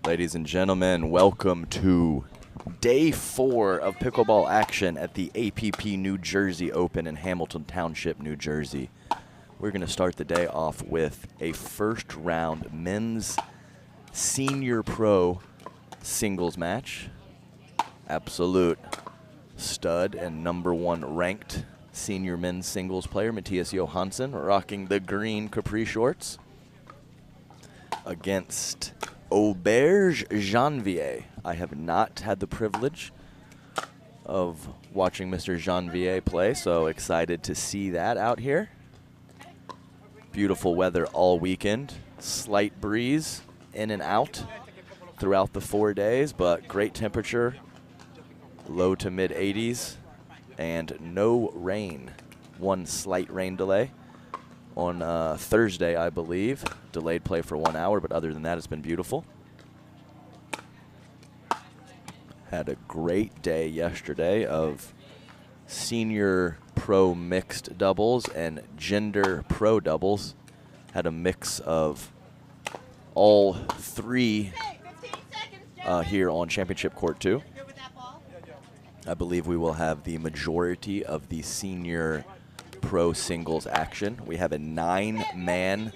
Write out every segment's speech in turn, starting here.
Ladies and gentlemen, welcome to day 4 of pickleball action at the APP New Jersey Open in Hamilton Township, New Jersey. We're going to start the day off with a first round men's senior pro singles match. Absolute stud and #1 ranked senior men's singles player, Matthias Johansson, rocking the green capri shorts against Auberge Janvier. I have not had the privilege of watching Mr. Janvier play, so excited to see that out here. Beautiful weather all weekend. Slight breeze in and out throughout the 4 days, but great temperature, low to mid 80s, and no rain. One slight rain delay on Thursday, I believe. Delayed play for 1 hour, but other than that, it's been beautiful. Had a great day yesterday of senior pro mixed doubles and gender pro doubles. Had a mix of all three here on Championship Court 2. I believe we will have the majority of the senior pro singles action. We have a 9-man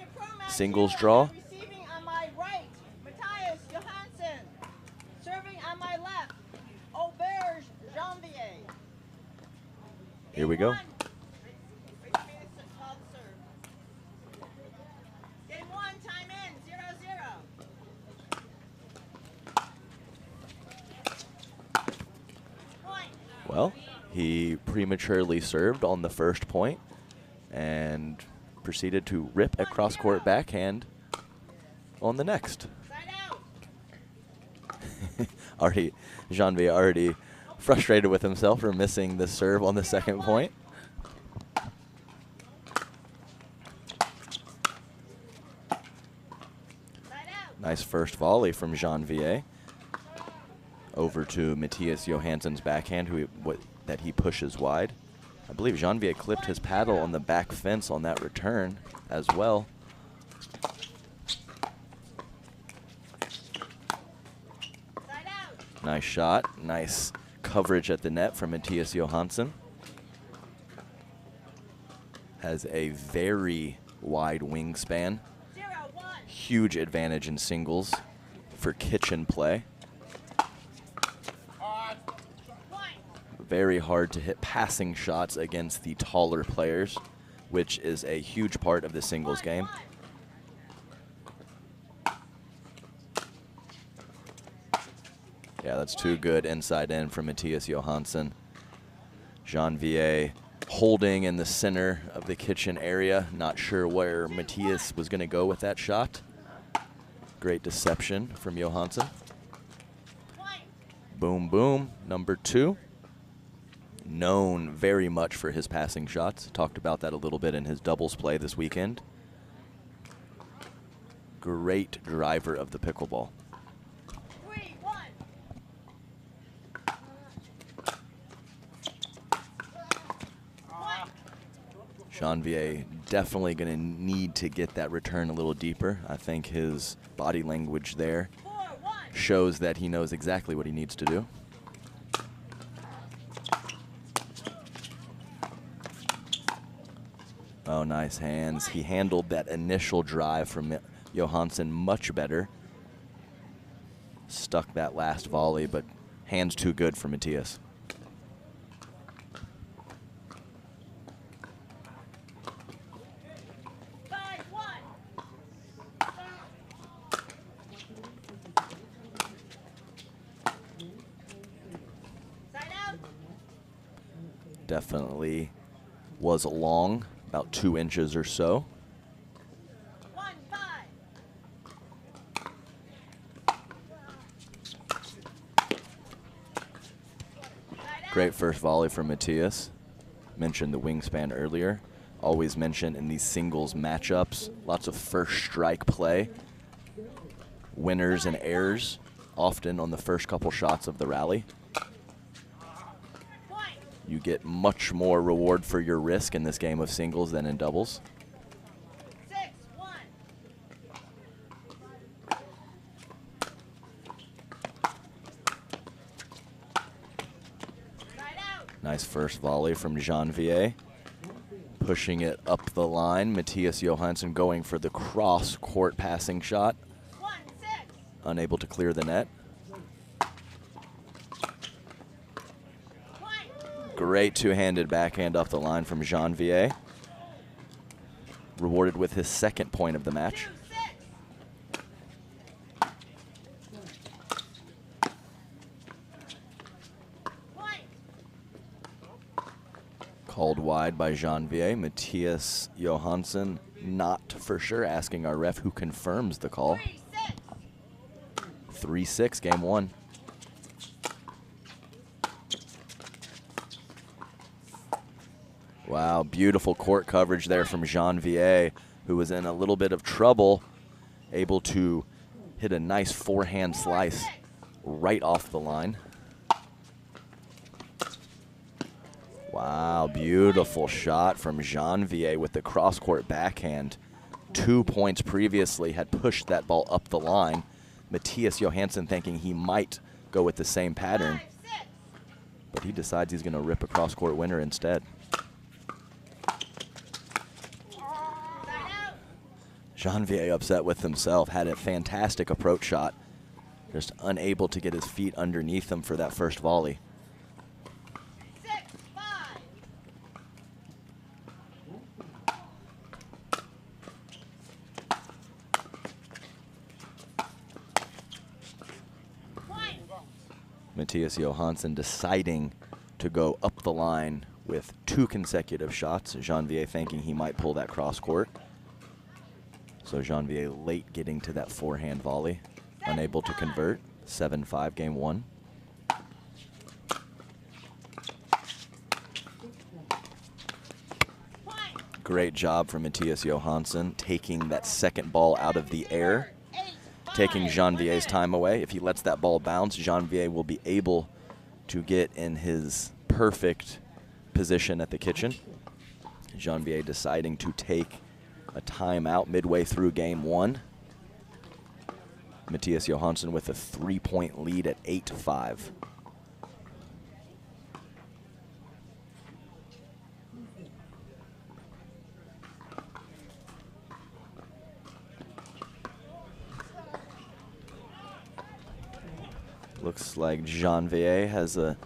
singles draw. Receiving on my right, Matthias Johansson. Serving on my left, Auberge Janvier. Here we go. Game 1, time in, 0-0. Well, he prematurely served on the first point and proceeded to rip a cross-court backhand on the next. Janvier already frustrated with himself for missing the serve on the second point. Nice first volley from Janvier over to Matthias Johansson's backhand, that he pushes wide. I believe Janvier clipped his paddle on the back fence on that return as well. Nice shot, nice coverage at the net from Matthias Johansson. has a very wide wingspan. 0-1. Huge advantage in singles for kitchen play. Point. Very hard to hit passing shots against the taller players, which is a huge part of the singles game. 1-1. Yeah, that's too good inside in from Matthias Johansson. Janvier holding in the center of the kitchen area. Not sure where Matthias was going to go with that shot. Great deception from Johansson. Point. Boom, boom. Number 2. Known very much for his passing shots. Talked about that a little bit in his doubles play this weekend. Great driver of the pickleball. 3-1. Point. Janvier definitely going to need to get that return a little deeper. I think his body language there 4-1. shows that he knows exactly what he needs to do. Oh, nice hands. He handled that initial drive from Johansson much better. Stuck that last volley, but hands too good for Matthias. Definitely was long, about 2 inches or so. 1-5. Great first volley from Matthias. Mentioned the wingspan earlier. Always mentioned in these singles matchups, lots of first strike play. Winners and errors often on the first couple shots of the rally. You get much more reward for your risk in this game of singles than in doubles. 6-1. Nice first volley from Janvier. Pushing it up the line. Matthias Johansson going for the cross-court passing shot. 1-6. Unable to clear the net. Great two-handed backhand off the line from Janvier. Rewarded with his second point of the match. 2-6. Called wide by Janvier. Matthias Johansson not for sure, asking our ref who confirms the call. 3-6, game 1. Wow, beautiful court coverage there from Janvier, who was in a little bit of trouble, able to hit a nice forehand slice right off the line. Wow, beautiful shot from Janvier with the cross-court backhand. 2 points previously had pushed that ball up the line. Matthias Johansson thinking he might go with the same pattern, but he decides he's going to rip a cross-court winner instead. Janvier upset with himself, had a fantastic approach shot, just unable to get his feet underneath him for that first volley. 6-5. Matthias Johansson deciding to go up the line with 2 consecutive shots. Janvier thinking he might pull that cross court. So Janvier late getting to that forehand volley, unable to convert. 7-5, game 1. Great job from Matthias Johansson, taking that second ball out of the air, taking Janvier's time away. If he lets that ball bounce, Janvier will be able to get in his perfect position at the kitchen. Janvier deciding to take a timeout midway through game 1. Matthias Johansson with a 3-point lead at 8-5. Looks like Janvier has a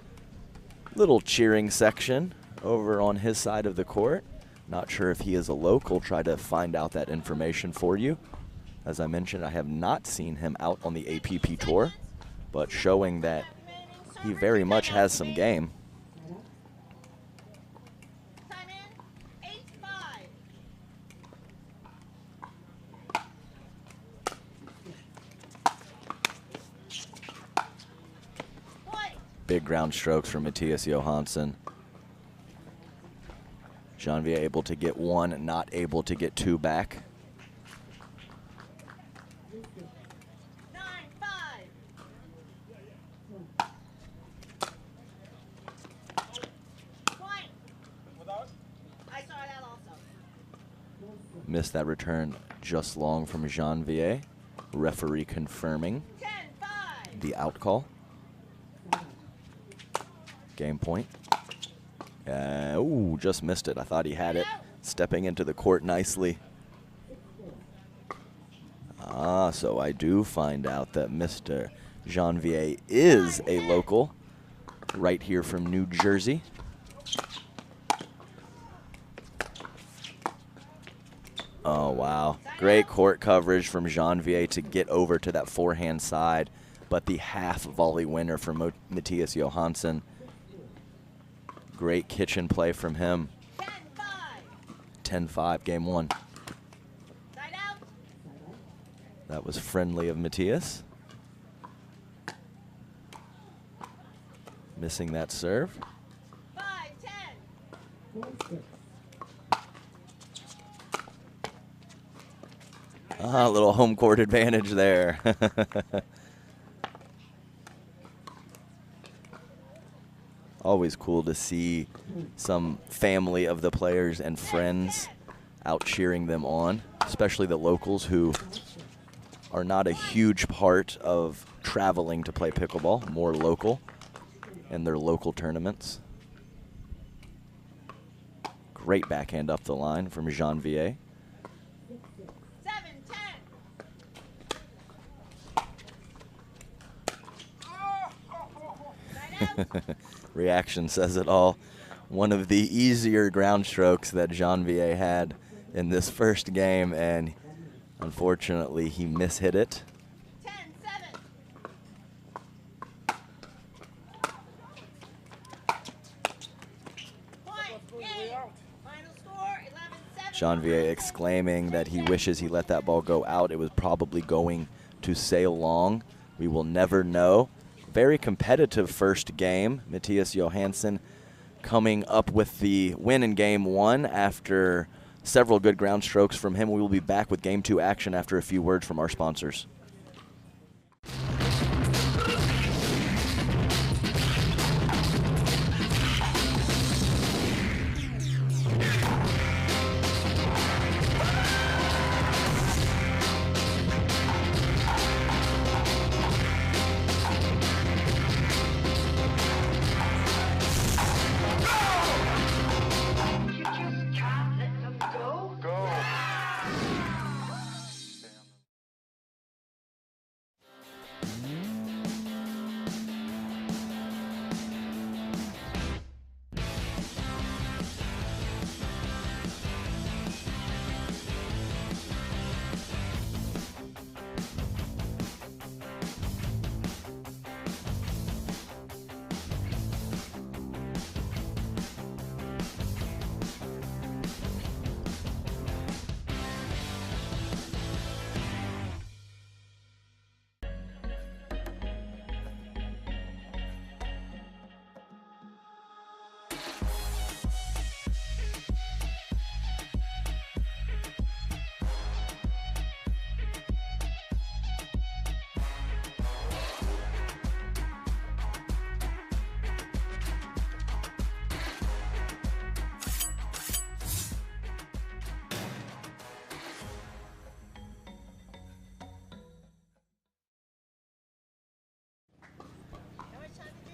little cheering section over on his side of the court. Not sure if he is a local. Try to find out that information for you. As I mentioned, I have not seen him out on the APP tour, but showing that he very much has some game. Time in, 8-5. Point. Big ground strokes from Matthias Johansson. Janvier able to get one, not able to get two back. 9-5. Point. I saw that also. Missed that return just long from Janvier. Referee confirming 10-5. the out call. Game point. Ooh, just missed it. I thought he had it. Stepping into the court nicely. So I do find out that Mr. Janvier is a local right here from New Jersey. Oh, wow. Great court coverage from Janvier to get over to that forehand side, but the half volley winner from Matthias Johansson. Great kitchen play from him. 10-5, game one. Side out. That was friendly of Matthias. Missing that serve. 5-10. A little home court advantage there. Always cool to see some family of the players and friends out cheering them on, especially the locals who are not a huge part of traveling to play pickleball, more local in their local tournaments. Great backhand up the line from Janvier. 7-10. Reaction says it all. One of the easier ground strokes that Janvier had in this first game, and unfortunately he mishit it. 10-7. Point game. Final score 11-7. Janvier exclaiming that he wishes he let that ball go out. It was probably going to sail long. We will never know. Very competitive first game. Matthias Johansson coming up with the win in game one after several good ground strokes from him. We will be back with game two action after a few words from our sponsors.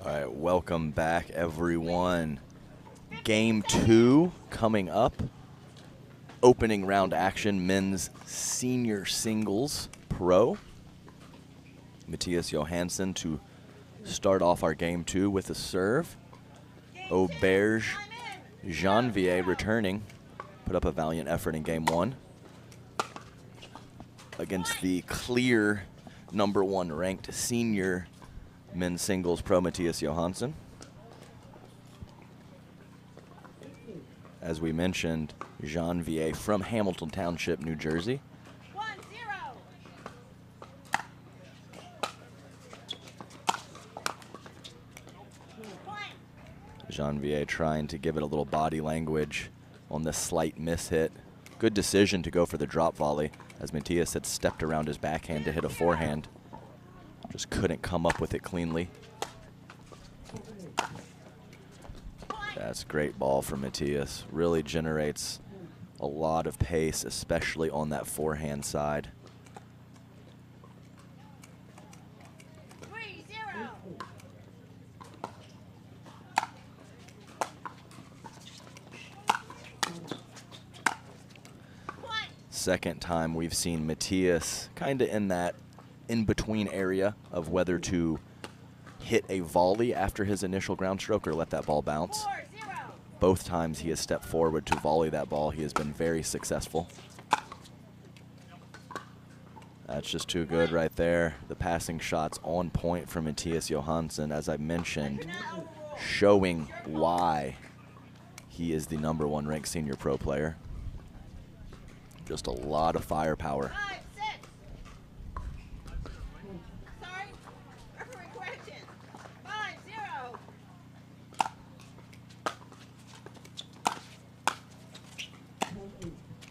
All right, welcome back, everyone. Game two coming up. Opening round action, men's senior singles pro. Matthias Johansson to start off our game 2 with a serve. Auberge Janvier returning. Put up a valiant effort in game 1 against the clear #1 ranked senior men's singles pro Matthias Johansson. As we mentioned, Janvier from Hamilton Township, New Jersey. 1-0. Janvier trying to give it a little body language on the slight miss hit. Good decision to go for the drop volley, as Matthias had stepped around his backhand to hit a forehand. Just couldn't come up with it cleanly. That's a great ball from Matthias. Really generates a lot of pace, especially on that forehand side. 3-0. Second time we've seen Matthias kind of in that in-between area of whether to hit a volley after his initial ground stroke or let that ball bounce. 4-0. Both times he has stepped forward to volley that ball. He has been very successful. That's just too good right there. The passing shots on point for Matthias Johansson, as I mentioned, showing why he is the #1 ranked senior pro player. Just a lot of firepower. 5-6. Sorry. Referee correction. 5-0.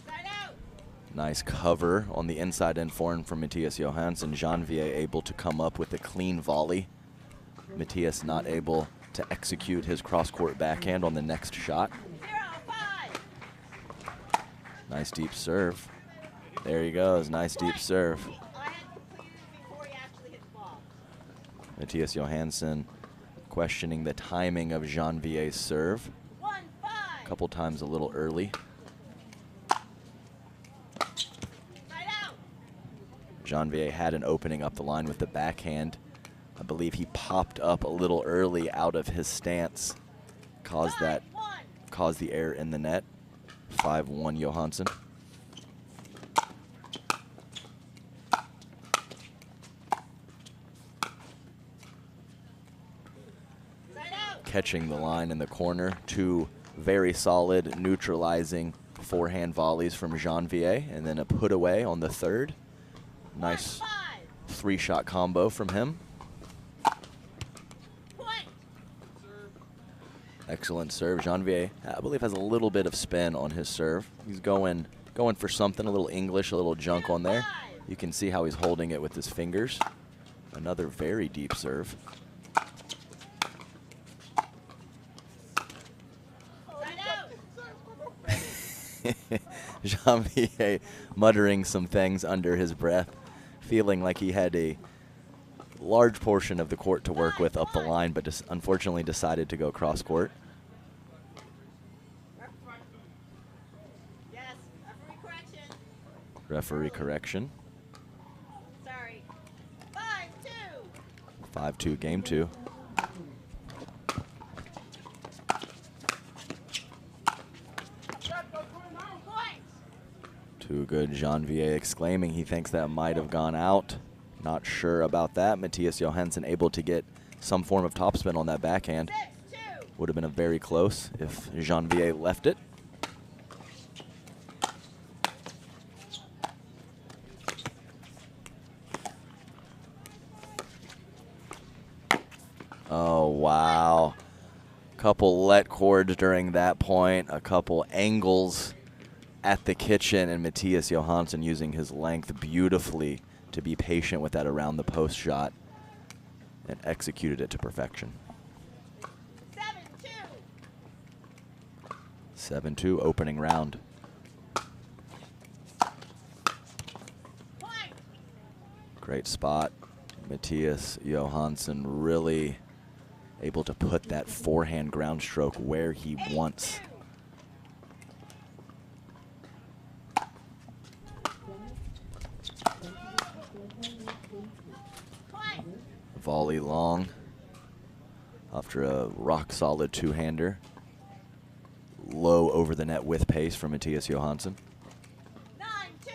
Side out. Nice cover on the inside end forehand from Matthias Johansson. Janvier able to come up with a clean volley. Matthias not able to execute his cross-court backhand on the next shot. 0-5. Nice deep serve. There he goes, nice deep serve. I had completed it before he actually hit the ball. Matthias Johansson questioning the timing of Janvier's serve. 1-5. A couple times a little early. Side out. Janvier had an opening up the line with the backhand. I believe he popped up a little early out of his stance. Caused the error in the net. 5-1 Johansson. Side out. Catching the line in the corner. 2 very solid neutralizing forehand volleys from Janvier, and then a put away on the third. Nice 1-5. 3-shot combo from him. Point. Excellent serve. Janvier, I believe, has a little bit of spin on his serve. He's going for something, a little English, a little junk on there. You can see how he's holding it with his fingers. Another very deep serve. Janvier muttering some things under his breath, feeling like he had a large portion of the court to work with up the line, but just unfortunately decided to go cross court. Yes. Referee correction. Referee correction. Sorry. 5-2. 5-2 game 2. Too good. Janvier exclaiming he thinks that might have gone out. Not sure about that. Matthias Johansson able to get some form of topspin on that backhand. 6-2. Would have been a very close if Janvier left it. Oh, wow. Couple let cords during that point. A couple angles at the kitchen, and Matthias Johansson using his length beautifully to be patient with that around the post shot and executed it to perfection. 7-2. 7-2 opening round. Point. Great spot. Matthias Johansson really able to put that forehand ground stroke where he wants. Point. Volley long. after a rock-solid two-hander. Low over the net with pace from Matthias Johansson. 9-2.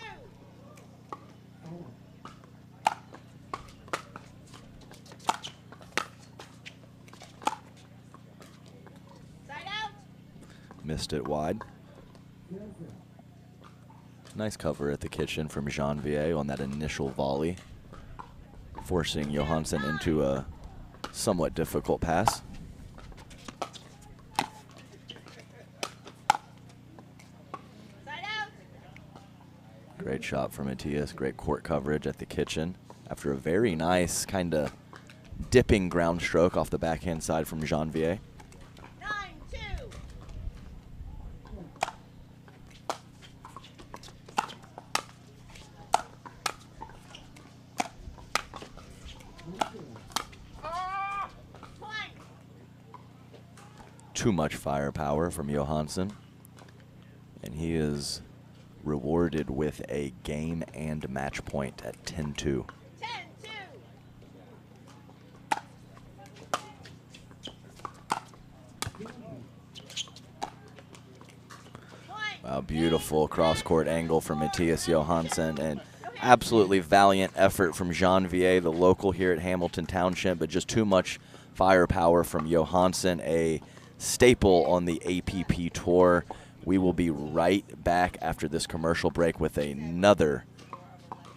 Side out. Missed it wide. Nice cover at the kitchen from Janvier on that initial volley, forcing Johansson into a somewhat difficult pass. Side out. Great shot from Matthias, great court coverage at the kitchen after a very nice kind of dipping ground stroke off the backhand side from Janvier. 9-2. Point. Too much firepower from Johansson, and he is rewarded with a game and match point at 10-2. 10-2. Wow, beautiful cross-court angle from Matthias Johansson, and absolutely valiant effort from Janvier, the local here at Hamilton Township, but just too much firepower from Johansson, a staple on the APP Tour. We will be right back after this commercial break with another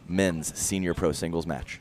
men's senior pro singles match.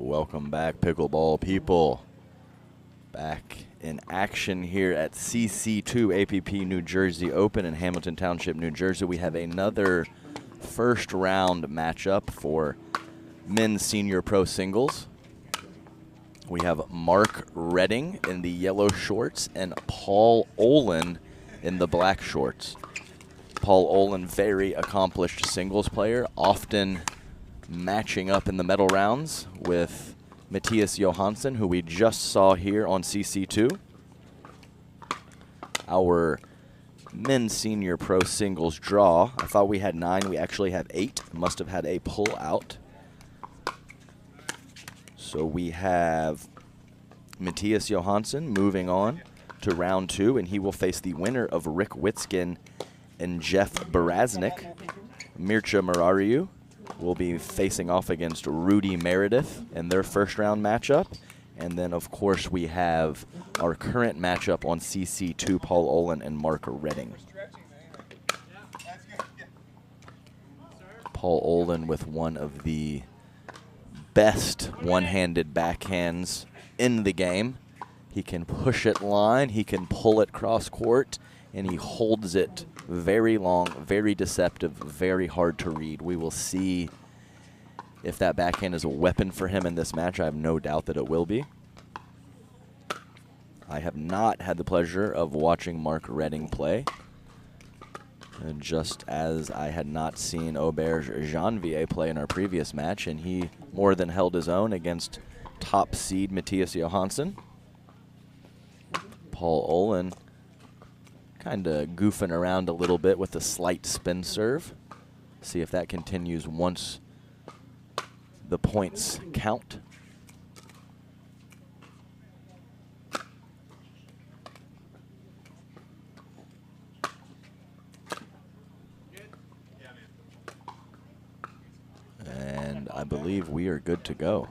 Welcome back, pickleball people. Back in action here at CC2 APP New Jersey Open in Hamilton Township, New Jersey. We have another first round matchup for men's senior pro singles. We have Mark Redding in the yellow shorts and Paul Olin in the black shorts. Paul Olin, very accomplished singles player, often matching up in the medal rounds with Matthias Johansson, who we just saw here on CC2. Our men's senior pro singles draw, I thought we had 9. We actually have 8. Must have had a pull out. So we have Matthias Johansson moving on to round 2, and he will face the winner of Rick Witzkin and Jeff Baraznik. Mircea Marariu will be facing off against Rudy Meredith in their first round matchup. And then, of course, we have our current matchup on CC2, Paul Olin and Mark Redding. Paul Olin with one of the best one-handed backhands in the game. He can push it line, he can pull it cross court, and he holds it very long, very deceptive, very hard to read. We will see if that backhand is a weapon for him in this match. I have no doubt that it will be. I have not had the pleasure of watching Mark Redding play, and just as I had not seen Auberge Janvier play in our previous match, and he more than held his own against top seed Matthias Johansson. Paul Olin kind of goofing around a little bit with a slight spin serve. See if that continues once the points count. And I believe we are good to go.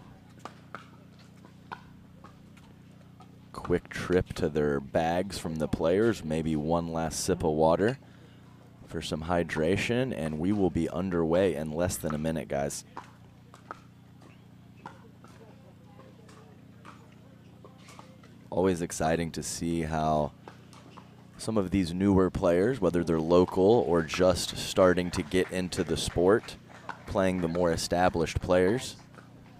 Quick trip to their bags from the players, maybe one last sip of water for some hydration, and we will be underway in less than a minute, guys. Always exciting to see how some of these newer players, whether they're local or just starting to get into the sport, playing the more established players.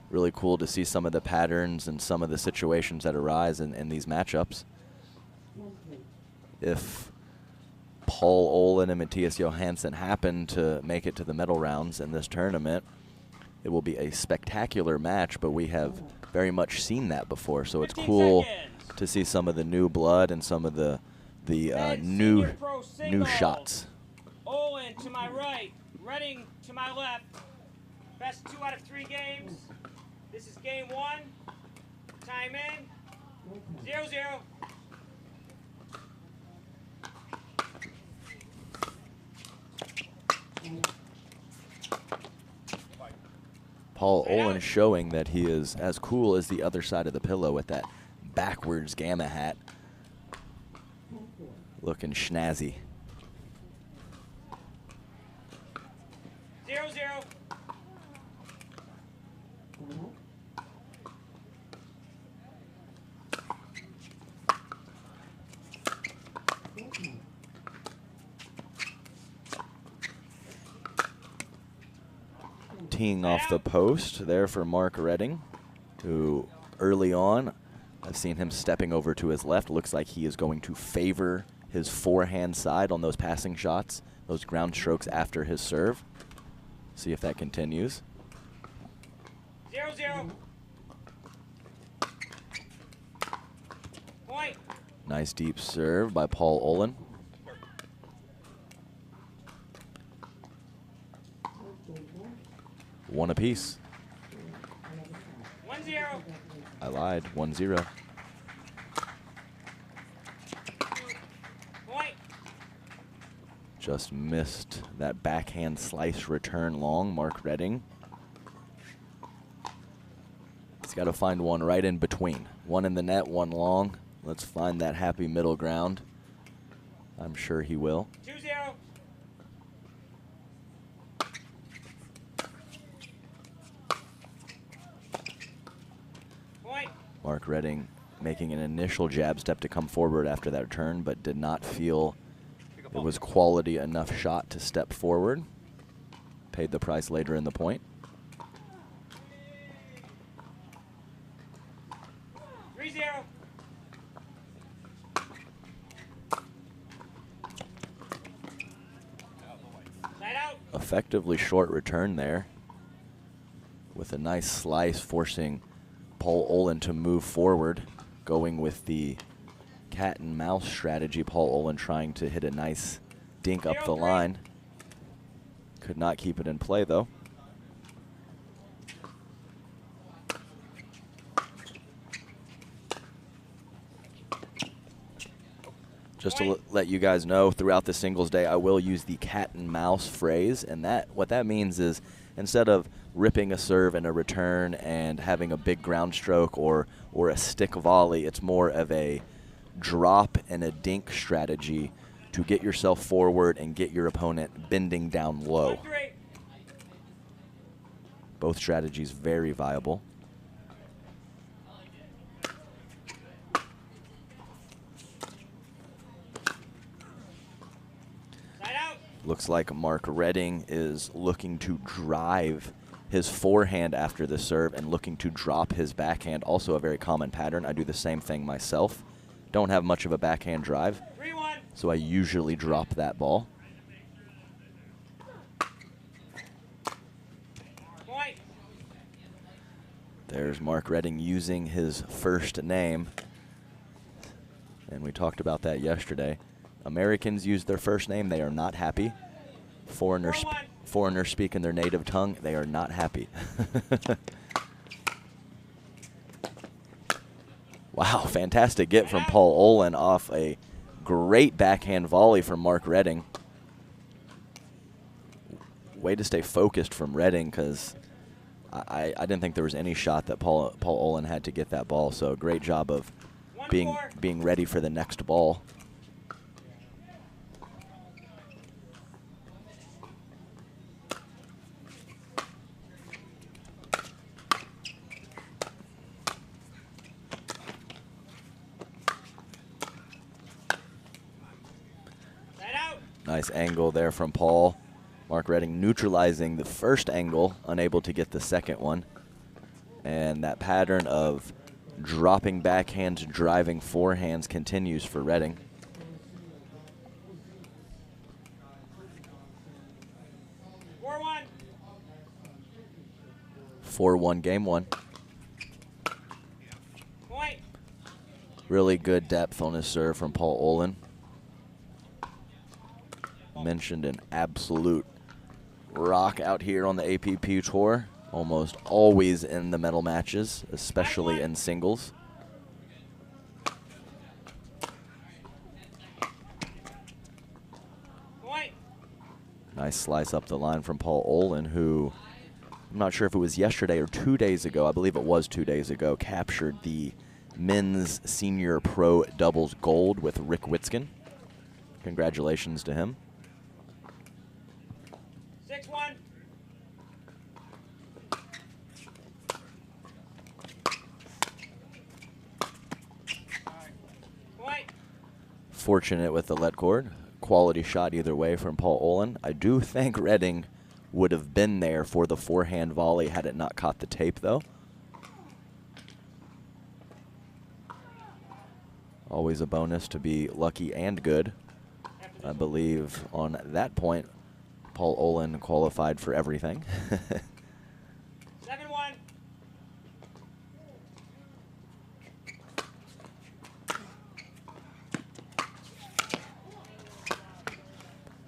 Really cool to see some of the patterns and some of the situations that arise in these matchups. If Paul Olin and Matthias Johansson happen to make it to the medal rounds in this tournament, it will be a spectacular match, but we have very much seen that before, so it's cool to see some of the new blood and some of the new shots. Olin to my right, Redding to my left. Best 2 out of 3 games. This is game 1. Time in. 0-0. Paul Olin showing that he is as cool as the other side of the pillow with that backwards gamma hat. Looking snazzy. 0-0. Teeing off the post there for Mark Redding, who early on, I've seen him stepping over to his left. Looks like he is going to favor his forehand side on those passing shots, those ground strokes after his serve. See if that continues. 0-0. Point. Nice deep serve by Paul Olin. One apiece. 1-0. I lied. 1-0. Point. Just missed that backhand slice return long, Mark Redding. He's got to find one right in between. One in the net, one long. Let's find that happy middle ground. I'm sure he will. 2-0. Mark Redding making an initial jab step to come forward after that turn, but did not feel it was quality enough shot to step forward. Paid the price later in the point. 3-0. Side out. Effectively short return there, with a nice slice forcing Paul Olin to move forward, going with the cat and mouse strategy. Paul Olin trying to hit a nice dink up the 0-3. line. Could not keep it in play though. Just to let you guys know, throughout the singles day, I will use the cat and mouse phrase, and what that means is instead of ripping a serve and a return and having a big ground stroke or a stick volley, it's more of a drop and a dink strategy to get yourself forward and get your opponent bending down low. 1-3. Both strategies very viable. Side out. Looks like Mark Redding is looking to drive his forehand after the serve and looking to drop his backhand. Also a very common pattern. I do the same thing myself. Don't have much of a backhand drive, 3-1. so I usually drop that ball. Point. There's Mark Redding using his first name, and we talked about that yesterday. Americans use their first name, they are not happy. Foreigners speak in their native tongue, they are not happy. Wow, fantastic get from Paul Olin off a great backhand volley from Mark Redding. Way to stay focused from Redding, because I didn't think there was any shot that Paul Olin had to get that ball. So great job of being ready for the next ball. Nice angle there from Paul. Mark Redding neutralizing the first angle, unable to get the second one. And that pattern of dropping backhands, driving forehands continues for Redding. 4-1. 4-1 game one. Point. Really good depth on his serve from Paul Olin. Mentioned an absolute rock out here on the APP tour. Almost always in the medal matches, especially in singles. Point. Nice slice up the line from Paul Olin, who I'm not sure if it was yesterday or 2 days ago. I believe it was 2 days ago. Captured the men's senior pro doubles gold with Rick Witzkin. Congratulations to him. 6-1. Point. Fortunate with the let cord. Quality shot either way from Paul Olin. I do think Redding would have been there for the forehand volley had it not caught the tape, though. Always a bonus to be lucky and good. I believe on that point, Paul Olin qualified for everything. 7-1.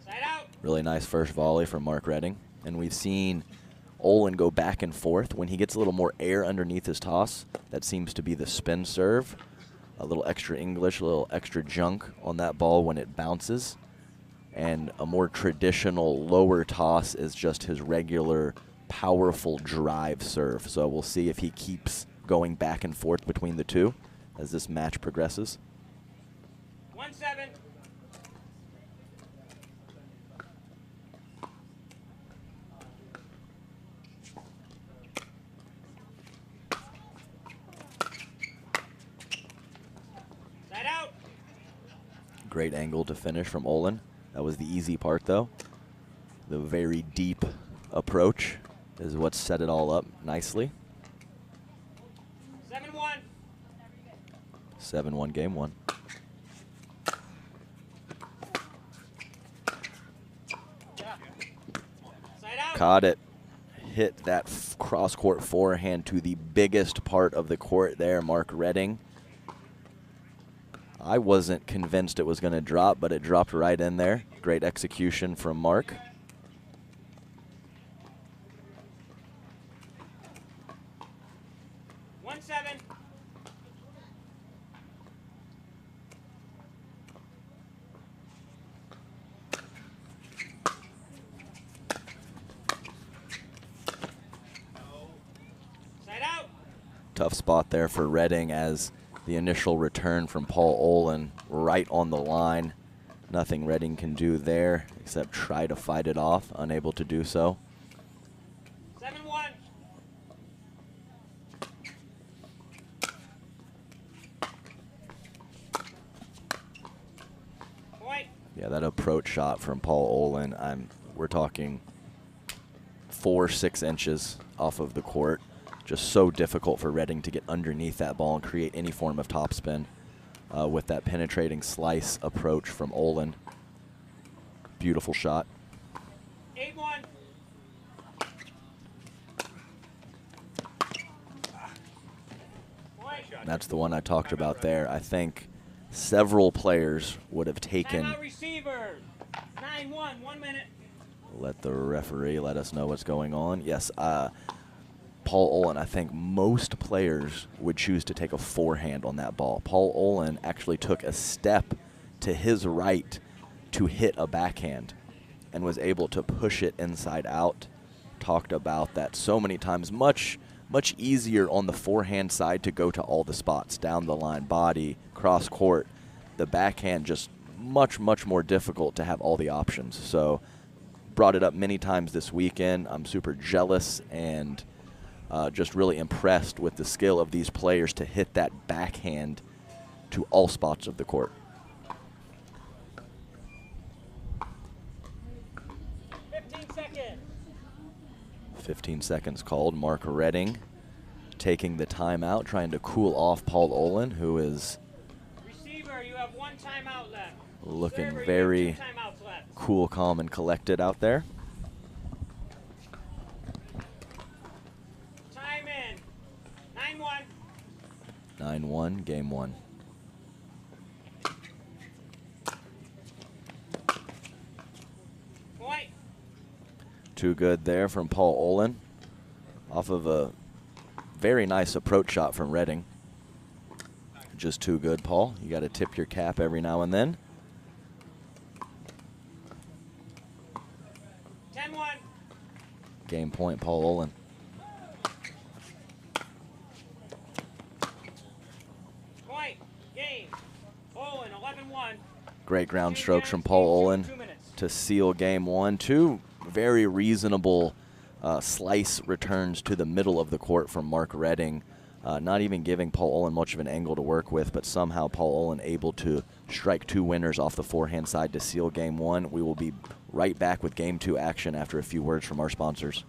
Side out. Really nice first volley from Mark Redding. And we've seen Olin go back and forth. When he gets a little more air underneath his toss, that seems to be the spin serve. A little extra English, a little extra junk on that ball when it bounces. And a more traditional lower toss is just his regular powerful drive serve. So we'll see if he keeps going back and forth between the two as this match progresses. 1-7. Great angle to finish from Olin. That was the easy part, though. The very deep approach is what set it all up nicely. 7-1. 7-1 game one. Side out. Caught it. Hit that cross-court forehand to the biggest part of the court there, Mark Redding. I wasn't convinced it was going to drop, but it dropped right in there. Great execution from Mark. Tough spot there for Redding as the initial return from Paul Olin right on the line. Nothing Redding can do there except try to fight it off, unable to do so. 7-1. Point. Yeah, that approach shot from Paul Olin, we're talking 4-6 inches off of the court. Just so difficult for Redding to get underneath that ball and create any form of topspin with that penetrating slice approach from Olin. Beautiful shot. 8-1. That's the one I talked about there. I think several players would have taken. Timeout receiver. 9-1. 1 minute. Let the referee let us know what's going on. Yes, Paul Olin, I think most players would choose to take a forehand on that ball. Paul Olin actually took a step to his right to hit a backhand and was able to push it inside out. Talked about that so many times. Much easier on the forehand side to go to all the spots, down the line, body, cross court. The backhand just much more difficult to have all the options. So brought it up many times this weekend. I'm super jealous and just really impressed with the skill of these players to hit that backhand to all spots of the court. 15 seconds. 15 seconds called. Mark Redding taking the timeout, trying to cool off Paul Olin, who is Receiver, you have 1 timeout left. looking Server, you very have 2 timeouts left. cool, calm, and collected out there. Time in. 9-1. 9-1, game one. Point. Too good there from Paul Olin off of a very nice approach shot from Redding. Just too good, Paul. You got to tip your cap every now and then. 10-1. Game point, Paul Olin. Point. Game. Olin, 11-1. Great ground strokes from Paul Olin 2 minutes. to seal game one. Two very reasonable slice returns to the middle of the court from Mark Redding. Not even giving Paul Olin much of an angle to work with, but somehow Paul Olin able to strike 2 winners off the forehand side to seal game one. We will be right back with game 2 action after a few words from our sponsors.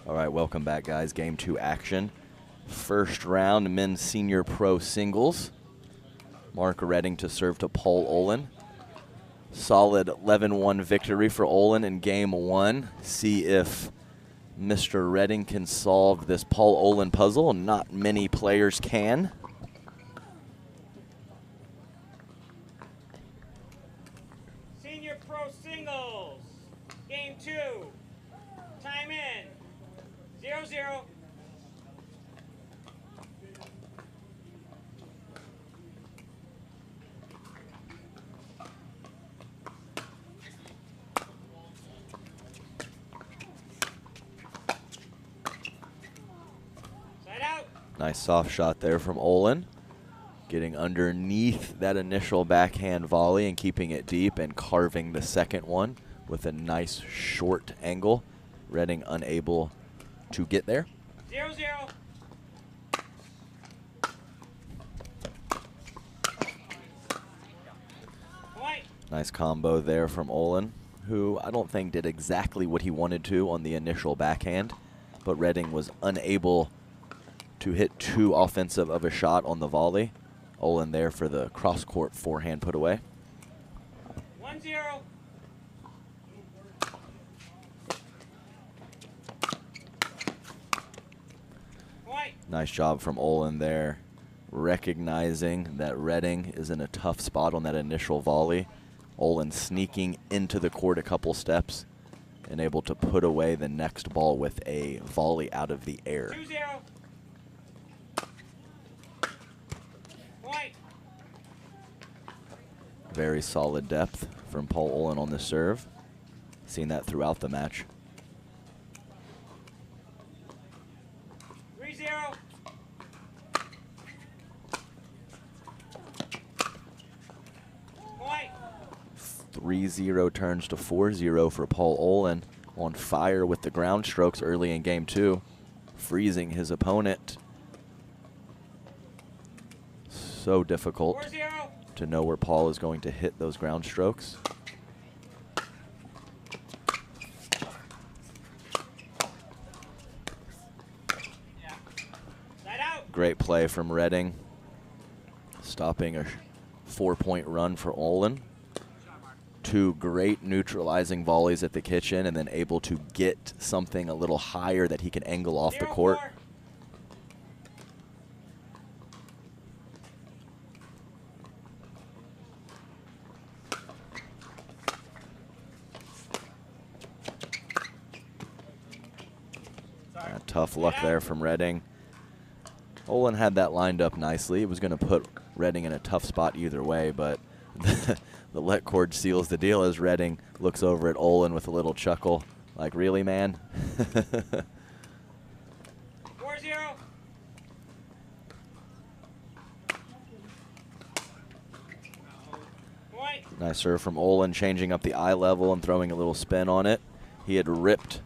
All right, welcome back, guys. Game 2 action. First round, men's senior pro singles. Mark Redding to serve to Paul Olin. Solid 11-1 victory for Olin in game 1. See if Mr. Redding can solve this Paul Olin puzzle. Not many players can. Senior pro singles. Game 2. Time in. 0-0. Side out. Nice soft shot there from Olin. Getting underneath that initial backhand volley and keeping it deep and carving the second one with a nice short angle. Redding unable to get there. 0-0. Point. Nice combo there from Olin, who I don't think did exactly what he wanted to on the initial backhand, but Redding was unable to hit too offensive of a shot on the volley. Olin there for the cross-court forehand put away. 1-0. Point. Nice job from Olin there, recognizing that Redding is in a tough spot on that initial volley. Olin sneaking into the court a couple steps and able to put away the next ball with a volley out of the air. 2-0. Point. Very solid depth from Paul Olin on the serve. Seen that throughout the match. 3-0. 3-0 turns to 4-0 for Paul Olin, on fire with the ground strokes early in game 2, freezing his opponent. So difficult 4-0. to know where Paul is going to hit those ground strokes. Side out. Great play from Redding, stopping a 4-point run for Olin. 2 great neutralizing volleys at the kitchen, and then able to get something a little higher that he can angle off the court. 0-4. Tough luck there from Redding. Olin had that lined up nicely. It was going to put Redding in a tough spot either way, but the let cord seals the deal as Redding looks over at Olin with a little chuckle, like, really, man? 4-0. Point. Nice serve from Olin, changing up the eye level and throwing a little spin on it. He had ripped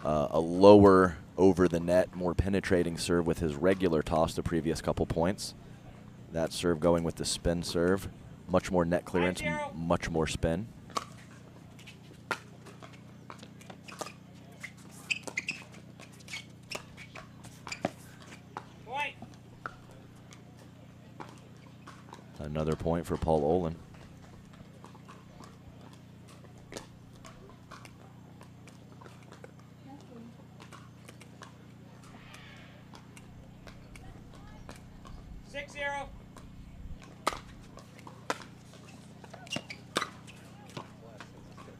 a lower over the net, more penetrating serve with his regular toss the previous couple points. That serve going with the spin serve. Much more net clearance, 5-0. much more spin. Point. Another point for Paul Olin.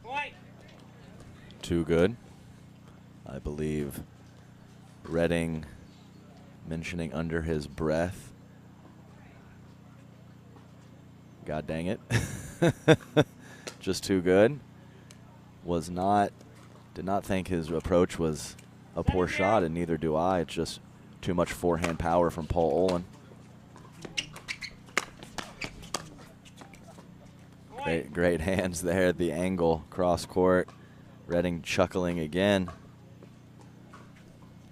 Point. Too good. I believe Redding mentioning under his breath, God dang it, just too good. Did not think his approach was a poor shot, and neither do I. It's just too much forehand power from Paul Olin. Great hands there at the angle, cross court. Redding chuckling again.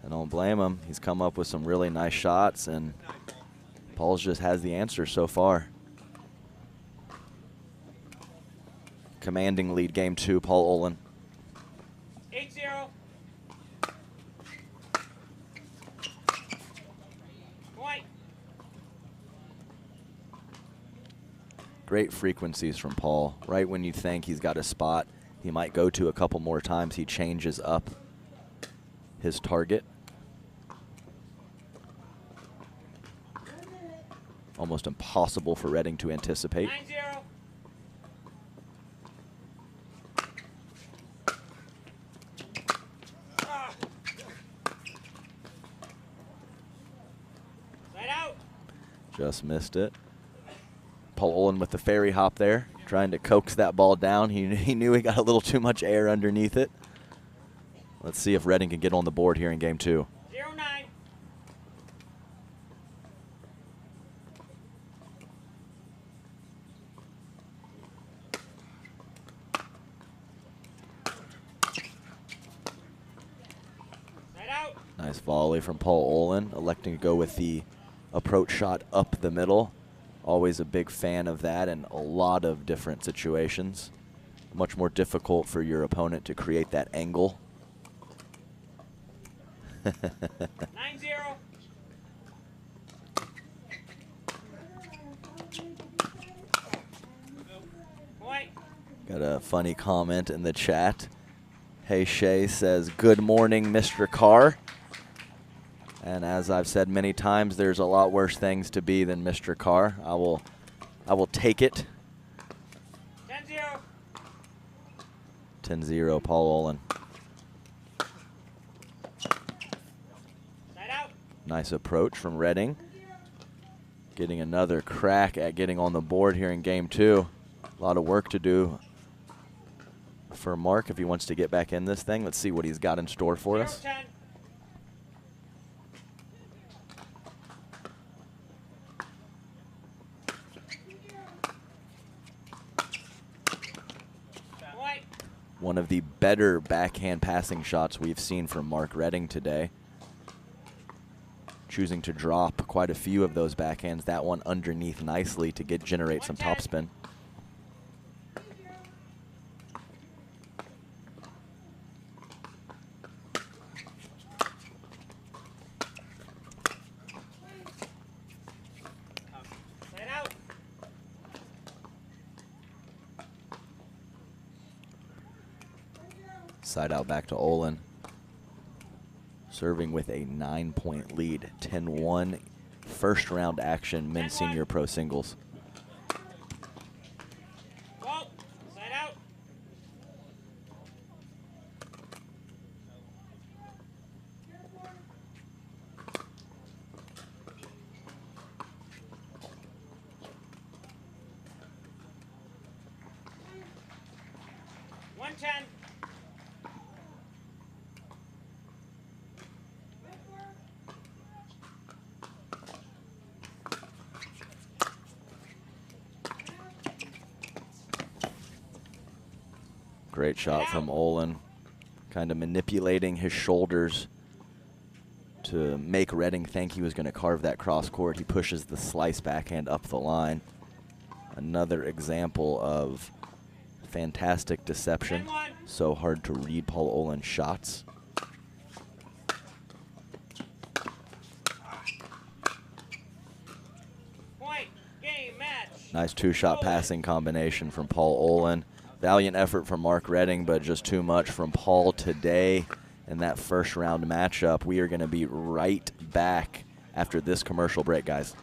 I don't blame him. He's come up with some really nice shots, and Paul's just has the answer so far. Commanding lead game 2, Paul Olin. 8-0. Great frequencies from Paul. Right when you think he's got a spot he might go to a couple more times, he changes up his target. Almost impossible for Redding to anticipate. 9-0. Side out. Just missed it. Paul Olin with the fairy hop there, trying to coax that ball down. He knew he got a little too much air underneath it. Let's see if Redding can get on the board here in game 2. 0-9. Side out. Nice volley from Paul Olin, electing to go with the approach shot up the middle. Always a big fan of that in a lot of different situations. Much more difficult for your opponent to create that angle. 9-0. Point. Got a funny comment in the chat. Hey Shay says, "Good morning, Mr. Carr." And as I've said many times, there's a lot worse things to be than Mr. Carr. I will take it. 10-0. 10-0, Paul Olin. Side out. Nice approach from Redding. Getting another crack at getting on the board here in game 2. A lot of work to do for Mark if he wants to get back in this thing. Let's see what he's got in store for us. 0-10. Point. One of the better backhand passing shots we've seen from Mark Redding today. Choosing to drop quite a few of those backhands. That one underneath nicely to generate some topspin. Side out. Side out back to Olin. Serving with a 9-point lead. 10-1 first round action men's senior pro singles. Walt. Side out. $110. Great shot from Olin. Kind of manipulating his shoulders to make Redding think he was going to carve that cross court. He pushes the slice backhand up the line. Another example of fantastic deception. 10-1. So hard to read Paul Olin's shots. Point. Game match. Nice two-shot passing combination from Paul Olin. Valiant effort from Mark Redding, but just too much from Paul today in that first round matchup. We are going to be right back after this commercial break, guys.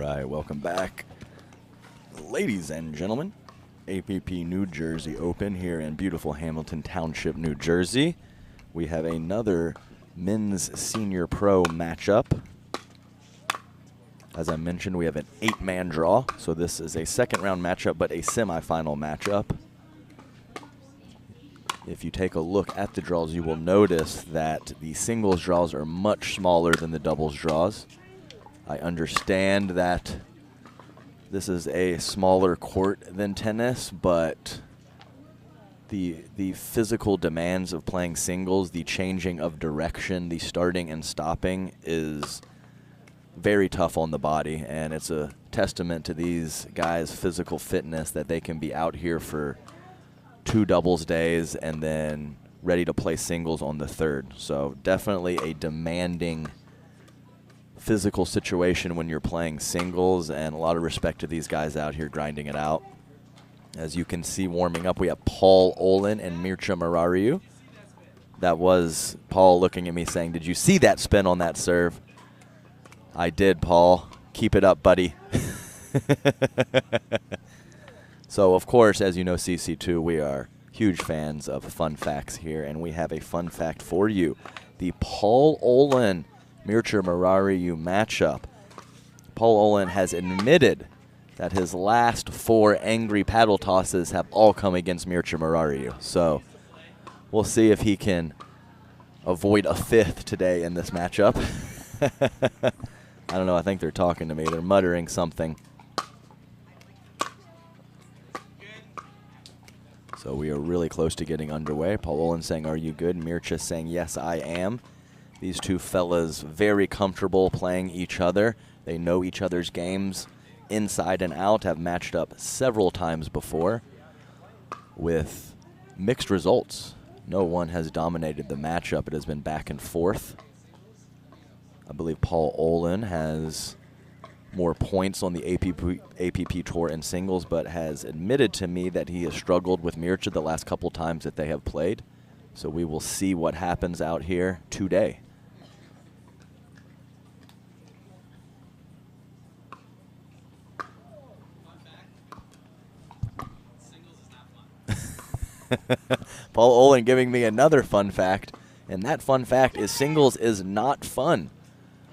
right, welcome back. Ladies and gentlemen, APP New Jersey Open here in beautiful Hamilton Township, New Jersey. We have another men's senior pro matchup. As I mentioned, we have an 8-man draw, so this is a second round matchup, but a semifinal matchup. If you take a look at the draws, you will notice that the singles draws are much smaller than the doubles draws. I understand that this is a smaller court than tennis, but the physical demands of playing singles, the changing of direction, the starting and stopping is very tough on the body, and it's a testament to these guys' physical fitness that they can be out here for 2 doubles days and then ready to play singles on the 3rd. So definitely a demanding physical situation when you're playing singles, and a lot of respect to these guys out here grinding it out. As you can see, warming up, we have Paul Olin and Mircea Marariu. That was Paul looking at me saying, "Did you see that spin on that serve?" I did, Paul. Keep it up, buddy. So, of course, as you know, CC2, we are huge fans of fun facts here, and we have a fun fact for you. The Paul Olin Mircea Marariu matchup. Paul Olin has admitted that his last 4 angry paddle tosses have all come against Mircea Marariu. So we'll see if he can avoid a 5th today in this matchup. I don't know. I think they're talking to me. They're muttering something. So we are really close to getting underway. Paul Olin saying, "Are you good?" Mircea saying, "Yes, I am." These two fellas very comfortable playing each other. They know each other's games inside and out, have matched up several times before with mixed results. No one has dominated the matchup. It has been back and forth. I believe Paul Olin has more points on the APP Tour in singles, but has admitted to me that he has struggled with Mircea the last couple times that they have played. So we will see what happens out here today. Paul Olin giving me another fun fact, and that fun fact is singles is not fun.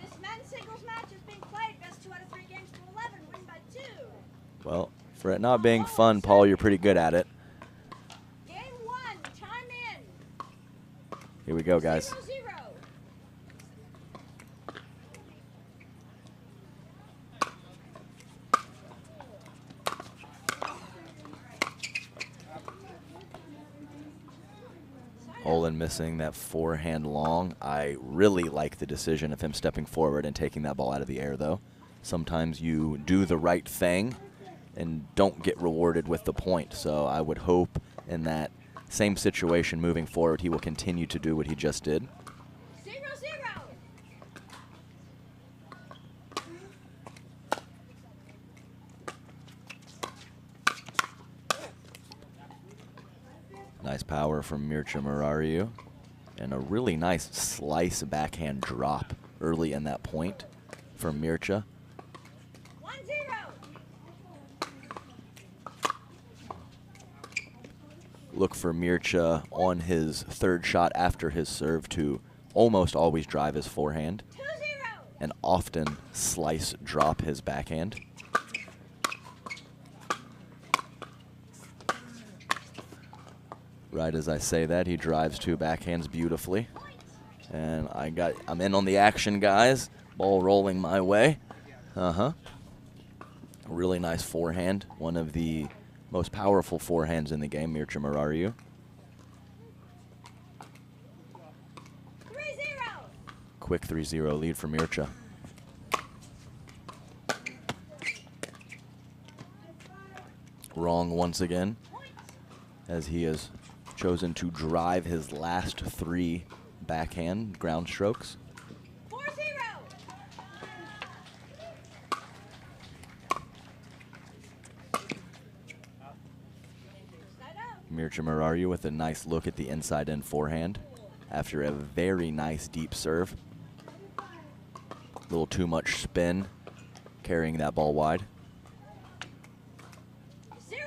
This men's singles match is being played best 2 out of 3 games to 11, win by 2. Well, for it not being fun, Paul, you're pretty good at it. Game 1, time in. Here we go, guys. 0-0. Olin missing that forehand long. I really like the decision of him stepping forward and taking that ball out of the air, though. Sometimes you do the right thing and don't get rewarded with the point. So I would hope in that same situation moving forward, he will continue to do what he just did. 0-0. Nice power from Mircea Marariu, and a really nice slice backhand drop early in that point from Mircea. 1-0. Look for Mircea on his 3rd shot after his serve to almost always drive his forehand 2-0. and often slice drop his backhand. Right as I say that, he drives 2 backhands beautifully. And I'm in on the action, guys. Ball rolling my way. A really nice forehand. One of the most powerful forehands in the game, Mircea Marariu. 3-0. Quick 3-0 lead for Mircea. Wrong once again, as he has chosen to drive his last 3 backhand ground strokes. 4-0. Mircea Marariu with a nice look at the inside in forehand after a very nice deep serve. A little too much spin carrying that ball wide. 0-4.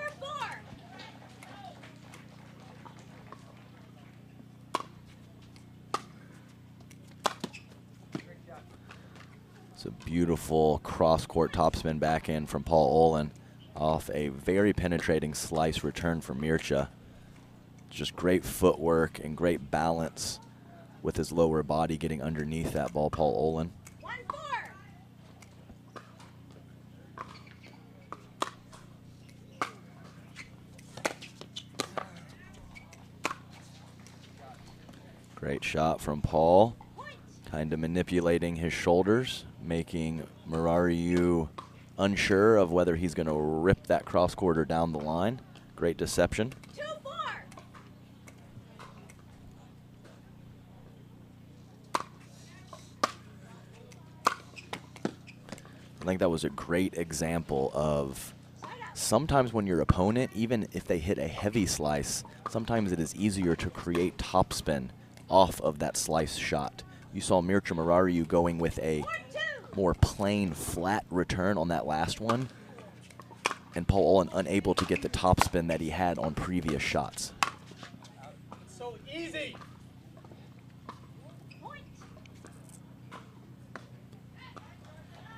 It's a beautiful cross-court topspin backhand from Paul Olin off a very penetrating slice return from Mircea. Just great footwork and great balance with his lower body getting underneath that ball, Paul Olin. 1-4. Great shot from Paul, kind of manipulating his shoulders, making Murariu unsure of whether he's going to rip that cross-quarter down the line. Great deception. 2-4. I think that was a great example of sometimes when your opponent, even if they hit a heavy slice, sometimes it is easier to create topspin off of that slice shot. You saw Mircea Murariu going with a more plain, flat return on that last one, and Paul Olin unable to get the topspin that he had on previous shots. So easy.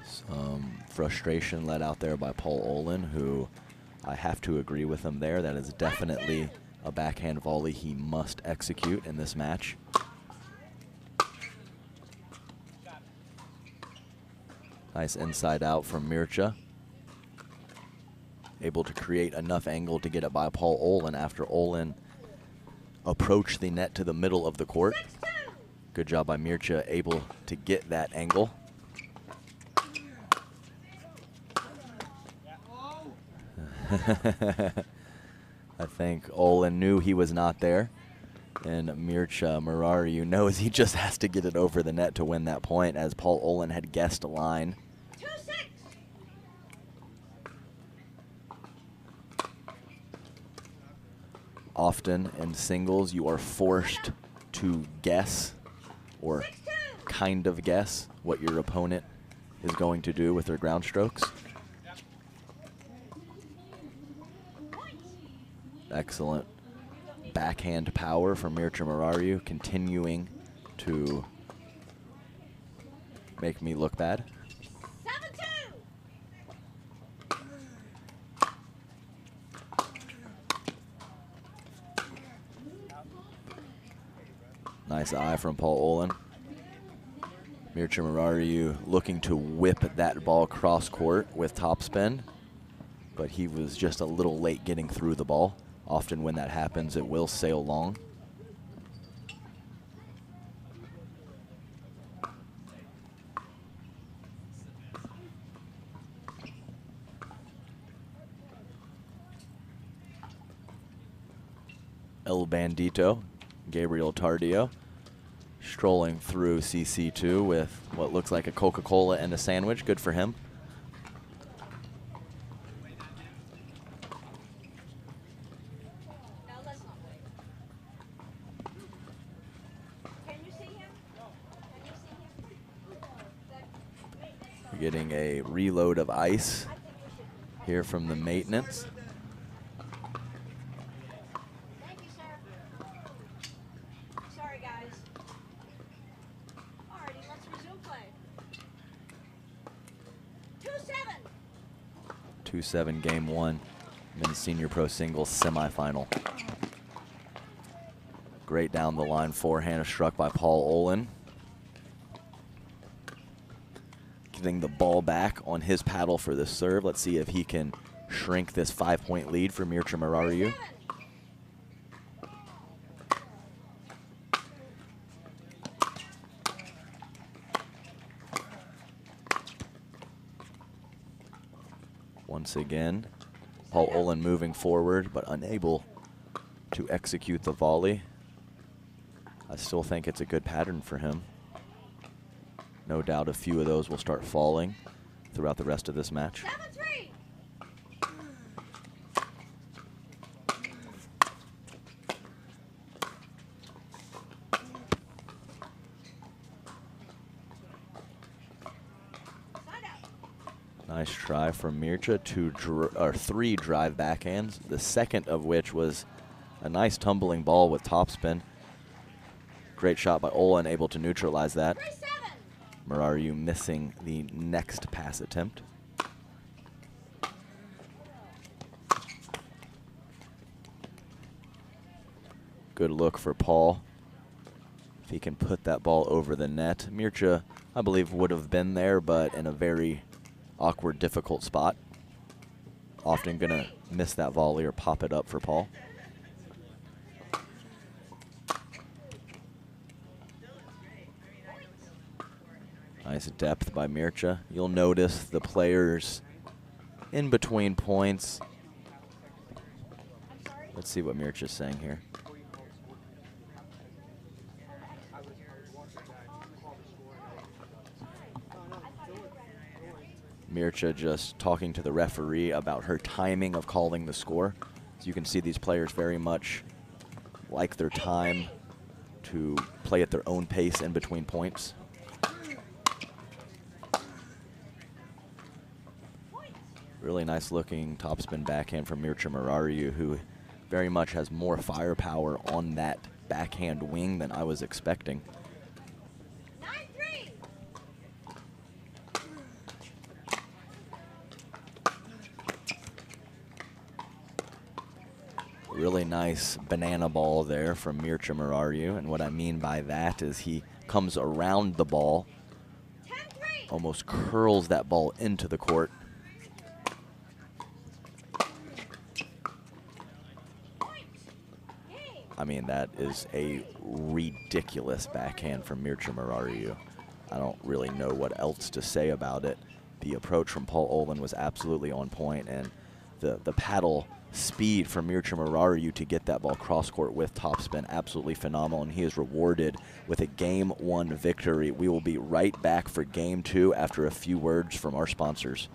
Some frustration let out there by Paul Olin, who I have to agree with him there. That is definitely a backhand volley he must execute in this match. Nice inside out from Mircea. Able to create enough angle to get it by Paul Olin after Olin approached the net to the middle of the court. Good job by Mircea, able to get that angle. I think Olin knew he was not there, and Mircea Murariu knows he just has to get it over the net to win that point, as Paul Olin had guessed a line. 2-6. Often in singles, you are forced to guess or kind of guess what your opponent is going to do with their ground strokes. Excellent backhand power from Mircea Murariu, continuing to make me look bad. 7-2. Nice eye from Paul Olin. Mircea Murariu looking to whip that ball cross court with topspin, but he was just a little late getting through the ball. Often when that happens, it will sail long. El Bandito, Gabriel Tardio, strolling through CC2 with what looks like a Coca-Cola and a sandwich. Good for him. No, let's not wait. Can you see him? Can you see him? We're getting a reload of ice I think we should. here from the maintenance. Thank you, sir. Sorry, guys. Alrighty, let's resume play. 2-7. 2-7 game one, men's senior pro singles semifinal. Great down the line forehand struck by Paul Olin. Getting the ball back on his paddle for this serve. Let's see if he can shrink this 5-point lead for Mircea Murariu. 7. Once again, Paul Olin moving forward, but unable to execute the volley. I still think it's a good pattern for him. No doubt a few of those will start falling throughout the rest of this match. 7-3. Side out. Nice try from Mircea, 3 drive backhands, the second of which was a nice tumbling ball with topspin. Great shot by Olin, able to neutralize that. Murariu missing the next pass attempt. Good look for Paul. If he can put that ball over the net. Mircea, I believe, would have been there, but in a very awkward, difficult spot. Often gonna miss that volley or pop it up for Paul. Nice depth by Mircea. You'll notice the players in between points. Let's see what Mircea's saying here. Mircea just talking to the referee about her timing of calling the score. So you can see these players very much like their time to play at their own pace in between points. Really nice looking topspin backhand from Mircea Murariu, who very much has more firepower on that backhand wing than I was expecting. Really nice banana ball there from Mircea Murariu, and what I mean by that is he comes around the ball, almost curls that ball into the court. I mean, that is a ridiculous backhand from Mircea Murariu. I don't really know what else to say about it. The approach from Paul Olin was absolutely on point, and the paddle speed from Mircea Murariu to get that ball cross court with topspin, absolutely phenomenal, and he is rewarded with a Game 1 victory. We will be right back for Game 2 after a few words from our sponsors.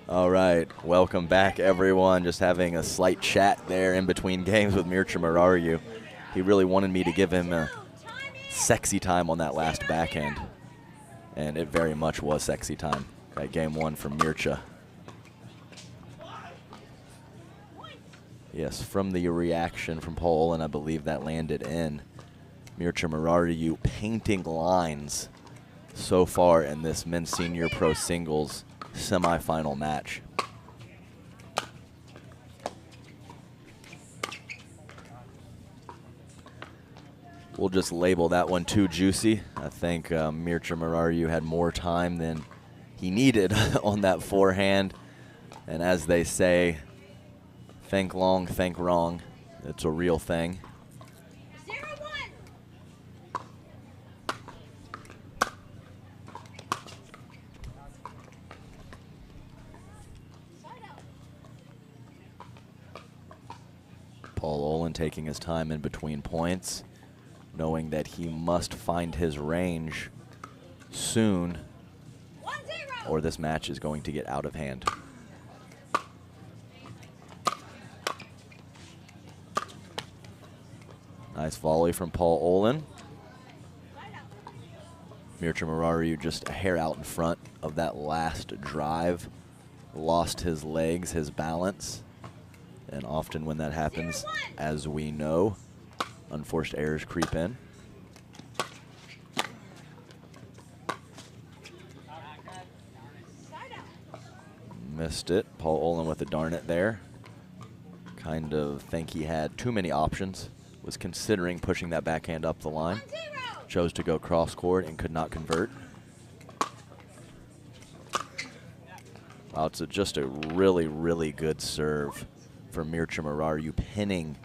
All right, welcome back, everyone. Just having a slight chat there in between games with Mircea Murariu. He really wanted me to give him a sexy time on that last backhand, and it very much was sexy time. Right, Game 1 from Mircea. Yes, from the reaction from Paul Olin, I believe that landed in. Mircea Murariu painting lines so far in this men's senior pro singles semifinal match. We'll just label that one too juicy. I think Mircea Murariu had more time than he needed on that forehand. And as they say, think long, think wrong. It's a real thing. Paul Olin taking his time in between points, knowing that he must find his range soon, 1-0. or this match is going to get out of hand. Nice volley from Paul Olin. Mircea Marariu just a hair out in front of that last drive. Lost his legs, his balance. And often when that happens, as we know, unforced errors creep in. Missed it. Paul Olin with a darn it there. Kind of think he had too many options. Was considering pushing that backhand up the line. Chose to go cross court and could not convert. Wow, it's just a really, really good serve for Mircea Marariu, pinning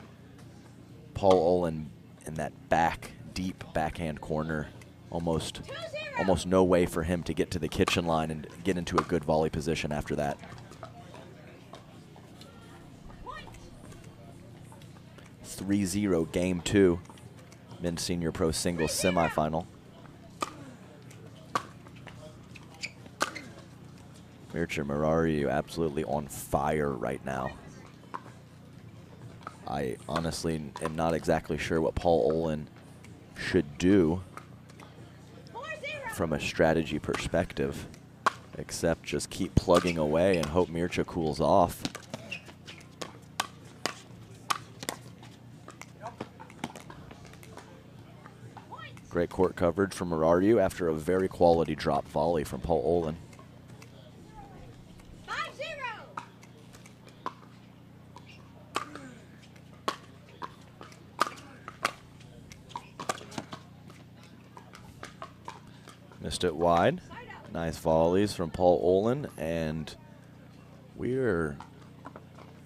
Paul Olin in that deep backhand corner. Almost no way for him to get to the kitchen line and get into a good volley position after that. 3-0 game 2, men's senior pro singles semifinal. Mircea Marariu absolutely on fire right now. I honestly am not exactly sure what Paul Olin should do from a strategy perspective, except just keep plugging away and hope Mircea cools off. Great court coverage from Marariu after a very quality drop volley from Paul Olin. 5-0. Missed it wide. Nice volleys from Paul Olin, and we're,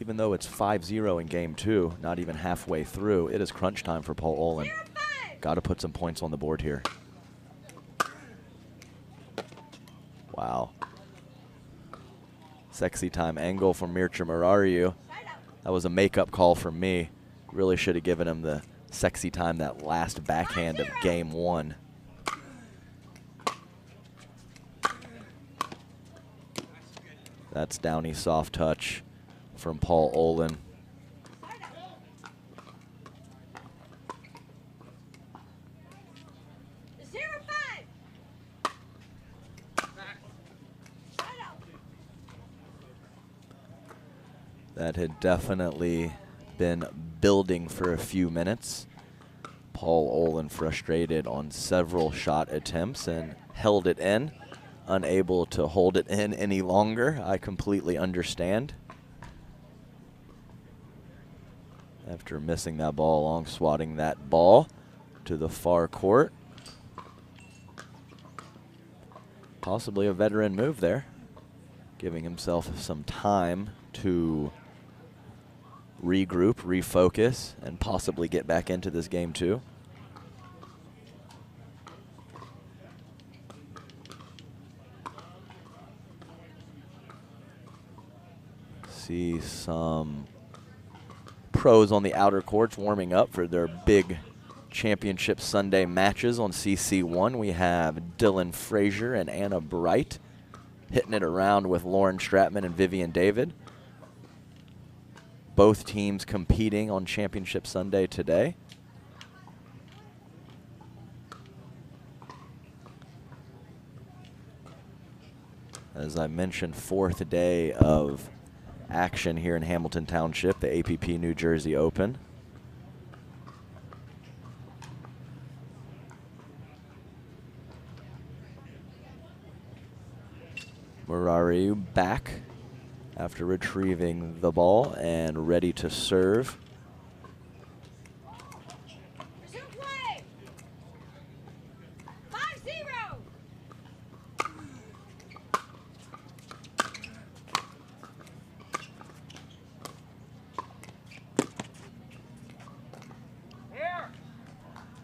even though it's 5-0 in game 2, not even halfway through, it is crunch time for Paul Olin. Got to put some points on the board here. Wow. Sexy time angle from Mircea Marariu. That was a makeup call from me. Really should have given him the sexy time that last backhand of game 1. That's downy soft touch from Paul Olin. That had definitely been building for a few minutes. Paul Olin frustrated on several shot attempts and held it in, unable to hold it in any longer. I completely understand. After missing that ball, long swatting that ball to the far court. Possibly a veteran move there, giving himself some time to regroup, refocus, and possibly get back into this game 2. See some pros on the outer courts warming up for their big championship Sunday matches on CC1. We have Dylan Frazier and Anna Bright hitting it around with Lauren Stratman and Vivian David. Both teams competing on Championship Sunday today. As I mentioned, 4th day of action here in Hamilton Township, the APP New Jersey Open. Marariu back after retrieving the ball and ready to serve. Resume play. 5-0.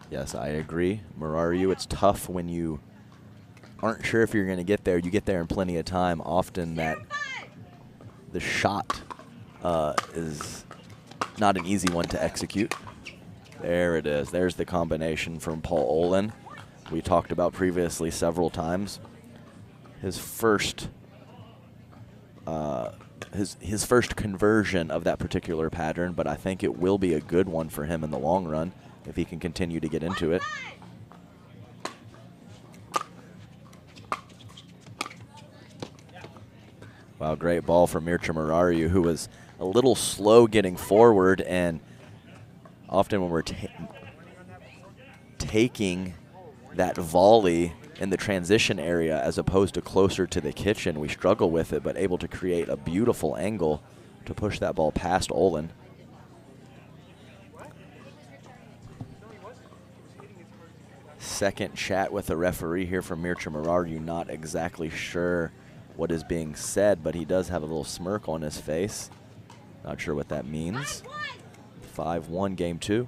Yes, I agree. Marariu, it's tough when you aren't sure if you're going to get there. You get there in plenty of time. Often that the shot is Not an easy one to execute. There it is. There's the combination from Paul Olin. We talked about previously several times. His first his first conversion of that particular pattern, but I think it will be a good one for him in the long run if he can continue to get into it. Wow, great ball from Mircea Marariu, who was a little slow getting forward, and often when we're taking that volley in the transition area as opposed to closer to the kitchen, we struggle with it, but able to create a beautiful angle to push that ball past Olin. Second chat with the referee here from Mircea Marariu, not exactly sure what is being said, but he does have a little smirk on his face. Not sure what that means. 5-1 game 2.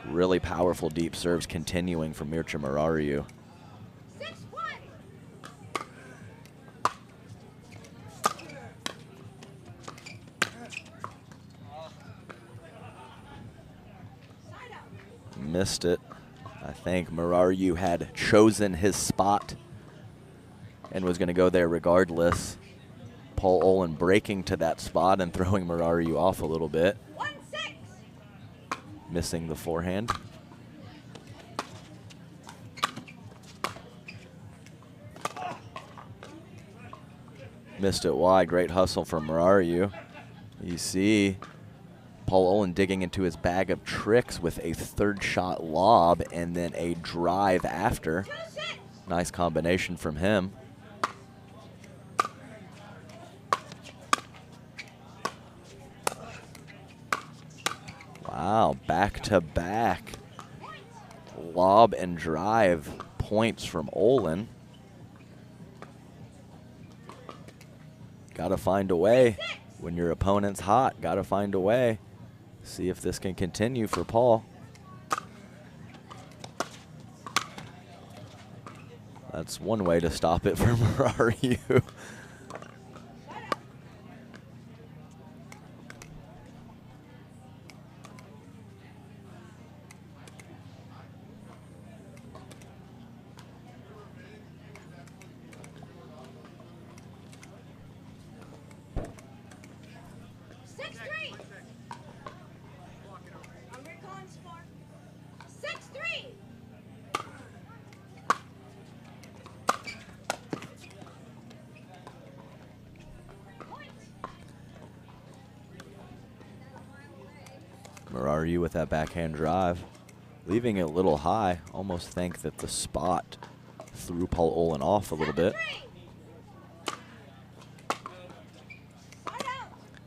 Really powerful deep serves continuing from Mircea Marariu. 6-1. Missed it. I think Marariu had chosen his spot and was going to go there regardless. Paul Olin breaking to that spot and throwing Marariu off a little bit. 1-6. Missing the forehand. Missed it wide. Great hustle from Marariu. You see Paul Olin digging into his bag of tricks with a third shot lob and then a drive after. Nice combination from him. Wow, back-to-back lob and drive points from Olin. Gotta find a way. When your opponent's hot, gotta find a way. See if this can continue for Paul. That's one way to stop it for Marariu. Marariu with that backhand drive, leaving it a little high. Almost think that the spot threw Paul Olin off a little bit.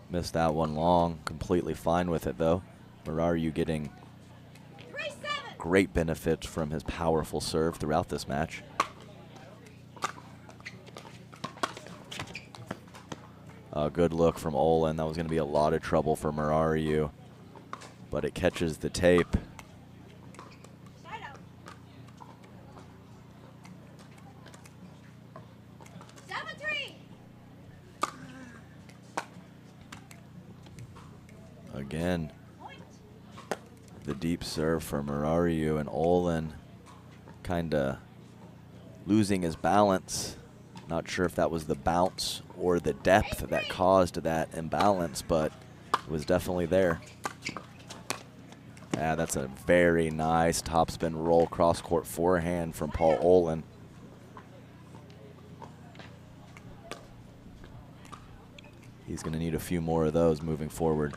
Missed that one long. Completely fine with it though. Marariu getting great benefits from his powerful serve throughout this match. A good look from Olin. That was going to be a lot of trouble for Marariu, but it catches the tape. Again, the deep serve for Marariu, and Olin kind of losing his balance. Not sure if that was the bounce or the depth that caused that imbalance, but it was definitely there. Yeah, that's a very nice topspin roll cross-court forehand from Paul Olin. He's going to need a few more of those moving forward.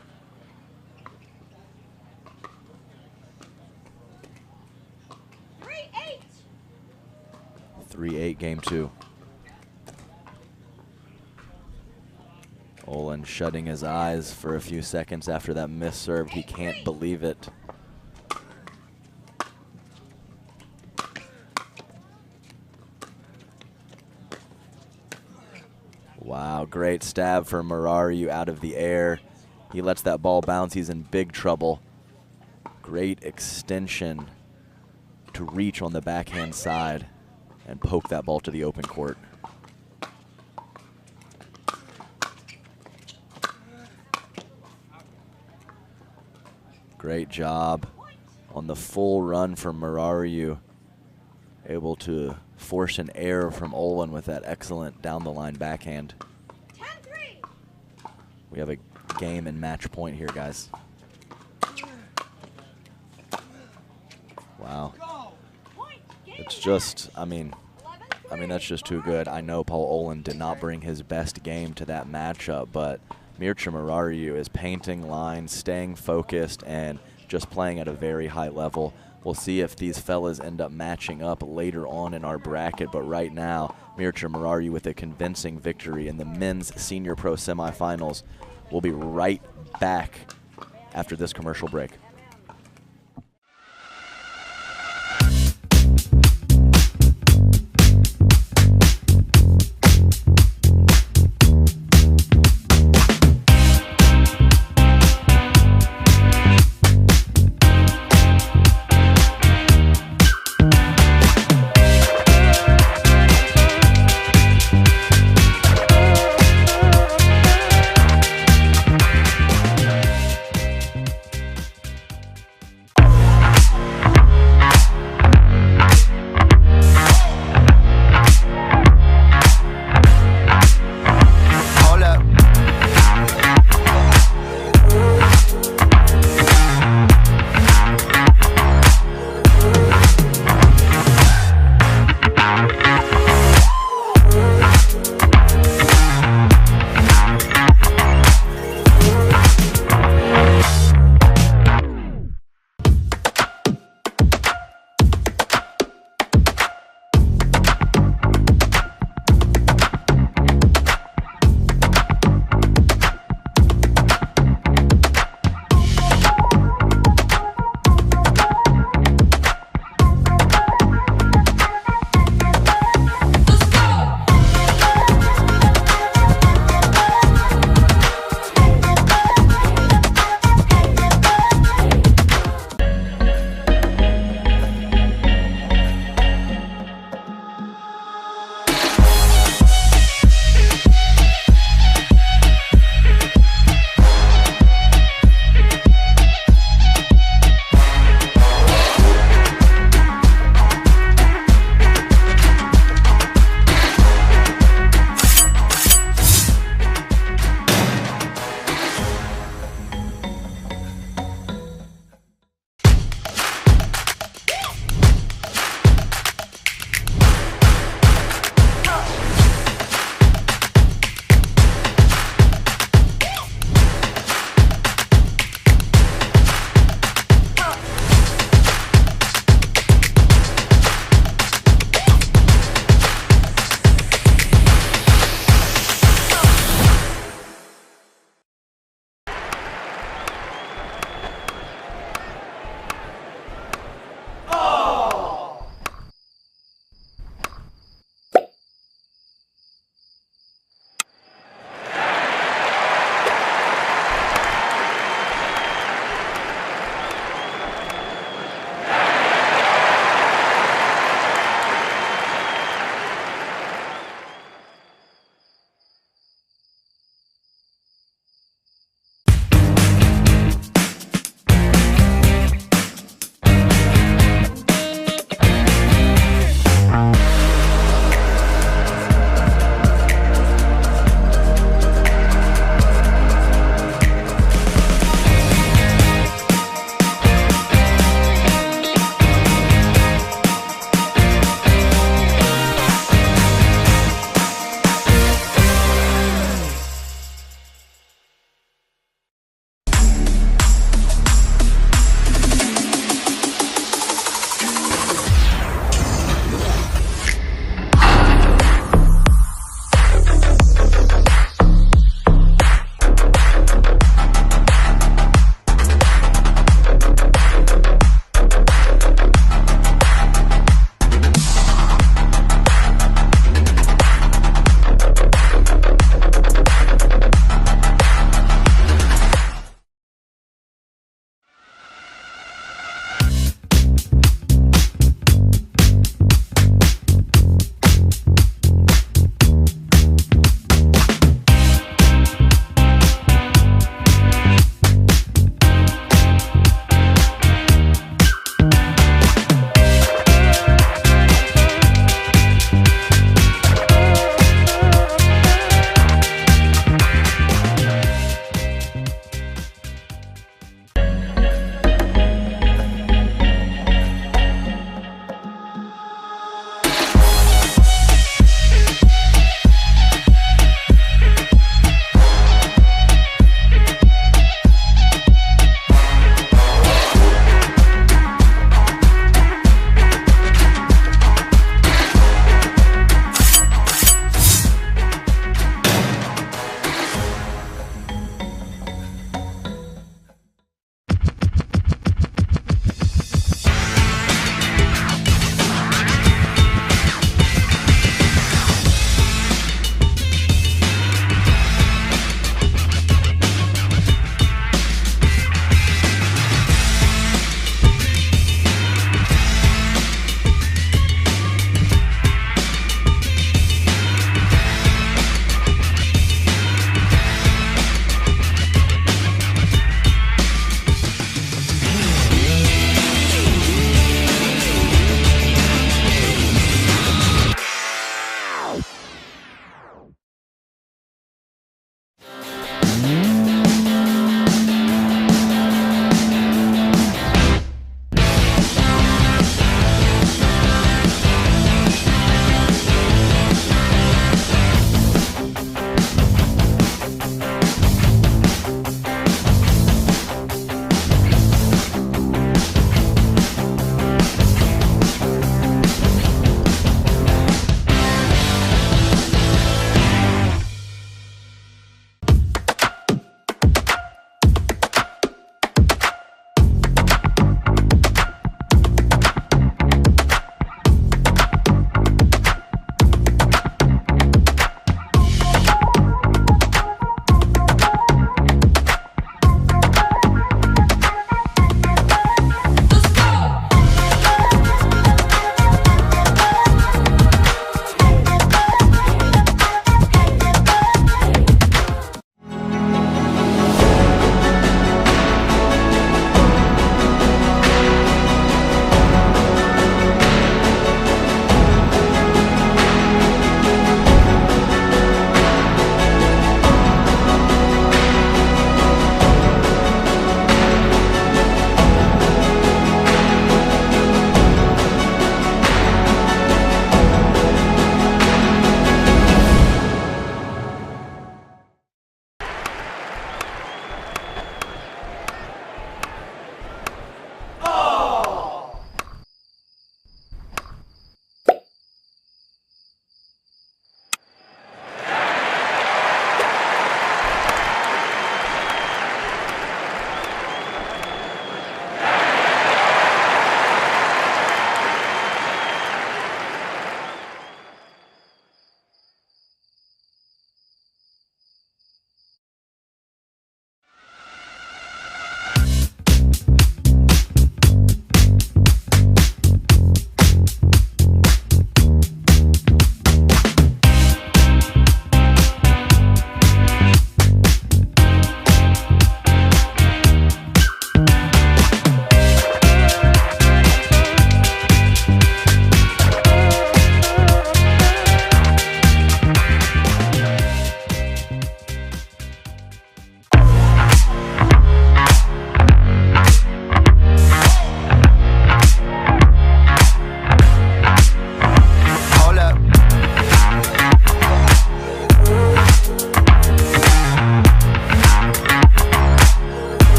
3-8 game 2. Olin shutting his eyes for a few seconds after that missed serve. He can't believe it. Wow, great stab for Marariu out of the air. He lets that ball bounce. He's in big trouble. Great extension to reach on the backhand side and poke that ball to the open court. Great job on the full run from Murariu. Able to force an error from Olin with that excellent down-the-line backhand. 10-3. We have a game and match point here, guys. Wow. It's just, I mean, that's just too good. I know Paul Olin did not bring his best game to that matchup, but Mircea Murariu is painting lines, staying focused, and just playing at a very high level. We'll see if these fellas end up matching up later on in our bracket, but right now, Mircea Murariu with a convincing victory in the men's senior pro semifinals. We'll be right back after this commercial break.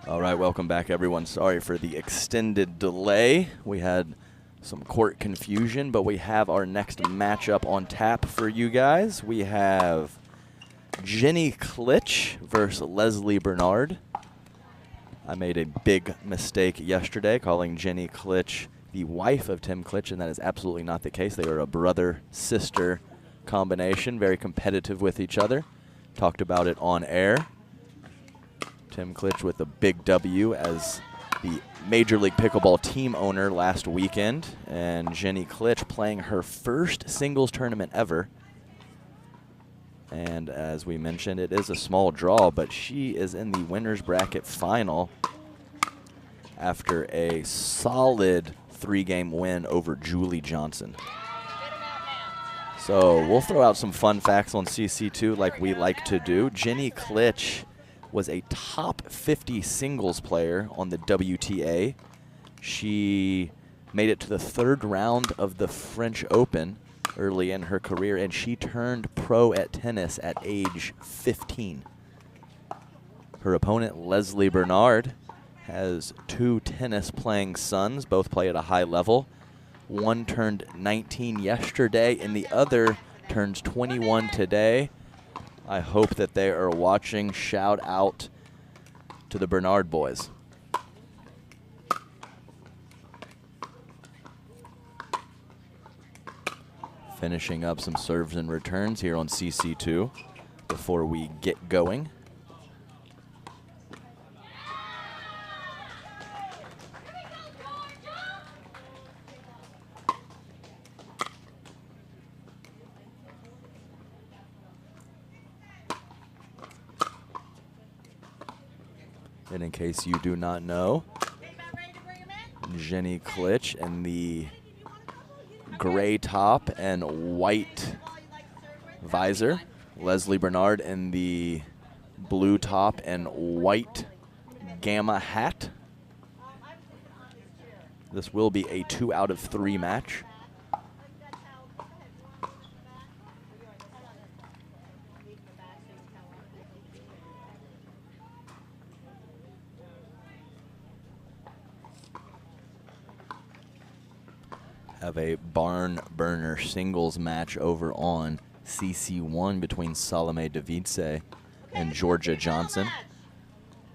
All right, welcome back, everyone. Sorry for the extended delay. We had some court confusion, but we have our next matchup on tap for you guys. We have Jenny Klitsch versus Leslie Bernard. I made a big mistake yesterday calling Jenny Klitsch the wife of Tim Klitsch, and that is absolutely not the case. They are a brother-sister combination, very competitive with each other. Talked about it on air. Tim Klitsch with a big W as the Major League Pickleball team owner last weekend, and Jenny Klitsch playing her first singles tournament ever. And as we mentioned, it is a small draw, but she is in the winner's bracket final after a solid 3-game win over Julie Johnson. So we'll throw out some fun facts on CC2 like we like to do. Jenny Klitsch was a top 50 singles player on the WTA. She made it to the 3rd round of the French Open early in her career, and she turned pro at tennis at age 15. Her opponent, Leslie Bernard, has 2 tennis-playing sons. Both play at a high level. One turned 19 yesterday, and the other turns 21 today. I hope that they are watching. Shout out to the Bernard boys. Finishing up some serves and returns here on CC2 before we get going. And in case you do not know, Jenny Klitsch in the gray top and white visor. Leslie Bernard in the blue top and white gamma hat. This will be a 2 out of 3 match. Have a barn burner singles match over on CC1 between Salome Davidze and Georgia Johnson.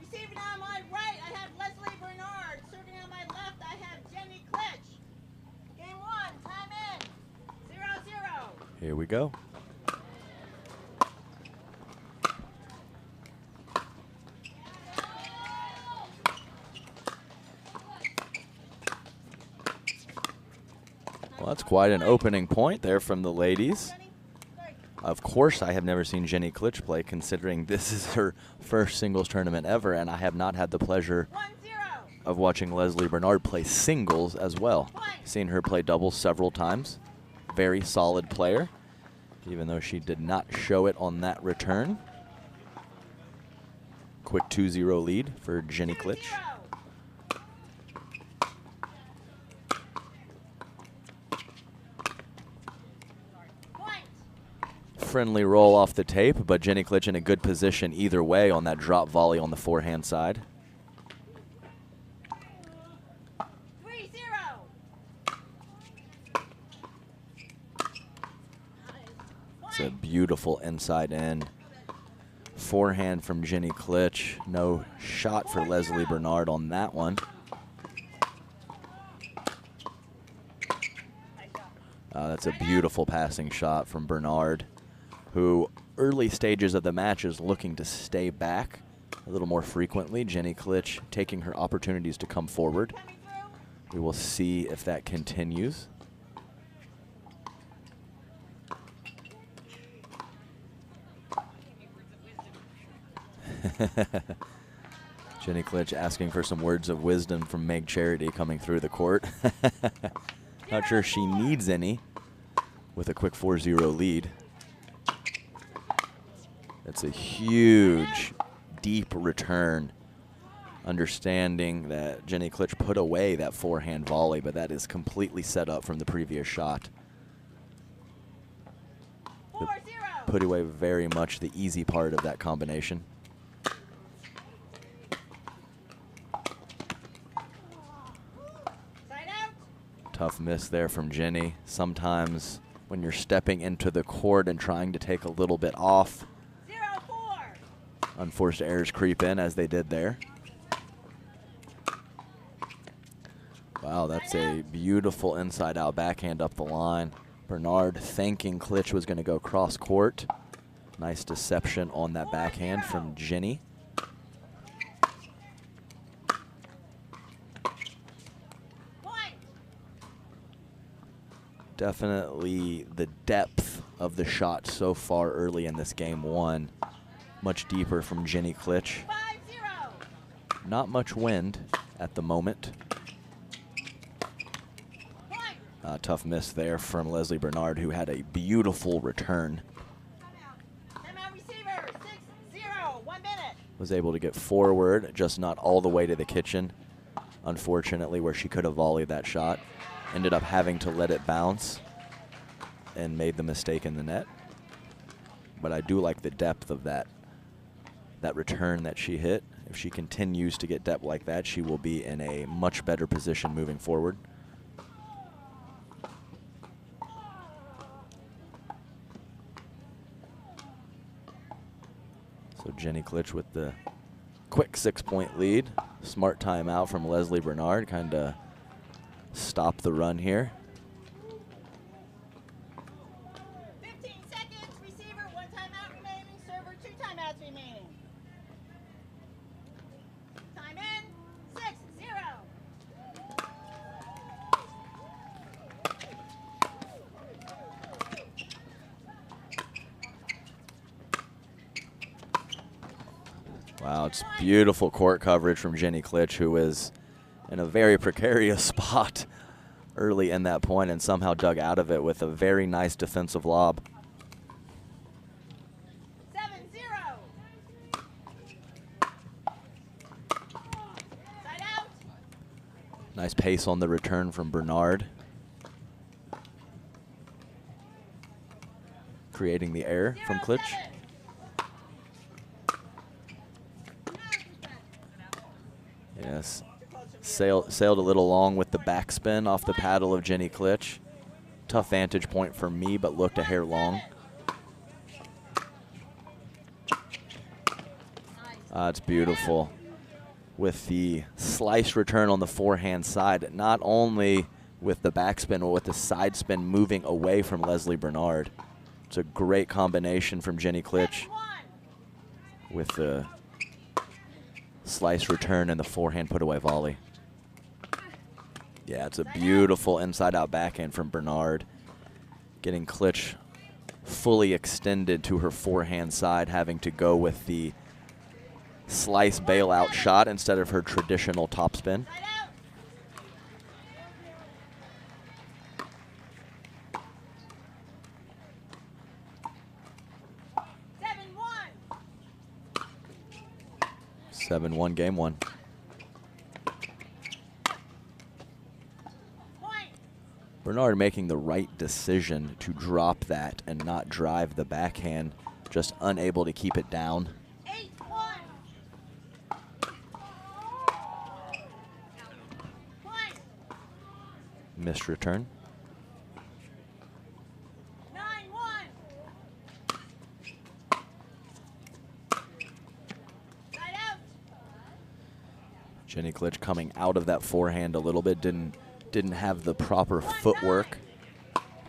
Receiving on my right, I have Leslie Bernard. Serving on my left, I have Jenny Klitsch. Game 1, time in. 0-0. Here we go. Well, that's quite an opening point there from the ladies. Of course, I have never seen Jenny Klitsch play, considering this is her first singles tournament ever, and I have not had the pleasure of watching Leslie Bernard play singles as well. Seen her play doubles several times. Very solid player, even though she did not show it on that return. Quick 2-0 lead for Jenny Klitsch. Friendly roll off the tape, but Jenny Klitsch in a good position either way on that drop volley on the forehand side. 3-0. It's a beautiful inside in forehand from Jenny Klitsch. No shot for Leslie Bernard on that one. That's a beautiful passing shot from Bernard, who early stages of the match is looking to stay back a little more frequently. Jenny Klitsch taking her opportunities to come forward. We will see if that continues. Jenny Klitsch asking for some words of wisdom from Meg Charity coming through the court. Not sure she needs any with a quick 4-0 lead. That's a huge, deep return. Understanding that Jenny Klitsch put away that forehand volley, but that is completely set up from the previous shot. Put away very much the easy part of that combination. Tough miss there from Jenny. Sometimes when you're stepping into the court and trying to take a little bit off, 0-4. unforced errors creep in as they did there. Wow, that's a beautiful inside-out backhand up the line. Bernard thinking Klitsch was going to go cross court. Nice deception on that backhand from Jenny. Definitely the depth of the shot so far early in this game one. Much deeper from Jenny Klitsch. 5-0. Not much wind at the moment. Tough miss there from Leslie Bernard, who had a beautiful return. Timeout receiver. 6-0. 1 minute. Was able to get forward, just not all the way to the kitchen. Unfortunately, where she could have volleyed that shot. Ended up having to let it bounce and made the mistake in the net. But I do like the depth of that return that she hit. If she continues to get depth like that, she will be in a much better position moving forward. So Jenny Klitsch with the quick 6-point lead. Smart timeout from Leslie Bernard, kind of stop the run here. 15 seconds. Receiver. 1 timeout remaining. Server. 2 timeouts remaining. Time in. 6-0. Wow, it's beautiful court coverage from Jenny Klitsch, who is in a very precarious spot early in that point and somehow dug out of it with a very nice defensive lob. 7-0. Side out. Nice pace on the return from Bernard. Creating the error from Klitsch. 0-7. Yes, sailed a little long with the backspin off the paddle of Jenny Klitsch. Tough vantage point for me, but looked a hair long. It's beautiful. With the slice return on the forehand side, not only with the backspin, but with the side spin moving away from Leslie Bernard. It's a great combination from Jenny Klitsch with the slice return and the forehand put away volley. Yeah, it's a beautiful inside-out backhand from Bernard. Getting Klitsch fully extended to her forehand side, having to go with the slice bailout shot instead of her traditional topspin. Side out. Seven, 7-1 game one. point. Bernard making the right decision to drop that and not drive the backhand, just unable to keep it down. 8-1. Point. Missed return. 9-1. Side out. Jenny Klitsch coming out of that forehand a little bit, didn't have the proper footwork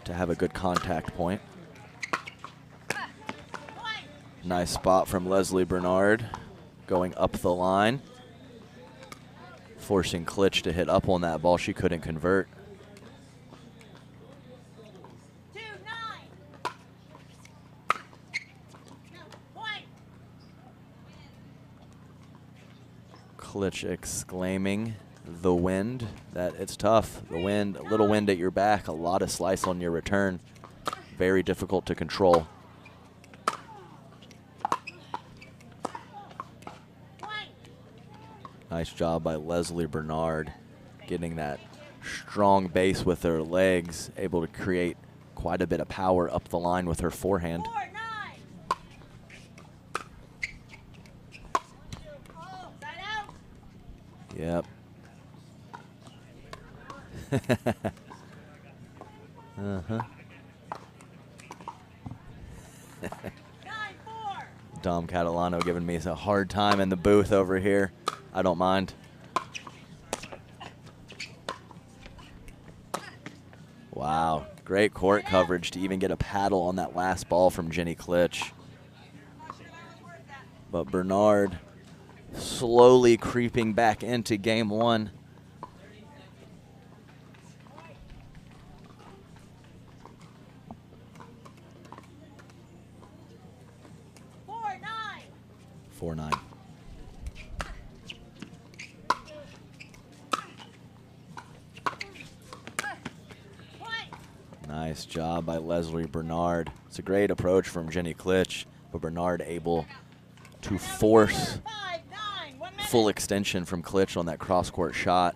to have a good contact point. Point. Nice spot from Leslie Bernard going up the line, forcing Klitsch to hit up on that ball she couldn't convert. 2-9. Point. Klitsch exclaiming, the wind, that it's tough. The wind, a little wind at your back, a lot of slice on your return. Very difficult to control. Point. Nice job by Leslie Bernard getting that strong base with her legs, able to create quite a bit of power up the line with her forehand. 4-9. Side out. Yep. Uh-huh. 9-4. Dom Catalano giving me a hard time in the booth over here. I don't mind. Wow, great court coverage to even get a paddle on that last ball from Jenny Klitsch. But Bernard slowly creeping back into game one. Four nine. Nice job by Leslie Bernard. It's a great approach from Jenny Klitsch, but Bernard able to force full extension from Klitsch on that cross-court shot,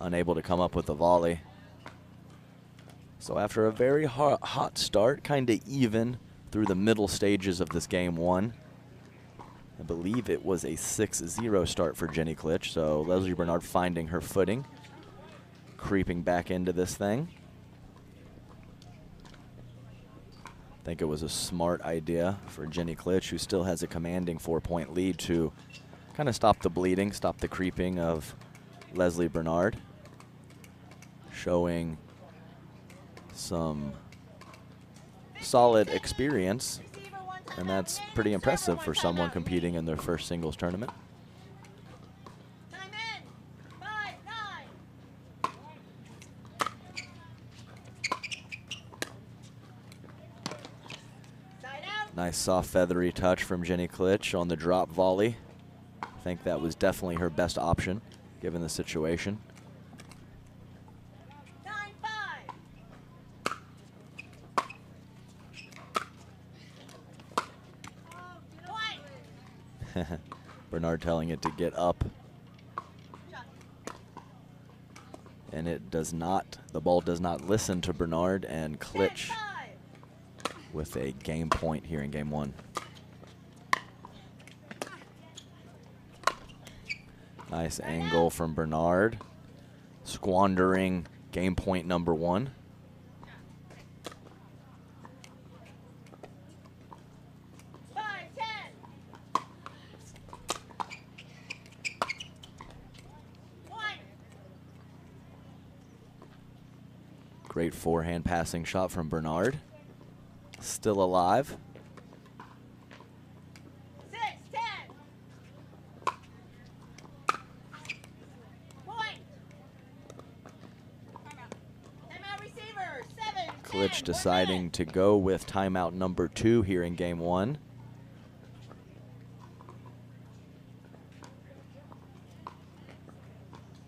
unable to come up with the volley. So after a very hot start, kind of even through the middle stages of this game one, I believe it was a 6-0 start for Jenny Klitsch, so Leslie Bernard finding her footing, creeping back into this thing. I think it was a smart idea for Jenny Klitsch, who still has a commanding 4-point lead, to kind of stop the bleeding, stop the creeping of Leslie Bernard, showing some solid experience. And that's pretty impressive for someone competing in their first singles tournament. Time in. 5-9. Side out. Nice soft feathery touch from Jenny Klitsch on the drop volley. I think that was definitely her best option given the situation. 9-5. Bernard telling it to get up. And it does not, the ball does not listen to Bernard, and Klitsch with a game point here in game one. Nice angle from Bernard, squandering game point number one. Great forehand passing shot from Bernard. Still alive. 6-10. Point. Timeout receiver. 7-10. Klitsch deciding to go with timeout number 2 here in game one.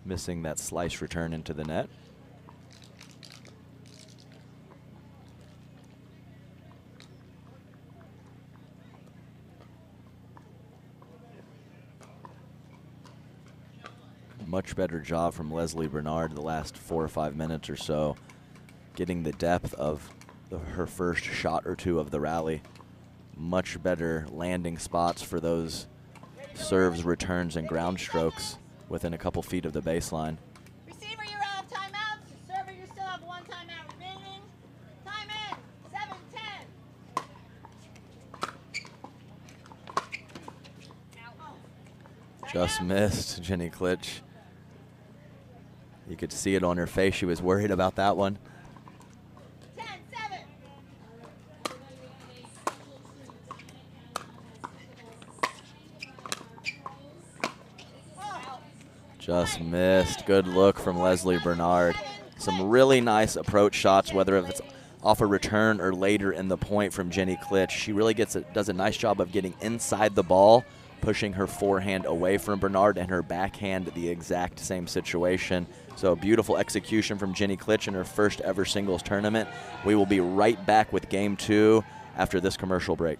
Missing that slice return into the net. Much better job from Leslie Bernard the last 4 or 5 minutes or so, getting the depth of her first shot or two of the rally. Much better landing spots for those serves, returns, and ground strokes within a couple feet of the baseline. Receiver, you're out of timeouts. Server, you still have 1 timeout remaining. Time in. 7-10. Just missed, Jenny Klitsch. You could see it on her face. She was worried about that one. 10-7. Just missed. Good look from Leslie Bernard. Some really nice approach shots, whether if it's off a return or later in the point from Jenny Klitsch. She really does a nice job of getting inside the ball, pushing her forehand away from Bernard, and her backhand the exact same situation. So beautiful execution from Jenny Klitsch in her first ever singles tournament. We will be right back with game 2 after this commercial break.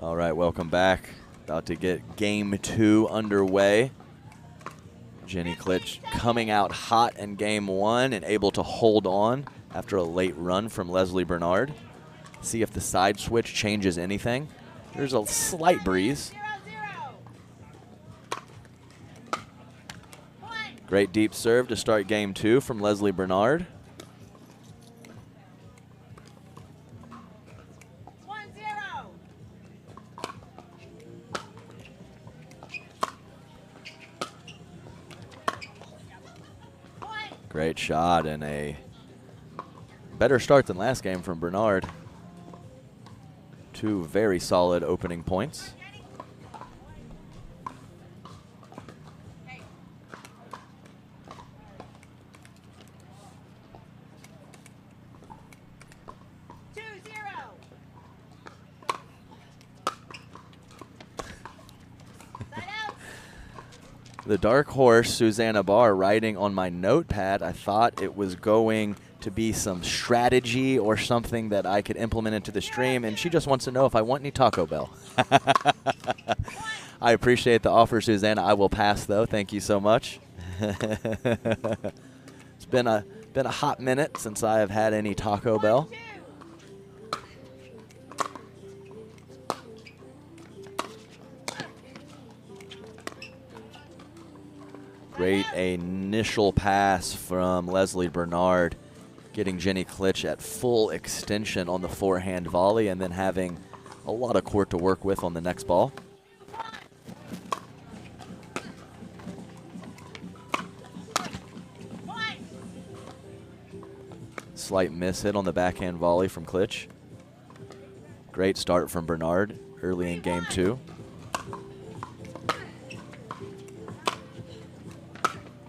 All right, welcome back. About to get game 2 underway. Jenny Klitsch coming out hot in game 1 and able to hold on after a late run from Leslie Bernard. See if the side switch changes anything. There's a slight breeze. Great deep serve to start game 2 from Leslie Bernard. Great shot and a better start than last game from Bernard. 2 very solid opening points. The dark horse, Susanna Barr, writing on my notepad. I thought it was going to be some strategy or something that I could implement into the stream, and she just wants to know if I want any Taco Bell. I appreciate the offer, Susanna. I will pass, though. Thank you so much. It's been a hot minute since I have had any Taco Bell. Great initial pass from Leslie Bernard, getting Jenny Klitsch at full extension on the forehand volley and then having a lot of court to work with on the next ball. Slight miss hit on the backhand volley from Klitsch. Great start from Bernard early in game 2.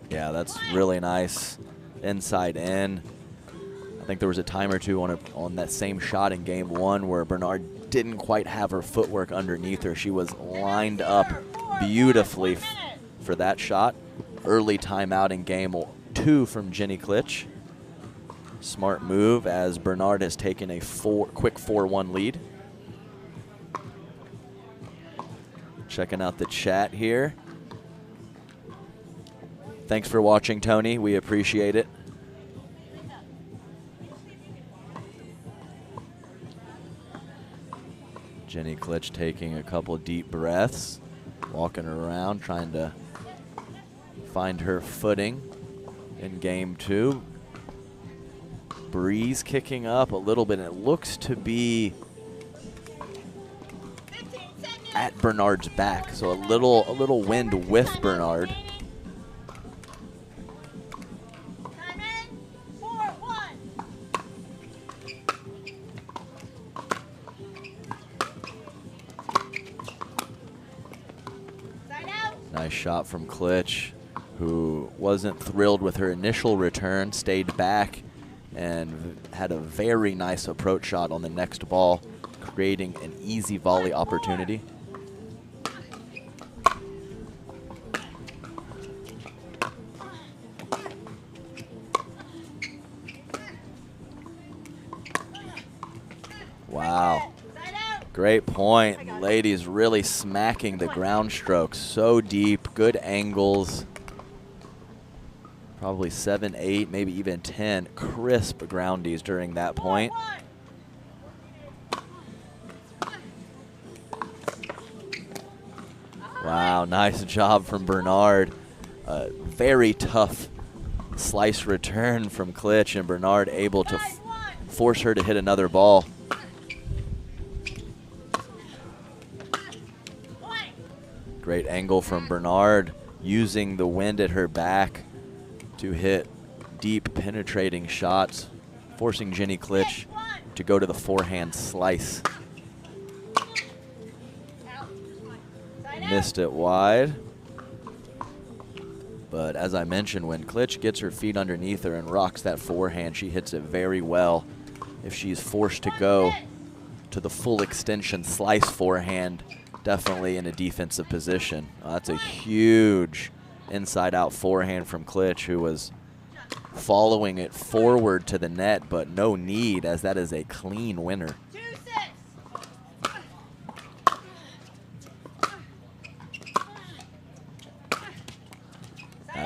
Yeah, that's really nice inside in. I think there was a time or two on that same shot in game 1 where Bernard didn't quite have her footwork underneath her. She was lined up beautifully for that shot. Early timeout in game 2 from Jenny Klitsch. Smart move as Bernard has taken a quick 4-1 lead. Checking out the chat here. Thanks for watching, Tony. We appreciate it. Jenny Klitsch taking a couple deep breaths, walking around, trying to find her footing in game 2. Breeze kicking up a little bit, and it looks to be at Bernard's back, so a little wind with Bernard. Nice shot from Klitsch, who wasn't thrilled with her initial return, stayed back, and had a very nice approach shot on the next ball, creating an easy volley opportunity. Wow. Great point. Ladies really smacking the ground strokes. So deep, good angles. Probably 7, 8, maybe even 10 crisp groundies during that point. Wow, nice job from Bernard. Very tough slice return from Klitsch, and Bernard able to force her to hit another ball. Great angle from Bernard, using the wind at her back to hit deep penetrating shots, forcing Jenny Klitsch to go to the forehand slice. Missed it wide. But as I mentioned, when Klitsch gets her feet underneath her and rocks that forehand, she hits it very well. If she's forced to go to the full extension slice forehand, definitely in a defensive position. That's a huge inside-out forehand from Klitsch, who was following it forward to the net, but no need, as that is a clean winner.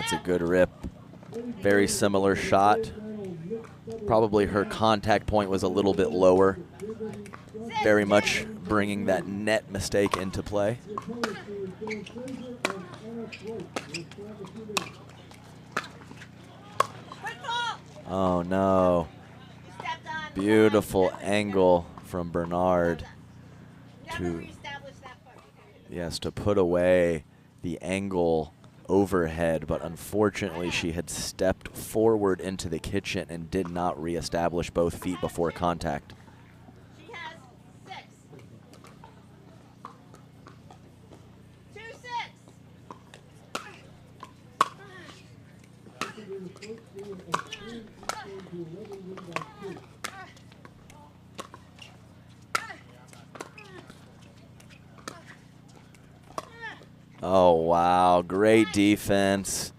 That's a good rip. Very similar shot. Probably her contact point was a little bit lower. Very much bringing that net mistake into play. Oh no. Beautiful angle from Bernard to, yes, to put away the angle overhead, but unfortunately she had stepped forward into the kitchen and did not reestablish both feet before contact. She has 6. 2-6. Oh, wow. Great defense.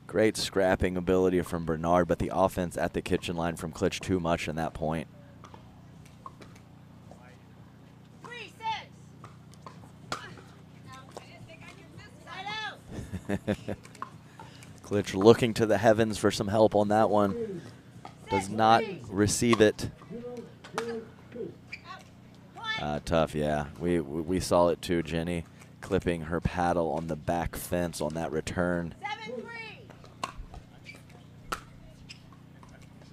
Great scrapping ability from Bernard, but the offense at the kitchen line from Klitsch too much in that point. 3-6. Side out. Klitsch looking to the heavens for some help on that one. Does not receive it. Tough, yeah. We saw it too, Jenny. Clipping her paddle on the back fence on that return. 7-3.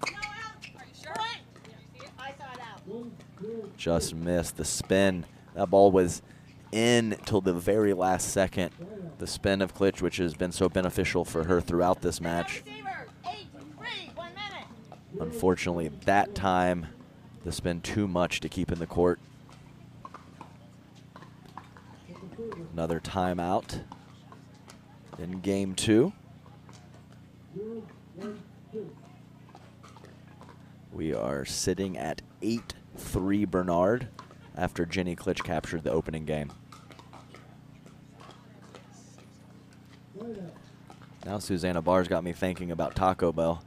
No out. Are you sure? I saw it out. Just missed the spin. That ball was in till the very last second. The spin of Klitsch, which has been so beneficial for her throughout this match. 8-3. 1 minute. Unfortunately, that time, the spin too much to keep in the court. Another timeout in game 2. We are sitting at 8-3 Bernard after Jenny Klitsch captured the opening game. Now Susanna Barr's got me thinking about Taco Bell.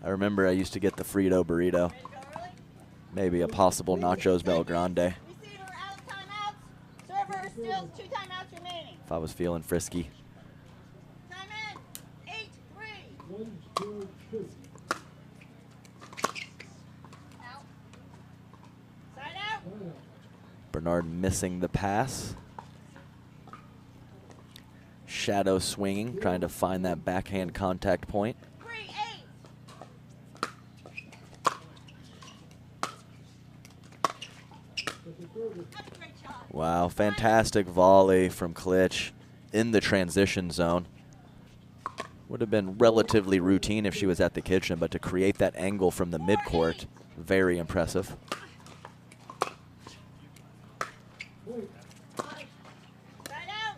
I remember I used to get the Frito burrito. Maybe a possible Nachos Bel Grande. Receiver out, timeouts. Server still 2 timeouts remaining. If I was feeling frisky. Time in. 8-3. Out. Side out. Bernard missing the pass. Shadow swinging, trying to find that backhand contact point. 3-8. That's a great shot. Wow, fantastic volley from Klitsch in the transition zone. Would have been relatively routine if she was at the kitchen, but to create that angle from the midcourt, very impressive. Side out.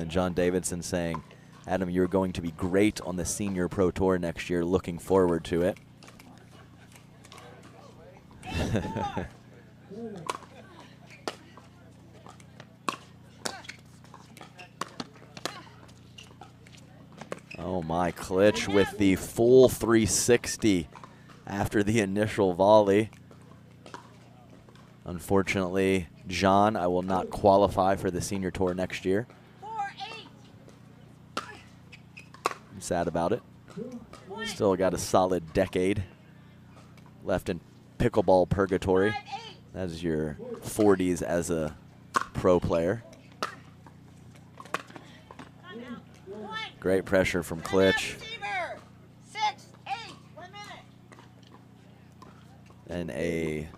John Davidson saying, Adam, you're going to be great on the Senior Pro Tour next year. Looking forward to it. Oh my, Klitsch with the full 360 after the initial volley. Unfortunately, John, I will not qualify for the Senior Tour next year. 4-8. I'm sad about it. Still got a solid decade left in pickleball purgatory. 5-8. That's your 40s as a pro player. Timeout. 1. Great pressure from Klitsch. Receiver. 6-8. 1 minute. And a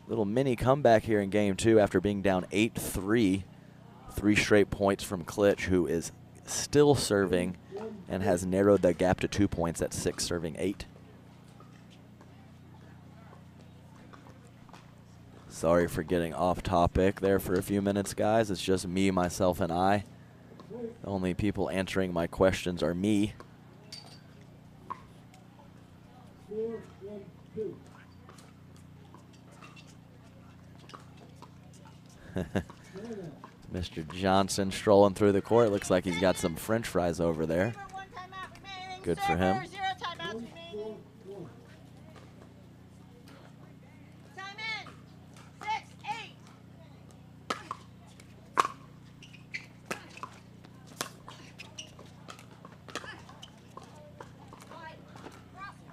little mini comeback here in game 2 after being down 8-3. 3 straight points from Klitsch, who is still serving and has narrowed the gap to 2 points at 6, serving 8. Sorry for getting off topic there for a few minutes, guys. It's just me, myself, and I. The only people answering my questions are me. Mr. Johnson strolling through the court. Looks like he's got some French fries over there. Server, 1 timeout remaining. Good for him. Server, 0 timeouts remaining. Time in. 6-8.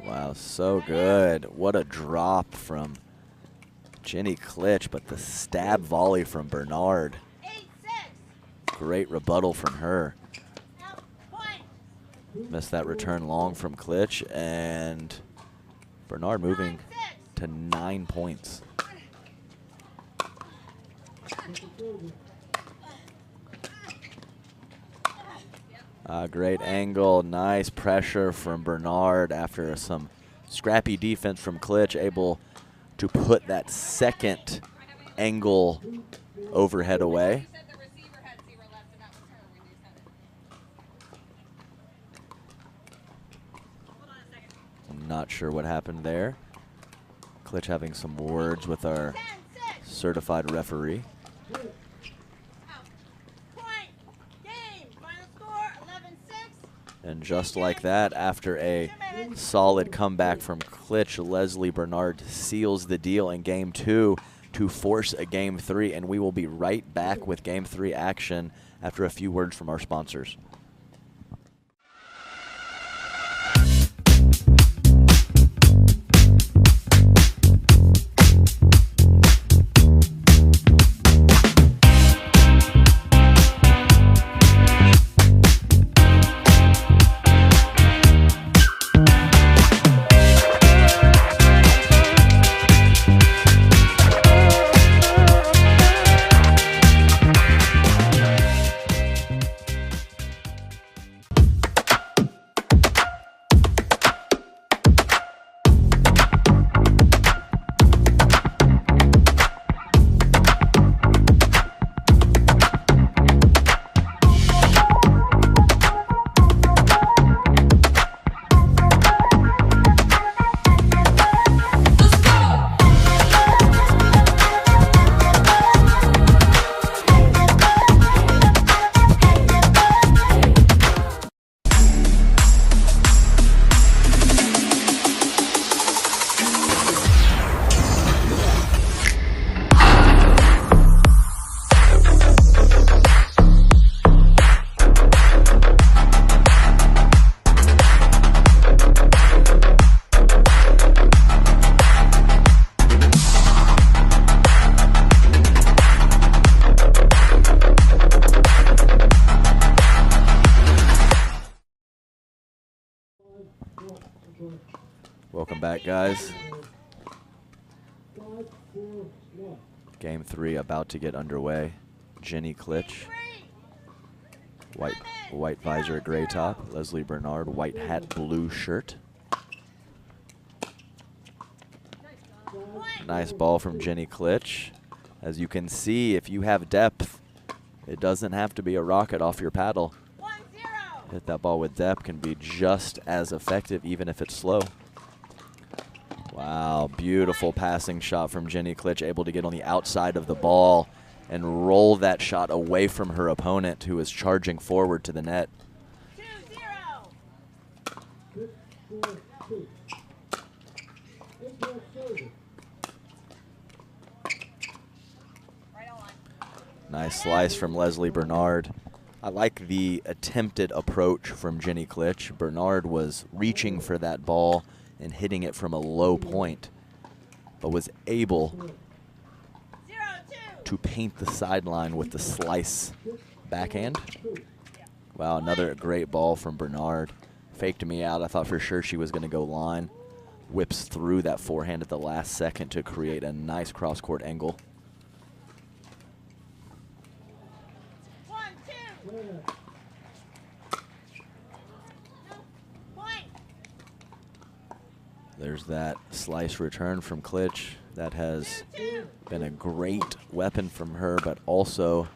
Wow, so good. What a drop from Jenny Klitsch, but the stab volley from Bernard. 8-6. Great rebuttal from her. Out. Point. Missed that return long from Klitsch, and Bernard moving 9-6. to 9 points. Great angle, nice pressure from Bernard after some scrappy defense from Klitsch, able to put that second angle overhead away. I'm not sure what happened there. Klitsch having some words with our 10-6. certified referee. Point. Game. Final score 11-6. And just like that, after a solid comeback from Klitsch, Leslie Bernard seals the deal in Game 2 to force a Game 3. And we will be right back with Game 3 action after a few words from our sponsors. Welcome back, guys. Game 3 about to get underway. Jenny Klitsch, white visor, gray top. Leslie Bernard, white hat, blue shirt. Nice ball from Jenny Klitsch. As you can see, if you have depth, it doesn't have to be a rocket off your paddle. 1-0. Hit that ball with depth can be just as effective, even if it's slow. Wow, beautiful passing shot from Jenny Klitsch, able to get on the outside of the ball and roll that shot away from her opponent, who is charging forward to the net. 2-0. Nice slice from Leslie Bernard. I like the attempted approach from Jenny Klitsch. Bernard was reaching for that ball and hitting it from a low point, but was able 0-2. to paint the sideline with the slice backhand. Wow, another great ball from Bernard. Faked me out. I thought for sure she was going to go line. Whips through that forehand at the last second to create a nice cross-court angle. 1-2. Point. There's that slice return from Klitsch. That has been a great weapon from her, but also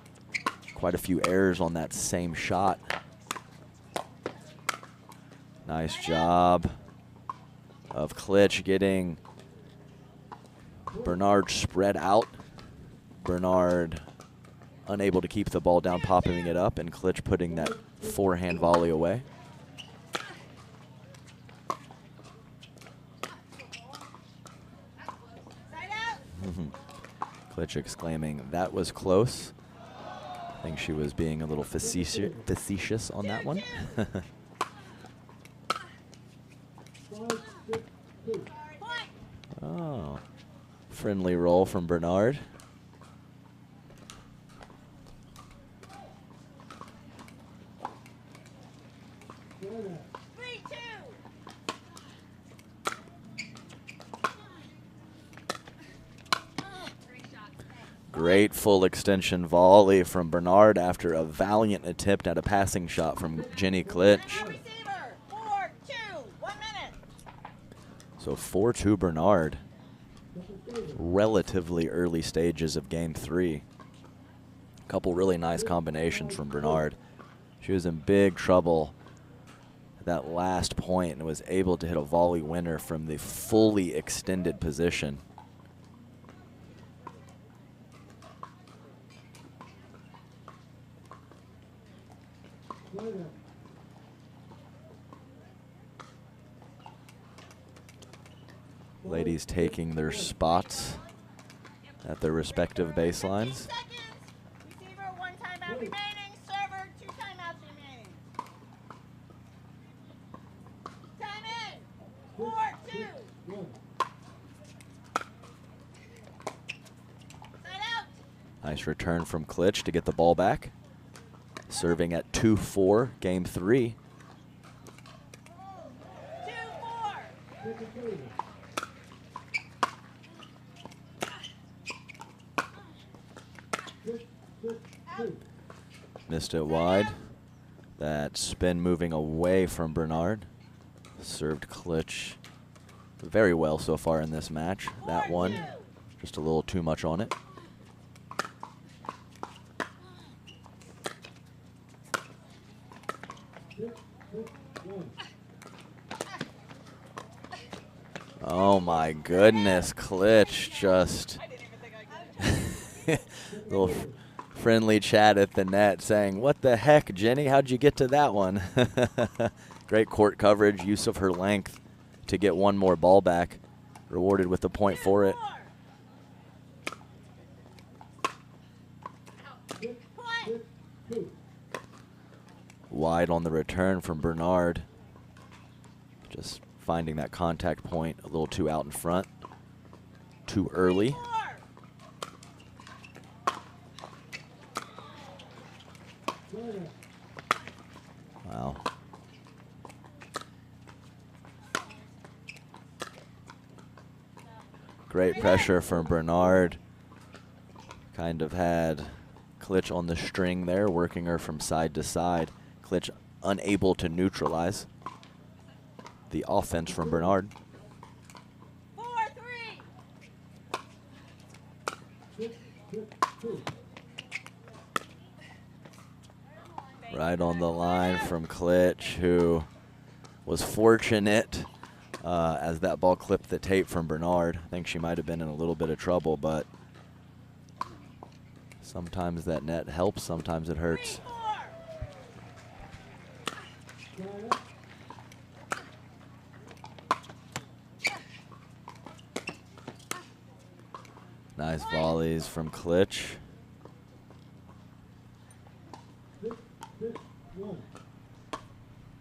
quite a few errors on that same shot. Nice job of Klitsch getting Bernard spread out. Bernard unable to keep the ball down, popping it up, and Klitsch putting that forehand volley away. Side out. Klitsch exclaiming, "That was close." I think she was being a little facetious on that one. Point. Oh, friendly roll from Bernard. 3-2. Great full extension volley from Bernard after a valiant attempt at a passing shot from Jenny Klitsch. Receiver. 4-2. 1 minute. So 4-2 Bernard. Relatively early stages of game 3. A couple really nice combinations from Bernard. She was in big trouble at that last point and was able to hit a volley winner from the fully extended position. Ladies taking their spots at their respective baselines. 15 seconds. Receiver, 1 timeout remaining. Server, 2 timeouts remaining. Time in. 4-2. Side out. Nice return from Klitsch to get the ball back. Serving at 2-4, game 3. 2-4. Missed it wide. That spin moving away from Bernard. Served Klitsch very well so far in this match. That one, just a little too much on it. Oh my goodness, Klitsch just little friendly chat at the net saying, "What the heck, Jenny? How'd you get to that one?" Great court coverage, use of her length to get one more ball back, rewarded with the point for it. Wide on the return from Bernard. Just finding that contact point a little too out in front, too early. Wow. Great pressure from Bernard. Kind of had Klitsch on the string there, working her from side to side. Klitsch unable to neutralize the offense from Bernard. 4-3. Right on the line from Klitsch, who was fortunate as that ball clipped the tape from Bernard. I think she might have been in a little bit of trouble, but sometimes that net helps, sometimes it hurts. Nice volleys from Klitsch.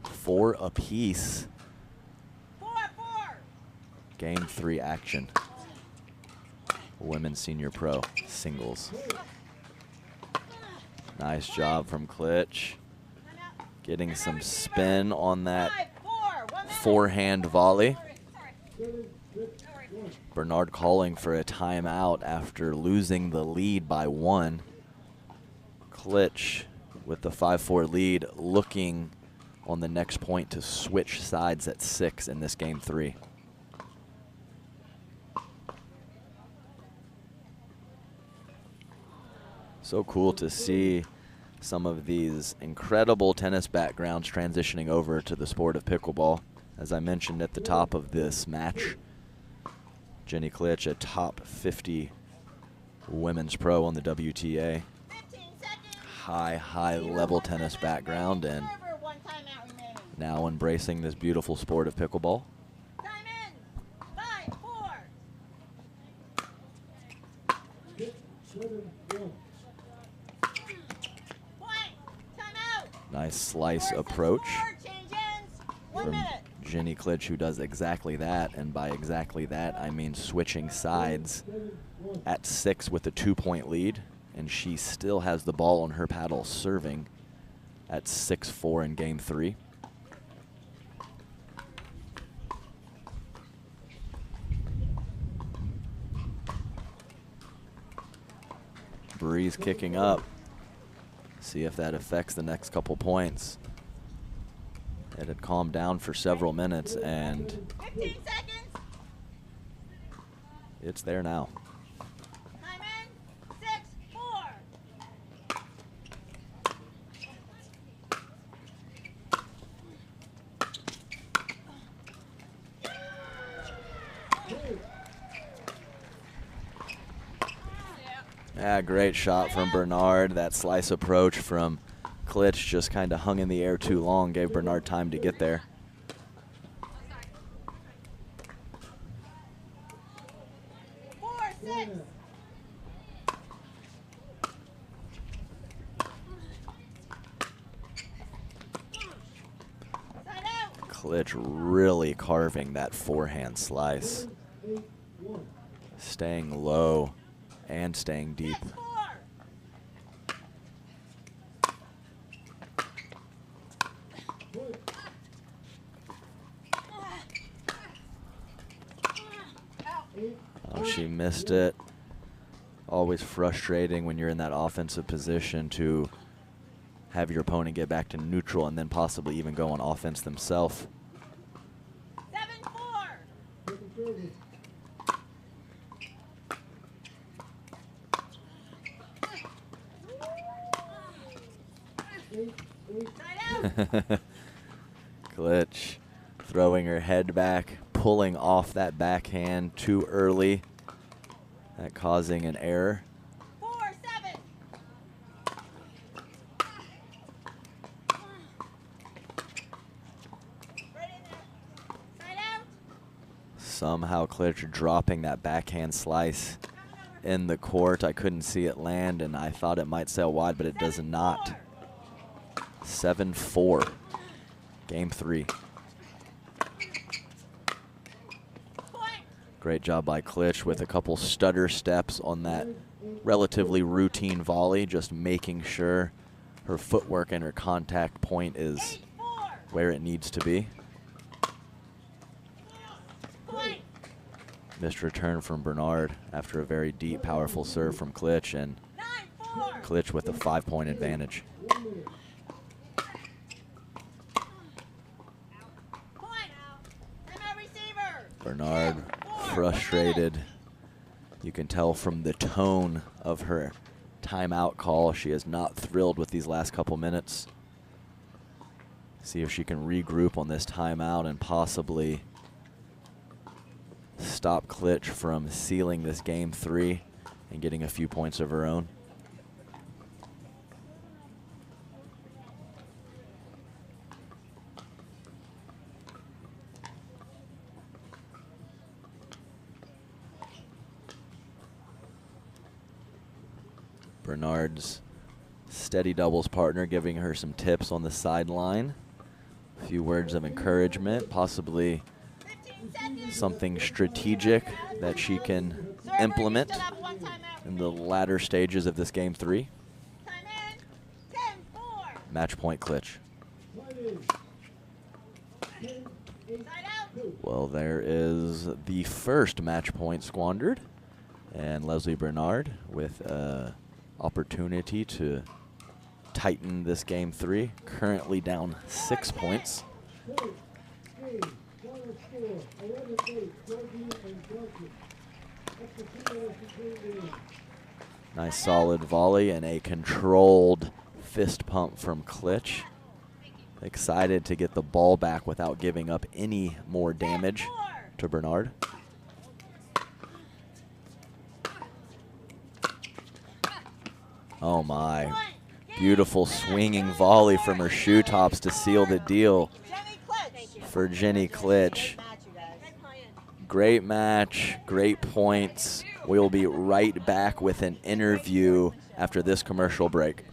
Four apiece. 4-4. Game 3 action. Women's Senior Pro singles. Nice job from Klitsch. Getting some spin on that 5-4. 1 minute. forehand volley. Bernard calling for a timeout after losing the lead by 1. Klitsch with the 5-4 lead, looking on the next point to switch sides at 6 in this game 3. So cool to see some of these incredible tennis backgrounds transitioning over to the sport of pickleball. As I mentioned at the top of this match, Jenny Klitsch, a top 50 women's pro on the WTA. 15 seconds. High level tennis background, and Server, 1 timeout remaining. now embracing this beautiful sport of pickleball. Time in. 5-4. Point. Timeout. Nice slice Fourth and approach score, change ends. 1 from minute. Jenny Klitsch, who does exactly that, and by exactly that, I mean switching sides at 6 with a 2-point lead, and she still has the ball on her paddle serving at 6-4 in game 3. Breeze kicking up. See if that affects the next couple points. It had calmed down for several minutes, and 15 seconds. it's there now. Time in. 6-4. Yeah, great shot from Bernard. That slice approach from Klitsch just kind of hung in the air too long, gave Bernard time to get there. Four, 6. Side out. Klitsch really carving that forehand slice. Staying low and staying deep. 6-4. Oh, she missed it. Always frustrating when you're in that offensive position to have your opponent get back to neutral and then possibly even go on offense themselves. 7-4. Side out. Klitsch throwing her head back, pulling off that backhand too early, that causing an error. 4-7. Right in there. Side out. Somehow Klitsch dropping that backhand slice in the court. I couldn't see it land, and I thought it might sail wide, but it does not. 7-4, game 3. Point. Great job by Klitsch with a couple stutter steps on that relatively routine volley, just making sure her footwork and her contact point is 8-4. where it needs to be. Point. Missed return from Bernard after a very deep, powerful serve from Klitsch, and 9-4. Klitsch with a 5-point advantage. Point. Timeout receiver. Bernard 10-4. frustrated. You can tell from the tone of her timeout call, she is not thrilled with these last couple minutes. See if she can regroup on this timeout and possibly stop Klitsch from sealing this game 3 and getting a few points of her own. Bernard's steady doubles partner giving her some tips on the sideline. A few words of encouragement, possibly 15 seconds. something strategic that she can Server, you implement still have one timeout in the remaining. latter stages of this game 3. Time in. 10-4. Match point Klitsch. Side out. Well, there is the first match point squandered, and Leslie Bernard with opportunity to tighten this game 3, currently down 6 points. Nice solid volley and a controlled fist pump from Klitsch. Excited to get the ball back without giving up any more damage 10-4. to Bernard. Oh my, Point. beautiful swinging volley from her shoe tops to seal the deal Jenny Klitsch. for Jenny Klitsch. Great match, great points. We'll be right back with an interview after this commercial break.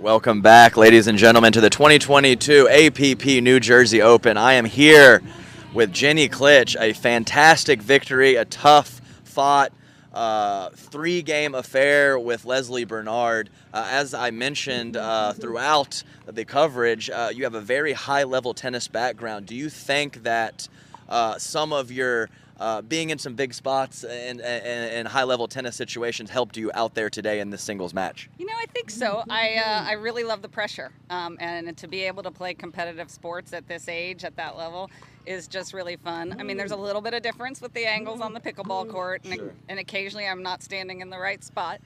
Welcome back, ladies and gentlemen, to the 2022 APP New Jersey Open. I am here with Jenny Klitsch, a fantastic victory, a tough fought 3-game affair with Leslie Bernard. As I mentioned throughout the coverage, you have a very high-level tennis background. Do you think that some of your being in some big spots and high-level tennis situations helped you out there today in this singles match? You know, I think so. I really love the pressure, and to be able to play competitive sports at this age, at that level, is just really fun. I mean, there's a little bit of difference with the angles on the pickleball court, and occasionally I'm not standing in the right spot.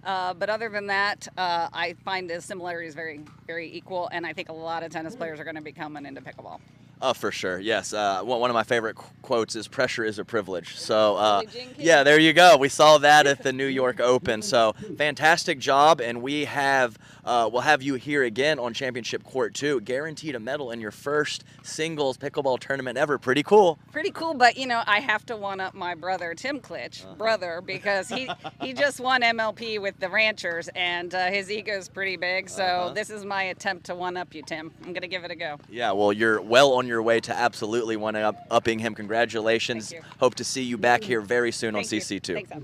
But other than that, I find the similarities very, very equal, and I think a lot of tennis players are going to be coming into pickleball. Oh, for sure, yes. One of my favorite quotes is "Pressure is a privilege." So, yeah, there you go. We saw that at the New York Open. So, fantastic job, and we'll have you here again on Championship Court too. Guaranteed a medal in your first singles pickleball tournament ever. Pretty cool. Pretty cool, but you know, I have to one up my brother Tim Klitsch, because he just won MLP with the Ranchers, and his ego's pretty big. So this is my attempt to one up you, Tim. I'm gonna give it a go. Yeah, well, you're well on your way to absolutely one-upping him. Congratulations. Hope to see you back here very soon on CC2. Thanks, Al.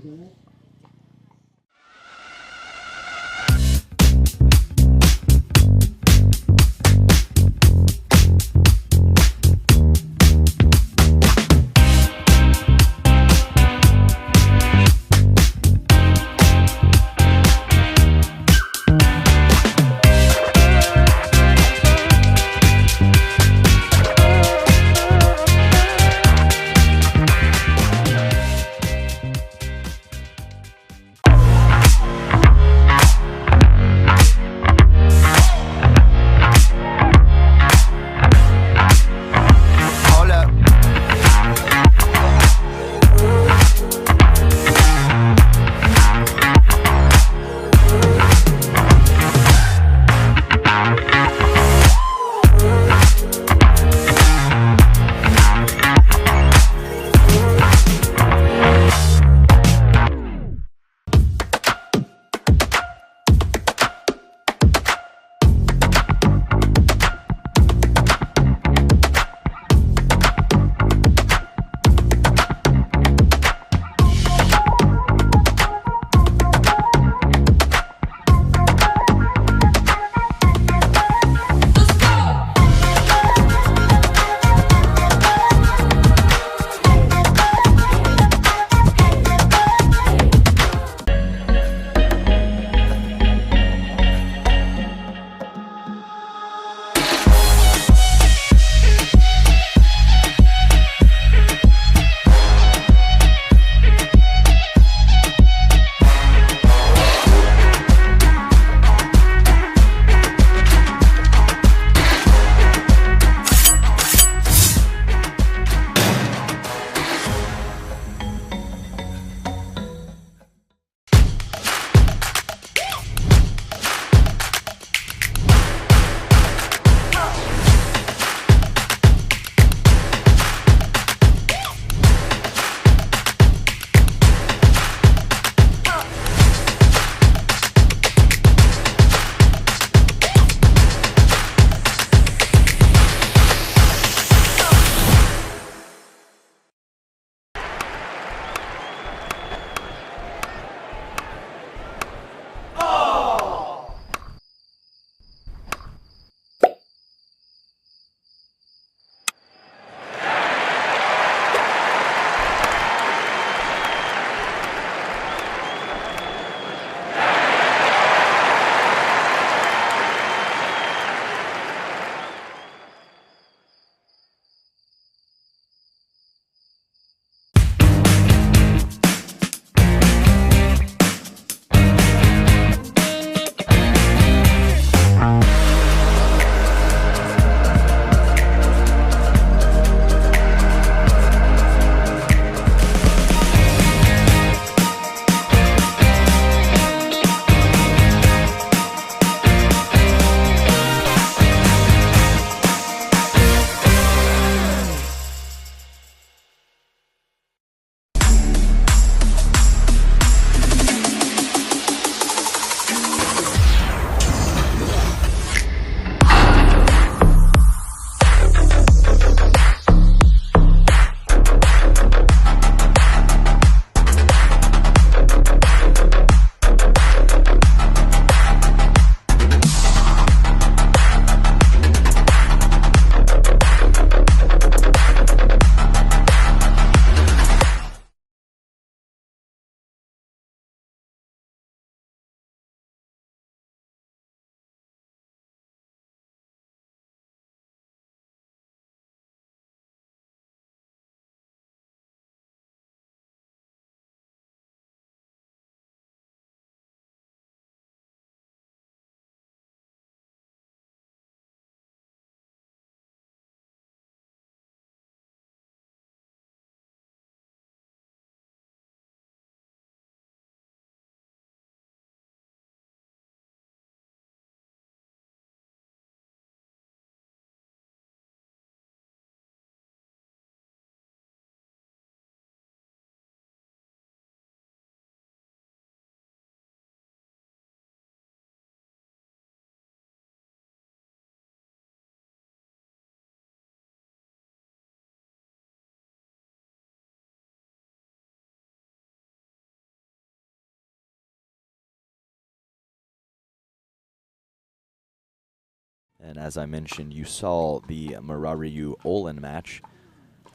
And as I mentioned, you saw the Marariu-Olin match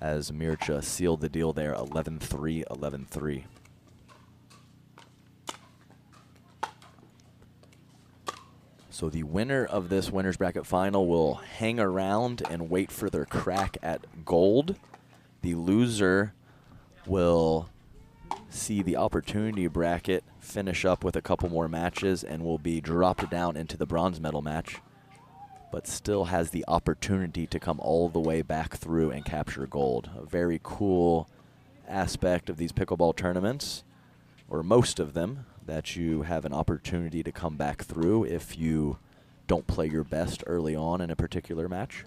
as Mircea sealed the deal there, 11-3, 11-3. So the winner of this winner's bracket final will hang around and wait for their crack at gold. The loser will see the opportunity bracket finish up with a couple more matches and will be dropped down into the bronze medal match, but still has the opportunity to come all the way back through and capture gold. A very cool aspect of these pickleball tournaments, or most of them, that you have an opportunity to come back through if you don't play your best early on in a particular match.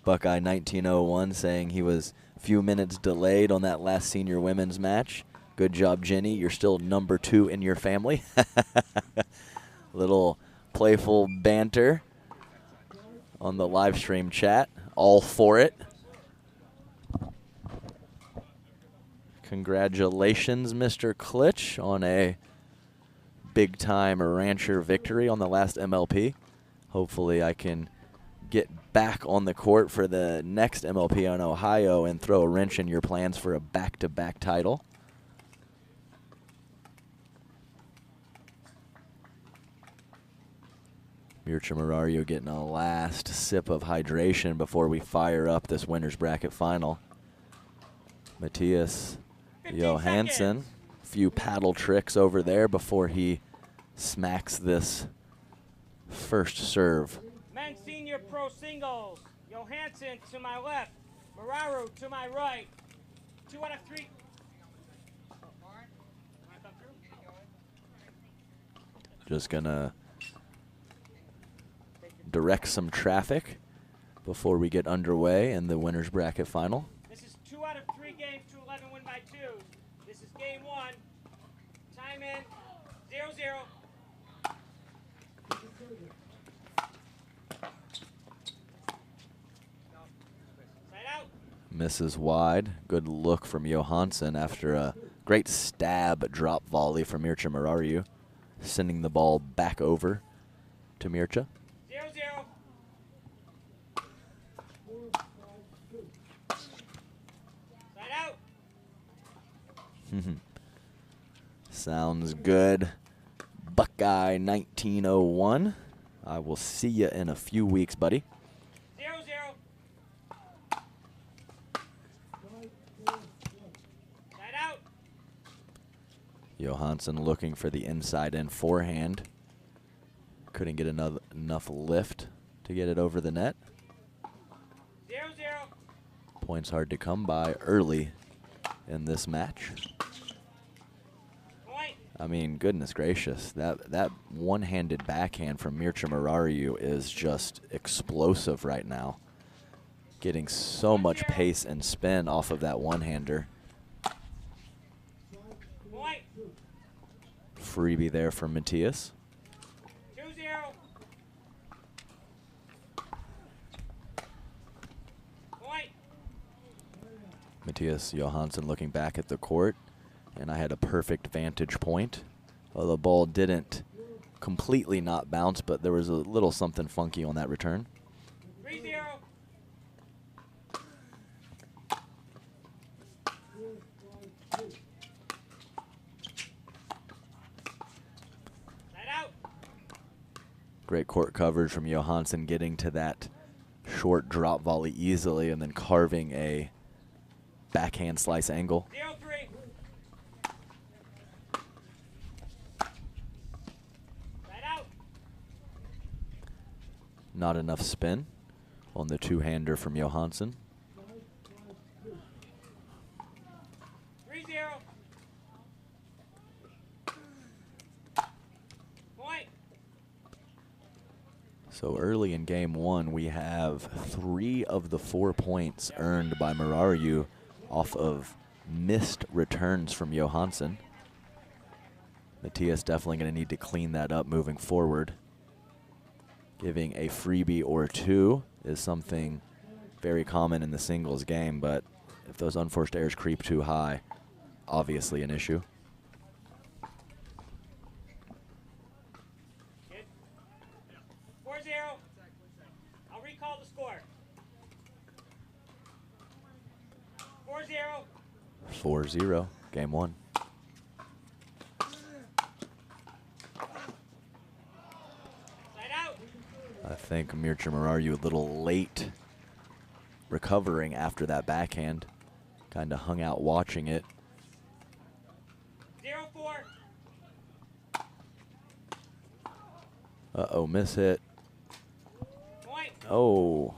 Buckeye 1901 saying he was a few minutes delayed on that last senior women's match. Good job, Jenny. You're still number 2 in your family. Little playful banter on the live stream chat. All for it. Congratulations, Mr. Klitsch, on a big-time rancher victory on the last MLP. Hopefully I can get back on the court for the next MLP on Ohio and throw a wrench in your plans for a back-to-back title. Mircea Marariu getting a last sip of hydration before we fire up this winner's bracket final. Matthias Johansson, a few paddle tricks over there before he smacks this first serve. Men's senior pro singles. Johansson to my left. Marariu to my right. 2 out of 3. Just gonna direct some traffic before we get underway in the winner's bracket final. This is 2 out of 3 games to 11 win by 2. This is game 1. Time in 0-0. Side out. Misses wide. Good look from Johansson after a great stab drop volley from Mircea Marariu, sending the ball back over to Mircea. 0-0. Side out. Sounds good. Buckeye 1901. I will see you in a few weeks, buddy. 0-0. Side out. Johansson looking for the inside-in forehand. Couldn't get enough lift to get it over the net. 0-0. Points hard to come by early in this match. Point. I mean, goodness gracious, that one-handed backhand from Mircea Marariu is just explosive right now. Getting so much pace and spin off of that one-hander. Point. Freebie there from Matthias. 2-0. Point. Matthias Johansson looking back at the court, and I had a perfect vantage point. Well, the ball didn't completely not bounce, but there was a little something funky on that return. 3-0. Side out. Great court coverage from Johansson, getting to that short drop volley easily and then carving a backhand slice angle. 0-3. Side out. Not enough spin on the two-hander from Johansson. 3-0. Point. So early in game 1, we have 3 of the 4 points earned by Marariu off of missed returns from Johansson. Matthias definitely going to need to clean that up moving forward. Giving a freebie or 2 is something very common in the singles game, but if those unforced errors creep too high, obviously an issue. Kid. 4-0. I'll recall the score. 4-0. 4-0, game 1. Side out. I think Mircea Murariu a little late recovering after that backhand. Kind of hung out watching it. 0-4. Uh-oh, miss hit. Point. Oh.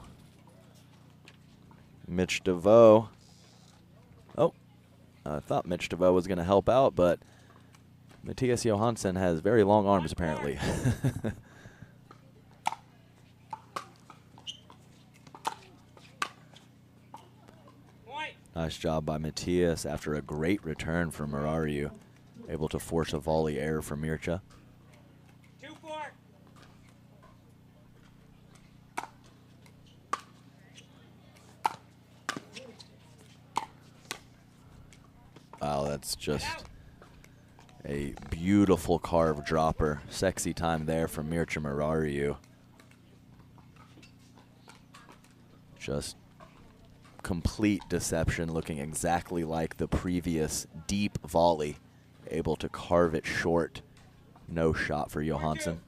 Mitch DeVoe. Oh, I thought Mitch DeVoe was going to help out, but Matthias Johansson has very long arms, apparently. Point. Nice job by Matthias after a great return from Murariu. Able to force a volley error from Mircea. 2-4. Wow, that's just a beautiful carve dropper. Sexy time there from Mircea Murariu. Just complete deception, looking exactly like the previous deep volley. Able to carve it short. No shot for Johansson.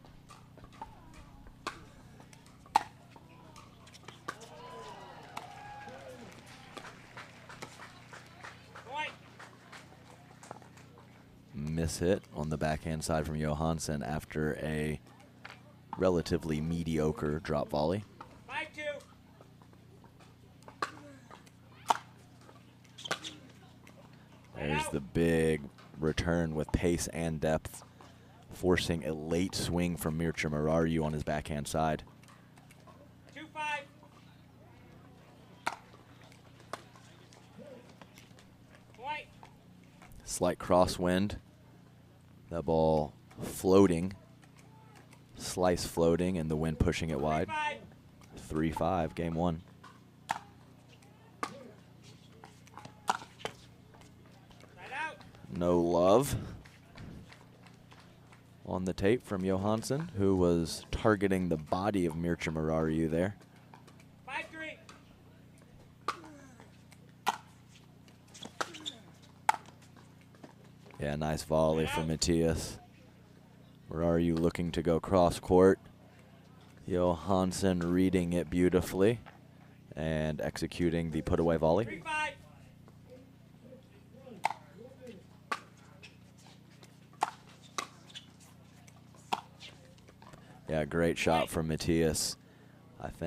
Point. Miss hit on the backhand side from Johansson after a relatively mediocre drop volley. 5-2. There's the big return with pace and depth, forcing a late swing from Mircea Murariu on his backhand side. 2-5. Point. Slight crosswind. That ball floating, slice floating, and the wind pushing it wide. 3-5. 3-5, game 1. Side out. No love on the tape from Johansson, who was targeting the body of Mircea Murariu there. 5-3. Yeah, nice volley from Matthias. Murariu looking to go cross court. Johansson reading it beautifully and executing the put away volley. 3-5. Yeah, great shot from Matthias.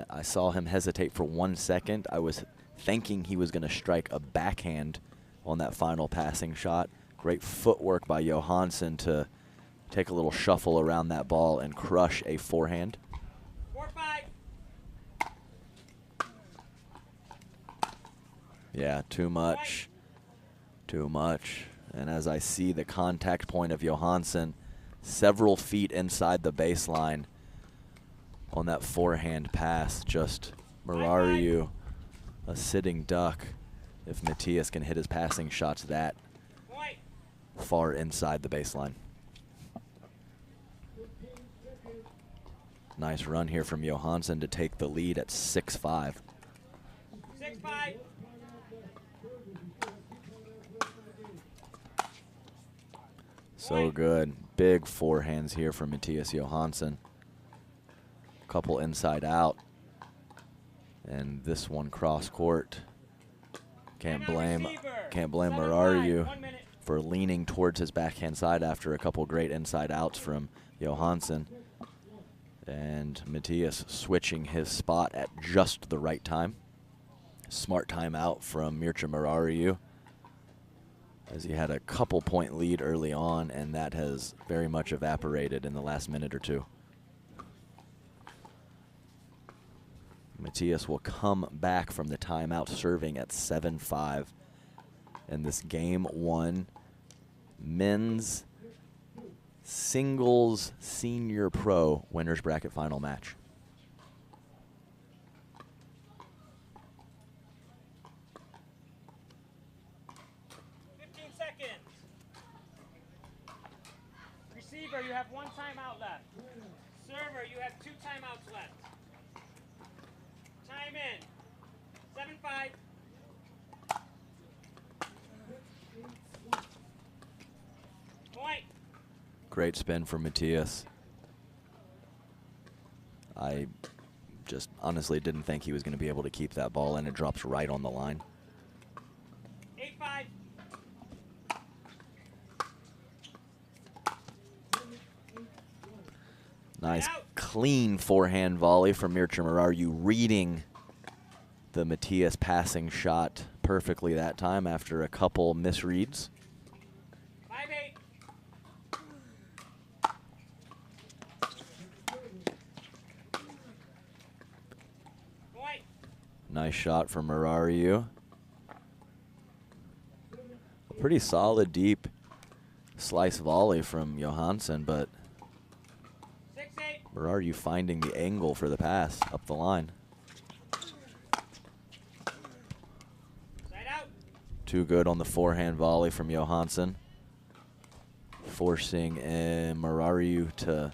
I saw him hesitate for 1 second. I was thinking he was going to strike a backhand on that final passing shot. Great footwork by Johansson to take a little shuffle around that ball and crush a forehand. 4-5. Yeah, too much. Too much. And as I see the contact point of Johansson several feet inside the baseline on that forehand pass, just Murariu, a sitting duck if Matthias can hit his passing shots that Point. far inside the baseline. Nice run here from Johansson to take the lead at 6-5. 6-5. So good. Big forehands here from Matthias Johansson. Couple inside out. And this one cross court. Can't blame Murariu for leaning towards his backhand side after a couple great inside outs from Johansson. And Matthias switching his spot at just the right time. Smart timeout from Mircea Murariu, as he had a couple point lead early on, and that has very much evaporated in the last minute or two. Matthias will come back from the timeout serving at 7-5 in this game 1 men's singles senior pro winners bracket final match. Receiver, you have 1 timeout left. Server, you have 2 timeouts left. Time in. 7-5. Point. Great spin for Matthias. I just honestly didn't think he was going to be able to keep that ball, and it drops right on the line. 8-5. Nice clean forehand volley from Mircea Murariu, reading the Matthias passing shot perfectly that time after a couple misreads. 5-8. Point. Nice shot from Murariu. A pretty solid deep slice volley from Johansson, but 6-8. Murariu finding the angle for the pass up the line. Side out. Too good on the forehand volley from Johansson, forcing Murariu to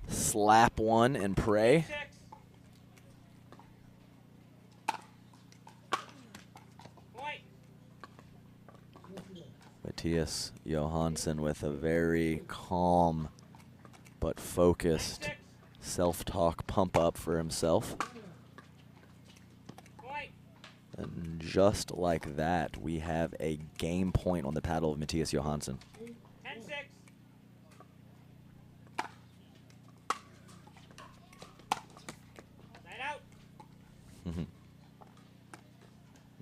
slap one and pray. 6. Point. Matthias Johansson with a very calm but focused 6. self-talk pump up for himself. Point. And just like that, we have a game point on the paddle of Matthias Johansson. 10-6. Side out.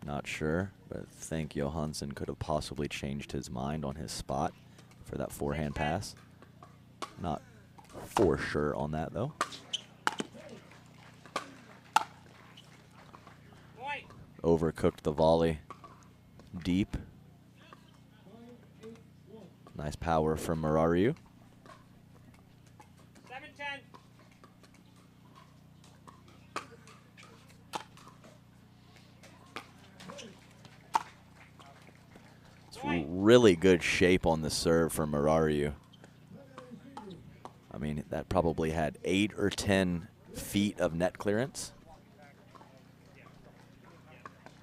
Not sure, but think Johansson could have possibly changed his mind on his spot for that forehand pass. Not for sure on that, though. Point. Overcooked the volley deep. Nice power from Murariu. 7-10. It's really good shape on the serve from Murariu. I mean, that probably had 8 or 10 feet of net clearance.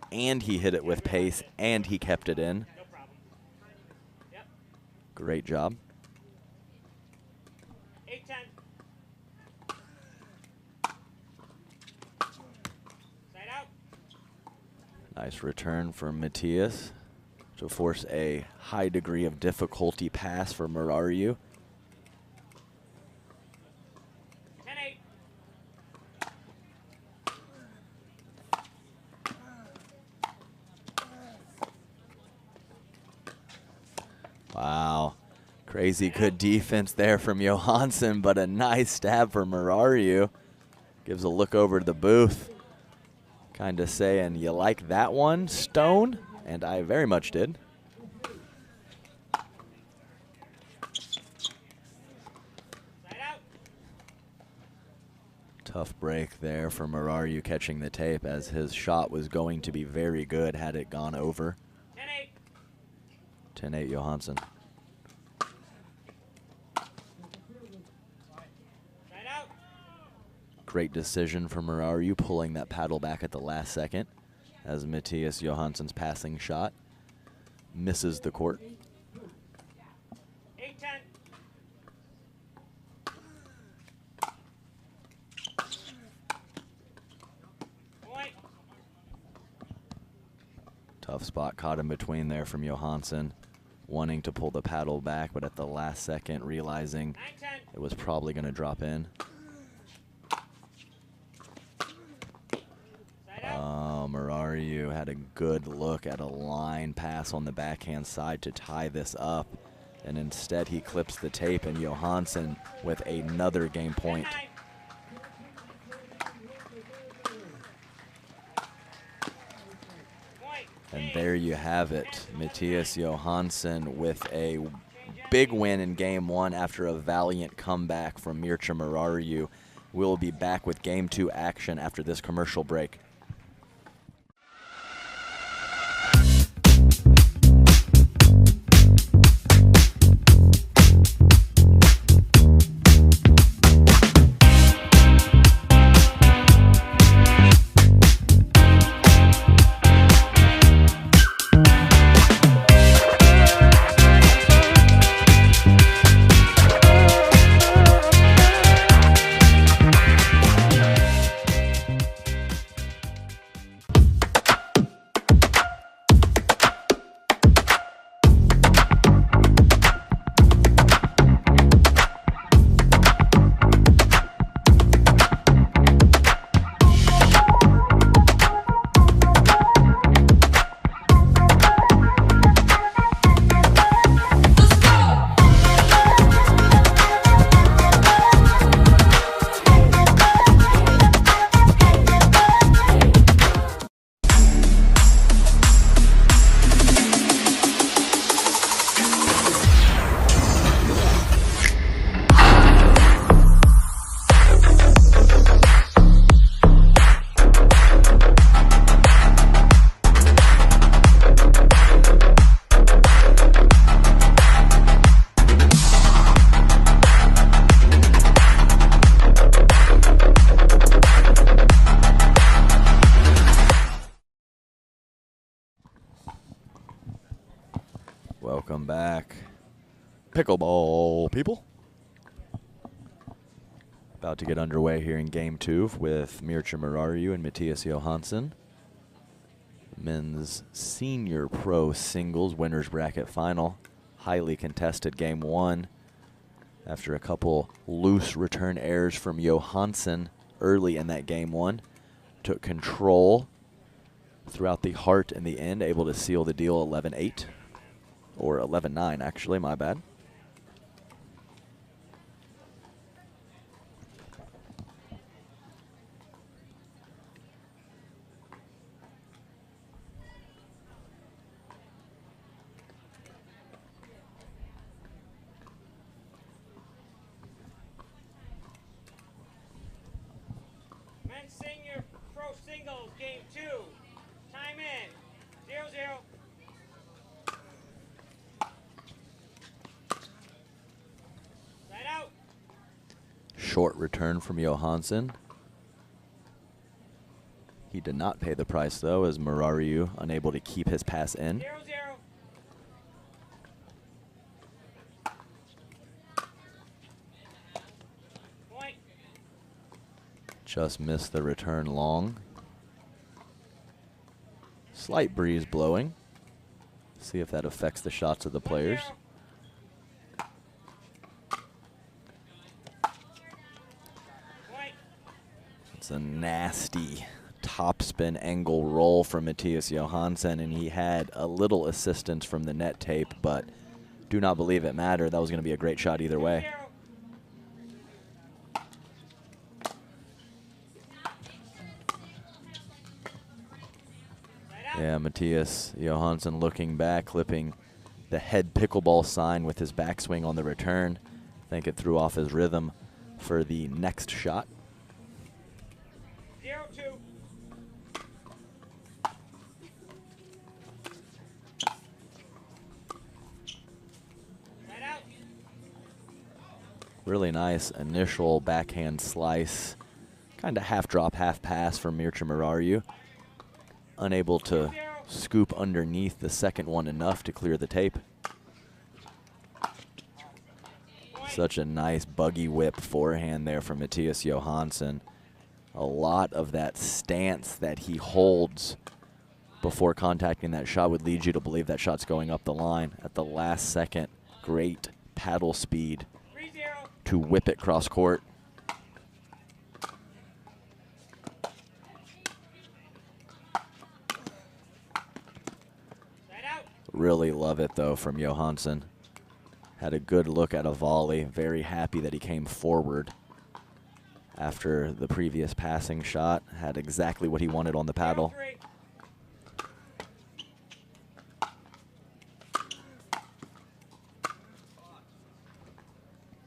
And he hit it with pace, and he kept it in. No problem. Yep. Great job. 8-10. Side out. Nice return from Matthias to force a high degree of difficulty pass for Murariu. 10-8. Wow. Crazy good defense there from Johansson, but a nice stab for Murariu. Gives a look over to the booth, kind of saying, "You like that one, Stone?" And I very much did. Side out. Tough break there for Murariu catching the tape, as his shot was going to be very good had it gone over. 10-8. 10-8 Johansson. Side out. Great decision from Murariu, pulling that paddle back at the last second, as Matthias Johansson's passing shot misses the court. 8-10. Point. Tough spot caught in between there from Johansson, wanting to pull the paddle back, but at the last second realizing 9-10. it was probably going to drop in. Side out. Murariu had a good look at a line pass on the backhand side to tie this up, and instead he clips the tape, and Johansson with another game point. 10-9. Point. And there you have it, Matthias Johansson with a big win in Game 1 after a valiant comeback from Mircea Murariu. We'll be back with Game 2 action after this commercial break. Welcome back, pickleball people. About to get underway here in game 2 with Mircea Murariu and Matthias Johansson. Men's senior pro singles winners bracket final. Highly contested game 1 after a couple loose return errors from Johansson early in that game 1. Took control throughout the heart and the end, able to seal the deal 11-8. Or 11-9, actually, my bad. Men's senior pro singles game 2. Time in. 0-0. Side out. Short return from Johansson. He did not pay the price, though, as Murariu unable to keep his pass in. 0-0. Point. Just missed the return long. Slight breeze blowing. See if that affects the shots of the players. 1-0. Point. It's a nasty topspin angle roll from Matthias Johansson, and he had a little assistance from the net tape, but do not believe it mattered. That was going to be a great shot either way. 0. Yeah, Matthias Johansson looking back, clipping the head pickleball sign with his backswing on the return. I think it threw off his rhythm for the next shot. 0-2. Side out. Really nice initial backhand slice. Kind of half drop, half pass from Mircea Murariu. Unable to scoop underneath the second one enough to clear the tape. Such a nice buggy whip forehand there from Matthias Johansson. A lot of that stance that he holds before contacting that shot would lead you to believe that shot's going up the line. At the last second, great paddle speed 3-0. to whip it cross court. Side out. Really love it, though, from Johansson. Had a good look at a volley. Very happy that he came forward after the previous passing shot. Had exactly what he wanted on the paddle. 0-3.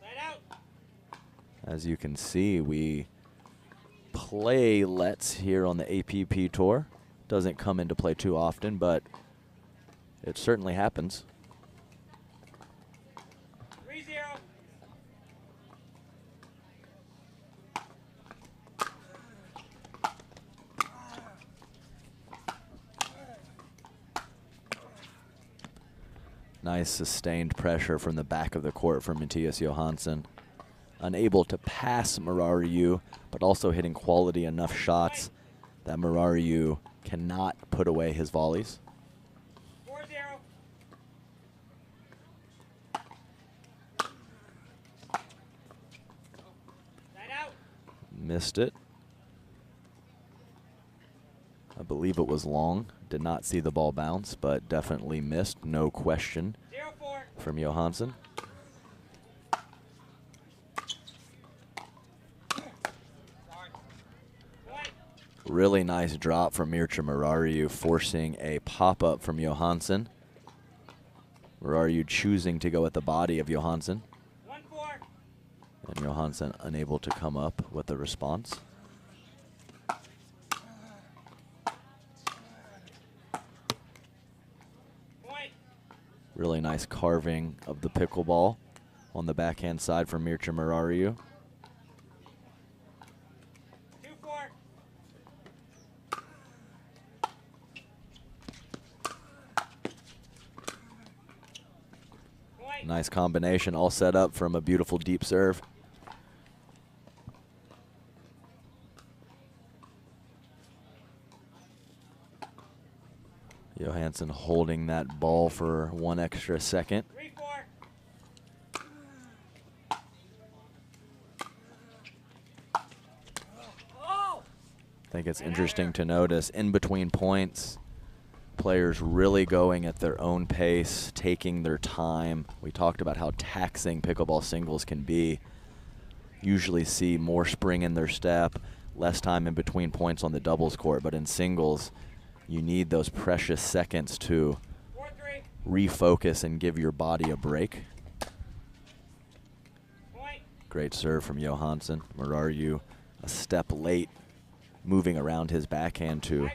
Side out. As you can see, we play lets here on the APP tour. Doesn't come into play too often, but it certainly happens. 3-0. Nice sustained pressure from the back of the court from Matthias Johansson. Unable to pass Murariu, but also hitting quality enough shots that Murariu cannot put away his volleys. 4-0. Side out. Missed it. I believe it was long. Did not see the ball bounce, but definitely missed, no question, 0-4. from Johansson. Point. Really nice drop from Mircea Murariu, forcing a pop-up from Johansson. Murariu choosing to go at the body of Johansson, 1-4. and Johansson unable to come up with a response. Point. Really nice carving of the pickleball on the backhand side from Mircea Murariu. 2-4. Nice combination, all set up from a beautiful deep serve. Johansson holding that ball for 1 extra second. 3-4. I think it's interesting to notice in between points, players really going at their own pace, taking their time. We talked about how taxing pickleball singles can be. Usually see more spring in their step, less time in between points on the doubles court, but in singles, you need those precious seconds to 4-3. refocus and give your body a break. Point. Great serve from Johansson. Muraru a step late, moving around his backhand to 5-3.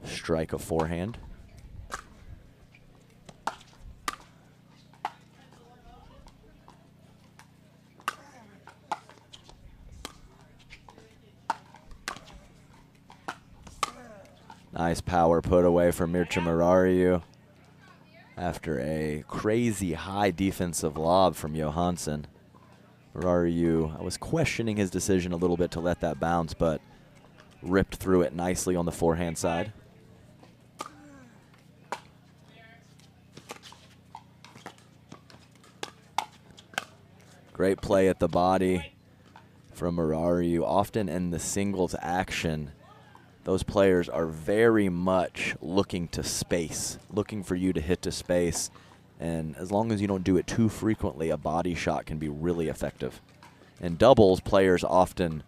strike a forehand. Nice power put away from Mircea Muraru after a crazy high defensive lob from Johansson. Muraru, I was questioning his decision a little bit to let that bounce, but ripped through it nicely on the forehand side. Great play at the body from Muraru. Often in the singles action, those players are very much looking to space, looking for you to hit to space. And as long as you don't do it too frequently, a body shot can be really effective. In doubles, players often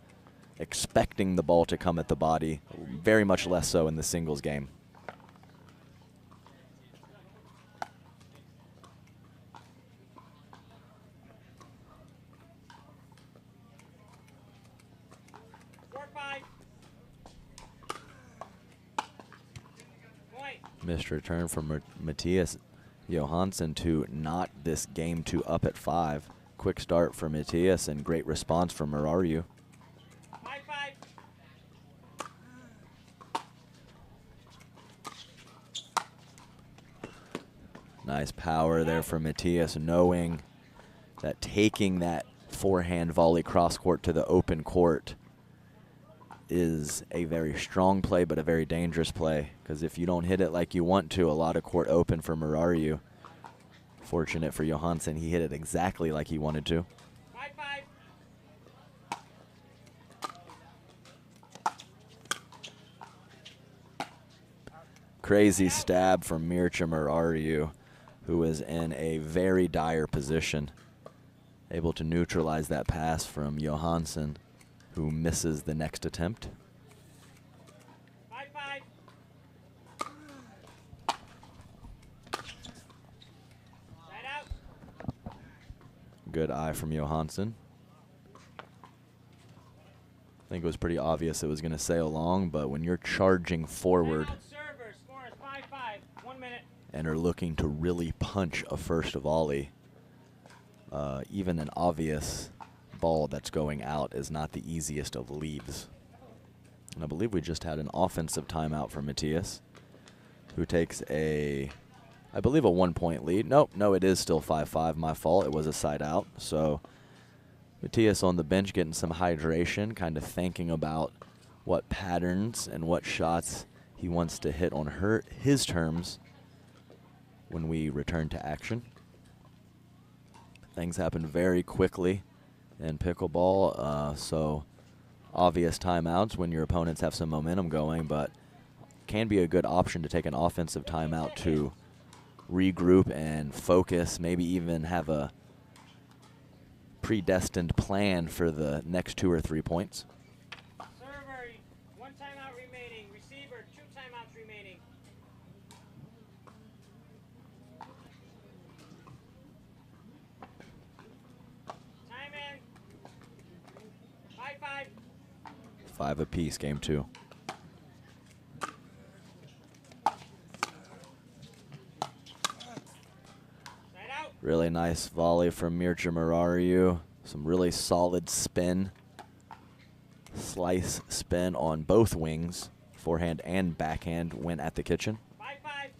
expecting the ball to come at the body, very much less so in the singles game. Missed return from Matthias Johansson to knot this game 2 up at 5. Quick start from Matthias and great response from Muraru. 5-5. Nice power there from Matthias, knowing that taking that forehand volley cross court to the open court is a very strong play, but a very dangerous play, because if you don't hit it like you want to, a lot of court open for Muraru. Fortunate for Johansson, he hit it exactly like he wanted to. 5-5. Crazy stab from Mircea Muraru, who is in a very dire position. Able to neutralize that pass from Johansson, who misses the next attempt. 5-5. Side out. Good eye from Johansson. I think it was pretty obvious it was going to sail long, but when you're charging forward Server. Score is 5-5. 1 minute. and are looking to really punch a first volley, even an obvious ball that's going out is not the easiest of leads. And I believe we just had an offensive timeout from Matthias, who takes I believe a 1-point lead. Nope, no, it is still 5-5. My fault. It was a side out. So Matthias on the bench getting some hydration, kind of thinking about what patterns and what shots he wants to hit on his terms when we return to action. Things happen very quickly in pickleball, so obvious timeouts when your opponents have some momentum going, but can be a good option to take an offensive timeout to regroup and focus, maybe even have a predestined plan for the next 2 or 3 points. Server, 1 timeout remaining. Receiver, 2 timeouts remaining. Time in. 5-5. 5 apiece, game 2. Side out. Really nice volley from Mircea Muraru. Some really solid spin. Slice spin on both wings. Forehand and backhand went at the kitchen. 5-5.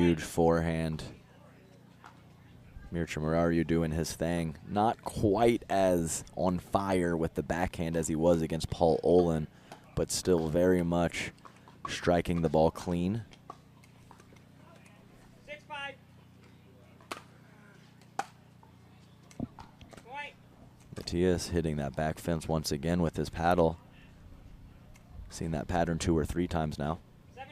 Huge forehand. Mircea Murariu doing his thing. Not quite as on fire with the backhand as he was against Paul Olin, but still very much striking the ball clean. 6-5. Point. Matias hitting that back fence once again with his paddle. Seen that pattern 2 or 3 times now. 7-5.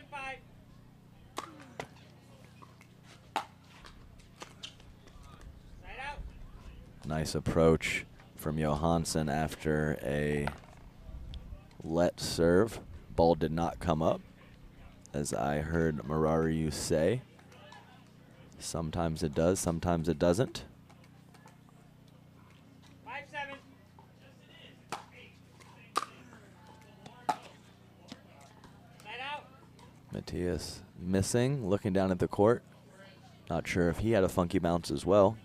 Side out. Nice approach from Johansson after a let serve. Ball did not come up, as I heard Murariu say. Sometimes it does, sometimes it doesn't. 5-7. Side out. Matias missing, looking down at the court. Not sure if he had a funky bounce as well.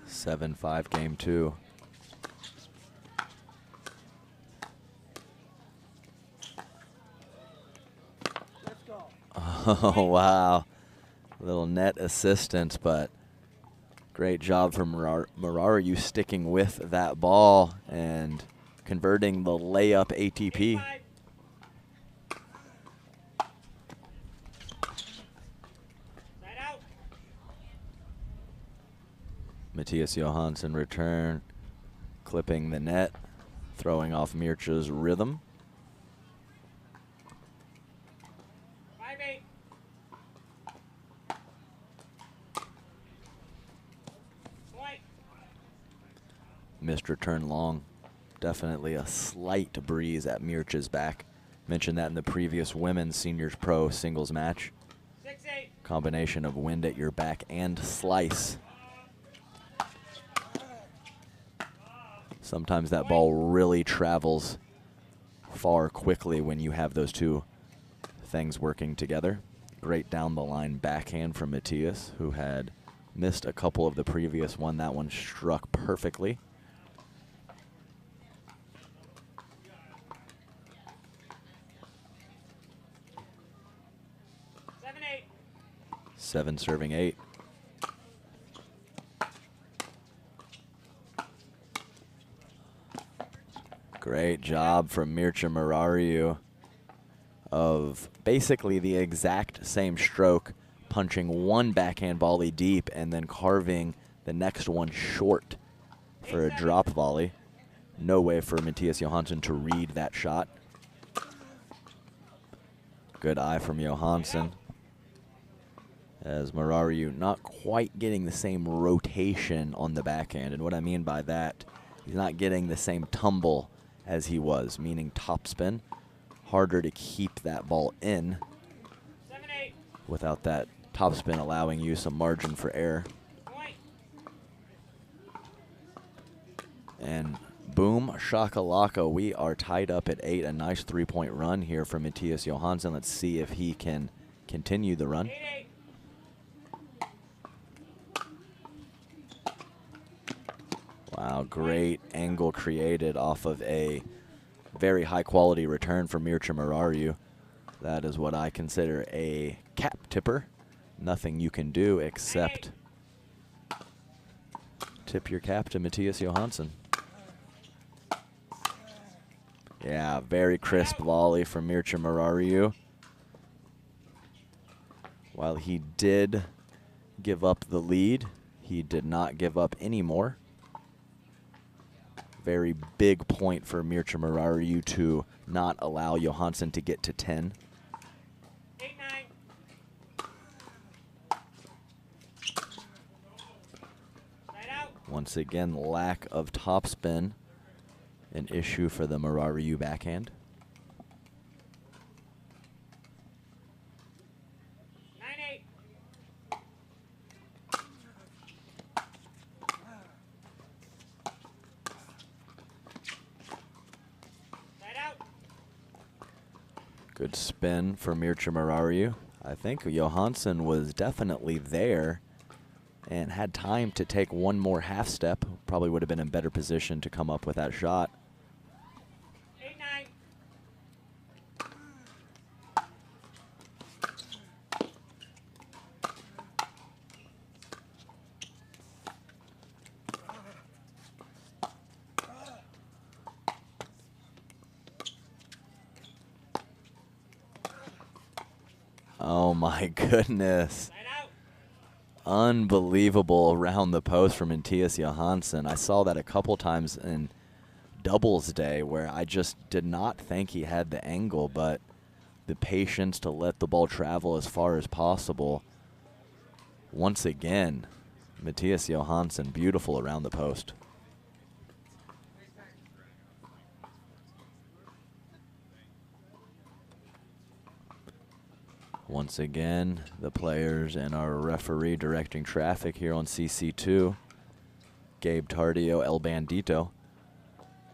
Seven 7-5 game 2. Oh, wow. Little net assistance, but great job from Murariu sticking with that ball and converting the layup ATP. 5. Side out. Matias Johansson return, clipping the net, throwing off Mircea's rhythm. 5-8. Point. Missed return long. Definitely a slight breeze at Mircea's back. Mentioned that in the previous women's seniors pro singles match. 6-8. Combination of wind at your back and slice. Sometimes that ball really travels far quickly when you have those two things working together. Great down the line backhand from Matias, who had missed a couple of the previous one. That one struck perfectly. Seven 8. 7 serving 8. Great job from Mircea Murariu of basically the exact same stroke, punching one backhand volley deep and then carving the next one short for a drop volley. No way for Matias Johansson to read that shot. Good eye from Johansson, as Murariu not quite getting the same rotation on the backhand. And what I mean by that, he's not getting the same tumble as he was, meaning topspin. Harder to keep that ball in 7-8. without that topspin allowing you some margin for error. Point. And boom, shakalaka, we are tied up at 8. A nice 3-point run here from Matias Johansson. Let's see if he can continue the run. 8-8. Wow, great angle created off of a very high quality return from Mircea Murariu. That is what I consider a cap tipper. Nothing you can do except tip your cap to Matias Johansson. Yeah, very crisp volley from Mircea Murariu. While he did give up the lead, he did not give up any more. Very big point for Mircea Murariu to not allow Johansson to get to 10. 8-9. Side out. Once again, lack of topspin, an issue for the Murariu backhand. 9-8. Side out. Good spin for Mircea Murariu. I think Johansson was definitely there and had time to take one more half step. Probably would have been in better position to come up with that shot. 8-9. Oh my goodness. Side out. Unbelievable around the post from Matthias Johansson. I saw that a couple times in doubles day where I just did not think he had the angle, but the patience to let the ball travel as far as possible. Once again, Matthias Johansson, beautiful around the post. Once again, the players and our referee directing traffic here on CC2. Gabe Tardio, El Bandito,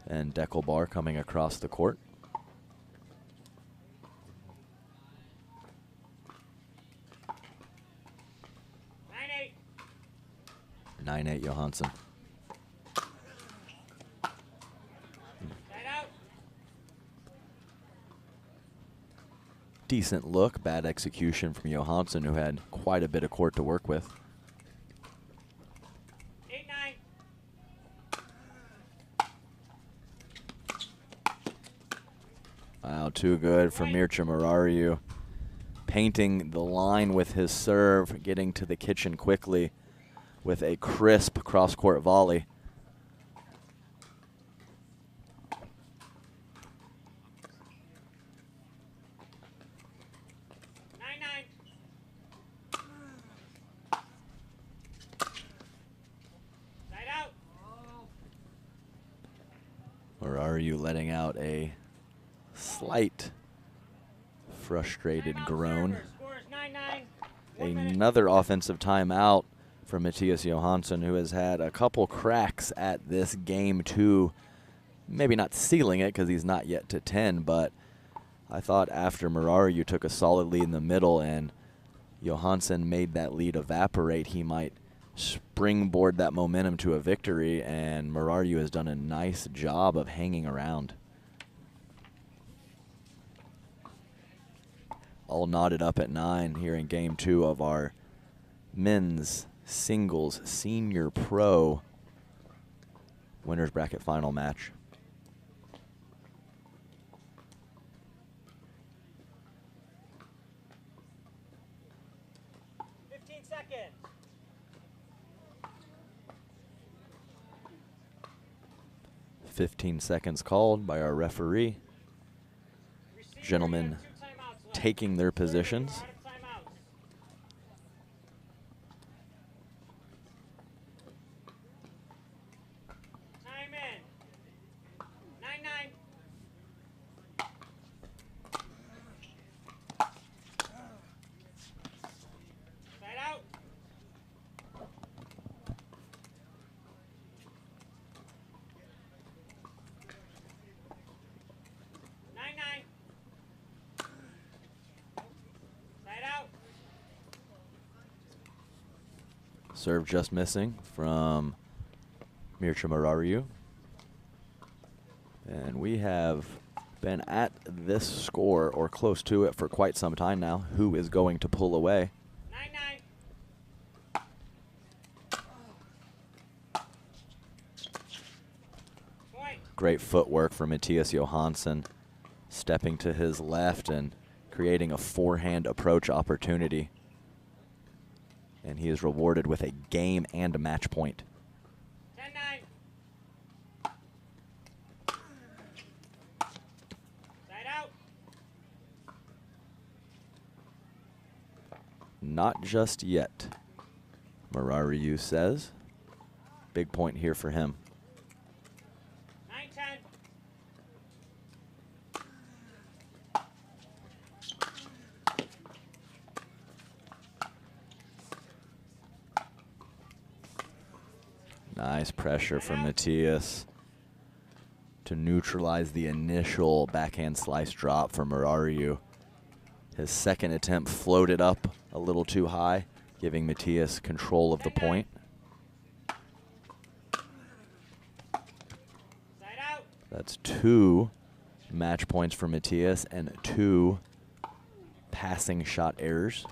and Deckelbar coming across the court. 9-8. 9-8 Johansson. Side out. Decent look, bad execution from Johansson, who had quite a bit of court to work with. 8-9. Wow, too good for Mircea Marariu. Painting the line with his serve, getting to the kitchen quickly with a crisp cross-court volley. Or are you letting out a slight frustrated groan? Another offensive timeout for Matthias Johansson, who has had a couple cracks at this game too. Maybe not sealing it because he's not yet to 10, but I thought after Marariu took a solid lead in the middle and Johansson made that lead evaporate, he might springboard that momentum to a victory, and Marariu has done a nice job of hanging around. All knotted up at 9 here in game 2 of our men's singles senior pro winners bracket final match. Seconds. 15 seconds called by our referee. Gentlemen taking their positions. Time in. 9-9. Side out. 9-9. Side out. Serve just missing from Mircea Marariu. And we have been at this score or close to it for quite some time now. Who is going to pull away? 9-9. Point. Great footwork from Matthias Johansson, stepping to his left and creating a forehand approach opportunity. And he is rewarded with a game and a match point. 10-9. Side out. Not just yet, Marariu says. Big point here for him. 9-10. Nice pressure from Matthias to neutralize the initial backhand slice drop from Marariu. His second attempt floated up a little too high. giving Matthias control of the point. Side out. That's 2 match points for Matthias and 2 passing shot errors.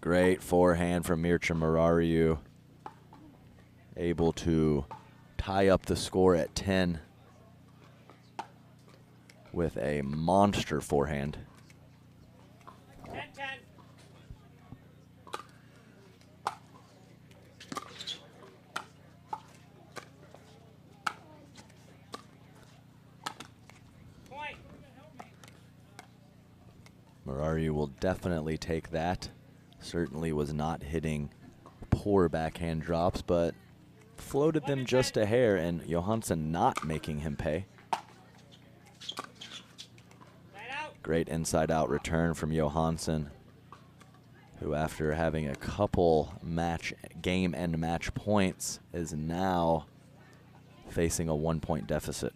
Great forehand from Mircea Marariu. Able to tie up the score at 10 with a monster forehand. 10-10. Point. Marariu will definitely take that. Certainly was not hitting poor backhand drops, but floated them just a hair, and Johansson not making him pay. Great inside-out return from Johansson, who after having a couple game and match points is now facing a 1-point deficit.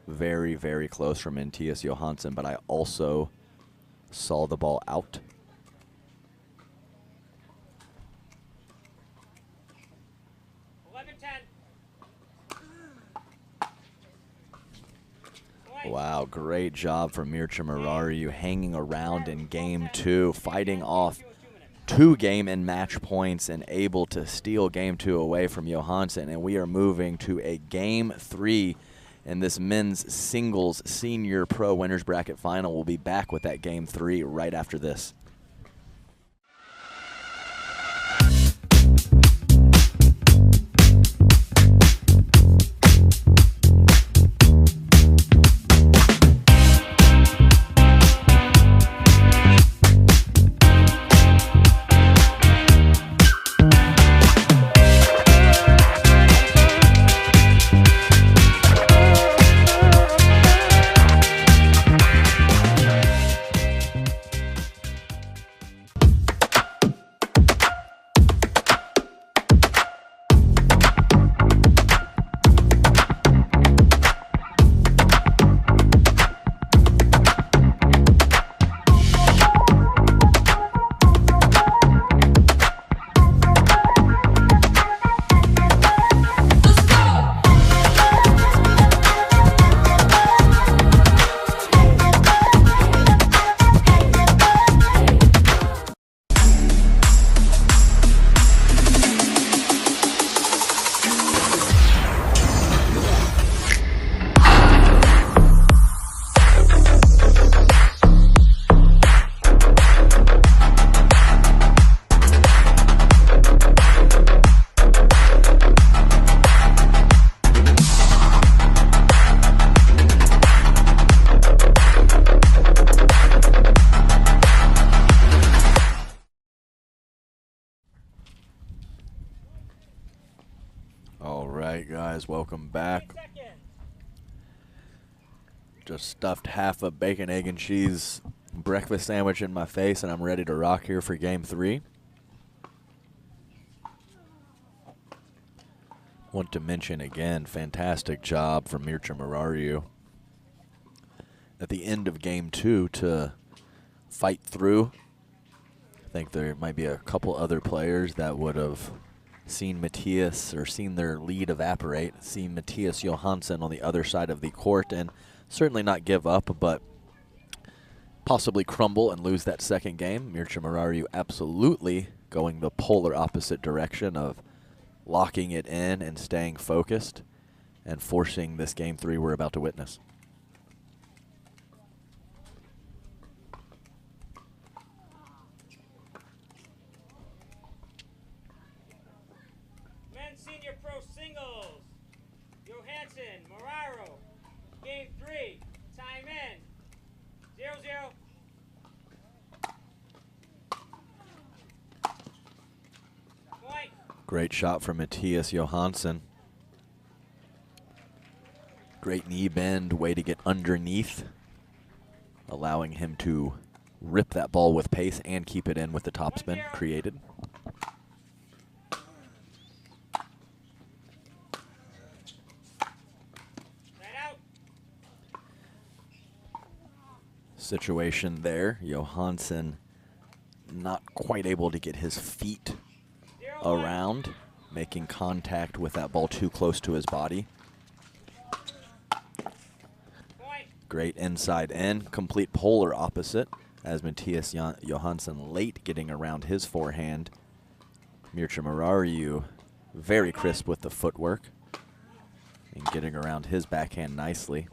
Very, very close from Matthias Johansson, but I also saw the ball out. Wow, great job from Mircea Marariu hanging around in game 2, fighting off 2 game and match points and able to steal game 2 away from Johansson. And we are moving to a game 3 in this men's singles senior pro winners bracket final. We'll be back with that game 3 right after this. All right, guys, welcome back. Just stuffed half a bacon, egg, and cheese breakfast sandwich in my face, and I'm ready to rock here for game 3. Want to mention again, fantastic job from Mircea Marariu at the end of game 2 to fight through. I think there might be a couple other players that would have seen Matthias or seen their lead evaporate, seen Matthias Johansson on the other side of the court, and certainly not give up, but possibly crumble and lose that second game. Mircea Marariu absolutely going the polar opposite direction of locking it in and staying focused and forcing this game 3 we're about to witness. Men's Senior Pro Singles. Johansson, Marariu. Game 3. Time in. 0-0. Great shot from Matthias Johansson. Great knee bend, way to get underneath, allowing him to rip that ball with pace and keep it in with the topspin created. Situation there, Johansson not quite able to get his feet around, making contact with that ball too close to his body. Great inside in, complete polar opposite as Matthias Johansson late getting around his forehand. Mircea Marariu very crisp with the footwork and getting around his backhand nicely.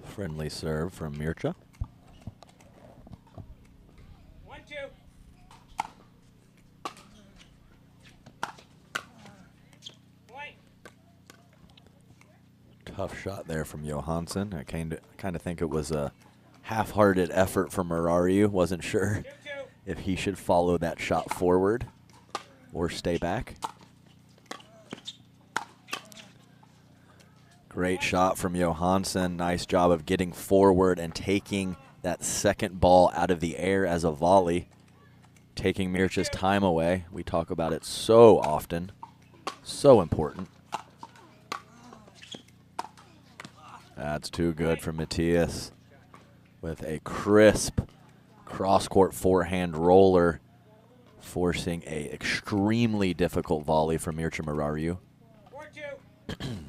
Friendly serve from Mircea. 1-2. Point. Tough shot there from Johansson. I kind of think it was a half-hearted effort from Marariu. Wasn't sure 2-2. if he should follow that shot forward or stay back. Great shot from Johansson. Nice job of getting forward and taking that second ball out of the air as a volley, taking Mircea's time away. We talk about it so often. So important. That's too good for Matthias with a crisp cross-court forehand roller, forcing a extremely difficult volley from Mircea Marariu. 4-2.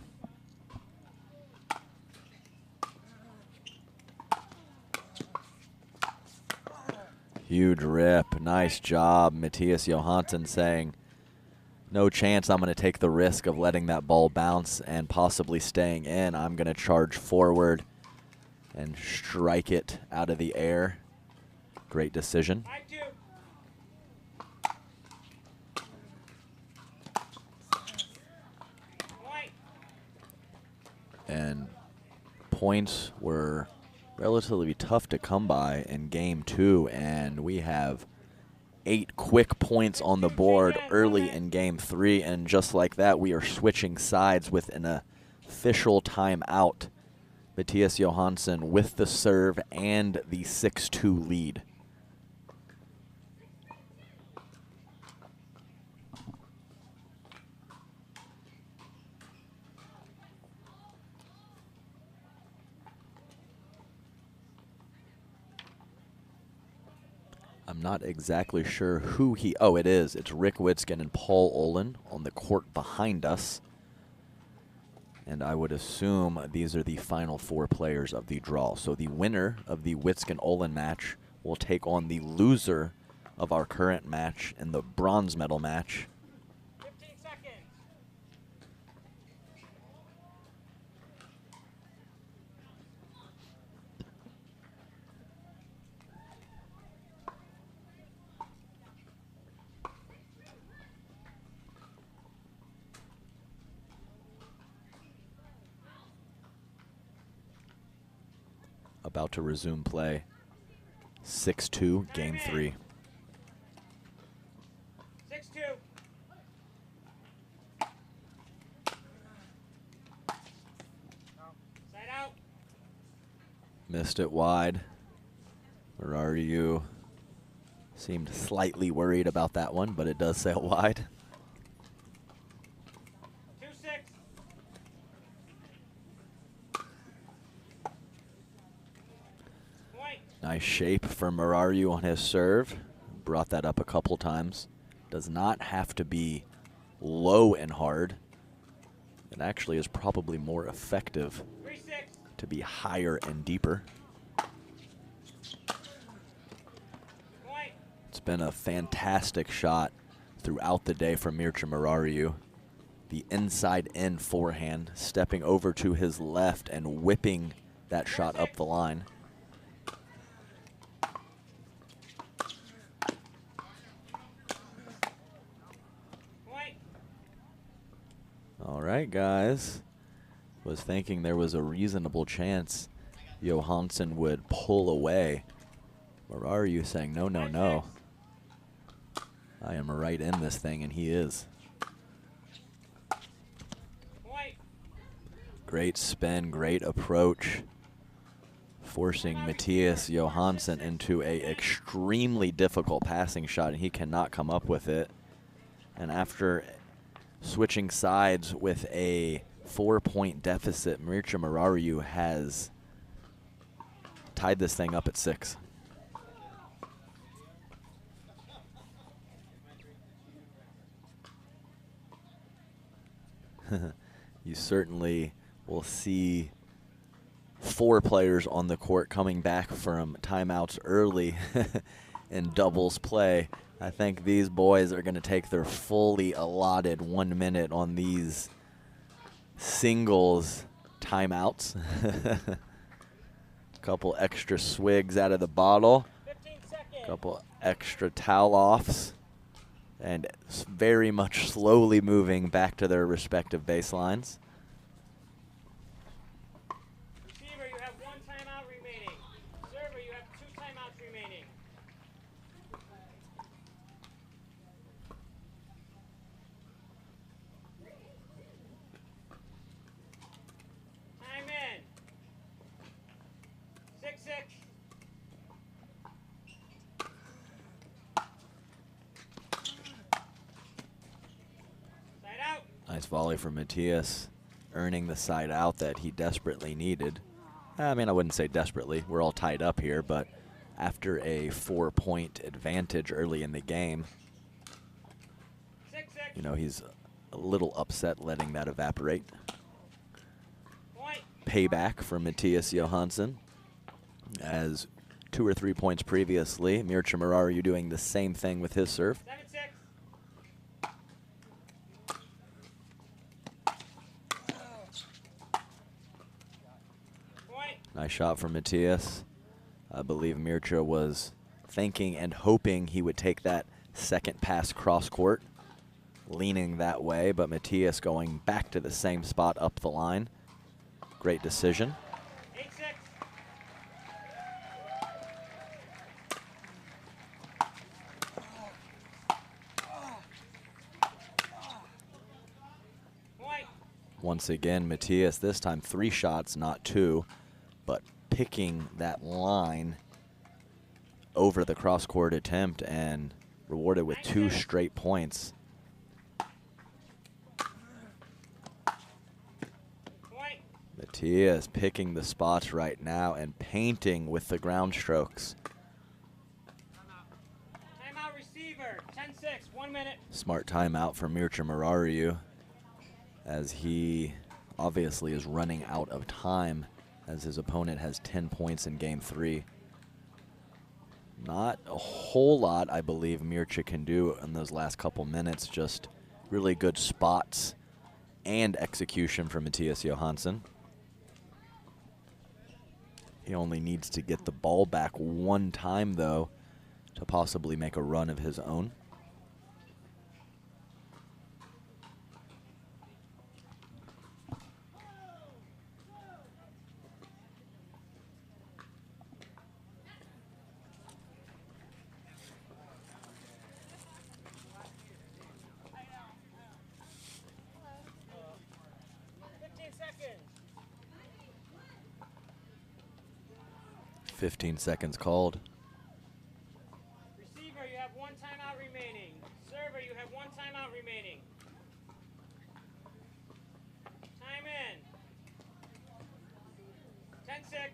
Huge rip. Nice job. Matthias Johansson saying, no chance I'm going to take the risk of letting that ball bounce and possibly staying in. I'm going to charge forward and strike it out of the air. Great decision. 5-2. Point. And points were relatively tough to come by in game 2, and we have 8 quick points on the board early in game 3, and just like that, we are switching sides with an official timeout. Matthias Johansson with the serve and the 6-2 lead. I'm not exactly sure who he... Oh, it is. It's Rick Witzkin and Paul Olin on the court behind us. And I would assume these are the final 4 players of the draw. So the winner of the Witzkin-Olin match will take on the loser of our current match in the bronze medal match. 15 seconds. About to resume play. 6-2, game 3. 6-2. Side out. Missed it wide. Marariu seemed slightly worried about that one, but it does sail wide. 2-6. Point. Nice shape for Marariu on his serve. Brought that up a couple times. Does not have to be low and hard. It actually is probably more effective 3-6. to be higher and deeper. Point. It's been a fantastic shot throughout the day from Mircea Marariu. The inside-in forehand, stepping over to his left and whipping that shot up the line. right, guys. Was thinking there was a reasonable chance Johansson would pull away. Or are you saying no, no, no? I am right in this thing, and he is. Great spin, great approach, forcing Mattias Johansson into a extremely difficult passing shot, and he cannot come up with it. And after switching sides with a 4-point deficit, Mircea Marariu has tied this thing up at 6. You certainly will see 4 players on the court coming back from timeouts early in doubles play. I think these boys are going to take their fully allotted 1 minute on these singles timeouts. A couple extra swigs out of the bottle, a couple extra towel offs, and very much slowly moving back to their respective baselines. Receiver, you have 1 timeout remaining. Server, you have 2 timeouts remaining. Time in. 6-6. Side out. Nice volley from Mattias, earning the side out that he desperately needed. I mean, I wouldn't say desperately. We're all tied up here, but after a 4-point advantage early in the game, 6-6. you know, he's a little upset letting that evaporate. Point. Payback for Mattias Johansson, as 2 or 3 points previously, Mircea Marariu doing the same thing with his serve. 7-6. Point. Nice shot from Mattias. I believe Mircea was thinking and hoping he would take that second pass cross court, leaning that way, but Mattias going back to the same spot up the line. Great decision. 8-6. Point. Once again, Mattias, this time 3 shots, not 2, but picking that line over the cross-court attempt and rewarded with 2 straight points. Point. Mattias picking the spots right now and painting with the ground strokes. Timeout receiver. 10-6. 1 minute. Smart timeout for Mircea Marariu, as he obviously is running out of time, as his opponent has 10 points in game 3. Not a whole lot, I believe, Mircea can do in those last couple minutes. Just really good spots and execution from Mattias Johansson. He only needs to get the ball back 1 time, though, to possibly make a run of his own. Seconds. 15 seconds called. Receiver, you have 1 timeout remaining. Server, you have 1 timeout remaining. Time in. 10-6.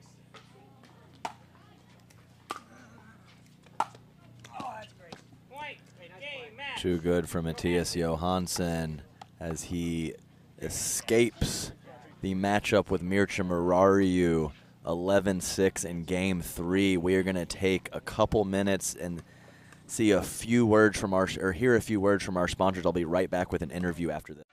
Oh, that's great. Point. Game match. Too good for Mattias Johansson, as he escapes the matchup with Mircea Marariu. 11-6 in game 3. We are going to take a couple minutes and see a few words from our, or hear a few words from our sponsors. I'll be right back with an interview after this.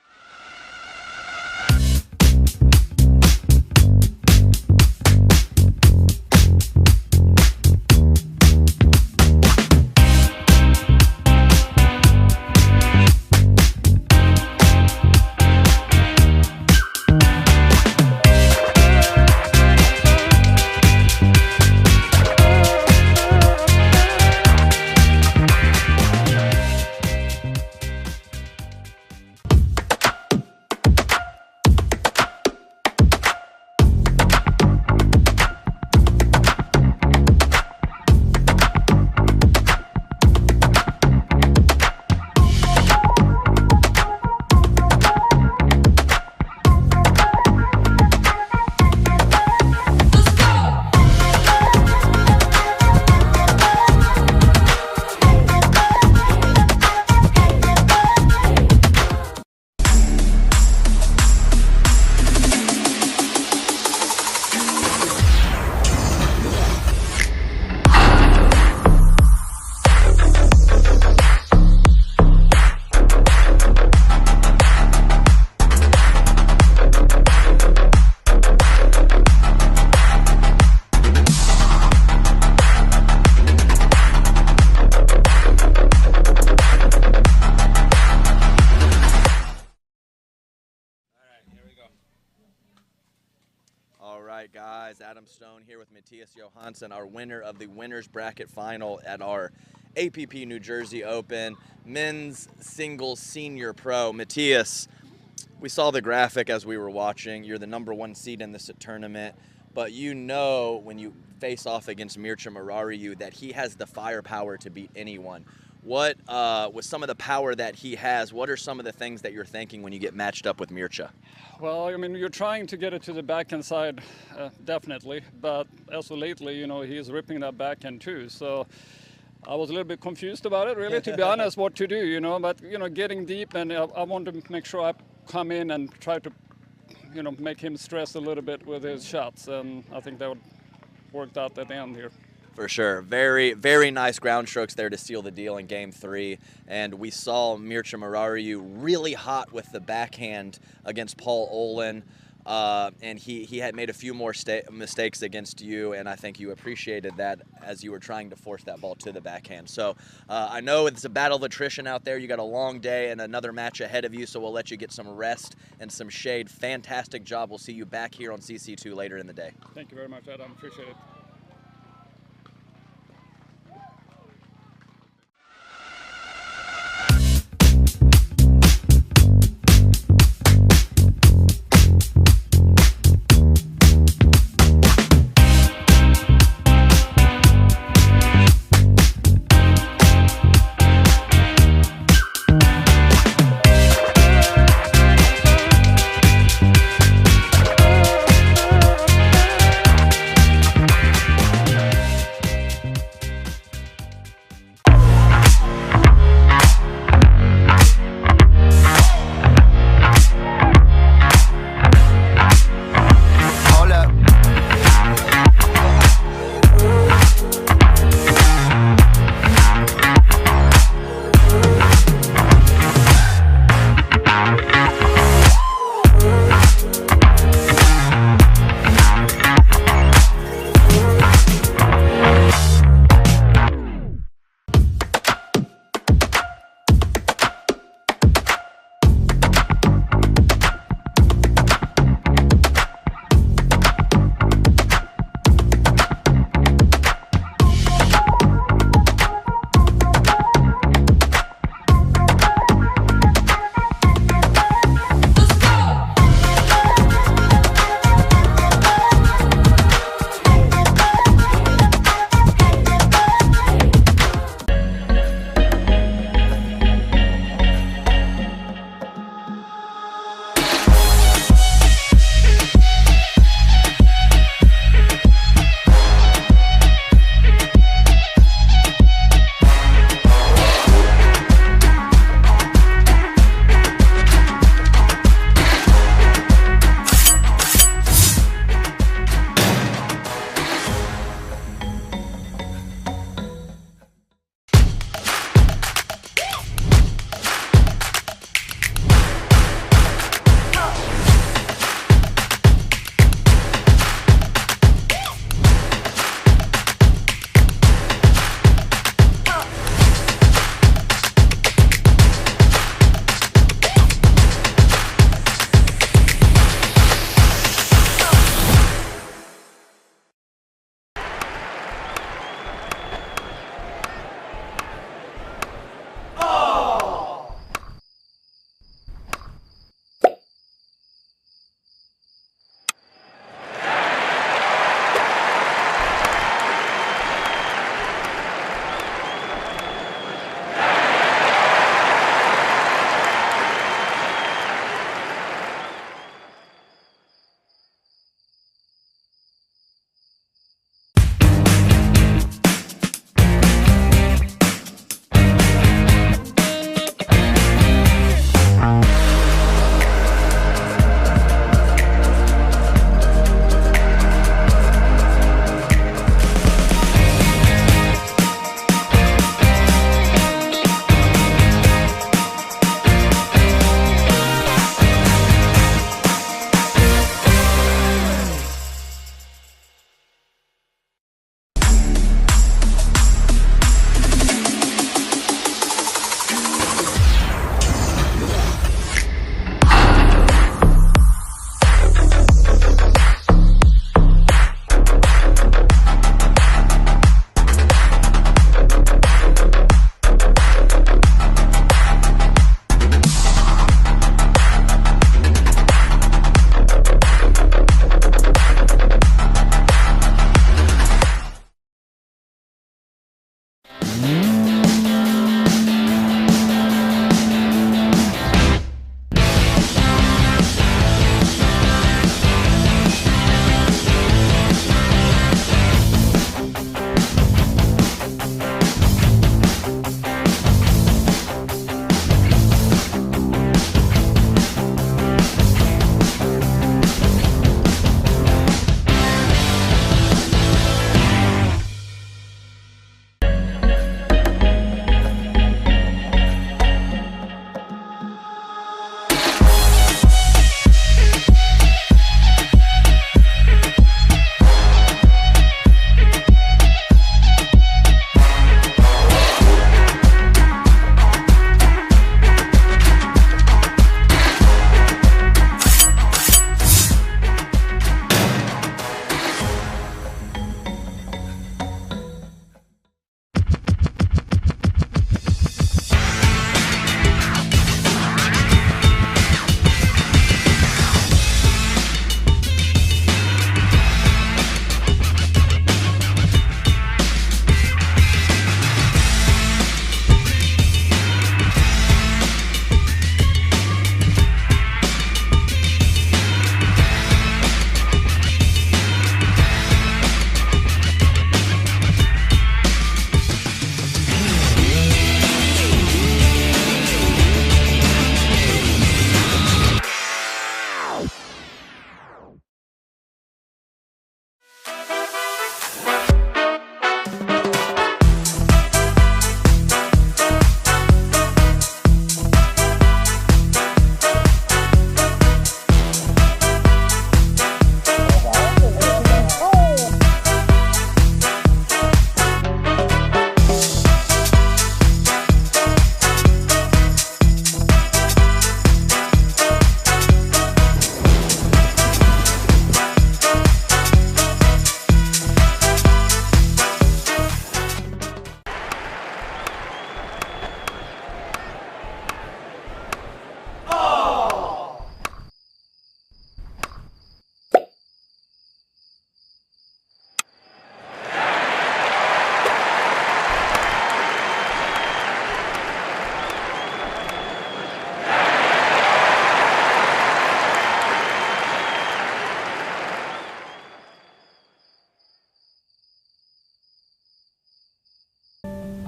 Adam Stone here with Matthias Johansson, our winner of the Winners Bracket Final at our APP New Jersey Open Men's Singles Senior Pro. Matthias, we saw the graphic as we were watching. You're the #1 seed in this tournament, but you know when you face off against Mircea Marariu that he has the firepower to beat anyone. What, with some of the power that he has, what are some of the things that you're thinking when you get matched up with Mircea? Well, I mean, you're trying to get it to the backhand side, definitely. But as of lately, you know, he's ripping that backhand too. So I was a little bit confused about it, really, to be honest, what to do, you know. But, you know, getting deep, and I want to make sure I come in and try to, you know, make him stress a little bit with his shots. And I think that would worked out at the end here. For sure. Very, very nice ground strokes there to seal the deal in Game 3. And we saw Mircea Marariu really hot with the backhand against Paul Olin. And he had made a few more mistakes against you, and I think you appreciated that as you were trying to force that ball to the backhand. So I know it's a battle of attrition out there. You got a long day and another match ahead of you, so we'll let you get some rest and some shade. Fantastic job. We'll see you back here on CC2 later in the day. Thank you very much, Adam. Appreciate it.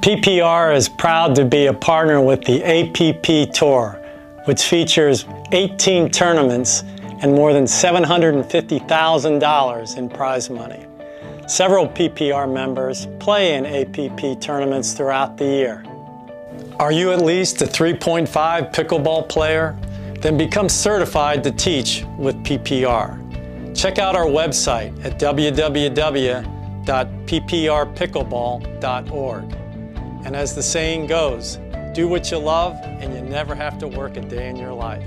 PPR is proud to be a partner with the APP Tour, which features 18 tournaments and more than $750,000 in prize money. Several PPR members play in APP tournaments throughout the year. Are you at least a 3.5 pickleball player? Then become certified to teach with PPR. Check out our website at www.pprpickleball.org. And as the saying goes, do what you love and you never have to work a day in your life.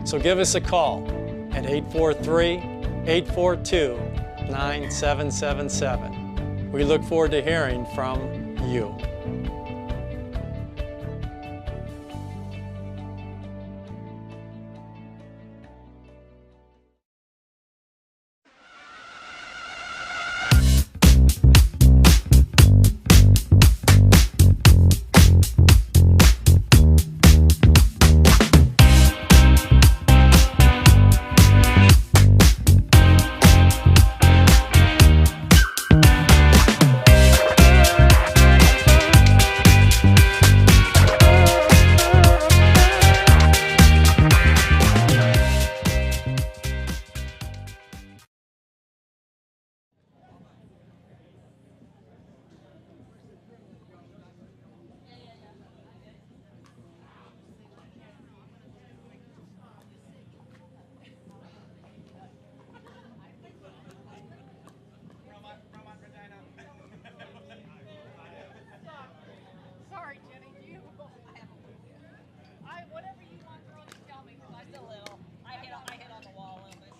So give us a call at 843-842-9777. We look forward to hearing from you. Sorry, Jenny. Do you have a goal? Whatever you want to throw, just tell me, because I'm still little. I hit on the wall a little bit.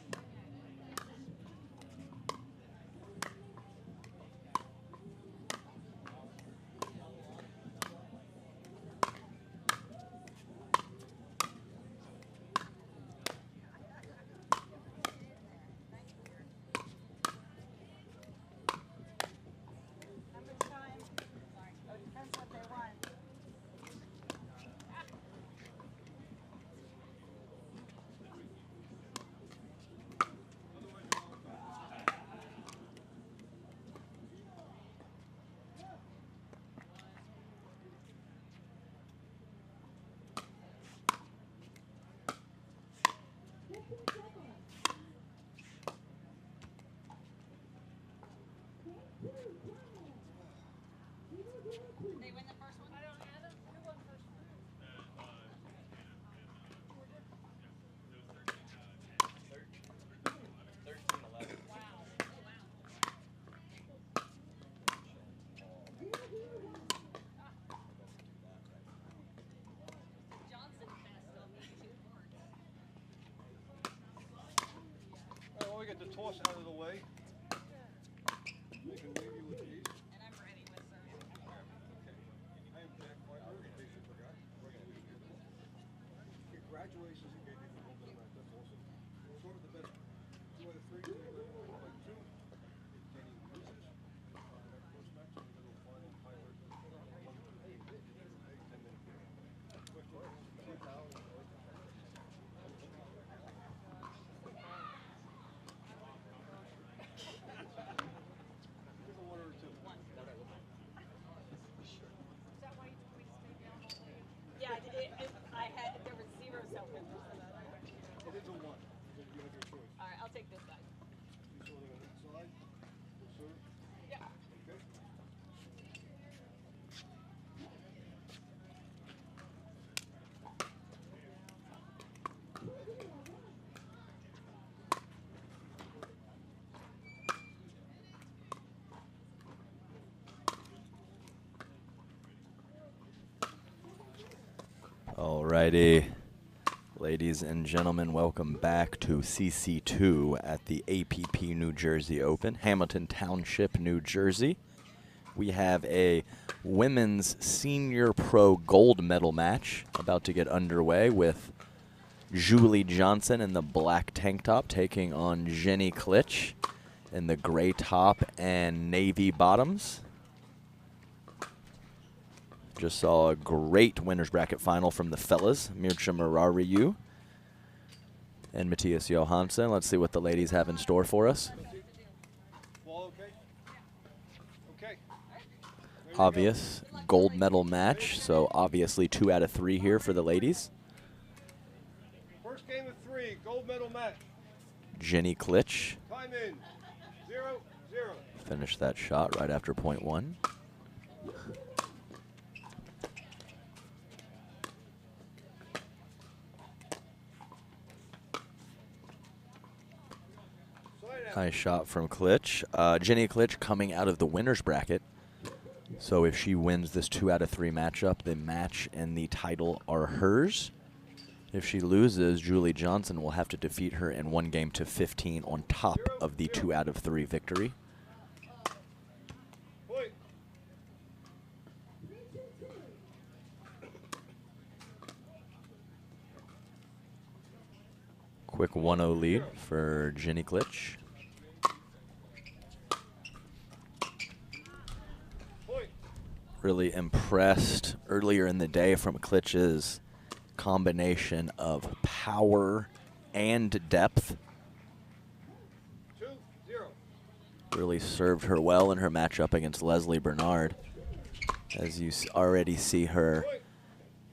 How much time? Oh, it depends what they want. They win the first one? I don't know. Who won first? Johnson passed on me 2 points. Well, we get the toss out of the way. We can leave you with these. And I'm ready with service. I am back quite early, in case you forgot. Congratulations again, if you hold it around. That's awesome. We'll go to the best 2 out of 3. Like 2. If Kenny loses, that first match, and then we'll final Tyler. 10 minutes. Give a 1 or 2. Yeah, there was 0 self-interest. It is a 1. You have your choice. All right, I'll take this guy. You saw it on that side. We'll serve. Yeah. Okay. Alrighty. Ladies and gentlemen, welcome back to CC2 at the APP New Jersey Open, Hamilton Township, New Jersey. We have a women's senior pro gold medal match about to get underway with Julie Johnson in the black tank top taking on Jenny Klitsch in the gray top and navy bottoms. Just saw a great winner's bracket final from the fellas, Mircea Marariu and Matthias Johansson. Let's see what the ladies have in store for us. Ball okay? Okay. Obvious gold medal match, so obviously 2 out of 3 here for the ladies. First game of 3, gold medal match. Jenny Klitsch Time in. 0-0. finished that shot right after point 1. Nice shot from Klitsch. Jenny Klitsch coming out of the winner's bracket. So if she wins this 2 out of 3 matchup, the match and the title are hers. If she loses, Julie Johnson will have to defeat her in 1 game to 15 on top of the 2 out of 3 victory. Point. Quick 1-0 lead for Jenny Klitsch. Point. Really impressed earlier in the day from Klitsch's combination of power and depth. 2-0. Really served her well in her matchup against Leslie Bernard. As you already see her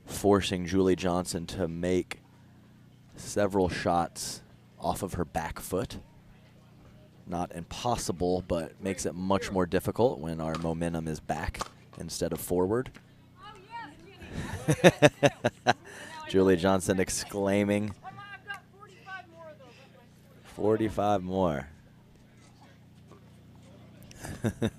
forcing Julie Johnson to make several shots off of her back foot. Not impossible, but makes it much more difficult when our momentum is back instead of forward. Julie Johnson exclaiming, 45 more. 0-3.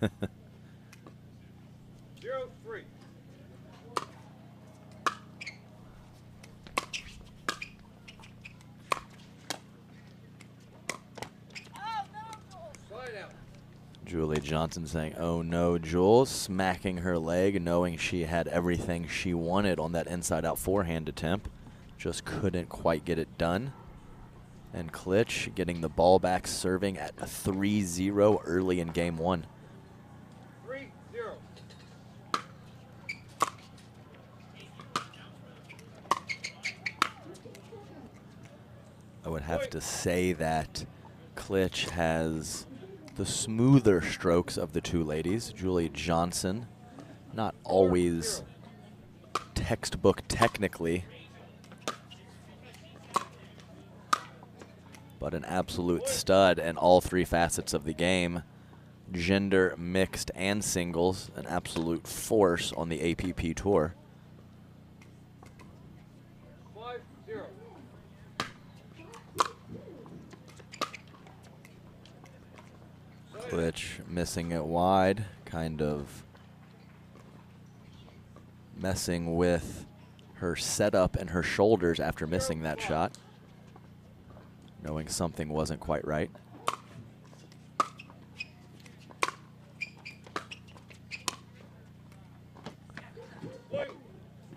Slide out. Julie Johnson saying, "Oh no, Jules," smacking her leg, knowing she had everything she wanted on that inside-out forehand attempt. Just couldn't quite get it done. And Klitsch getting the ball back, serving at a 3-0 early in game 1. 3-0. I would have to say that Klitsch has the smoother strokes of the 2 ladies. Julie Johnson, not always textbook technically, but an absolute stud in all 3 facets of the game. Gender, mixed, and singles, an absolute force on the APP tour. 5-0. Klitsch missing it wide, kind of messing with her setup and her shoulders after missing that shot, knowing something wasn't quite right.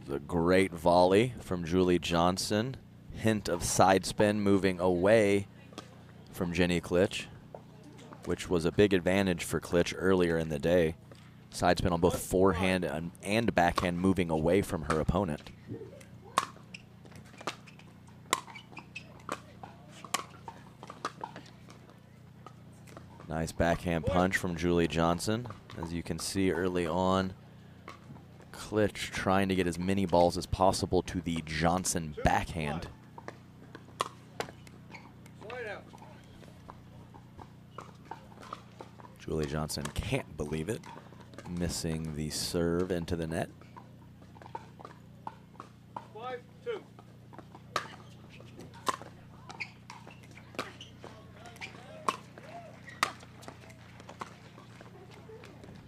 The great volley from Julie Johnson. Hint of side spin moving away from Jenny Klitsch, which was a big advantage for Klitsch earlier in the day. Side spin on both forehand and backhand, moving away from her opponent. Nice backhand punch from Julie Johnson. As you can see early on, Klitsch trying to get as many balls as possible to the Johnson backhand. Slide out. Julie Johnson can't believe it, missing the serve into the net. 5-2.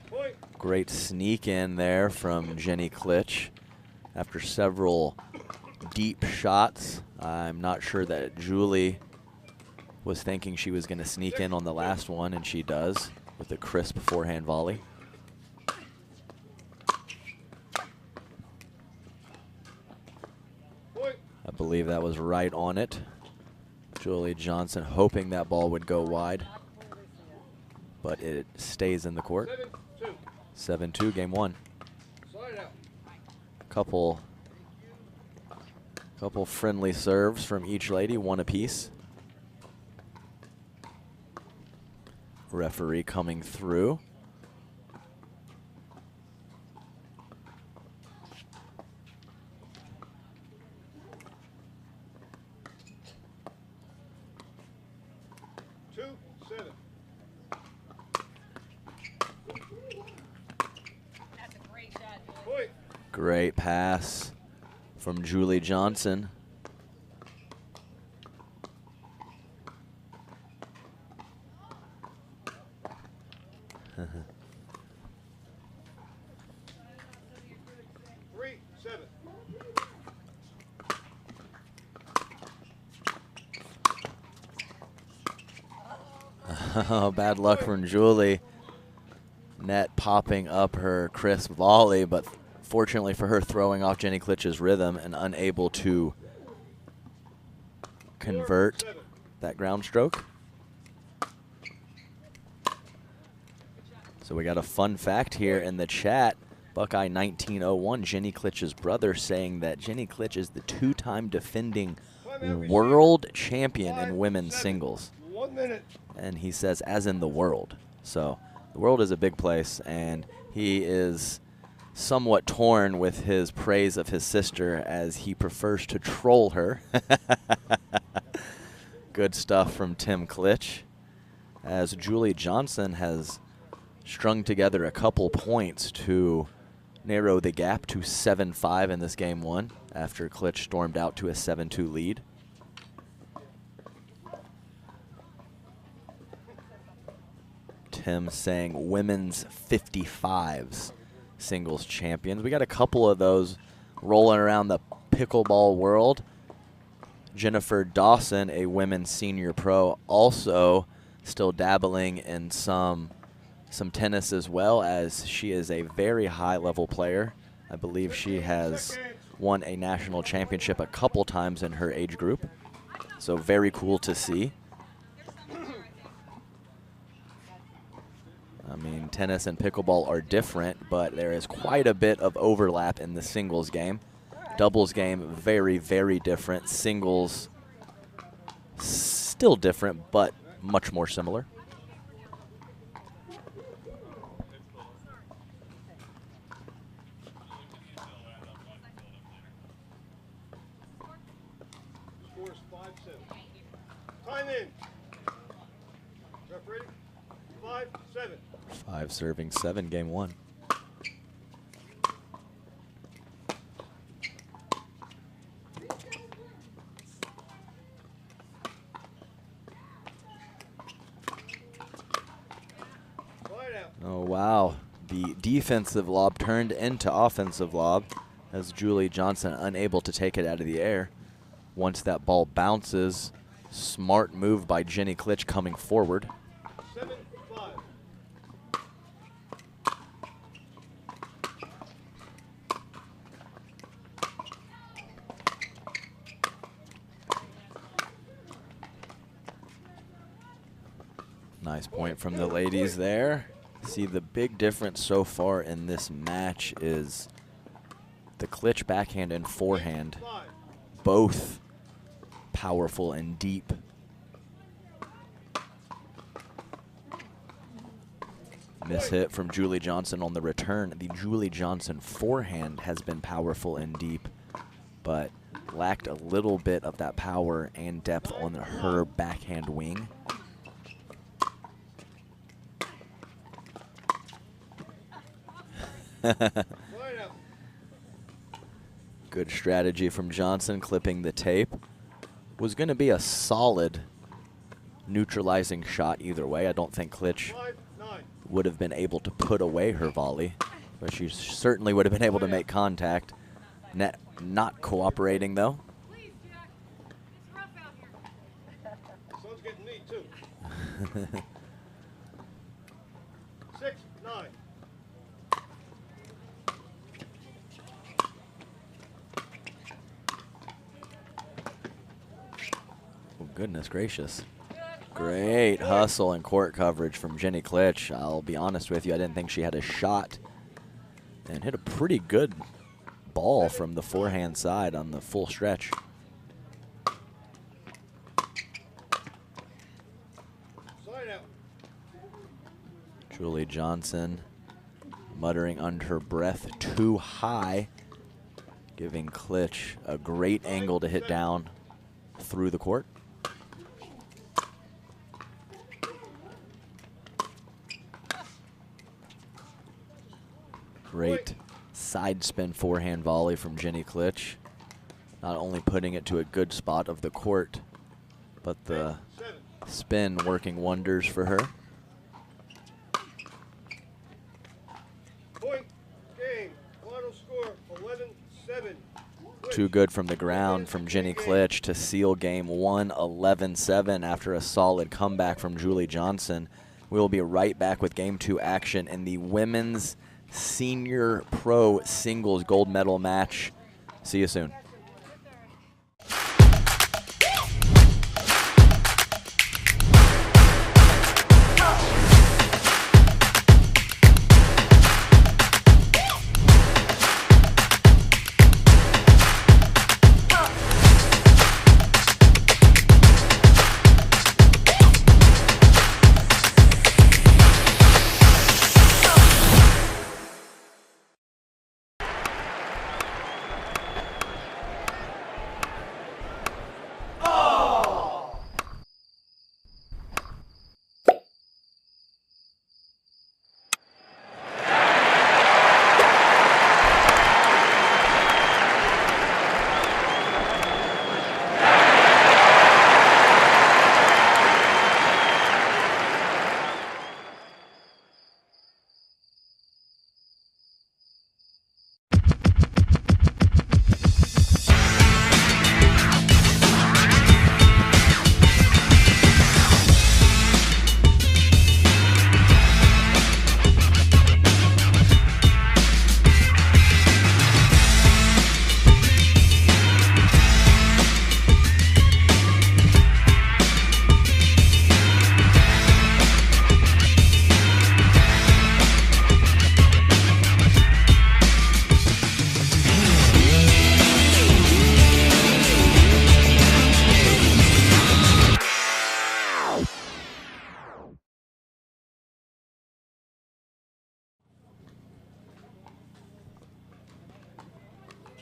Point. Great sneak in there from Jenny Klitsch after several deep shots. I'm not sure that Julie was thinking she was going to sneak in on the last one, and she does with a crisp forehand volley. Point. I believe that was right on it. Julie Johnson hoping that ball would go wide, but it stays in the court. 7-2. 7-2, game 1. Slide out. Couple friendly serves from each lady, 1 apiece. Referee coming through. Great pass from Julie Johnson. Three, 7. Oh, bad luck from Julie. Net popping up her crisp volley, but fortunately for her, throwing off Jenny Klitsch's rhythm and unable to convert that ground stroke. So we got a fun fact here in the chat. Buckeye 1901, Jenny Klitsch's brother, saying that Jenny Klitsch is the 2-time defending world champion in women's singles. 1 minute. And he says, as in the world. So the world is a big place, and he is somewhat torn with his praise of his sister as he prefers to troll her. Good stuff from Tim Klitsch, as Julie Johnson has strung together a couple points to narrow the gap to 7-5 in this game 1 after Klitsch stormed out to a 7-2 lead. Tim saying women's 55s singles champions. We got a couple of those rolling around the pickleball world. Jennifer Dawson, a women's senior pro, also still dabbling in some tennis as well, as she is a very high-level player. I believe she has won a national championship a couple times in her age group. So very cool to see. I mean, tennis and pickleball are different, but there is quite a bit of overlap in the singles game. Doubles game, very, very different. Singles, still different, but much more similar. Score is 5-7. Time in. Referee, 5-7. 5 serving 7, game 1. Oh, wow. The defensive lob turned into offensive lob as Julie Johnson unable to take it out of the air. Once that ball bounces, smart move by Jenny Klitsch coming forward. 7-5. Nice point from the ladies there. See, the big difference so far in this match is the Klitsch backhand and forehand, both powerful and deep. Miss hit from Julie Johnson on the return. The Julie Johnson forehand has been powerful and deep, but lacked a little bit of that power and depth on her backhand wing. Good strategy from Johnson, clipping the tape. Was going to be a solid neutralizing shot either way. I don't think Klitsch would have been able to put away her volley, but she certainly would have been able to make contact. Net not cooperating though. Sun's getting me too. 6-9. Oh, goodness gracious. Great hustle and court coverage from Jenny Klitsch. I'll be honest with you, I didn't think she had a shot, and hit a pretty good ball from the forehand side on the full stretch. Julie Johnson muttering under her breath, too high, giving Klitsch a great angle to hit down through the court. Great side spin forehand volley from Jenny Klitsch. Not only putting it to a good spot of the court, but the spin working wonders for her. Point game. Final score 11-7. Too good from the ground from Jenny Klitsch to seal game 1, 11-7 after a solid comeback from Julie Johnson. We will be right back with game 2 action in the women's senior pro singles gold medal match. See you soon.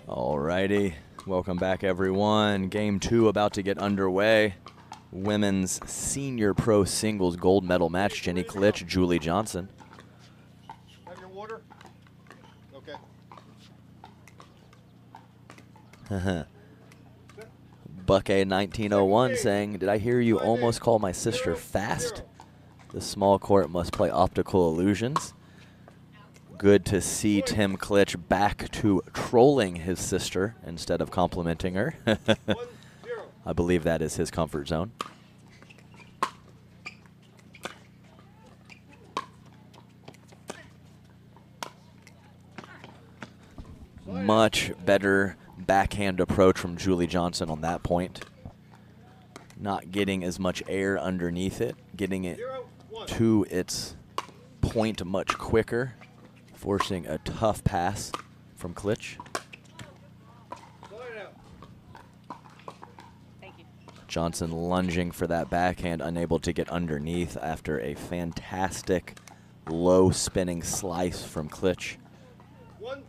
Alrighty, welcome back everyone. Game 2 about to get underway. Women's senior pro singles gold medal match. Jenny Klitsch, Julie Johnson. Have your water? Okay. Buckeye 1901 saying, did I hear you almost call my sister fast? The small court must play optical illusions. Good to see Tim Klitsch back to trolling his sister instead of complimenting her. I believe that is his comfort zone. Much better backhand approach from Julie Johnson on that point. Not getting as much air underneath it, getting it to its point much quicker, forcing a tough pass from Klitsch. Thank you. Johnson lunging for that backhand, unable to get underneath after a fantastic low spinning slice from Klitsch. 1-0.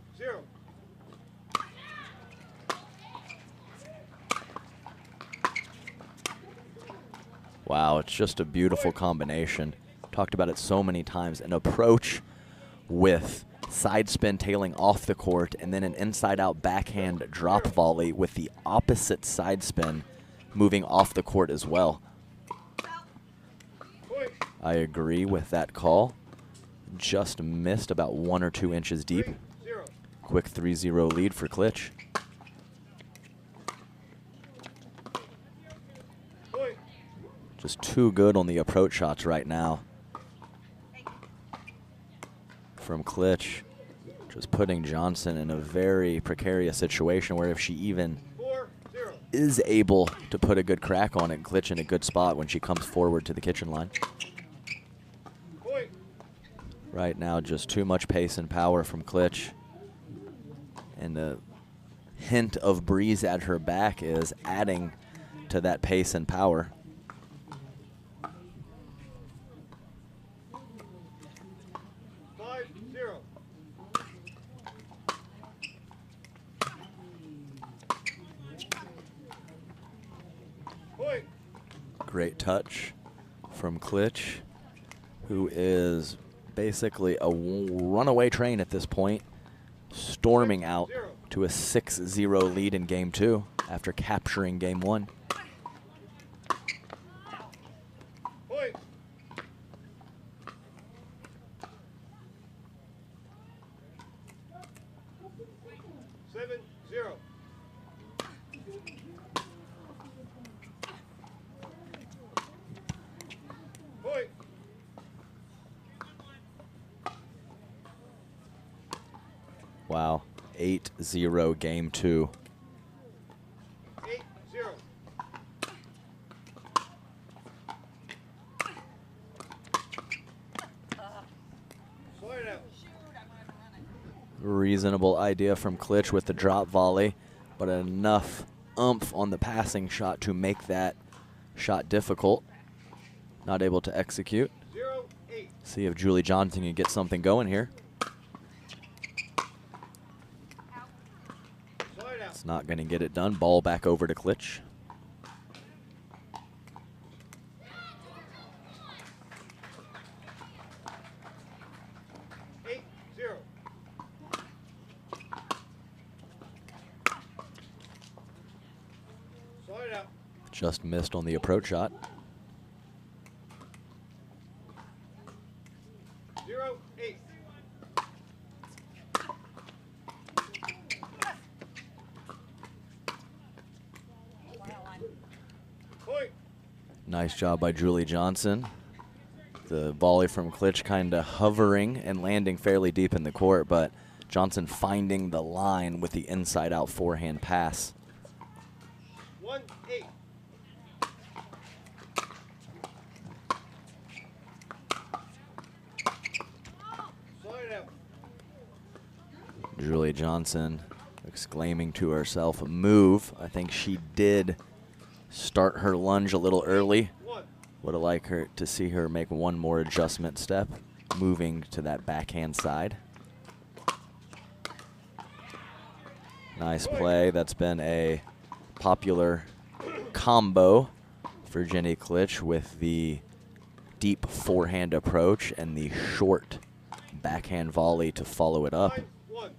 Wow, it's just a beautiful combination. Talked about it so many times. An approach with side spin tailing off the court and then an inside-out backhand drop volley with the opposite side spin moving off the court as well. I agree with that call. Just missed about 1 or 2 inches deep. Quick 3-0 lead for Klitsch. Just too good on the approach shots right now from Klitsch. Just putting Johnson in a very precarious situation where if she even is able to put a good crack on it, Klitsch in a good spot when she comes forward to the kitchen line. Right now, just too much pace and power from Klitsch. And the hint of breeze at her back is adding to that pace and power. Great touch from Klitsch, who is basically a runaway train at this point. storming out to a 6-0 lead in game 2 after capturing game 1. Point. 7-0. Point. Wow, 8-0 game 2. 8-0. Slow it out. Reasonable idea from Klitsch with the drop volley, but enough oomph on the passing shot to make that shot difficult. Not able to execute. 0-8. See if Julie Johnson can get something going here. Slow it out. It's not going to get it done. Ball back over to Klitsch. Slow it out. Just missed on the approach shot. 0-8. Point. Nice job by Julie Johnson. The volley from Klitsch kind of hovering and landing fairly deep in the court, but Johnson finding the line with the inside-out forehand pass. 1-8. Slow it out. Julie Johnson exclaiming to herself, move. I think she did start her lunge a little early. 1. Would have liked her to see her make one more adjustment step, moving to that backhand side. Nice play. That's been a popular combo for Jenny Klitsch with the deep forehand approach and the short backhand volley to follow it up. 1.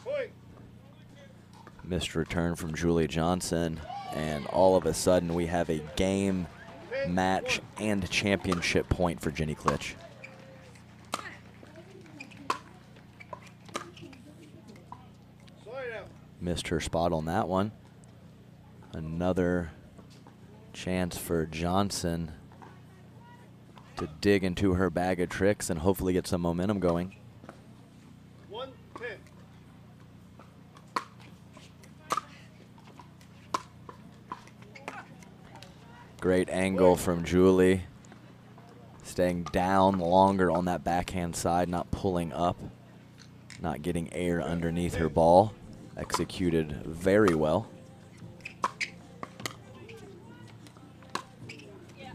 Point. Missed return from Julie Johnson, and all of a sudden we have a game, match, and championship point for Jenny Klitsch. Slow it out. Missed her spot on that one. Another chance for Johnson to dig into her bag of tricks and hopefully get some momentum going. 1-10. Great angle from Julie. Staying down longer on that backhand side, not pulling up, not getting air underneath her ball. Executed very well.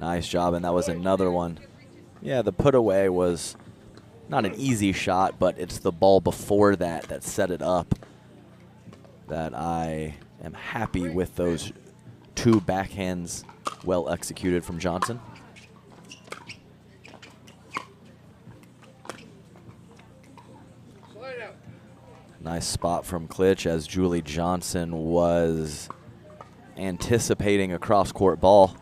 Nice job, and that was another one. Yeah, the put away was not an easy shot, but it's the ball before that that set it up that I am happy with those two backhands well executed from Johnson. Slow it out. Nice spot from Klitsch as Julie Johnson was anticipating a cross-court ball.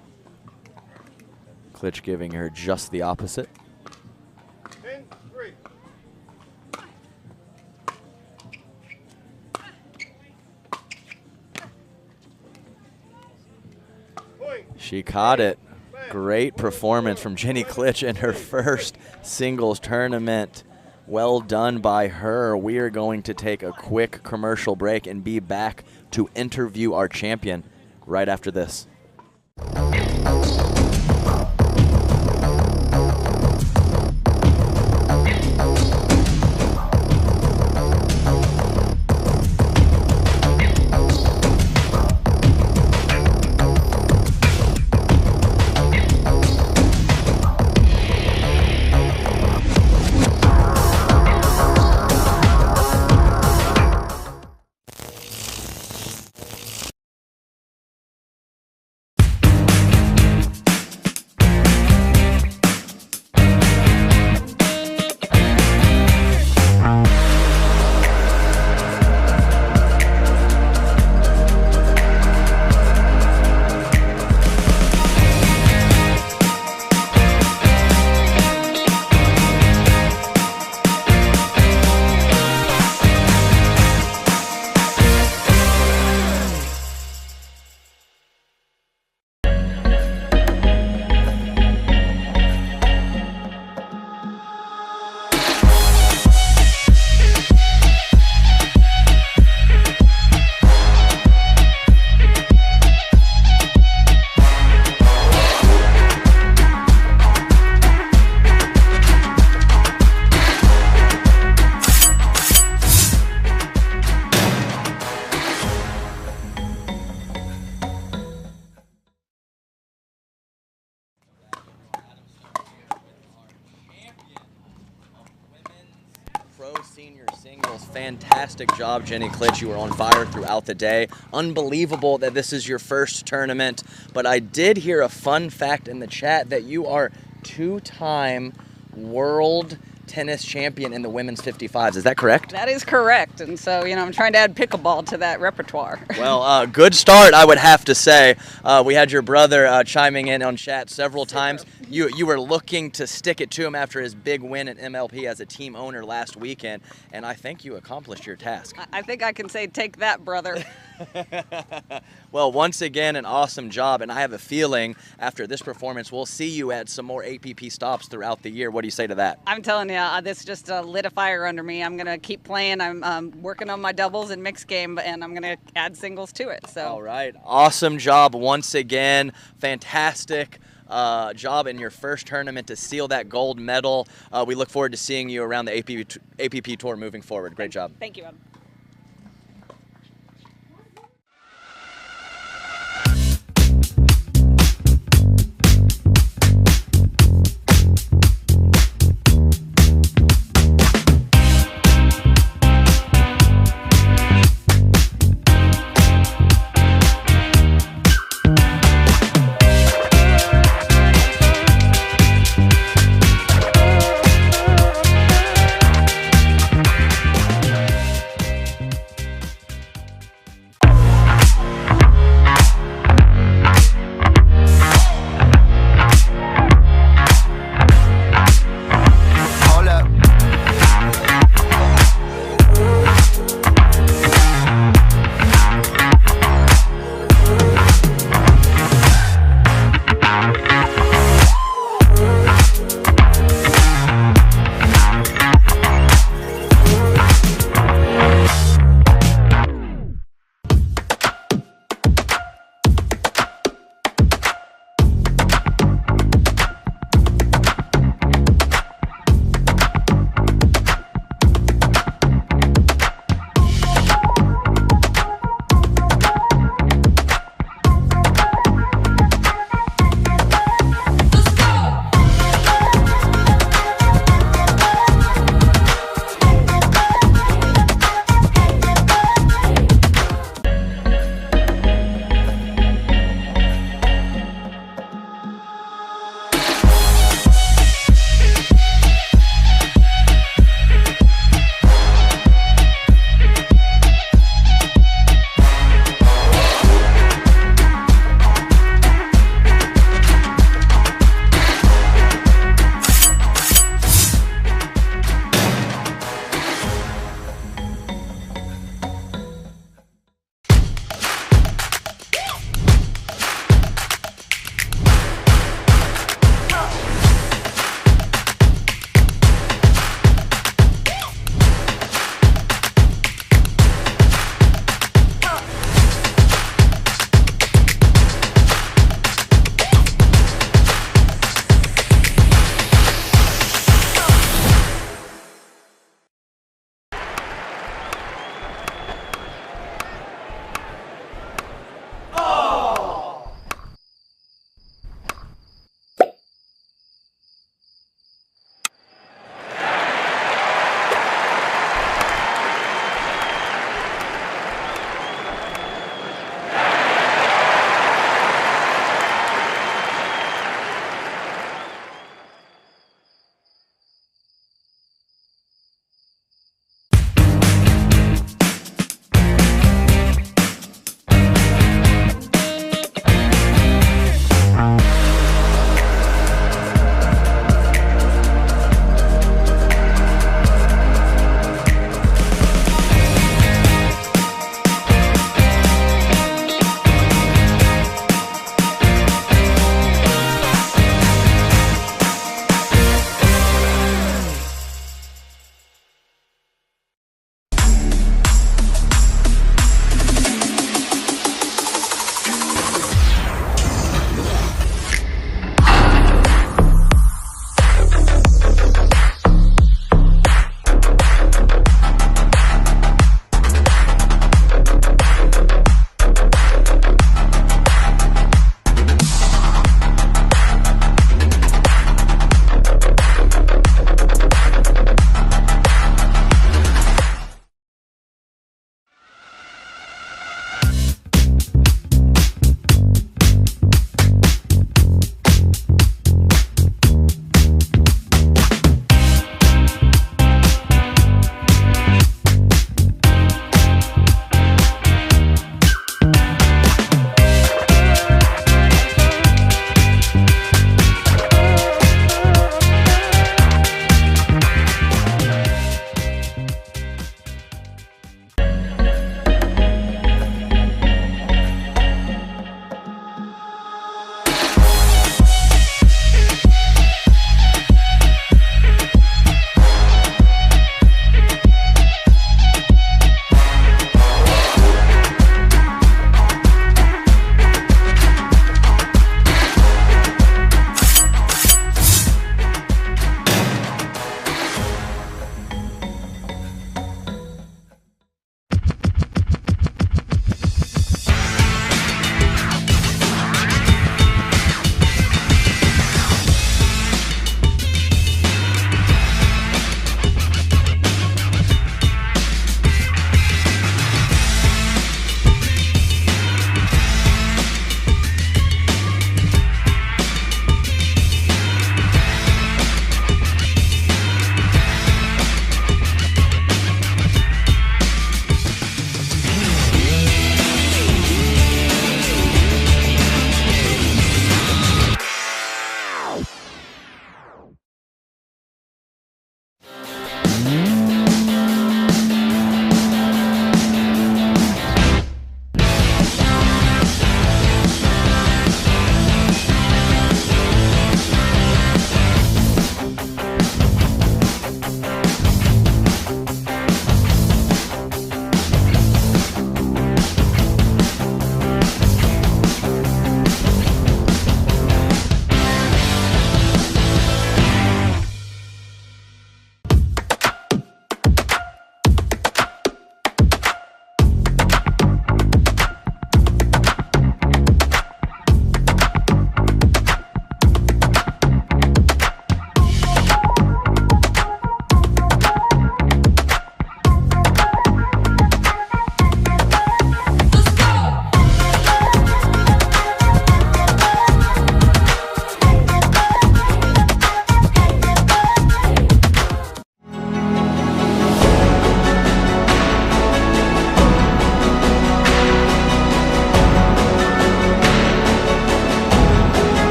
Klitsch giving her just the opposite. 10-3. Point. She caught it. Great performance from Jenny Klitsch in her first singles tournament. Well done by her. We are going to take a quick commercial break and be back to interview our champion right after this. Pro Senior Singles. Fantastic job, Jenny Klitsch. You were on fire throughout the day. Unbelievable that this is your first tournament. But I did hear a fun fact in the chat that you are two-time world tennis champion in the women's 55s. Is that correct? That is correct. And so, I'm trying to add pickleball to that repertoire. Well, good start, I would have to say. We had your brother chiming in on chat several times. You were looking to stick it to him after his big win at MLP as a team owner last weekend, and I think you accomplished your task. I think I can say, take that, brother. Well, once again, an awesome job, and I have a feeling after this performance, we'll see you at some more APP stops throughout the year. What do you say to that? I'm telling you, this just lit a fire under me. I'm going to keep playing. I'm working on my doubles and mixed game, and I'm going to add singles to it. So. All right. Awesome job once again. Fantastic job in your first tournament to seal that gold medal. We look forward to seeing you around the APP Tour moving forward. Great job. Thank you, Adam.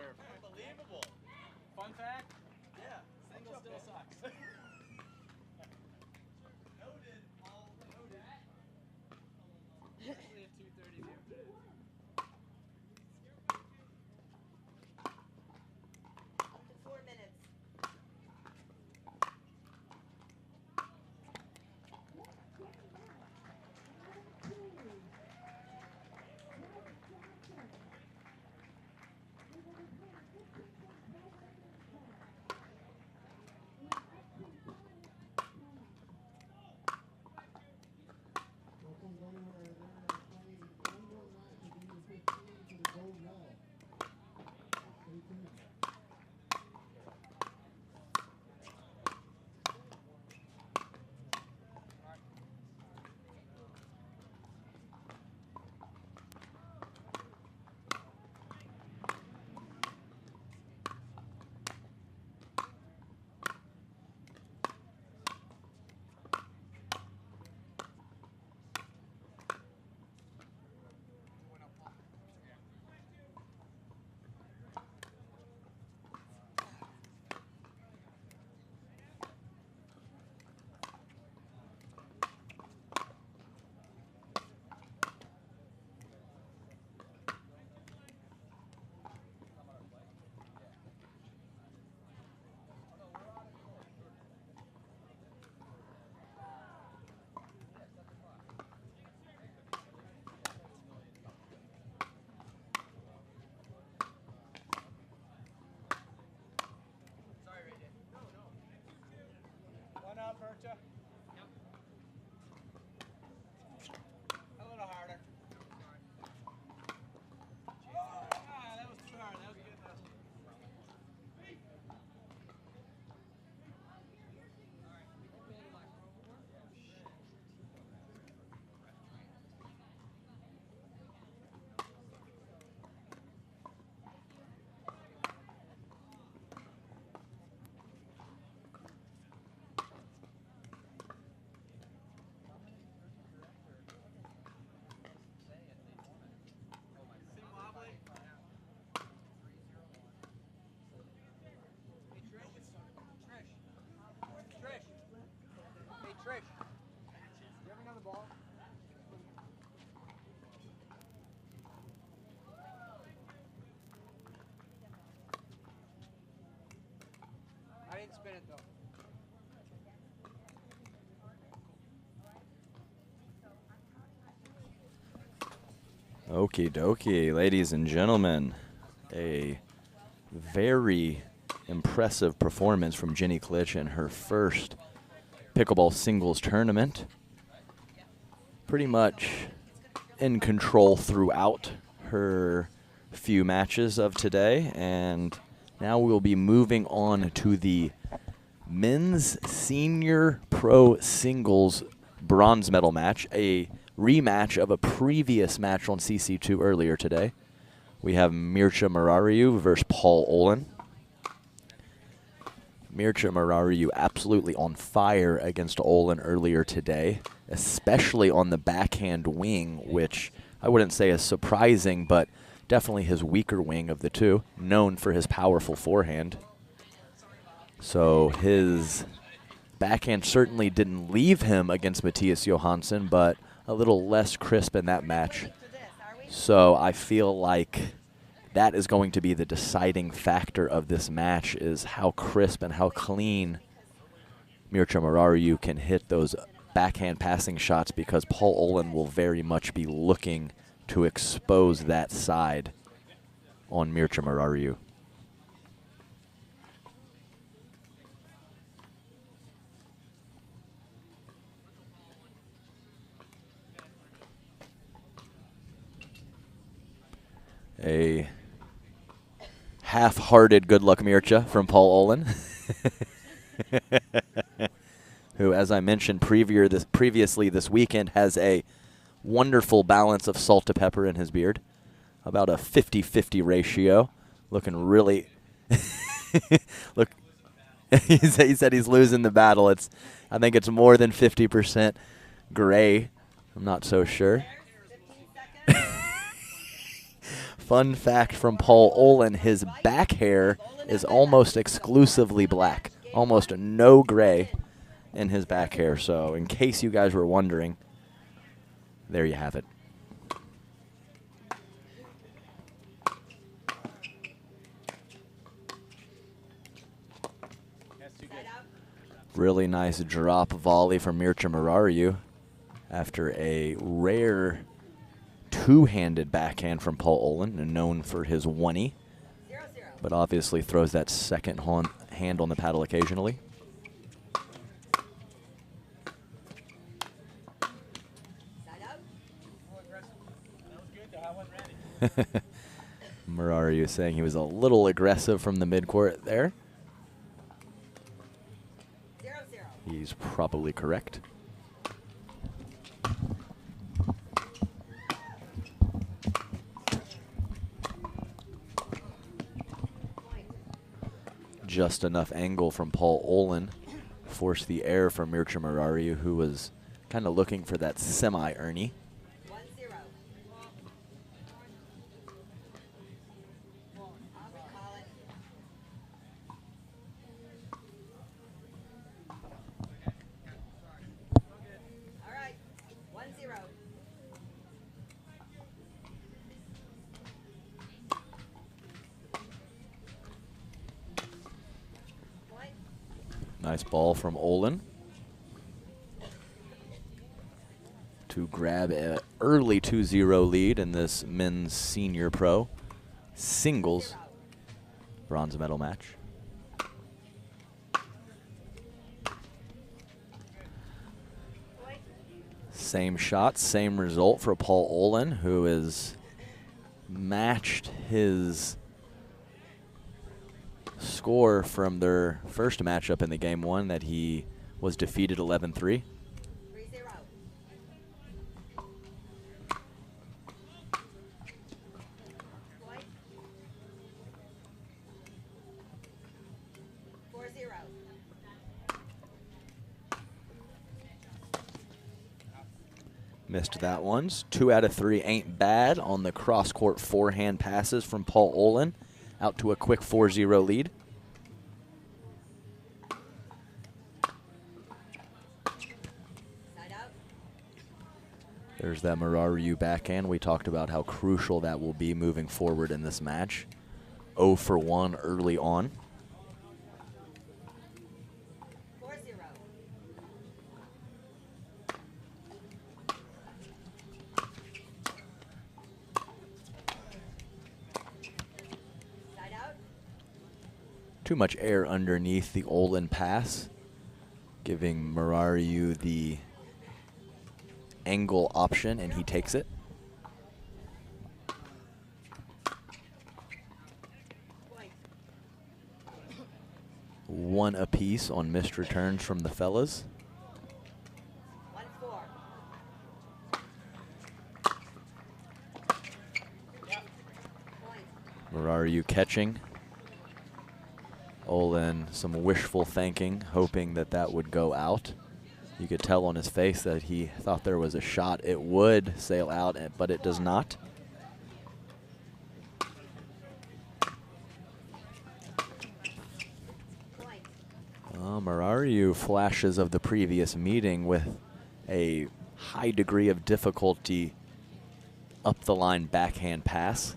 serve. Unbelievable. Fun fact? Yeah. Single still sucks. Noted, Paul. Noted. Usually at 2:30 the afternoon. Up to 4 minutes. One out, Bercha. Yep. A little harder. Ah, that was too hard. That was a good one. Seem wobbly? Hey, Trish. Trish. Hey, Trish. You have another ball? I didn't spin it, though. Okie dokie, ladies and gentlemen. A very impressive performance from Jenny Klitsch in her first pickleball singles tournament. Pretty much in control throughout her few matches of today. And now we'll be moving on to the men's senior pro singles bronze medal match, a rematch of a previous match on CC2 earlier today. We have Mircea Marariu versus Paul Olin. Mircea Marariu absolutely on fire against Olin earlier today, especially on the backhand wing, which I wouldn't say is surprising, but definitely his weaker wing of the two, known for his powerful forehand. So his backhand certainly didn't leave him against Matthias Johansson, but a little less crisp in that match. So I feel like that is going to be the deciding factor of this match, is how crisp and how clean Mircea Marariu can hit those backhand passing shots, because Paul Olin will very much be looking to expose that side on Mircea Marariu. A half-hearted good luck Mircea from Paul Olin, who, as I mentioned previously this weekend, has a wonderful balance of salt to pepper in his beard, about a 50-50 ratio, looking really look. He said he's losing the battle. I think it's more than 50% gray. I'm not so sure. Fun fact from Paul Olin, his back hair is almost exclusively black. Almost no gray in his back hair. So in case you guys were wondering, there you have it. Really nice drop volley from Mircea Murariu after a rare two-handed backhand from Paul Olin, known for his 1-e, but obviously throws that second hand on the paddle occasionally. Murariu saying he was a little aggressive from the midcourt there. He's probably correct. Just enough angle from Paul Olin forced the air from Mircea Murariu, who was kind of looking for that semi-Ernie. Nice ball from Olin to grab an early 2-0 lead in this men's senior pro singles bronze medal match. Same shot, same result for Paul Olin, who has matched his score from their first matchup in the game one that he was defeated 11-3. Missed that once. 2 out of 3 ain't bad on the cross-court forehand passes from Paul Olin, out to a quick 4-0 lead. There's that Murariu backhand. We talked about how crucial that will be moving forward in this match. 0 for 1 early on. Too much air underneath the Olin pass, giving Murariu the angle option, and he takes it. One apiece on missed returns from the fellas. Murariu catching. Olin some wishful thinking, hoping that that would go out. You could tell on his face that he thought there was a shot it would sail out, but it does not. Murariu flashes of the previous meeting with a high degree of difficulty up the line backhand pass.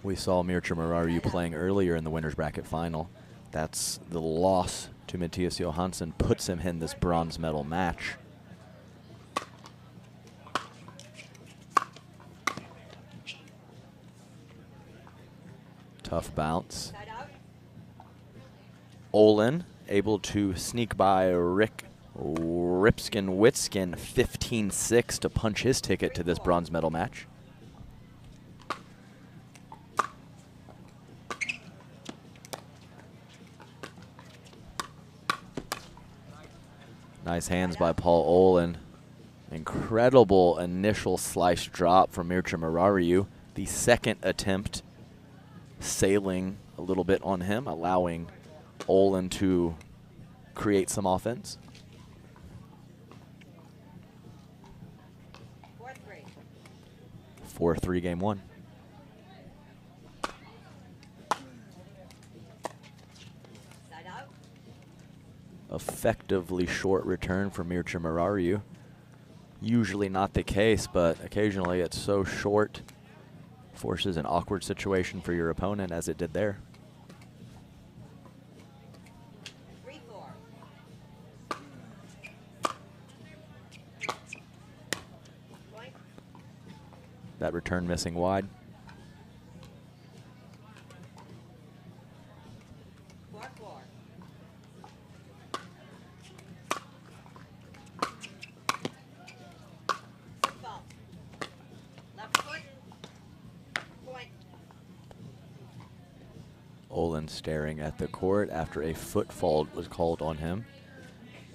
We saw Mircea Murariu playing earlier in the winner's bracket final. That's the loss to Matthias Johansson puts him in this bronze medal match. Tough bounce. Olin able to sneak by Ripskin-Witskin 15-6 to punch his ticket to this bronze medal match. Nice hands by Paul Olin. Incredible initial slice drop from Mircea Murariu. The second attempt sailing a little bit on him, allowing Olin to create some offense. 4-3. 4-3 game one. Side out. Effectively short return for Mircea Murariu. Usually not the case, but occasionally it's so short. Forces an awkward situation for your opponent, as it did there. 3-4. Point. That return missing wide. 4-4. Football. Left foot. Point. Olin staring at the court after a foot fault was called on him.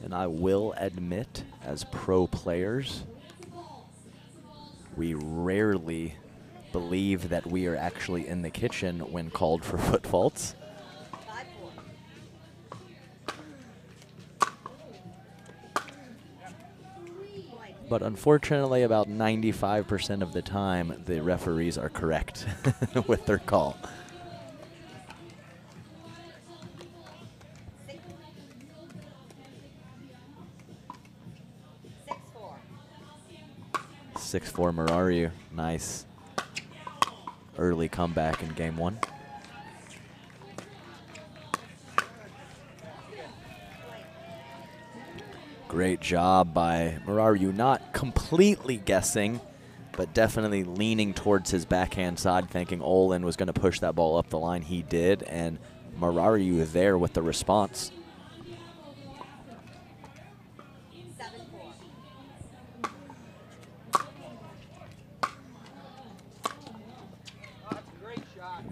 And I will admit, as pro players, we rarely believe that we are actually in the kitchen when called for foot faults. 5-4. Point. But unfortunately, about 95% of the time, the referees are correct with their call. 6-4 Murariu. Nice early comeback in game one. Great job by Murariu, not completely guessing, but definitely leaning towards his backhand side, thinking Olin was going to push that ball up the line. He did, and Murariu there with the response. 7-4.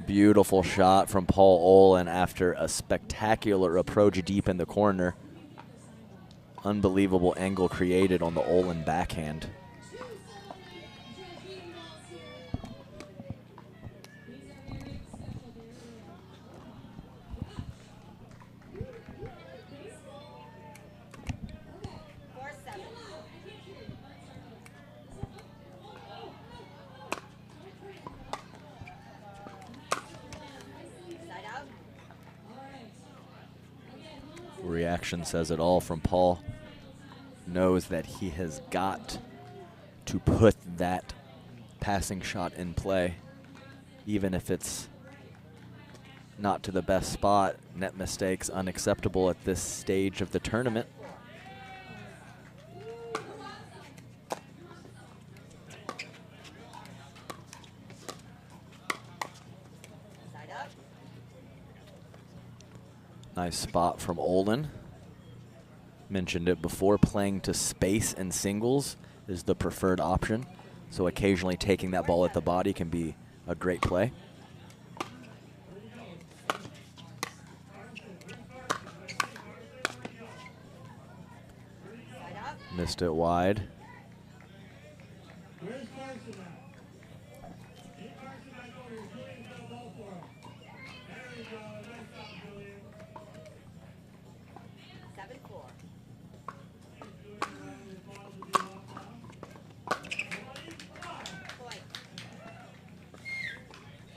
Beautiful shot from Paul Olin after a spectacular approach deep in the corner. Unbelievable angle created on the Olin backhand. Reaction says it all from Paul. Knows that he has got to put that passing shot in play, even if it's not to the best spot. Net mistakes unacceptable at this stage of the tournament. Side up. Nice spot from Olin. Mentioned it before, playing to space and singles is the preferred option. So occasionally taking that ball at the body can be a great play. Side up. Missed it wide.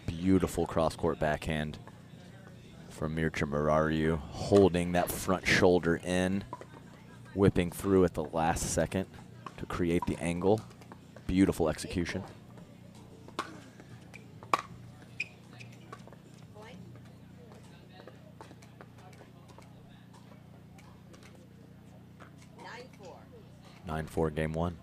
Beautiful cross-court backhand from Mircea Murariu, holding that front shoulder in, whipping through at the last second to create the angle. Beautiful execution. Point. 9-4. 9-4 game one.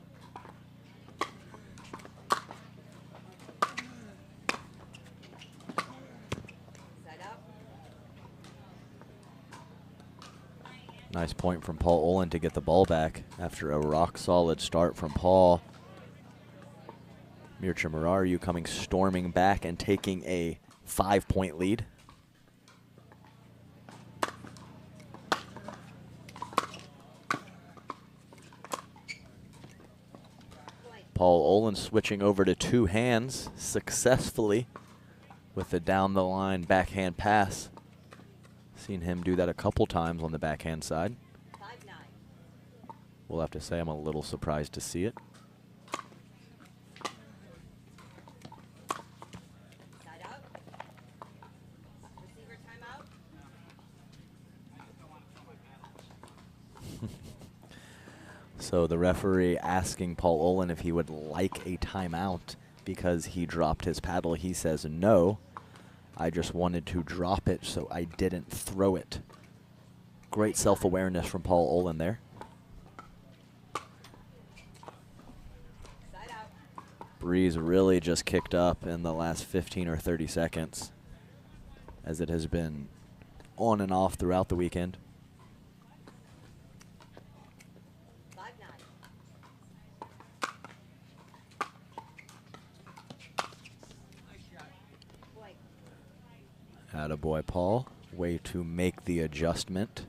Nice point from Paul Olin to get the ball back after a rock-solid start from Paul. Mircea Murariu coming storming back and taking a 5-point lead. Paul Olin switching over to two hands successfully with the down-the-line backhand pass. Seen him do that a couple times on the backhand side. 5-9. We'll have to say I'm a little surprised to see it. Side out. Receiver timeout. So the referee asking Paul Olin if he would like a timeout because he dropped his paddle. He says no. I just wanted to drop it so I didn't throw it. Great self-awareness from Paul Olin there. Side out. Breeze really just kicked up in the last 15 or 30 seconds, as it has been on and off throughout the weekend. 5-9. Boy. Attaboy, Paul. Way to make the adjustment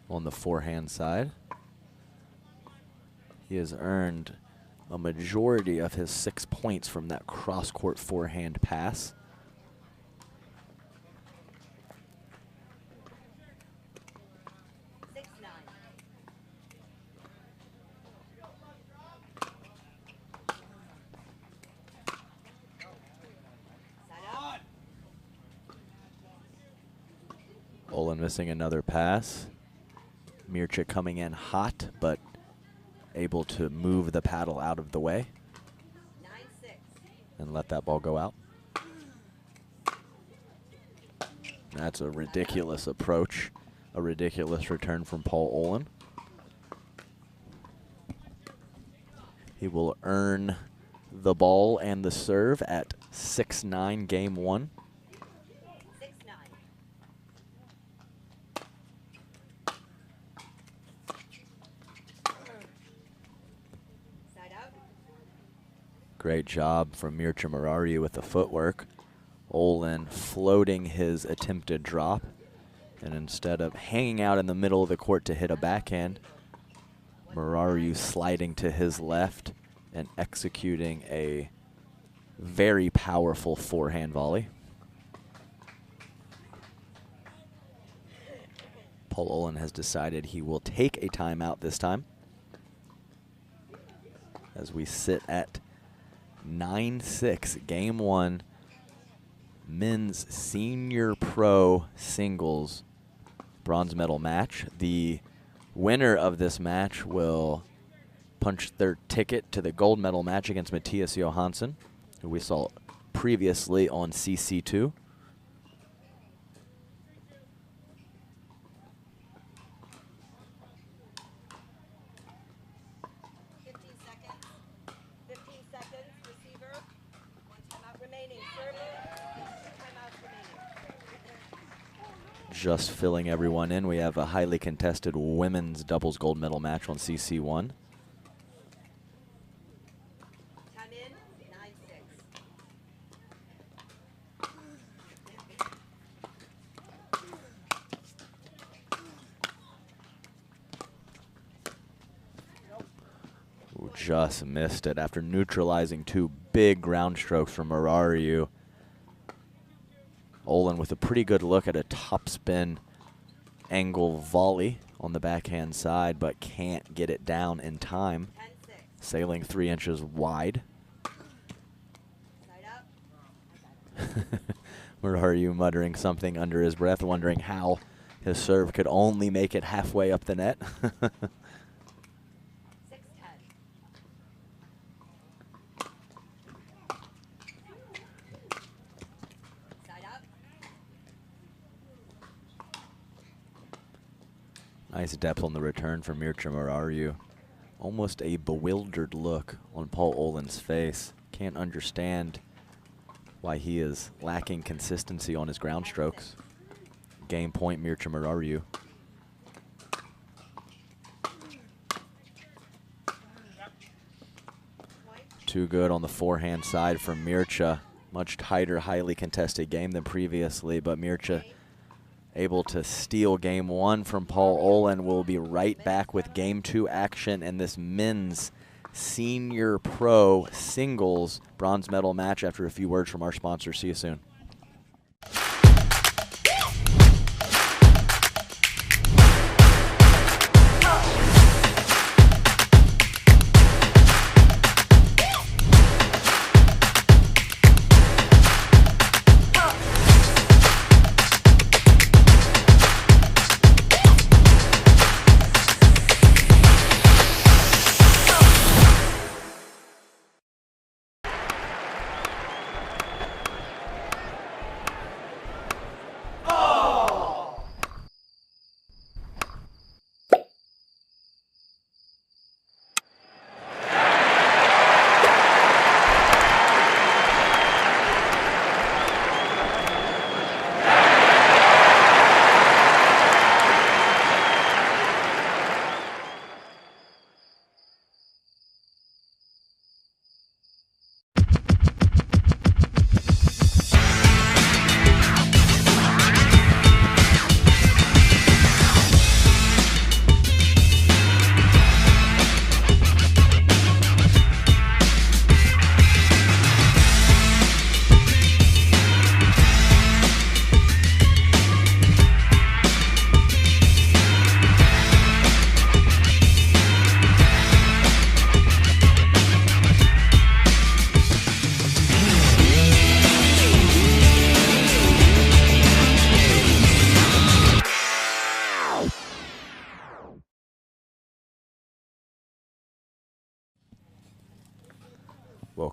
on the forehand side. He has earned a majority of his 6 points from that cross-court forehand pass. Olin missing another pass. Mircea coming in hot, but able to move the paddle out of the way 9-6. and let that ball go out. That's a ridiculous approach, a ridiculous return from Paul Olin. He will earn the ball and the serve at 6-9 game 1. 6-9. Side out. Great job from Mircea Marariu with the footwork. Olin floating his attempted drop, and instead of hanging out in the middle of the court to hit a backhand, Marariu sliding to his left and executing a very powerful forehand volley. Paul Olin has decided he will take a timeout this time, as we sit at 9-6, game 1, men's senior pro singles bronze medal match. The winner of this match will punch their ticket to the gold medal match against Matthias Johansson, who we saw previously on CC2. Just filling everyone in, we have a highly contested women's doubles gold medal match on CC1. Time in. 9-6. Ooh, just missed it after neutralizing 2 big ground strokes from Marariu. Olin with a pretty good look at a topspin angle volley on the backhand side, but can't get it down in time. 10-6. Sailing 3 inches wide. Side out. Marariu muttering something under his breath, wondering how his serve could only make it halfway up the net. 6-10. Side out. Nice depth on the return from Mircea Marariu. Almost a bewildered look on Paul Olin's face. Can't understand why he is lacking consistency on his ground strokes. Game point, Mircea Marariu. Too good on the forehand side from Mircea. Much tighter, highly contested game than previously, but Mircea able to steal game 1 from Paul Olin. Will be right back with game 2 action in this men's senior pro singles bronze medal match after a few words from our sponsor. See you soon.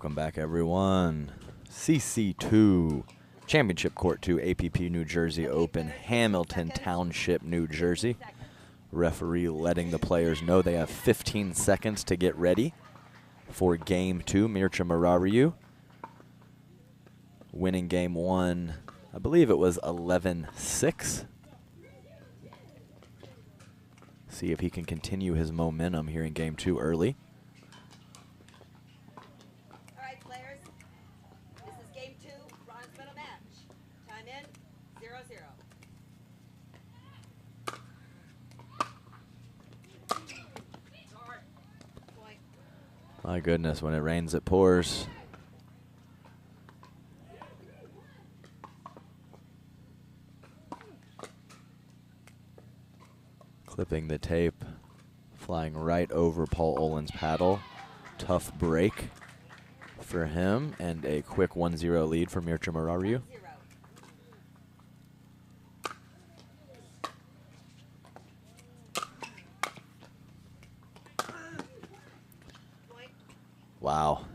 Welcome back, everyone. CC2, Championship Court 2, APP New Jersey Open, Hamilton Township, New Jersey. Referee letting the players know they have 15 seconds to get ready for Game 2. Mircea Marariu winning Game 1, I believe it was 11-6. See if he can continue his momentum here in Game 2 early. All right, players. This is Game 2, bronze medal match. Time in, 0-0. Point. My goodness, when it rains, it pours. Clipping the tape, flying right over Paul Olin's paddle. Tough break for him, and a quick 1-0 lead for Mircea Marariu. 0. Point. Wow.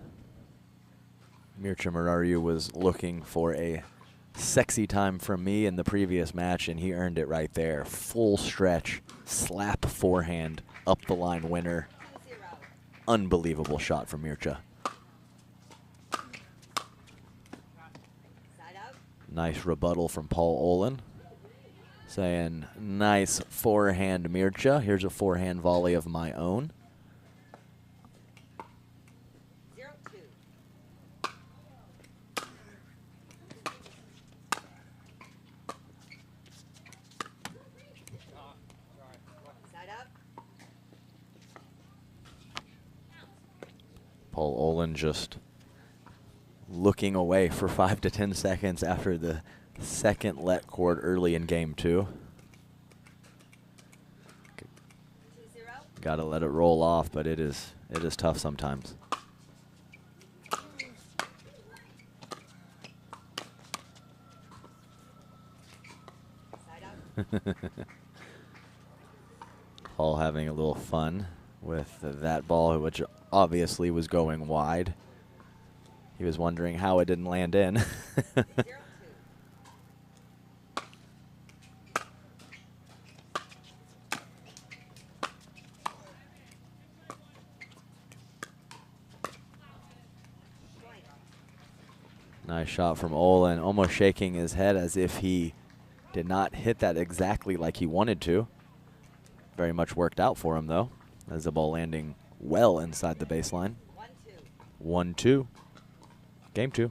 Mircea Marariu was looking for a sexy time from me in the previous match, and he earned it right there. Full stretch, slap forehand, up the line winner. 2-0. Unbelievable shot from Mircea. Side out. Nice rebuttal from Paul Olin, saying, nice forehand, Mircea. Here's a forehand volley of my own. 0-2. Side up. Paul Olin just looking away for 5 to 10 seconds after the second let court early in Game 2. 2-0. Got to let it roll off, but it is tough sometimes. Side out. Paul having a little fun with that ball, which obviously was going wide. He was wondering how it didn't land in. 0-2. Point. Nice shot from Olin, almost shaking his head as if he did not hit that exactly like he wanted to. Very much worked out for him, though, as the ball landing well inside the baseline. 1-2. 1-2. Game 2.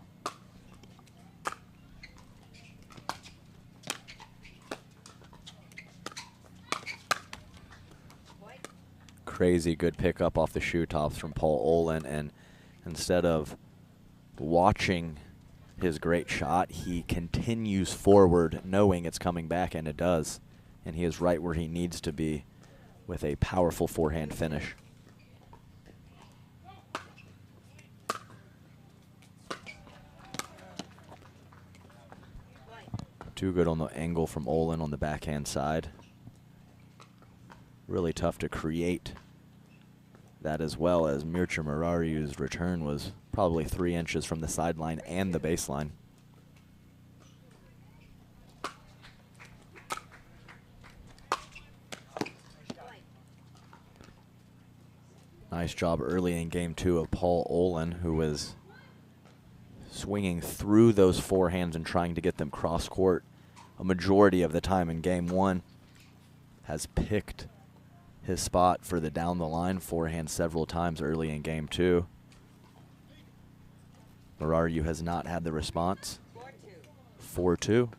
Point. Crazy good pickup off the shoe tops from Paul Olin, and instead of watching his great shot, he continues forward knowing it's coming back, and it does. And he is right where he needs to be with a powerful forehand finish. Point. Too good on the angle from Olin on the backhand side. Really tough to create that, as well as Mircea Marariu's return was probably 3 inches from the sideline and the baseline. Point. Nice job early in Game 2 of Paul Olin, who was swinging through those forehands and trying to get them cross court a majority of the time in Game 1. Has picked his spot for the down the line forehand several times early in Game 2. Marariu has not had the response. 4-2. 4-2.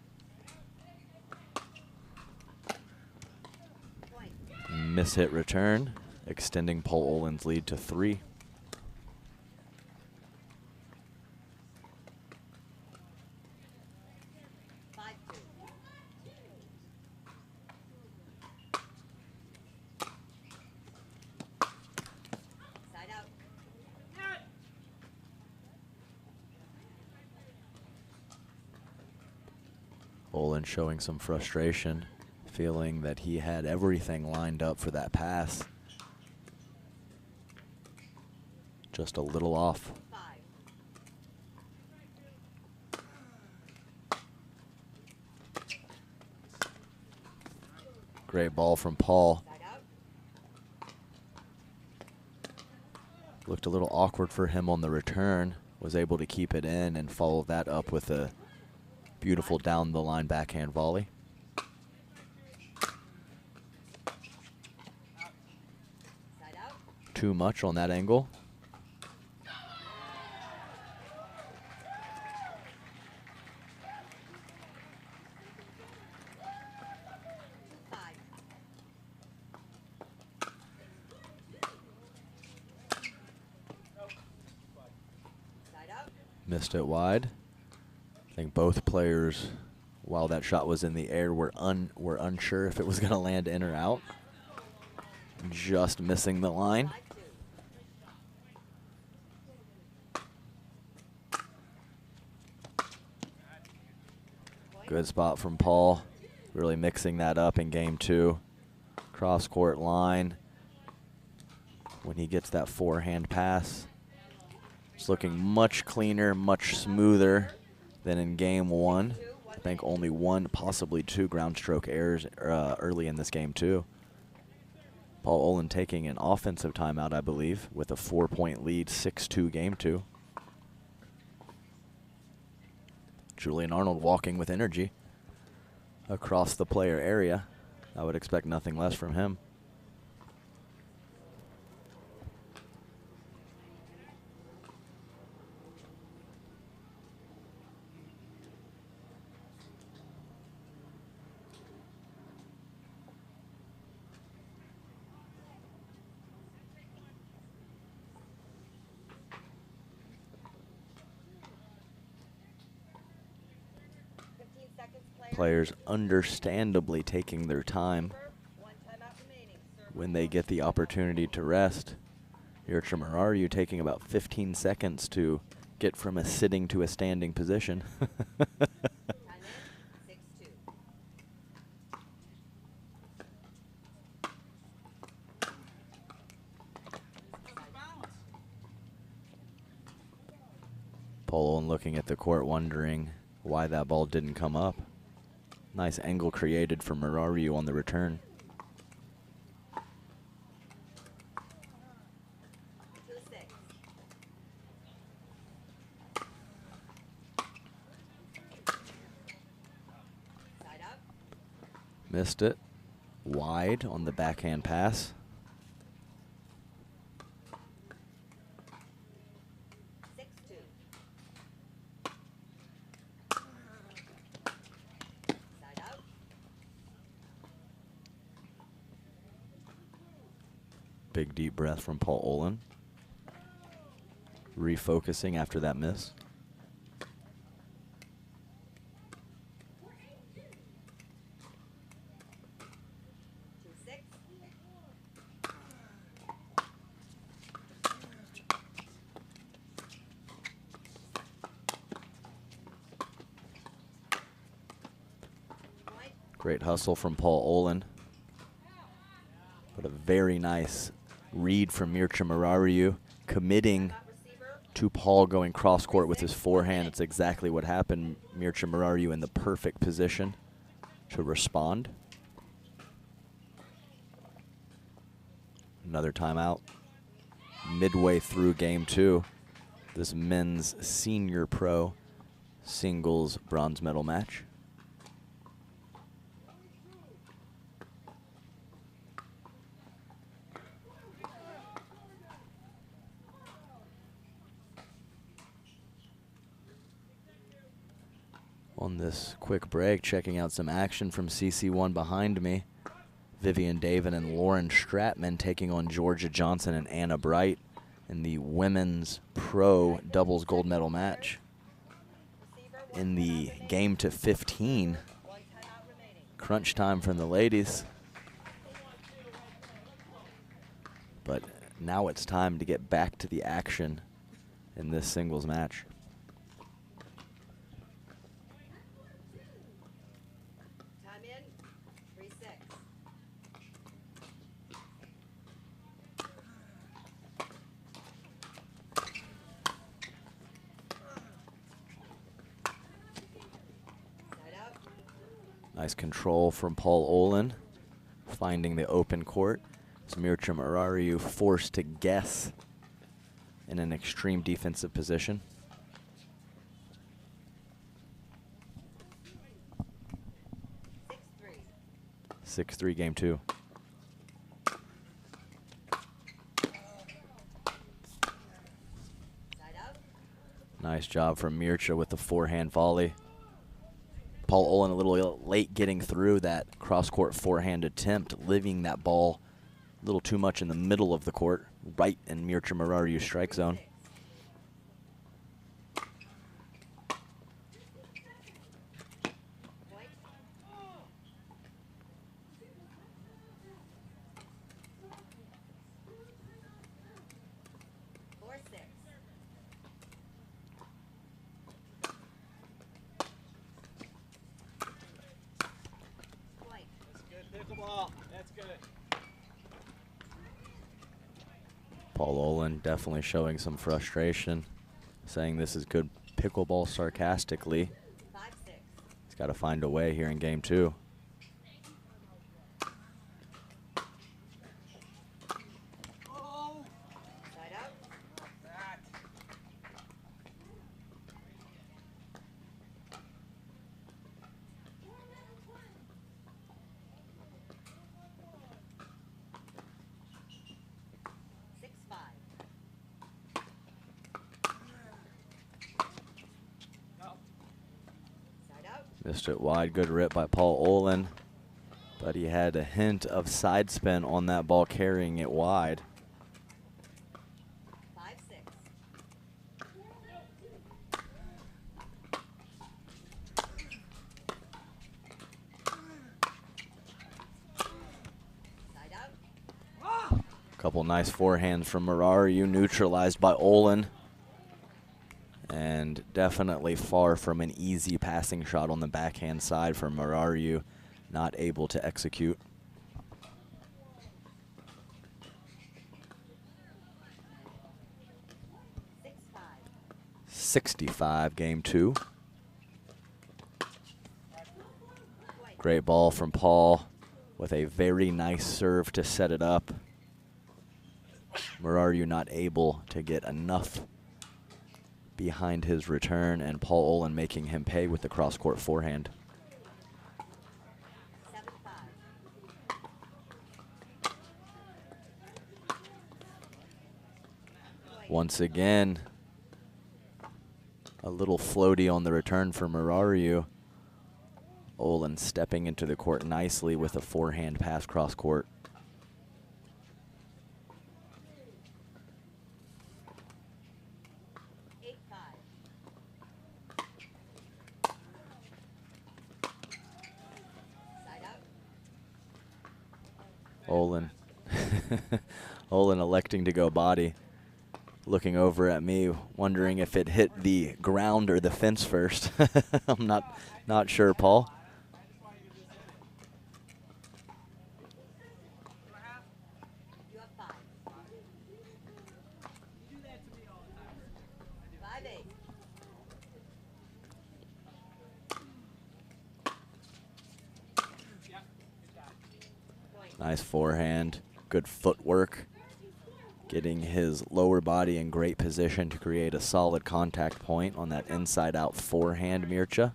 Point. Mishit return, extending Paul Olin's lead to 3. Side out. Olin showing some frustration, feeling that he had everything lined up for that pass. Just a little off. 5. Great ball from Paul. Side out. Looked a little awkward for him on the return. Was able to keep it in and follow that up with a beautiful down the line backhand volley. Side out. Too much on that angle. Five. Side out. Missed it wide. I think both players, while that shot was in the air, were unsure if it was going to land in or out. Just missing the line. 5-2. Good spot from Paul. Really mixing that up in game 2. Cross court line. When he gets that forehand pass, it's looking much cleaner, much smoother than in game 1. I think only 1, possibly 2 ground stroke errors early in this game too. Paul Olin taking an offensive timeout, I believe, with a 4-point lead, 6-2 game 2. Julian Arnold walking with energy across the player area. I would expect nothing less from him. Players understandably taking their time when they get the opportunity to rest. Yurcha Murariu taking about 15 seconds to get from a sitting to a standing position. Paul Olin looking at the court wondering why that ball didn't come up. Nice angle created for Murariu on the return. Missed it. Wide on the backhand pass. Big deep breath from Paul Olin. Refocusing after that miss. Great hustle from Paul Olin. But a very nice read from Mircea Murariu, committing to Paul going cross court with his forehand. It's exactly what happened. Mircea Murariu in the perfect position to respond. Another timeout. Midway through game 2, this men's senior pro singles bronze medal match. On this quick break, checking out some action from CC1 behind me. Vivian David and Lauren Stratman taking on Georgia Johnson and Anna Bright in the women's pro doubles gold medal match. In the game to 15, crunch time from the ladies. But now it's time to get back to the action in this singles match. Nice control from Paul Olin. finding the open court. So Mircea Marariu forced to guess in an extreme defensive position. 6-3 game 2. Nice job from Mircea with the forehand volley. Paul Olin a little late getting through that cross-court forehand attempt, leaving that ball a little too much in the middle of the court, right in Mircea Marariu's strike zone. That's good. Paul Olin definitely showing some frustration, saying this is good pickleball sarcastically. He's got to find a way here in game 2. Missed it wide. Good rip by Paul Olin, but he had a hint of side spin on that ball, carrying it wide. 5-6. Couple nice forehands from Marariu, neutralized by Olin. And definitely far from an easy passing shot on the backhand side for Marariu, not able to execute. 65 game 2. Great ball from Paul with a very nice serve to set it up. Marariu not able to get enough behind his return, and Paul Olin making him pay with the cross-court forehand. 7-5. Once again, a little floaty on the return for Marariu. Olin stepping into the court nicely with a forehand pass cross-court. Olin. Olin electing to go body. Looking over at me, wondering if it hit the ground or the fence first. I'm not sure, Paul. You have 5. You do that to me all the time. 5-8. Nice forehand, good footwork. Getting his lower body in great position to create a solid contact point on that inside-out forehand, Mircea.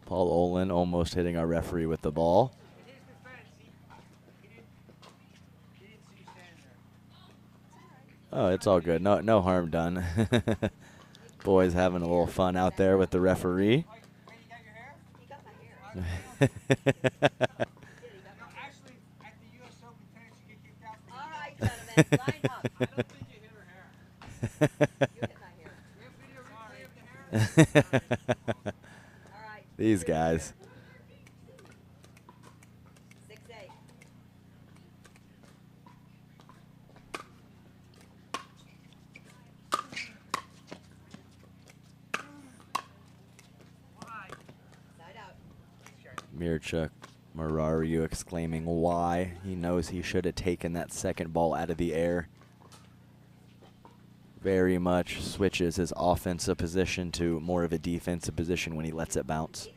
Paul Olin almost hitting our referee with the ball. Oh, it's all good. No harm done. Boys having a little fun out there with the referee. Line up. I don't think you hit her hair. You hit my hair. All right. These guys. 6-8. Side out. Mircea Marariu exclaiming why. He knows he should have taken that second ball out of the air. Very much switches his offensive position to more of a defensive position when he lets it bounce.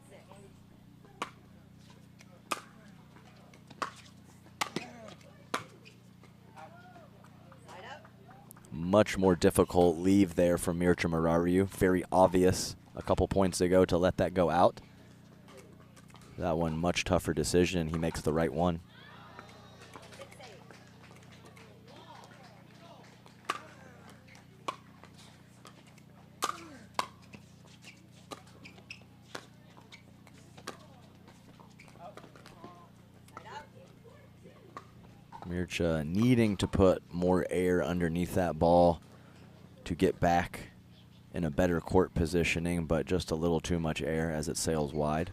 Much more difficult leave there from Mircea Marariu. Very obvious a couple points ago to let that go out. That one, much tougher decision. He makes the right one. Mircea needing to put more air underneath that ball to get back in a better court positioning, but just a little too much air as it sails wide.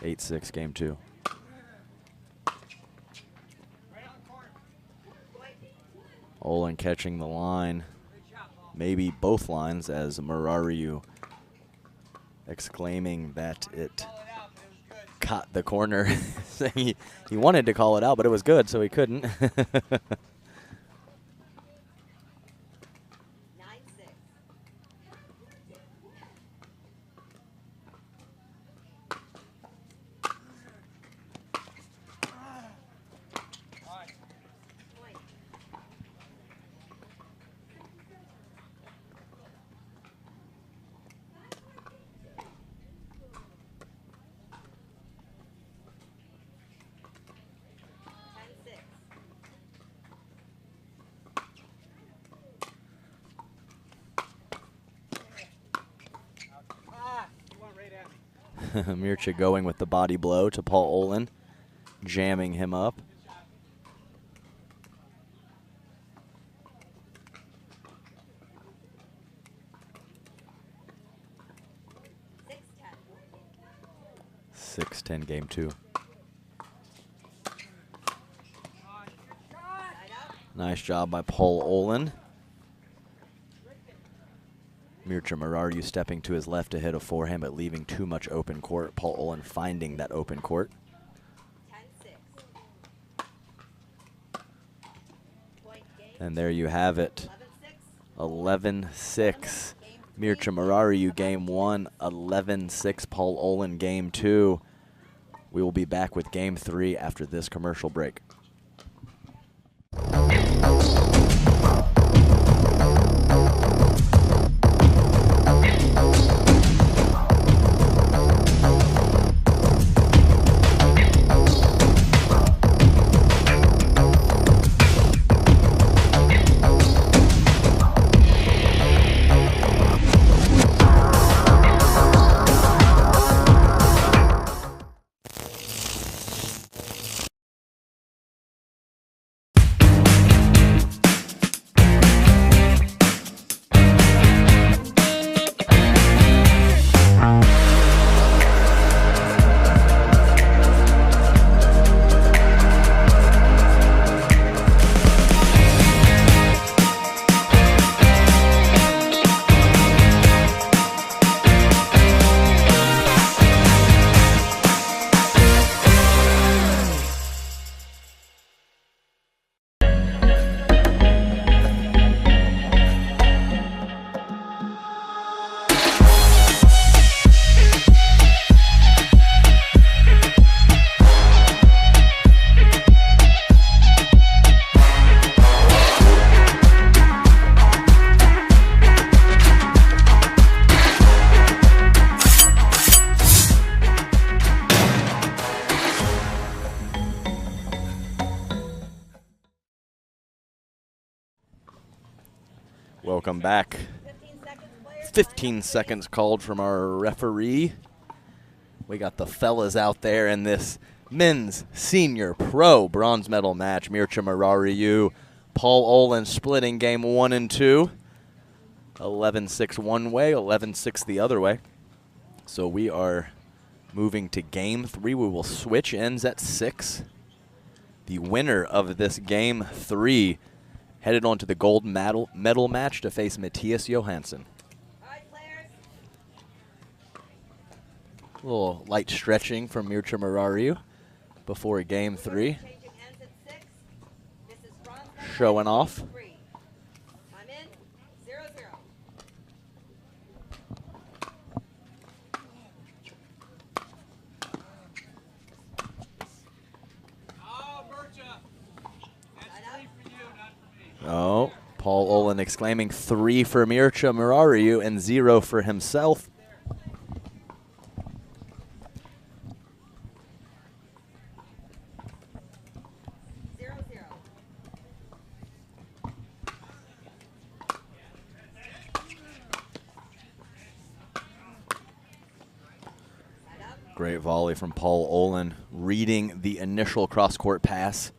Eight six, game two. Olin catching the line, maybe both lines, as Marariu exclaiming that it caught the corner. he wanted to call it out, but it was good, so he couldn't. 9-6. Mircea going with the body blow to Paul Olin, jamming him up. Six 10 game two. Nice job by Paul Olin. Mircea Marariu stepping to his left to hit a forehand, but leaving too much open court. Paul Olin finding that open court. 10-6. And there you have it. 11-6. Mircea Marariu game one, 11-6 Paul Olin game two. We will be back with game three after this commercial break. Welcome back. 15 seconds called from our referee. We got the fellas out there in this men's senior pro bronze medal match. Mircea Marariu, Paul Olin splitting game 1 and 2. 11-6 one way, 11-6 the other way. So we are moving to game 3. We will switch ends at 6. The winner of this game 3 headed on to the gold medal match to face Matthias Johansson. All right, players. A little light stretching from Mircea Marariu before game 3. Changing ends at 6. This is bronze medal Showing off. 3. I'm in. 0-0. Oh, Paul Olin exclaiming 3 for Mircea Murariu and 0 for himself. Great volley from Paul Olin, reading the initial cross-court pass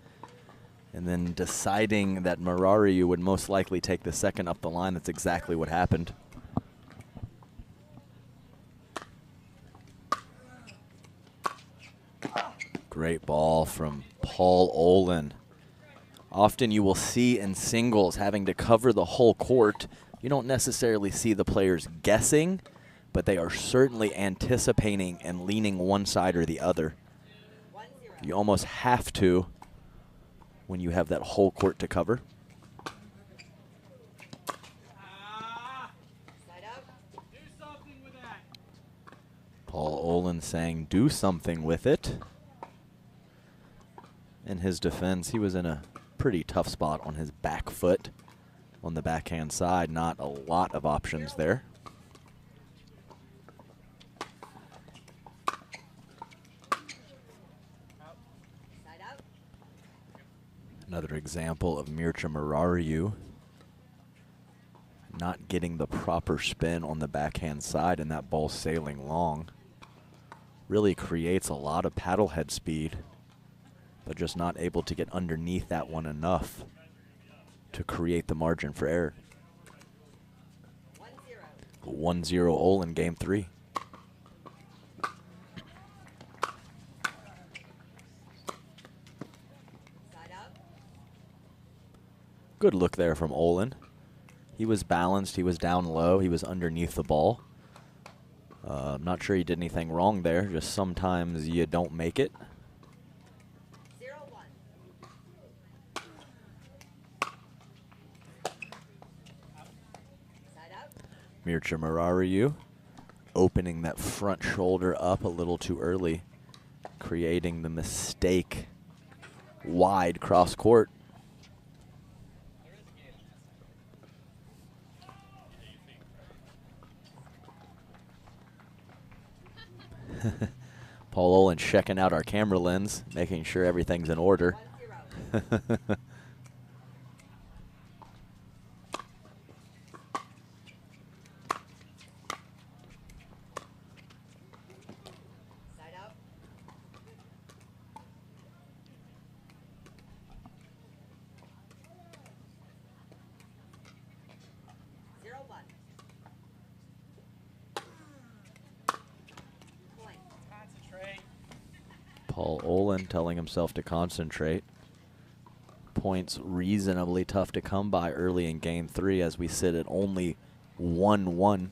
and then deciding that Murariu would most likely take the second up the line. That's exactly what happened. Great ball from Paul Olin. Often you will see in singles having to cover the whole court. You don't necessarily see the players guessing, but they are certainly anticipating and leaning one side or the other. You almost have to when you have that whole court to cover. Paul Olin saying, do something with it. In his defense, he was in a pretty tough spot on his back foot. On the backhand side, not a lot of options there. Another example of Mircea Murariu not getting the proper spin on the backhand side and that ball sailing long. Really creates a lot of paddle head speed, but just not able to get underneath that one enough to create the margin for error. 1-0 Olin, game 3. Good look there from Olin. He was balanced, he was down low, he was underneath the ball. I'm not sure he did anything wrong there, just sometimes you don't make it. Mircea Murariu opening that front shoulder up a little too early, creating the mistake wide cross court. Paul Olin checking out our camera lens, making sure everything's in order. Paul Olin telling himself to concentrate. Points reasonably tough to come by early in game 3 as we sit at only 1-1.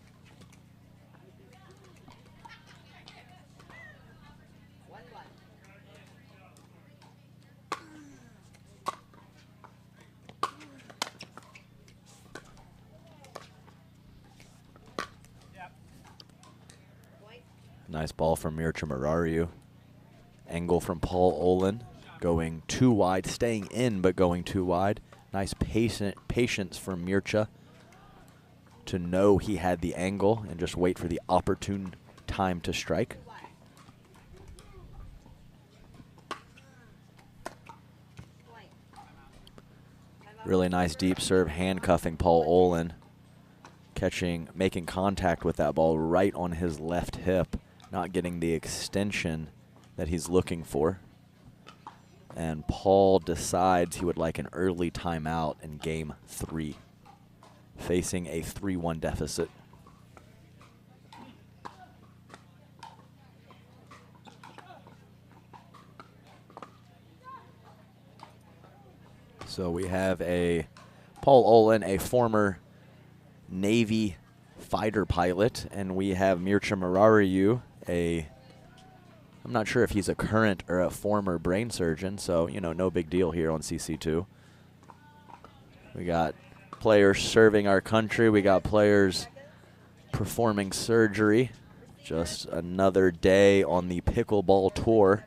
Nice ball from Mircea Murariu. Angle from Paul Olin, going too wide, staying in but going too wide. Nice patience from Mircea to know he had the angle and just wait for the opportune time to strike. Really nice deep serve, handcuffing Paul Olin, making contact with that ball right on his left hip, not getting the extension that he's looking for. And Paul decides he would like an early timeout in game 3, facing a 3-1 deficit. So we have Paul Olin, a former Navy fighter pilot, and we have Mircea Murariu, I'm not sure if he's a current or a former brain surgeon, so, you know, no big deal here on CC2. We got players serving our country. We got players performing surgery. Just another day on the pickleball tour.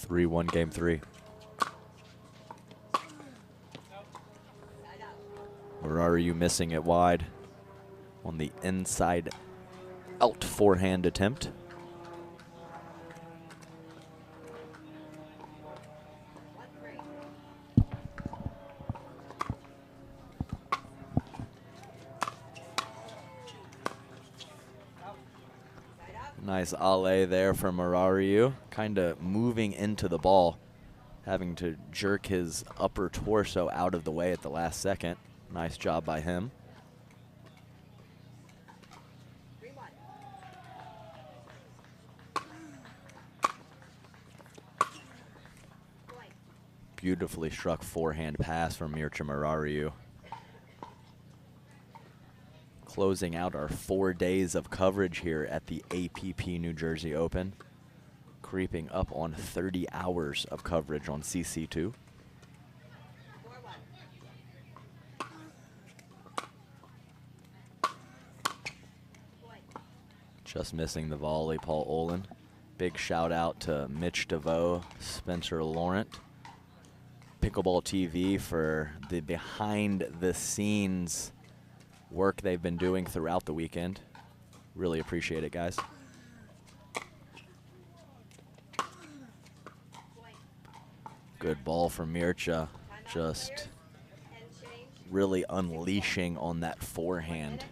3-1 game 3. Or are you missing it wide on the inside out forehand attempt? Nice alley there from Marariu, kind of moving into the ball, having to jerk his upper torso out of the way at the last second. Nice job by him. Beautifully struck forehand pass from Mircea Marariu. Closing out our 4 days of coverage here at the APP New Jersey Open. Creeping up on 30 hours of coverage on CC2. Just missing the volley, Paul Olin. Big shout out to Mitch DeVoe, Spencer Laurent, Pickleball TV for the behind the scenes work they've been doing throughout the weekend. Really appreciate it, guys. Good ball from Mircea, just really unleashing on that forehand.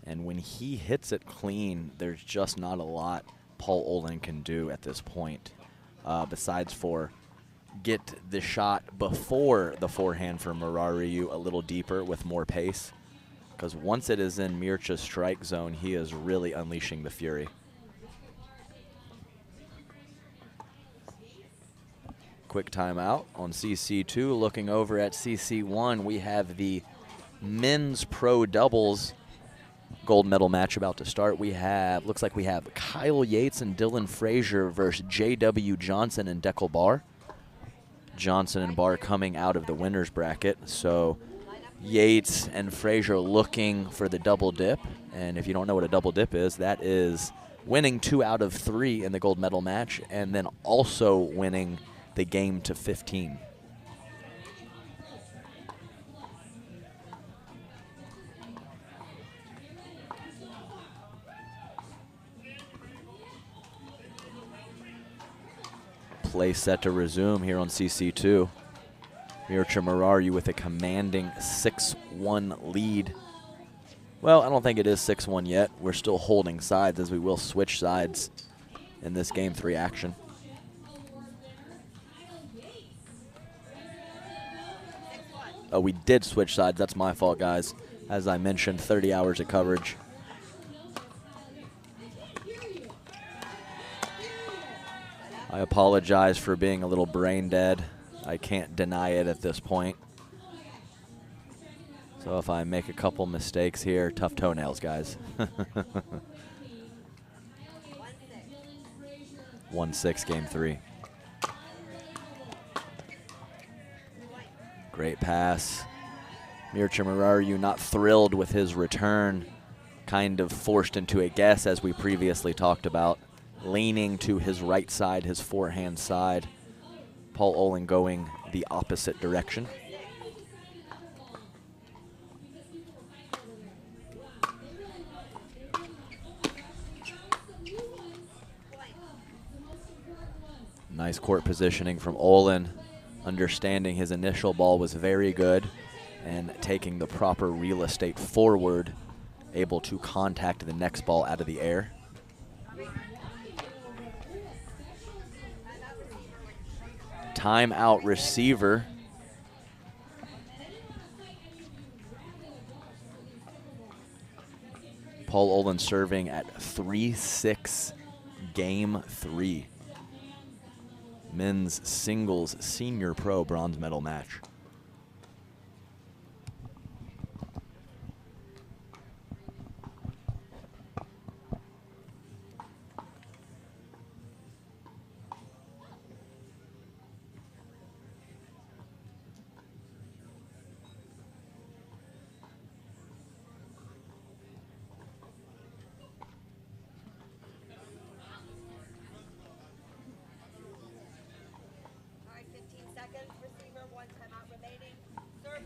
And when he hits it clean, there's just not a lot Paul Olin can do at this point, besides for get the shot before the forehand for Marariu a little deeper with more pace. Because once it is in Mircea's strike zone, he is really unleashing the fury. Quick timeout on CC2. Looking over at CC1, we have the men's pro doubles gold medal match about to start. We have, looks like we have Kyle Yates and Dylan Frazier versus J.W. Johnson and Deckel Barr. Johnson and Barr coming out of the winner's bracket. So Yates and Frazier looking for the double dip. And if you don't know what a double dip is, that is winning 2 out of 3 in the gold medal match and then also winning the game to 15. Play set to resume here on CC2. Mircea Marariu with a commanding 6-1 lead. Well, I don't think it is 6-1 yet. We're still holding sides as we will switch sides in this game 3 action. Oh, we did switch sides. That's my fault, guys. As I mentioned, 30 hours of coverage. I apologize for being a little brain dead. I can't deny it at this point. So if I make a couple mistakes here, tough toenails, guys. 1-6 game 3. Great pass. Mircea Marariu not thrilled with his return. Kind of forced into a guess, as we previously talked about. Leaning to his right side, his forehand side. Paul Olin going the opposite direction. Nice court positioning from Olin, understanding his initial ball was very good and taking the proper real estate forward, able to contact the next ball out of the air. Timeout receiver. Paul Olin serving at 3-6 game 3. Men's singles senior pro bronze medal match.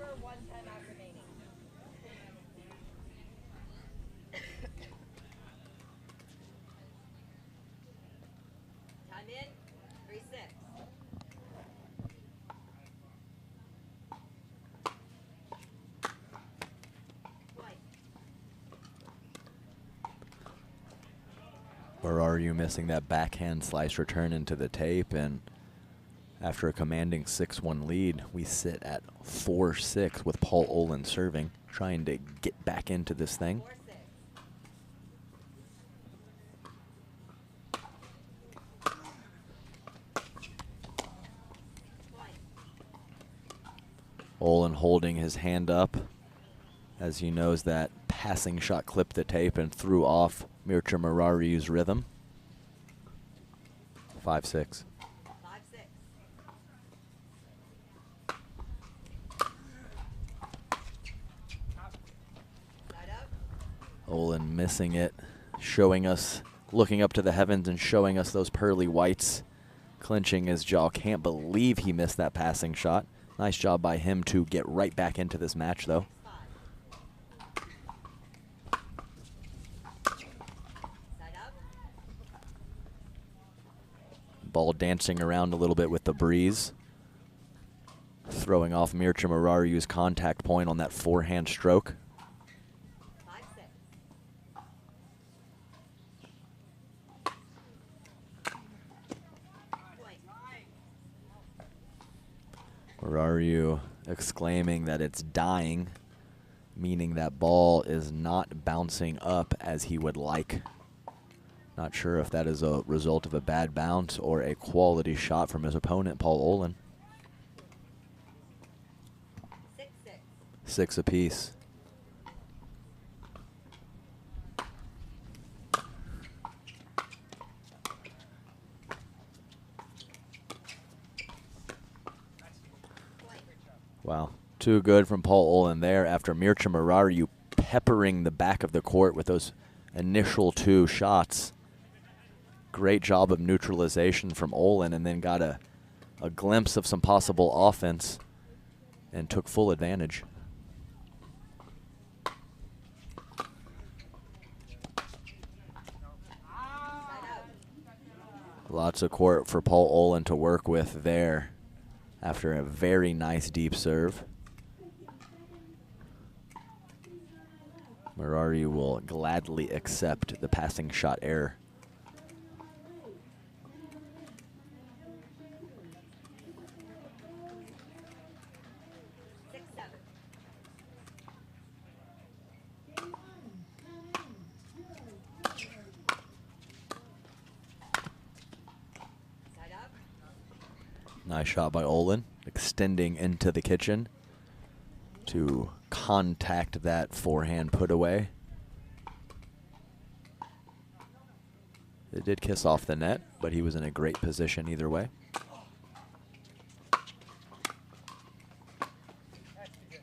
server, 1 timeout remaining. Time in, 3-6. Or are you missing that backhand slice return into the tape? And after a commanding 6-1 lead, we sit at 4-6 with Paul Olin serving, trying to get back into this thing. 4-6. Olin holding his hand up as he knows that passing shot clipped the tape and threw off Mircea Murariu's rhythm. 5-6. 5-6. Side up. Olin missing it, showing us, looking up to the heavens and showing us those pearly whites, clenching his jaw. Can't believe he missed that passing shot. Nice job by him to get right back into this match, though. Side up. Ball dancing around a little bit with the breeze, throwing off Mircea Murariu's contact point on that forehand stroke. 5-6. Point. Murariu exclaiming that it's dying, meaning that ball is not bouncing up as he would like. Not sure if that is a result of a bad bounce or a quality shot from his opponent, Paul Olin. 6-6. 6 apiece. Wow, too good from Paul Olin there after Mircea Murariu peppering the back of the court with those initial 2 shots. Great job of neutralization from Olin, and then got a glimpse of some possible offense and took full advantage. Lots of court for Paul Olin to work with there after a very nice deep serve. Murariu will gladly accept the passing shot error. 6-7. Side up. Nice shot by Olin, extending into the kitchen to contact that forehand put away. It did kiss off the net, but he was in a great position either way.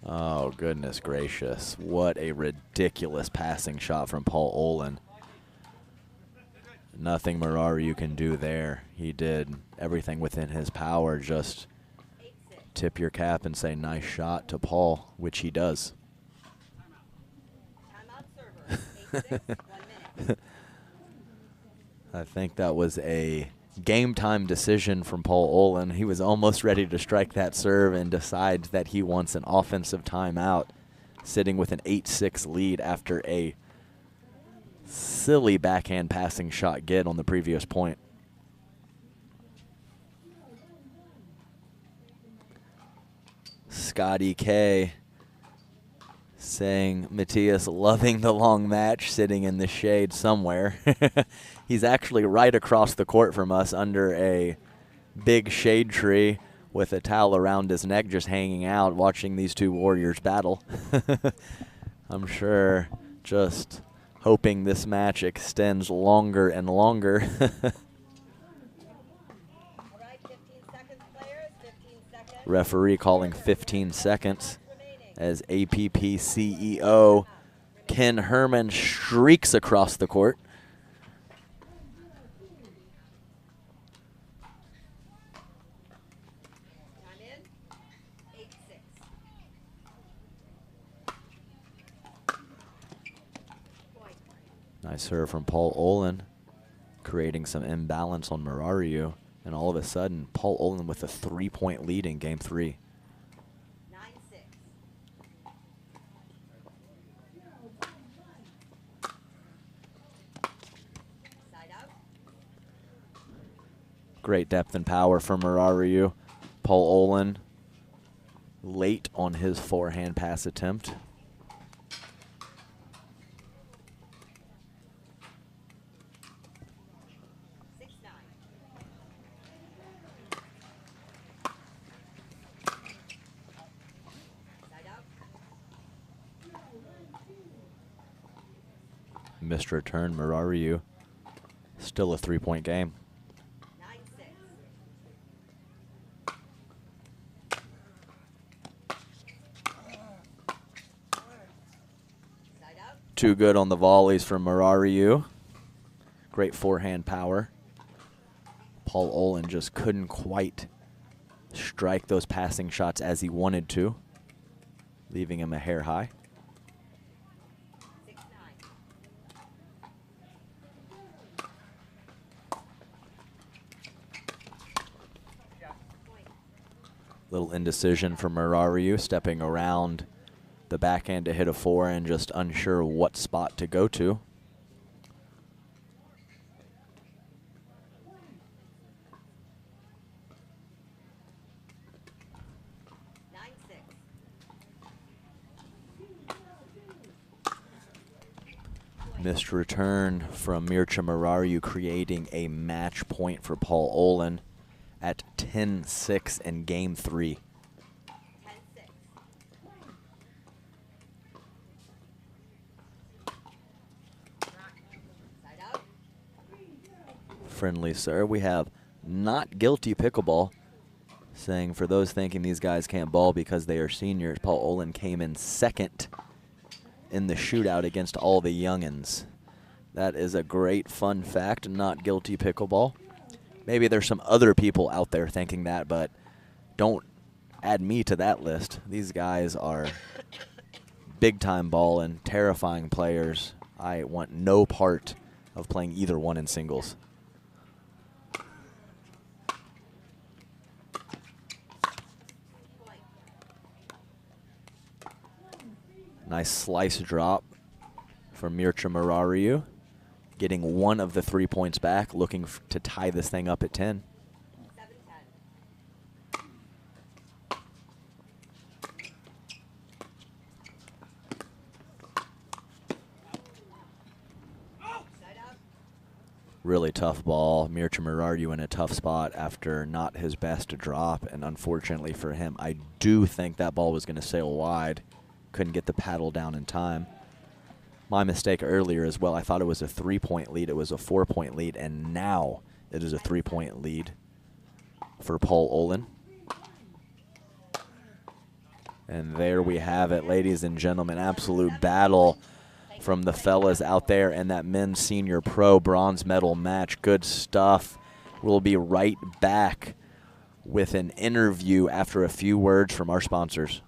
Oh, goodness gracious. What a ridiculous passing shot from Paul Olin. Nothing Murariu can do there. He did everything within his power. Just 8-6. tip your cap and say nice shot to Paul, which he does. Timeout server. 8-6. 1 minute. I think that was a game time decision from Paul Olin. He was almost ready to strike that serve and decides that he wants an offensive timeout, sitting with an 8-6 lead after a silly backhand passing shot get on the previous point. Scotty K saying Matthias loving the long match, sitting in the shade somewhere. He's actually right across the court from us under a big shade tree with a towel around his neck, just hanging out, watching these two warriors battle. I'm sure just hoping this match extends longer and longer. All right, 15 seconds, players. 15 seconds. Referee calling 15 seconds as APP CEO Ken Herman streaks across the court. Time in. 8-6. Nice serve from Paul Olin, creating some imbalance on Marariu. And all of a sudden, Paul Olin with a 3-point lead in game 3. 9-6. Side out. Great depth and power from Marariu. Paul Olin late on his forehand pass attempt. Missed return, Marariu. Still a 3-point game. 9-6. Side out. Too good on the volleys from Marariu. Great forehand power. Paul Olin just couldn't quite strike those passing shots as he wanted to, leaving him a hair high. 6-9. Point. Little indecision from Marariu, stepping around the backhand to hit a forehand, just unsure what spot to go to. Missed return from Mircea Marariu, creating a match point for Paul Olin at 10-6 in game 3. 10-6. Side out. Friendly serve. We have not guilty pickleball, saying for those thinking these guys can't ball because they are seniors, Paul Olin came in second in the shootout against all the youngins. That is a great fun fact, not guilty pickleball. Maybe there's some other people out there thinking that, but don't add me to that list. These guys are big-time ballin', terrifying players. I want no part of playing either one in singles. Nice slice drop from Mircea Marariu, getting one of the 3 points back, looking to tie this thing up at 10. 7-10. Side out. Really tough ball. Mircea Marariu in a tough spot after not his best drop, and unfortunately for him, I do think that ball was going to sail wide. Couldn't get the paddle down in time. My mistake earlier as well. I thought it was a 3-point lead. It was a 4-point lead, and now it is a 3-point lead for Paul Olin. And there we have it, ladies and gentlemen. Absolute battle from the fellas out there in that men's senior pro bronze medal match. Good stuff. We'll be right back with an interview after a few words from our sponsors.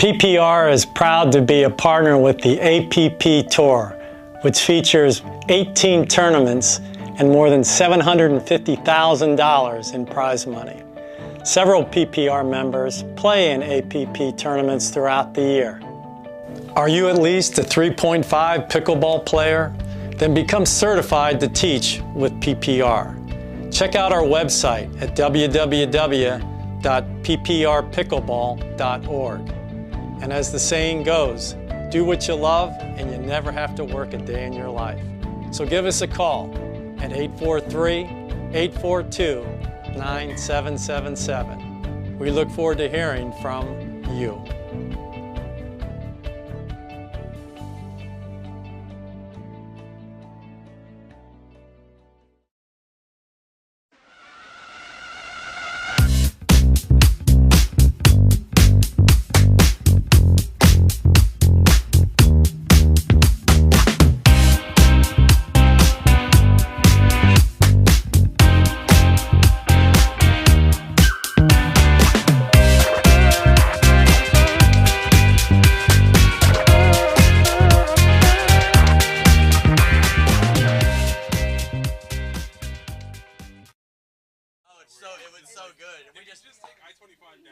PPR is proud to be a partner with the APP Tour, which features 18 tournaments and more than $750,000 in prize money. Several PPR members play in APP tournaments throughout the year. Are you at least a 3.5 pickleball player? Then become certified to teach with PPR. Check out our website at www.pprpickleball.org. And as the saying goes, do what you love and you never have to work a day in your life. So give us a call at 843-842-9777. We look forward to hearing from you.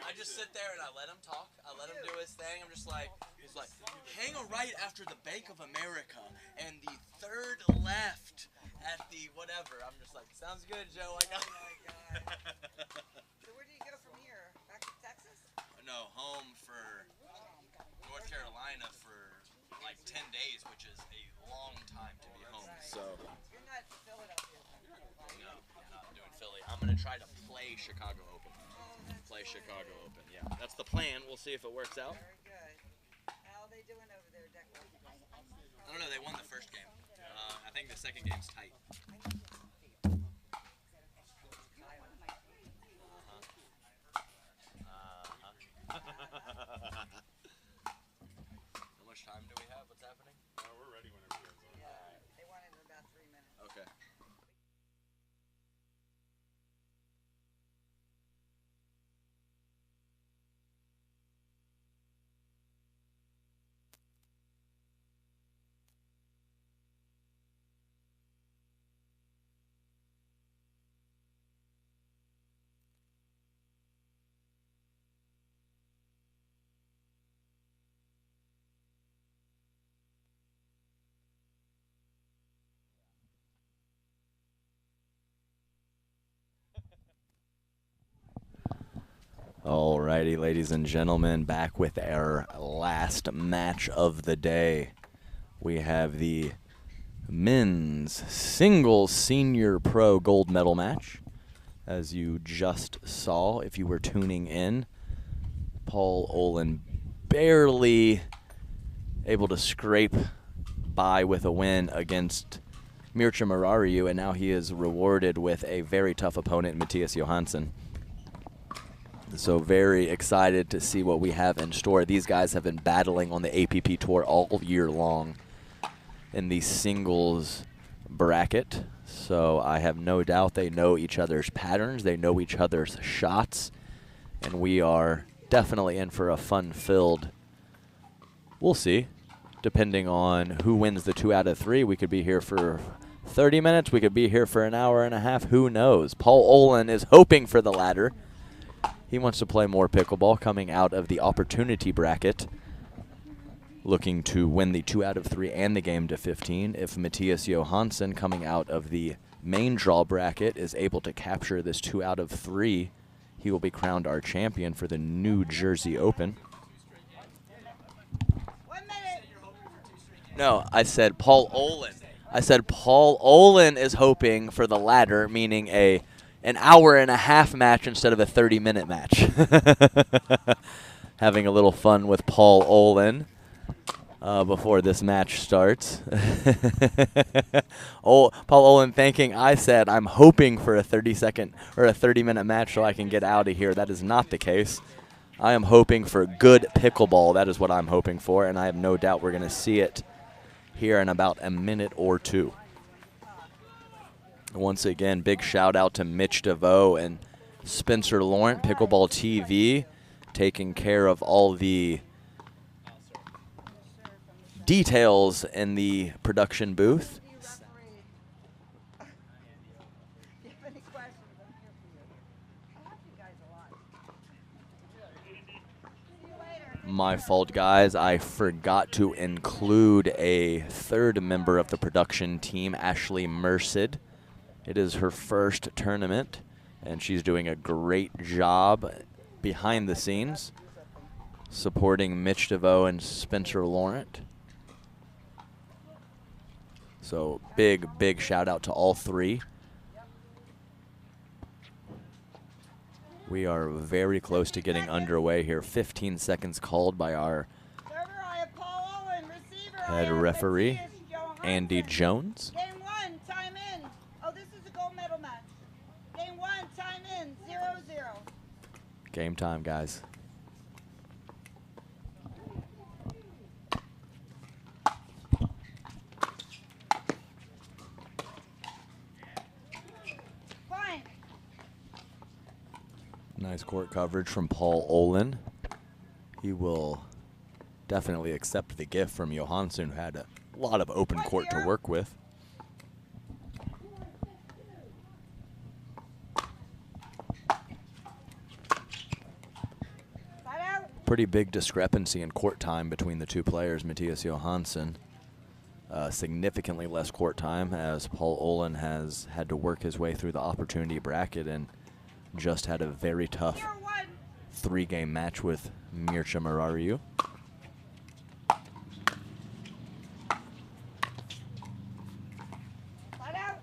I just sit there and I let him talk. I let him do his thing. I'm just like, he's like, hang a right after the Bank of America and the third left at the whatever. I'm just like, sounds good, Joe. I got. Oh my God. So where do you go from here? Back to Texas? No, home for North Carolina for like 10 days, which is a long time to be home. So. You're not Philadelphia. No, I'm not doing Philly. I'm gonna try to play Chicago Open. Play Chicago Open, yeah. That's the plan. We'll see if it works out. Very good. How are they doing over there, Declan? I don't know. They won the first game. I think the second game's tight. How much time do we have? What's happening? We're ready whenever you guys are. Yeah, they want it in about 3 minutes. Okay. Alrighty, ladies and gentlemen, back with our last match of the day. We have the men's singles senior pro gold medal match. As you just saw, if you were tuning in, Paul Olin barely able to scrape by with a win against Mircea Marariu, and now he is rewarded with a very tough opponent, Matthias Johansson. So very excited to see what we have in store. These guys have been battling on the APP Tour all year long in the singles bracket. So I have no doubt they know each other's patterns. They know each other's shots. And we are definitely in for a fun-filled, we'll see, depending on who wins the 2 out of 3. We could be here for 30 minutes. We could be here for an hour and a half. Who knows? Paul Olin is hoping for the latter. He wants to play more pickleball coming out of the opportunity bracket, looking to win the 2 out of 3 and the game to 15. If Matthias Johansson, coming out of the main draw bracket, is able to capture this 2 out of 3, he will be crowned our champion for the New Jersey Open. 1 minute. No, I said Paul Olin. I said Paul Olin is hoping for the latter, meaning an hour and a half match instead of a 30-minute match. Having a little fun with Paul Olin before this match starts. Paul Olin thinking I said I'm hoping for a 30-second or a 30-minute match so I can get out of here. That is not the case. I am hoping for good pickleball. That is what I'm hoping for, and I have no doubt we're going to see it here in about a minute or two. Once again, big shout out to Mitch DeVoe and Spencer Laurent, Pickleball TV, taking care of all the details in the production booth. You referee. If you have any questions, I'm here for you. I like you guys a lot. See you later. My fault, guys. I forgot to include a third member of the production team, Ashley Merced. It is her first tournament, and she's doing a great job behind the scenes, supporting Mitch DeVoe and Spencer Laurent. So big shout out to all three. We are very close to getting underway here. 15 seconds called by our Server, I have Paul Owen. Receiver, I head have referee, Matthias Johansson. Andy Jones. Game 1, time in. Oh, this is a gold medal match. Game 1, time in, 0-0. Game time, guys. Fine. Nice court coverage from Paul Olin. He will definitely accept the gift from Johansson, who had a lot of open court to work with. Side out. Pretty big discrepancy in court time between the two players. Matthias Johansson, significantly less court time, as Paul Olin has had to work his way through the opportunity bracket and just had a very tough 0-1. 3-game match with Mircea Marariu. Side out.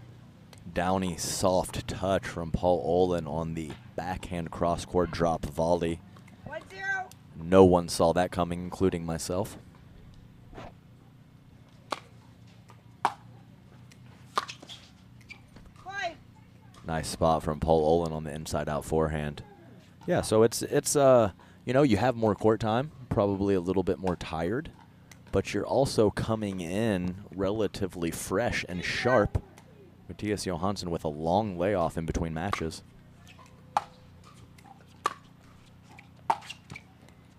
Downy soft touch from Paul Olin on the backhand cross-court drop volley. 1-0. No one saw that coming, including myself. Fine. Nice spot from Paul Olin on the inside-out forehand. Yeah, so it's you know, you have more court time, probably a little bit more tired, but you're also coming in relatively fresh and sharp. Matthias Johansson with a long layoff in between matches.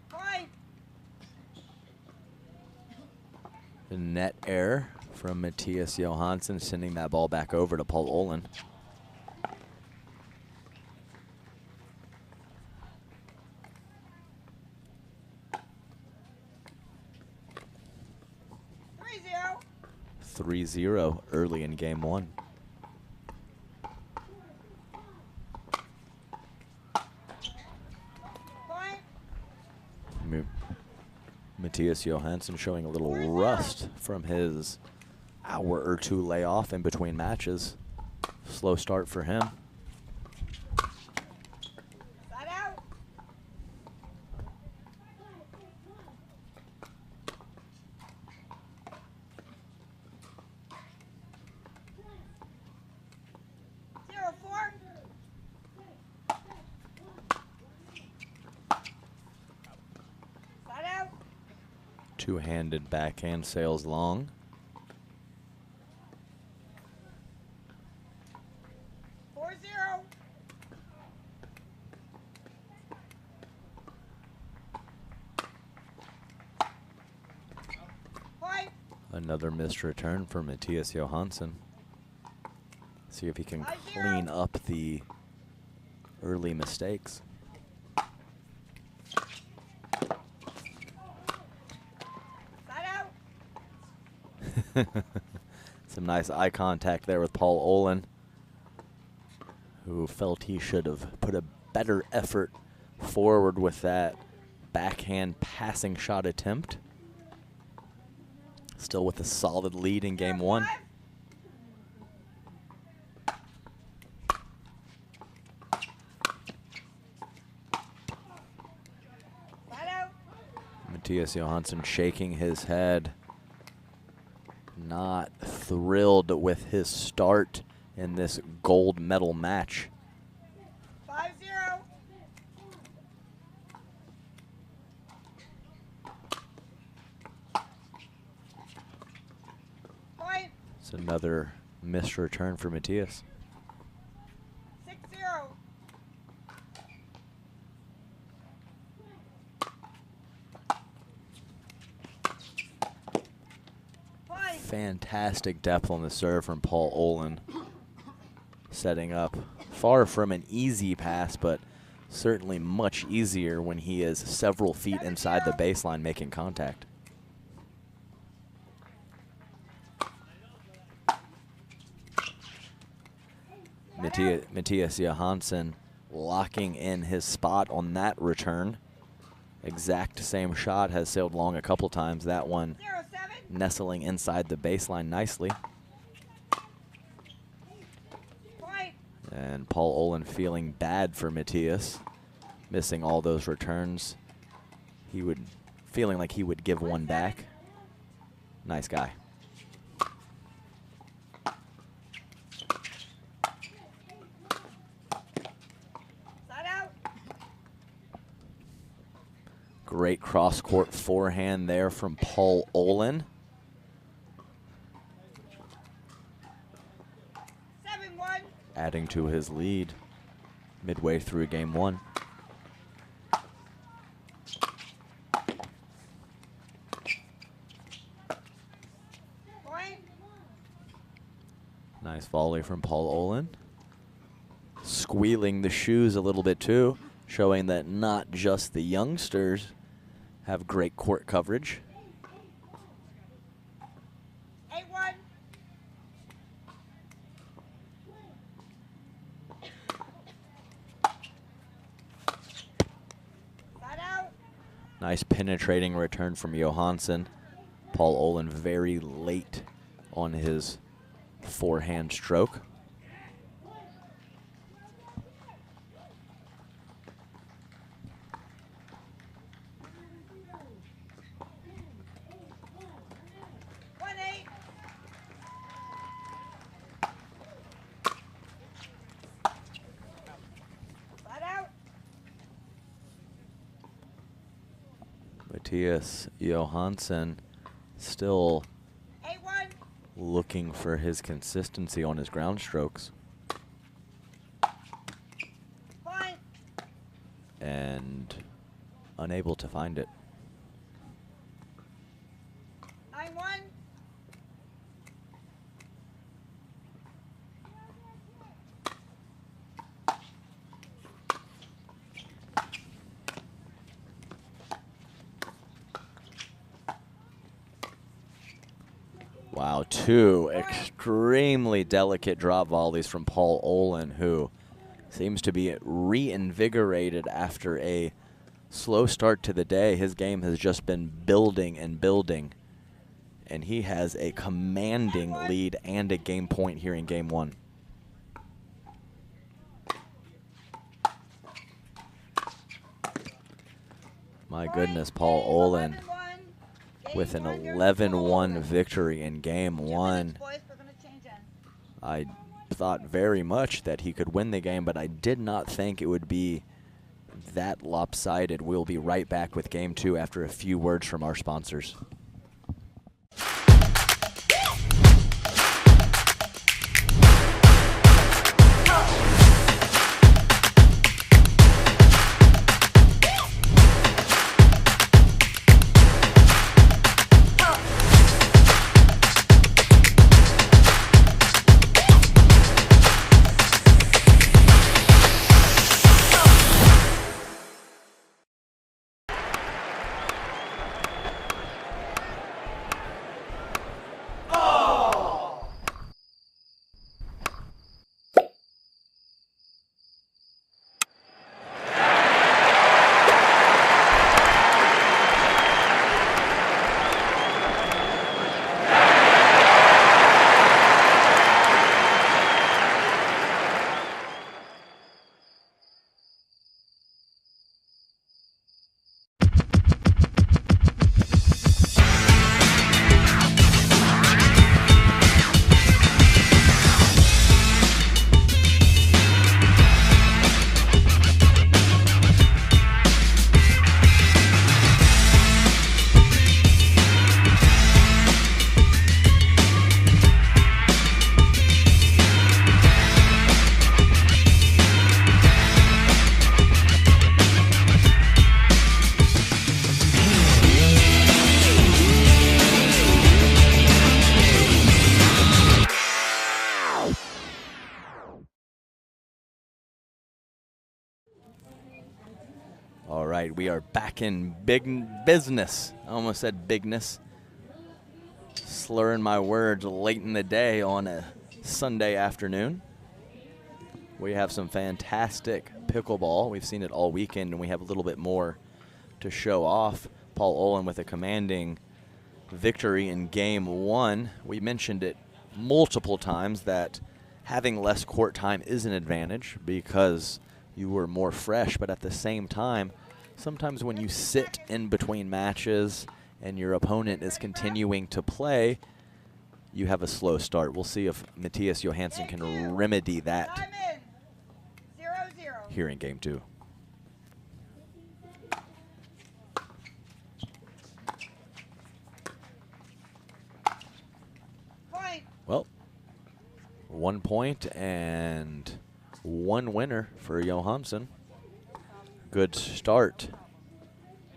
Fine. Net error from Matthias Johansson, sending that ball back over to Paul Olin. Three 3-0 early in game one. Fine. Matthias Johansson showing a little rust from his hour or two layoff in between matches. Slow start for him. Side out. Zero 4. Side out. Two-handed backhand sails long. 4-0. Fine. Another missed return for Matthias Johansson. See if he can 5-0. clean up the early mistakes. Side out. Some nice eye contact there with Paul Olin, who felt he should have put a better effort forward with that backhand passing shot attempt. Still with a solid lead in game one. Side out. Matthias Johansson shaking his head. Not thrilled with his start in this gold medal match. 5-0. Fine. It's another missed return for Matthias. 6-0. Fantastic depth on the serve from Paul Olin. Setting up far from an easy pass, but certainly much easier when he is several feet inside the baseline making contact. Matthias Johansson locking in his spot on that return. Exact same shot, has sailed long a couple times. That one nestling inside the baseline nicely. And Paul Olin feeling bad for Matthias, missing all those returns. Feeling like he would give one back. Nice guy. Great cross-court forehand there from Paul Olin. 7-1. Adding to his lead midway through game one. Point. Nice volley from Paul Olin. Squealing the shoes a little bit too, showing that not just the youngsters have great court coverage. 8-1. Side out. Nice penetrating return from Johansson. Paul Olin very late on his forehand stroke. Matthias Johansson still 8-1. looking for his consistency on his ground strokes. Point. And unable to find it. 9-1. Wow, two extremely delicate drop volleys from Paul Olin, who seems to be reinvigorated after a slow start to the day. His game has just been building and building, and he has a commanding lead and a game point here in game one. My goodness, Paul Olin with an 11-1 victory in game one. I thought very much that he could win the game, but I did not think it would be that lopsided. We'll be right back with game two after a few words from our sponsors. All right, we are back in big business. I almost said bigness. Slurring my words late in the day on a Sunday afternoon. We have some fantastic pickleball. We've seen it all weekend, and we have a little bit more to show off. Paul Olin with a commanding victory in game one. We mentioned it multiple times that having less court time is an advantage because you were more fresh, but at the same time, sometimes when you sit in between matches and your opponent is continuing to play, you have a slow start. We'll see if Matthias Johansson can remedy that Time in. 0-0. here in game two. Point. Well, 1 point and 1 winner for Johansson. Good start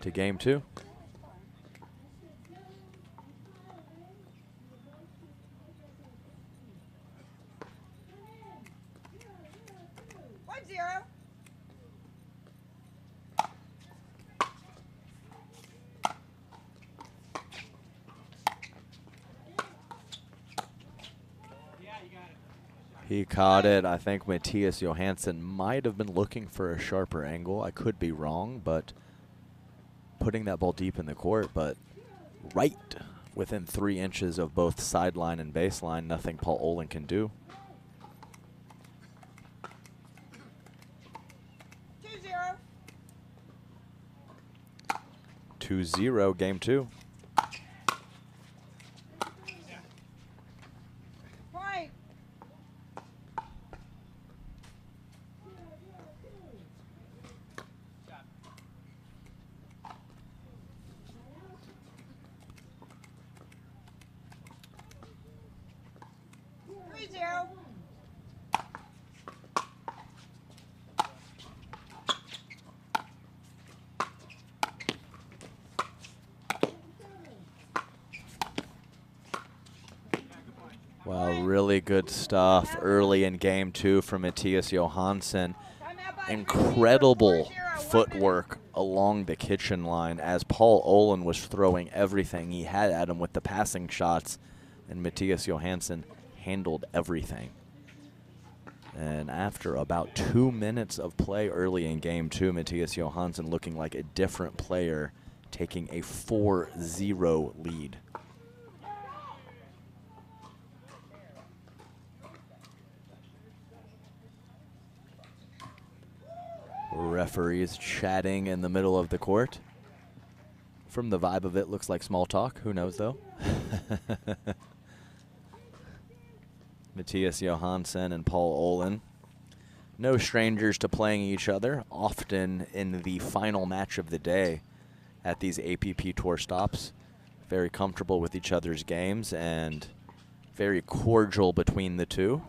to game two. 1-0. He caught it. I think Matthias Johansson might have been looking for a sharper angle. I could be wrong, but putting that ball deep in the court, but right within 3 inches of both sideline and baseline, nothing Paul Olin can do. 2-0. 2-0, game two. Point. Three zero. Wow, really good stuff early in game two from Matthias Johansson. Timeout by Incredible 4-0. footwork along the kitchen line as Paul Olin was throwing everything he had at him with the passing shots, and Matthias Johansson handled everything. And after about 2 minutes of play early in game two, Matthias Johansson looking like a different player, taking a 4-0 lead. Referees chatting in the middle of the court. From the vibe of it, looks like small talk. Who knows, though? Matthias Johansson and Paul Olin. No strangers to playing each other, often in the final match of the day at these APP Tour stops. Very comfortable with each other's games and very cordial between the two.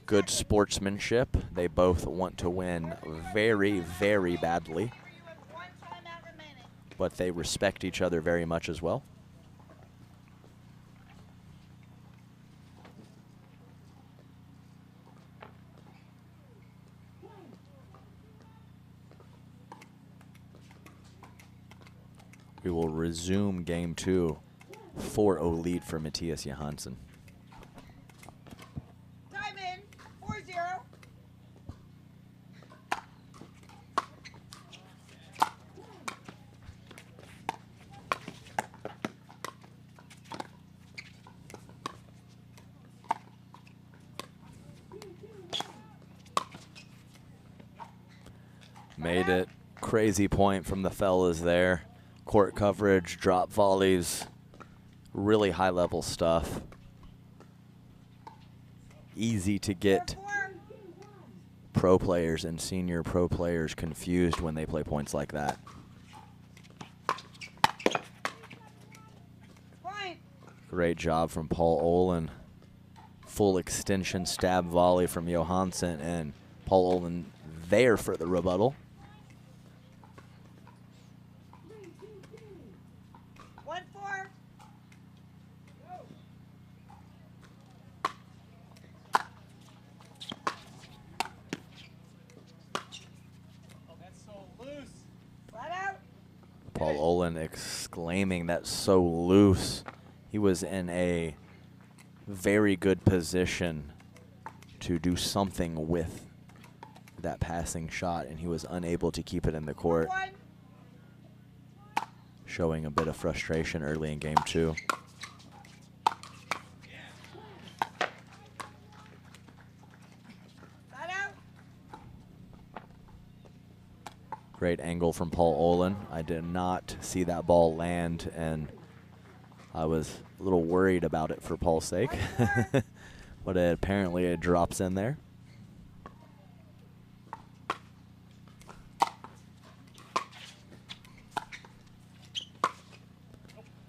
Good sportsmanship. They both want to win very, very badly, You have 1 timeout remaining. but they respect each other very much as well. We will resume game two. 4-0 lead for Matthias Johansson. Time in. 4-0. Made it. Crazy point from the fellas there. Court coverage, drop volleys, really high level stuff. Easy to get 4-4. pro players and senior pro players confused when they play points like that. Point. Great job from Paul Olin. Full extension stab volley from Johansson, and Paul Olin there for the rebuttal. 1-4. That's so loose. Paul Olin exclaiming, "That's so loose." He was in a very good position to do something with that passing shot, and he was unable to keep it in the court, showing a bit of frustration early in game 2. Great angle from Paul Olin. I did not see that ball land, and I was a little worried about it for Paul's sake. But apparently it drops in there.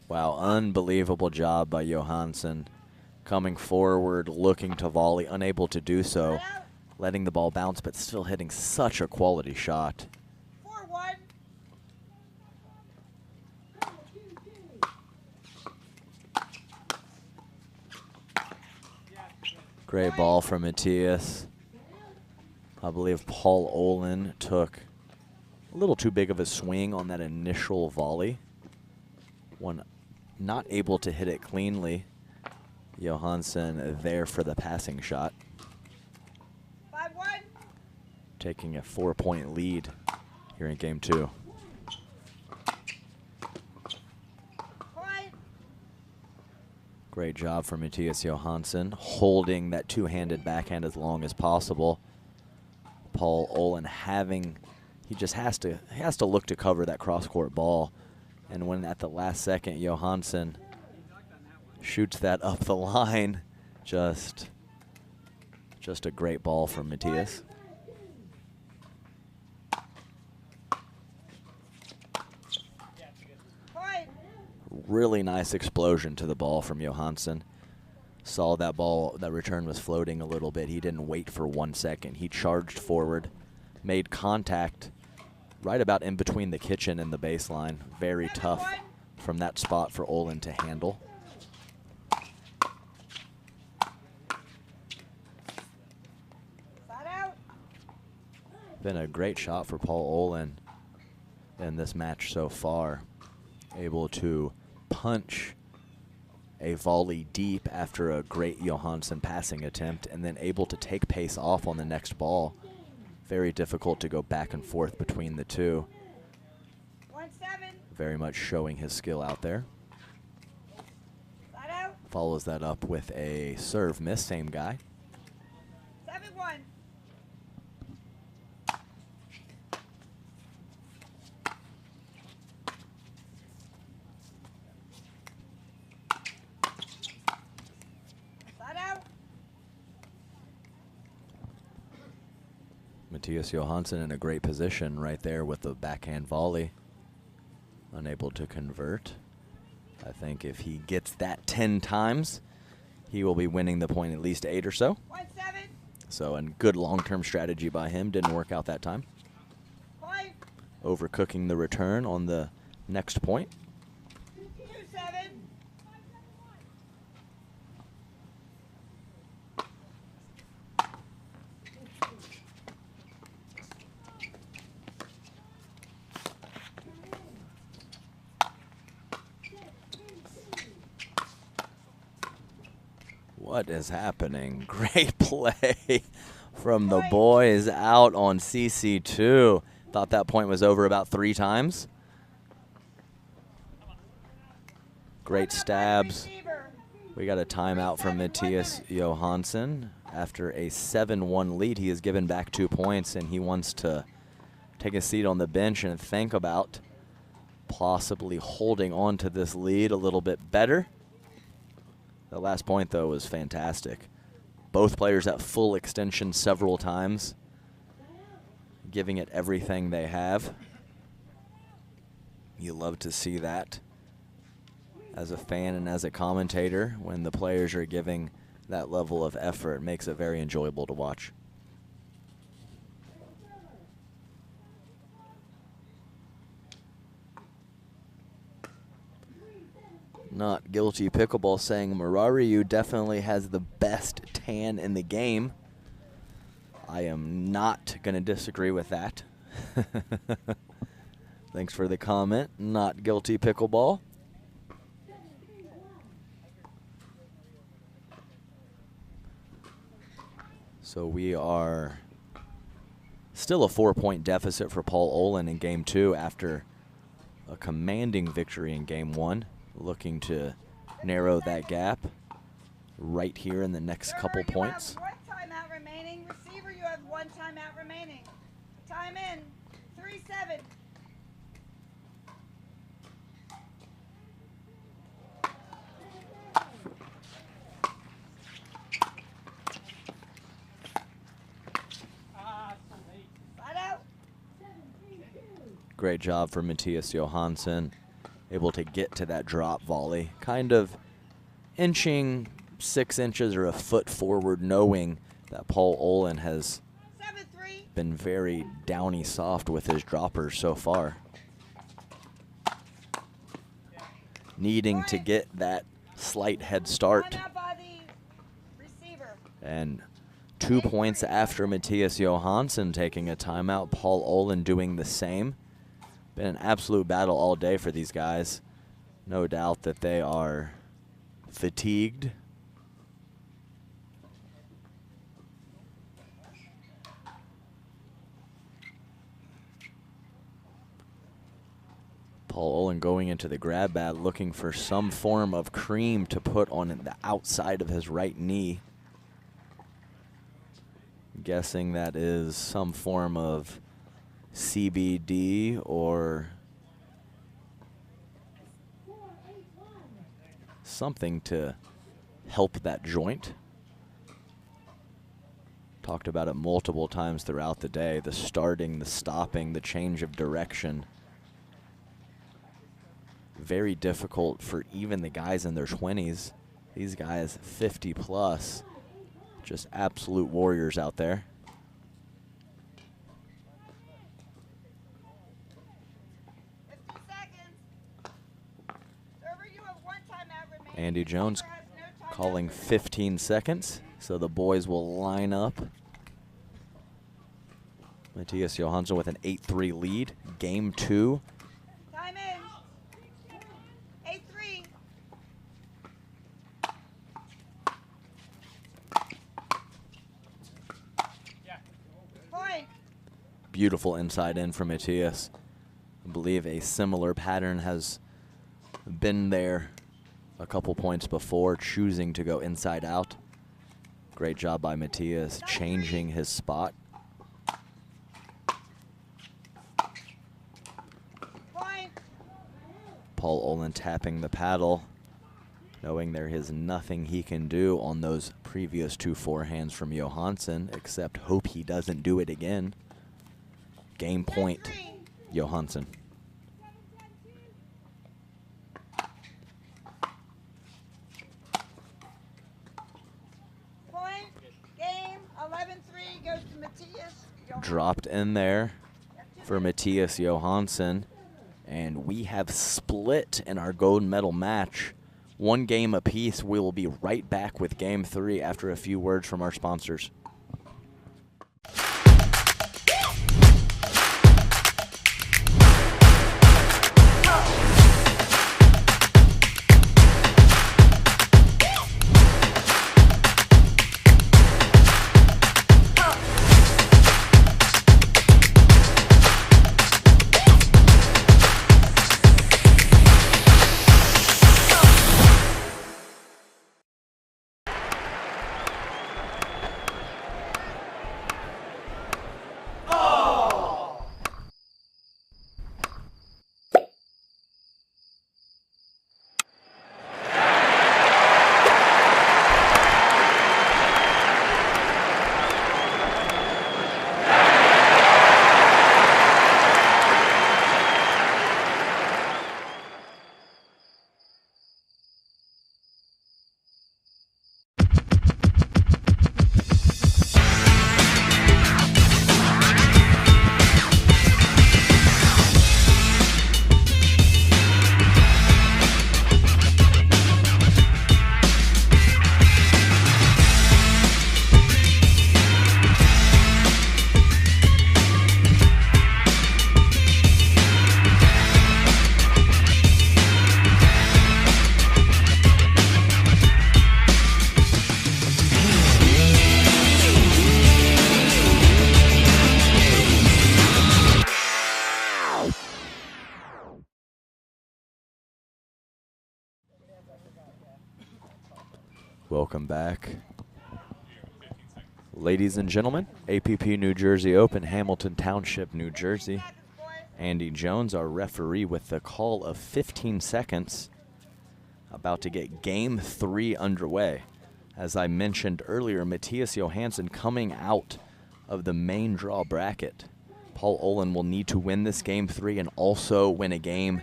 Wow, unbelievable job by Johansson. Coming forward, looking to volley, unable to do so. Letting the ball bounce, but still hitting such a quality shot. Great ball from Matthias. I believe Paul Olin took a little too big of a swing on that initial volley. Not able to hit it cleanly. Johansson there for the passing shot. 5-1. Taking a 4-point lead here in game 2. Great job from Matthias Johansson, holding that two-handed backhand as long as possible. Paul Olin he just has to look to cover that cross-court ball. And when at the last second Johansson shoots that up the line, just a great ball from Matthias. Really nice explosion to the ball from Johansson. Saw that ball, that return was floating a little bit. He didn't wait for 1 second. He charged forward, made contact right about in between the kitchen and the baseline. Very tough from that spot for Olin to handle. Been a great shot for Paul Olin in this match so far. Able to punch a volley deep after a great Johansson passing attempt, and then able to take pace off on the next ball. Very difficult to go back and forth between the two. 1-7. Very much showing his skill out there. Follows that up with a serve miss, same guy. 7-1. Matthias Johansson in a great position right there with the backhand volley. Unable to convert. I think if he gets that 10 times, he will be winning the point at least 8 or so. 1-7. So a good long-term strategy by him. Didn't work out that time. 5. Overcooking the return on the next point. 2-7. What is happening? Great play from the boys out on CC2. Thought that point was over about 3 times. Great stabs. We got a timeout from Matthias Johansson. After a 7-1 lead, he has given back 2 points, and he wants to take a seat on the bench and think about possibly holding on to this lead a little bit better. The last point, though, was fantastic. Both players at full extension several times, giving it everything they have. You love to see that as a fan and as a commentator. When the players are giving that level of effort, it makes it very enjoyable to watch. Not Guilty Pickleball saying Marariu definitely has the best tan in the game. I am not going to disagree with that. Thanks for the comment. Not guilty pickleball. So we are still a 4-point deficit for Paul Olin in game 2 after a commanding victory in game 1. Looking to narrow that gap right here in the next couple points. You have 1 timeout remaining. Receiver, you have 1 timeout remaining. Time in. 3-7. Side out. Great job for Matthias Johansson. Able to get to that drop volley. Kind of inching 6 inches or a foot forward, knowing that Paul Olin has 7-3. been very downy soft with his droppers so far. Needing to get that slight head start. Timeout by the receiver. And 2 points after Matthias Johansson taking a timeout, Paul Olin doing the same. Been an absolute battle all day for these guys. No doubt that they are fatigued. Paul Olin going into the grab bag looking for some form of cream to put on the outside of his right knee. Guessing that is some form of CBD or something to help that joint. Talked about it multiple times throughout the day. The starting, the stopping, the change of direction. Very difficult for even the guys in their 20s. These guys 50 plus, just absolute warriors out there. 50 seconds. Server, you have 1 timeout remaining. Andy Jones Server has no timeout calling remaining. 15 seconds, so the boys will line up. Matthias Johansson with an 8-3 lead. Game 2. Time in. 8-3. Point. Beautiful inside in from Matthias. I believe a similar pattern has been there a couple points before, choosing to go inside out. Great job by Matthias changing his spot. Point. Paul Olin tapping the paddle, knowing there is nothing he can do on those previous 2 forehands from Johansson, except hope he doesn't do it again. Game point, 10-3. Johansson. Point. Game. 11-3 goes to Matthias. Dropped in there for Matthias Johansson. And we have split in our gold medal match. 1 game apiece. We will be right back with game 3 after a few words from our sponsors. Welcome back. Ladies and gentlemen, APP New Jersey Open, Hamilton Township, New Jersey. Andy Jones, our referee, with the call of 15 seconds. About to get game 3 underway. As I mentioned earlier, Matthias Johansson coming out of the main draw bracket. Paul Olin will need to win this game 3 and also win a game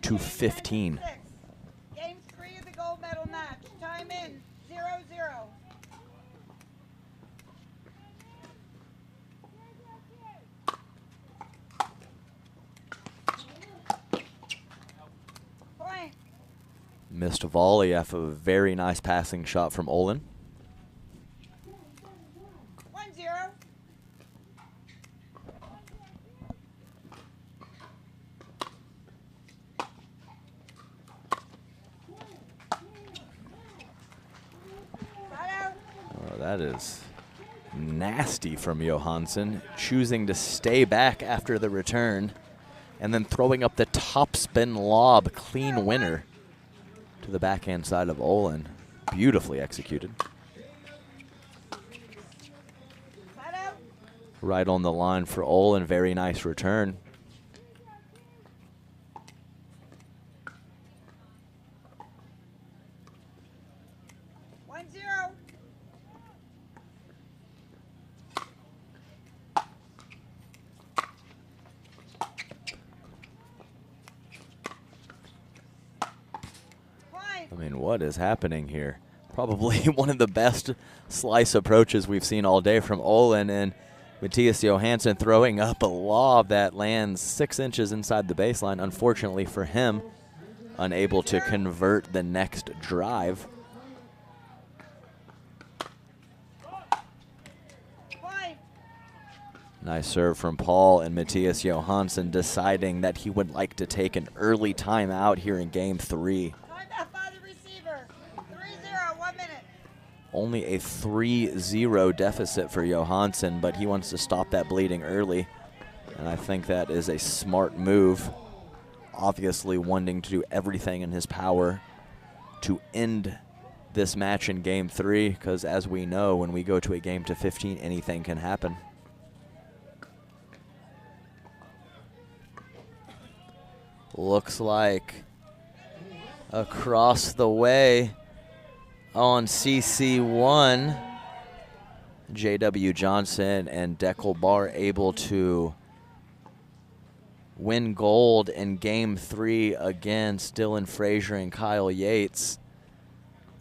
to 15. Game 3 of the gold medal match. Time in 0-0. Point. Missed volley off of a very nice passing shot from Olin. 1-0. Oh, that is nasty from Johansson, choosing to stay back after the return and then throwing up the topspin lob, clean winner to the backhand side of Olin. Beautifully executed. Right on the line for Olin, very nice return. I mean, what is happening here? Probably one of the best slice approaches we've seen all day from Olin, and Matthias Johansson throwing up a lob that lands 6 inches inside the baseline. Unfortunately for him, unable to convert the next drive. Nice serve from Paul, and Matthias Johansson deciding that he would like to take an early timeout here in game 3. Only a 3-0 deficit for Johansson, but he wants to stop that bleeding early. And I think that is a smart move. Obviously wanting to do everything in his power to end this match in game 3, because as we know, when we go to a game to 15, anything can happen. Looks like across the way on CC1, J.W. Johnson and Deckel Barr able to win gold in game 3 against Dylan Frazier and Kyle Yates.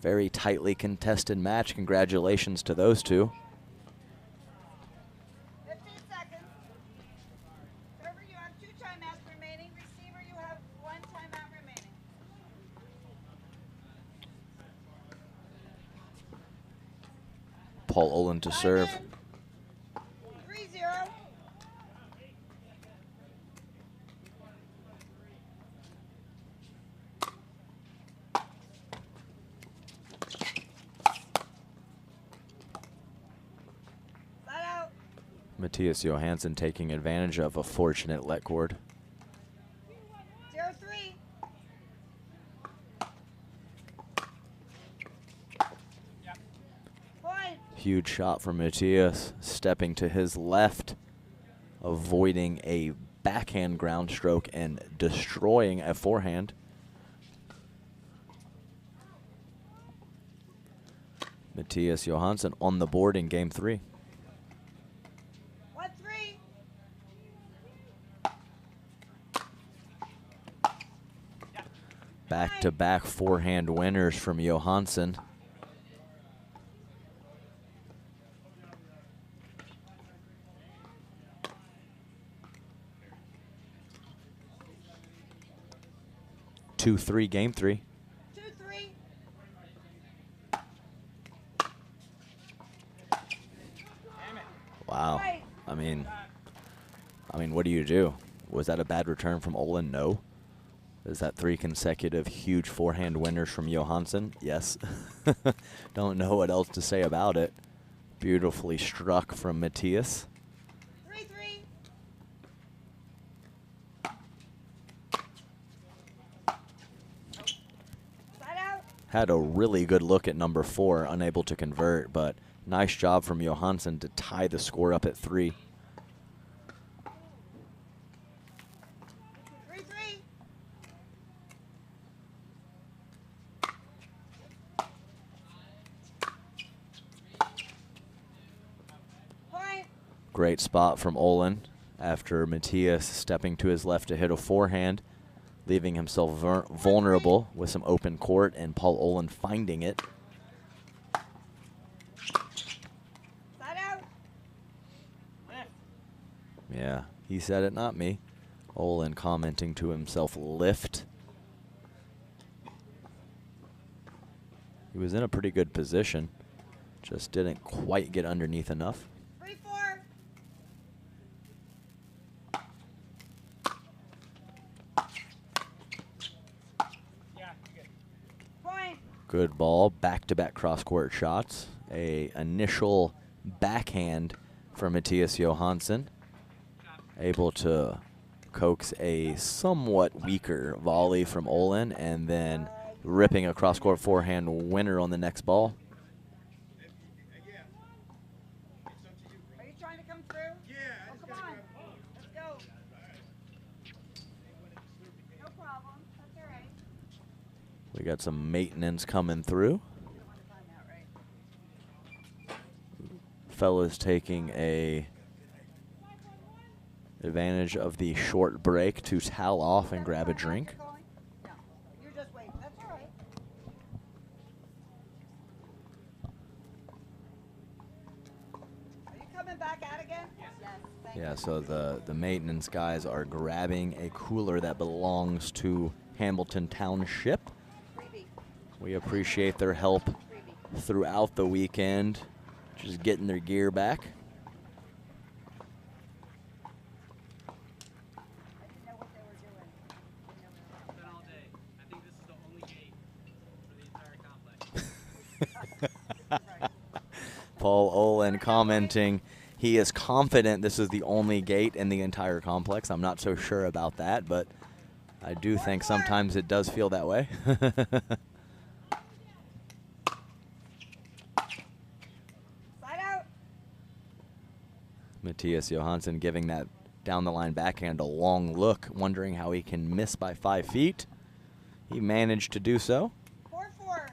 Very tightly contested match. Congratulations to those two. 15 seconds. Server, you have 2 timeouts remaining. Receiver, you have 1 timeout remaining. Paul Olin to serve. 3-0. Matthias Johansson taking advantage of a fortunate let cord. 0-3. Point. Huge shot from Matthias, stepping to his left, avoiding a backhand ground stroke and destroying a forehand. Matthias Johansson on the board in game 3. 1-3. Back-to-back forehand winners from Johansson. Game 3. 2-3. Wow. I mean, what do you do? Was that a bad return from Olin? No. Is that 3 consecutive huge forehand winners from Johansson? Yes. Don't know what else to say about it. Beautifully struck from Matthias. 3-3. Side out. Had a really good look at number 4, unable to convert, but nice job from Johansson to tie the score up at 3. 3-3. Point. Great spot from Olin after Matthias stepping to his left to hit a forehand, leaving himself vulnerable with some open court, and Paul Olin finding it. Side out. Lift. Yeah, he said it, not me. Olin commenting to himself, lift. He was in a pretty good position, just didn't quite get underneath enough. 3-4. Yeah, you're good. Point. Good ball, back-to-back cross-court shots. A initial backhand for Matthias Johansson. Able to coax a somewhat weaker volley from Olin, and then ripping a cross-court forehand winner on the next ball. Are you trying to come through? Yeah. Oh, come on. Let's go. No problem. That's all right. We got some maintenance coming through. Fellas taking a advantage of the short break to towel off and grab a drink. No, you're just waiting. That's all right. Are you coming back out again? Yes. Thank Yeah, you. so the maintenance guys are grabbing a cooler that belongs to Hamilton Township. Freebie. We appreciate their help Freebie. throughout the weekend, just getting their gear back. I didn't know what they were doing. Been all day. I think this is the only gate for the entire complex. Paul Olin commenting he is confident this is the only gate in the entire complex. I'm not so sure about that, but I do think sometimes it does feel that way. Side out. Matthias Johansson giving that down the line backhand a long look, wondering how he can miss by 5 feet. He managed to do so. 4-4.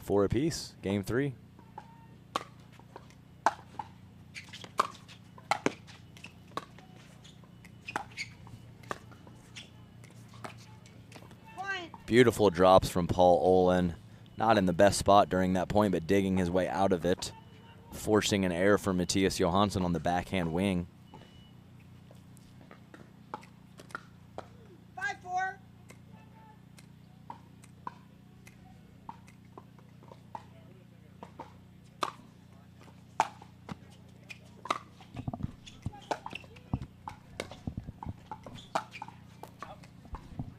4 apiece, game 3. Point. Beautiful drops from Paul Olin. Not in the best spot during that point, but digging his way out of it. Forcing an error for Matthias Johansson on the backhand wing. 5-4.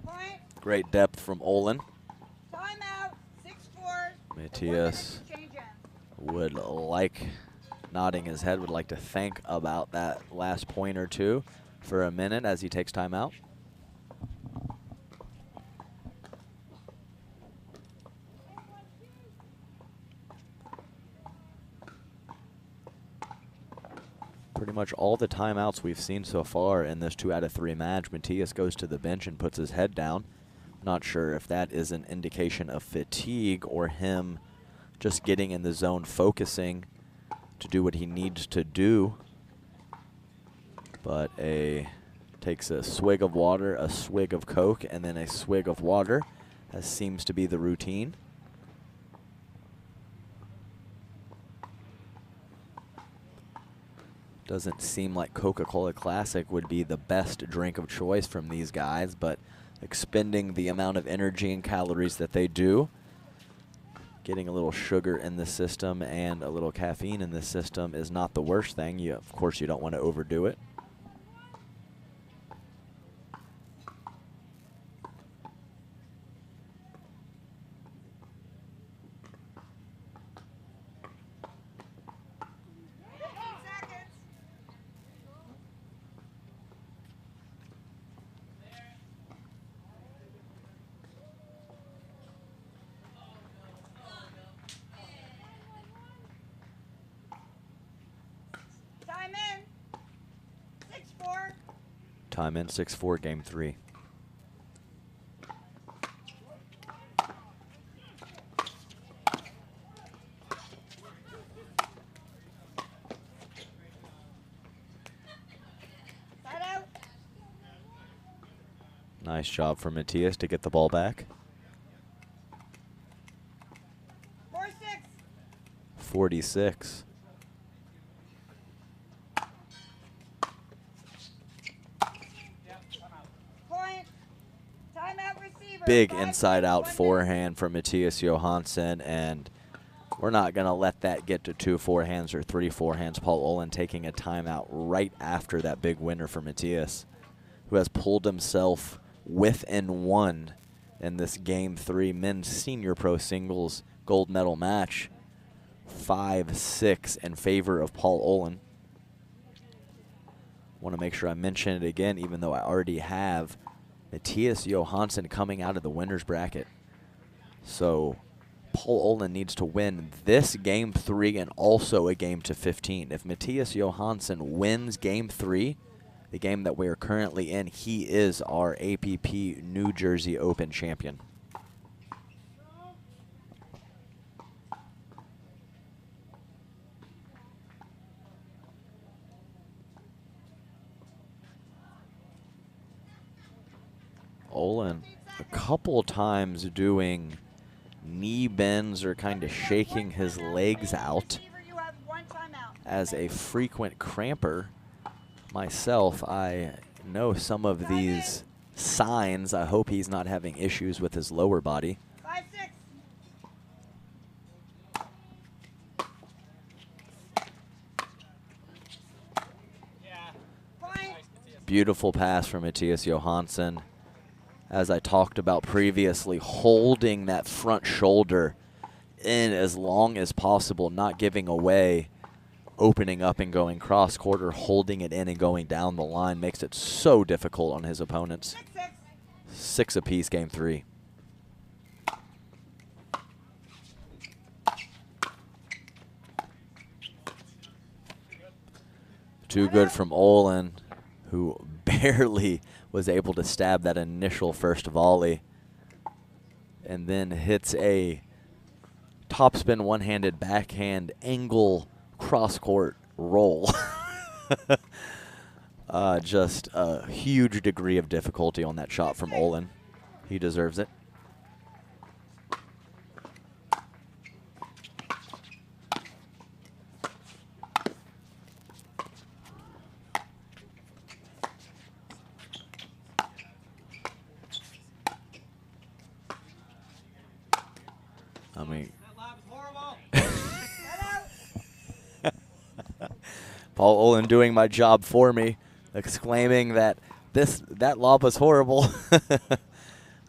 Point. Great depth from Olin. Timeout. 6-4. Matthias Change ends. would like, nodding his head, would like to think about that last point or two for a minute as he takes time out. Pretty much all the timeouts we've seen so far in this 2 out of 3 match, Matthias goes to the bench and puts his head down. Not sure if that is an indication of fatigue or him just getting in the zone, focusing to do what he needs to do. But takes a swig of water, a swig of Coke, and then a swig of water, as seems to be the routine. Doesn't seem like Coca-Cola Classic would be the best drink of choice from these guys, but expending the amount of energy and calories that they do, getting a little sugar in the system and a little caffeine in the system is not the worst thing. Of course, you don't want to overdo it. Time in 6-4, game 3. Side out. Nice job for Matthias to get the ball back. 4-6. 46. Point. Timeout receiver. Big 5 inside out 1 minute. forehand from Matthias Johansson, and we're not going to let that get to 2 forehands or 3 forehands. Paul Olin taking a timeout right after that big winner for Matthias, who has pulled himself within 1 in this game 3 men's senior pro singles gold medal match. 5-6 in favor of Paul Olin. Want to make sure I mention it again, even though I already have. Matthias Johansson coming out of the winner's bracket. So Paul Olin needs to win this game 3 and also a game to 15. If Matthias Johansson wins game 3, the game that we are currently in, he is our APP New Jersey Open champion. Olin a couple times doing knee bends or kind of shaking his legs out. Receiver, you have 1 timeout. As a frequent cramper myself, I know some of these signs. I hope he's not having issues with his lower body. 5-6. Point. Beautiful pass from Matthias Johansson. As I talked about previously, holding that front shoulder in as long as possible, not giving away, opening up and going cross quarter, holding it in and going down the line makes it so difficult on his opponents. 6-6. 6 apiece, game 3. Too good from Olin, who barely was able to stab that initial first volley, and then hits a topspin one-handed backhand angle cross-court roll. Just a huge degree of difficulty on that shot from Olin. He deserves it. I mean, That lob is horrible. Paul Olin doing my job for me, exclaiming that that lob was horrible.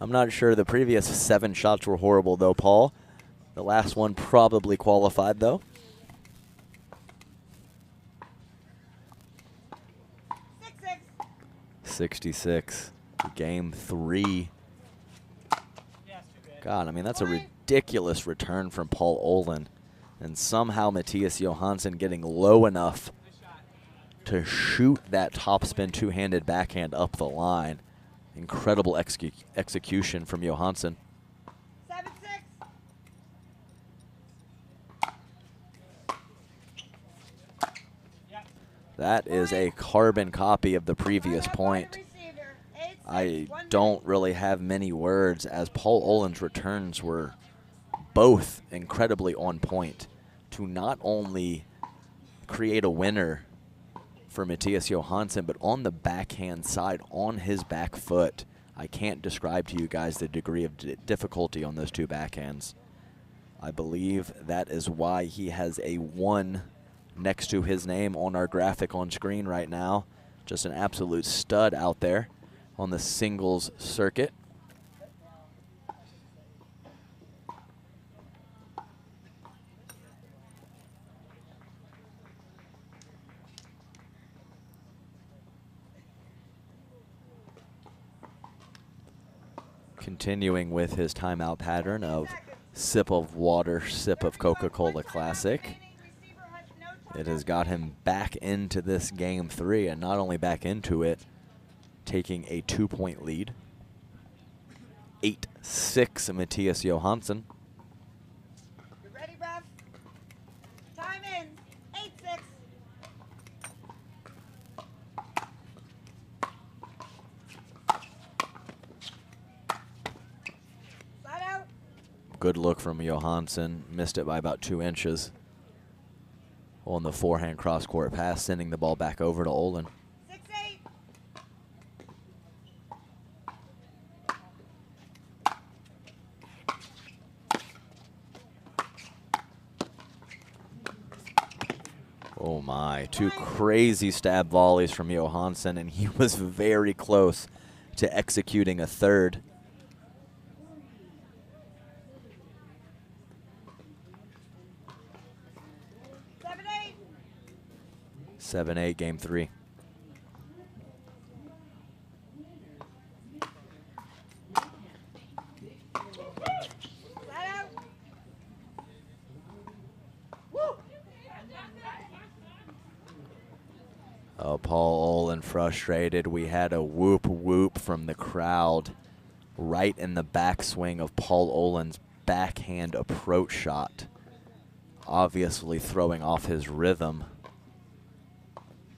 I'm not sure the previous 7 shots were horrible though, Paul. The last one probably qualified though. 6-6. 66, game 3. Yes, too good. God, I mean, that's a ridiculous return from Paul Olin. And somehow Matthias Johansson getting low enough Nice shot. to shoot that topspin two-handed backhand up the line. Incredible execution from Johansson. 7-6. Yep. That is a carbon copy of the previous point. Receiver. 8-6. I 1 don't really have many words, as Paul Olin's returns were both incredibly on point to not only create a winner for Matthias Johansson, but on the backhand side, on his back foot. I can't describe to you guys the degree of difficulty on those 2 backhands. I believe that is why he has a 1 next to his name on our graphic on screen right now. Just an absolute stud out there on the singles circuit. Continuing with his timeout pattern of sip of water, sip of Coca-Cola Classic. It has got him back into this game 3, and not only back into it, taking a 2-point lead. 8-6 Matthias Johansson. You ready, Ref? Time in. 8-6. Side out. Good look from Johansson. Missed it by about 2 inches. On the forehand cross-court pass, sending the ball back over to Olin. 6-8. Oh my, 2 crazy stab volleys from Johansson, and he was very close to executing a third. 7-8, game 3. Oh, Paul Olin frustrated. We had a whoop whoop from the crowd right in the backswing of Paul Olin's backhand approach shot. Obviously throwing off his rhythm.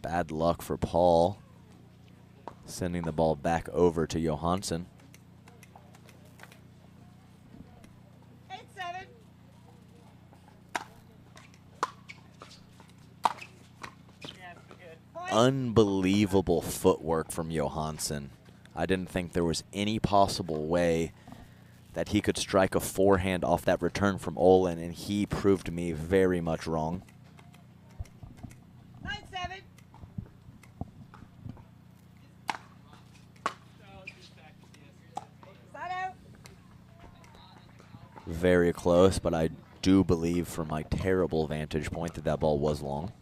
Bad luck for Paul. Sending the ball back over to Johansson. 8-7. Unbelievable footwork from Johansson. I didn't think there was any possible way that he could strike a forehand off that return from Olin, and he proved me very much wrong. 9-7. Side out. Very close, but I do believe from my terrible vantage point that that ball was long.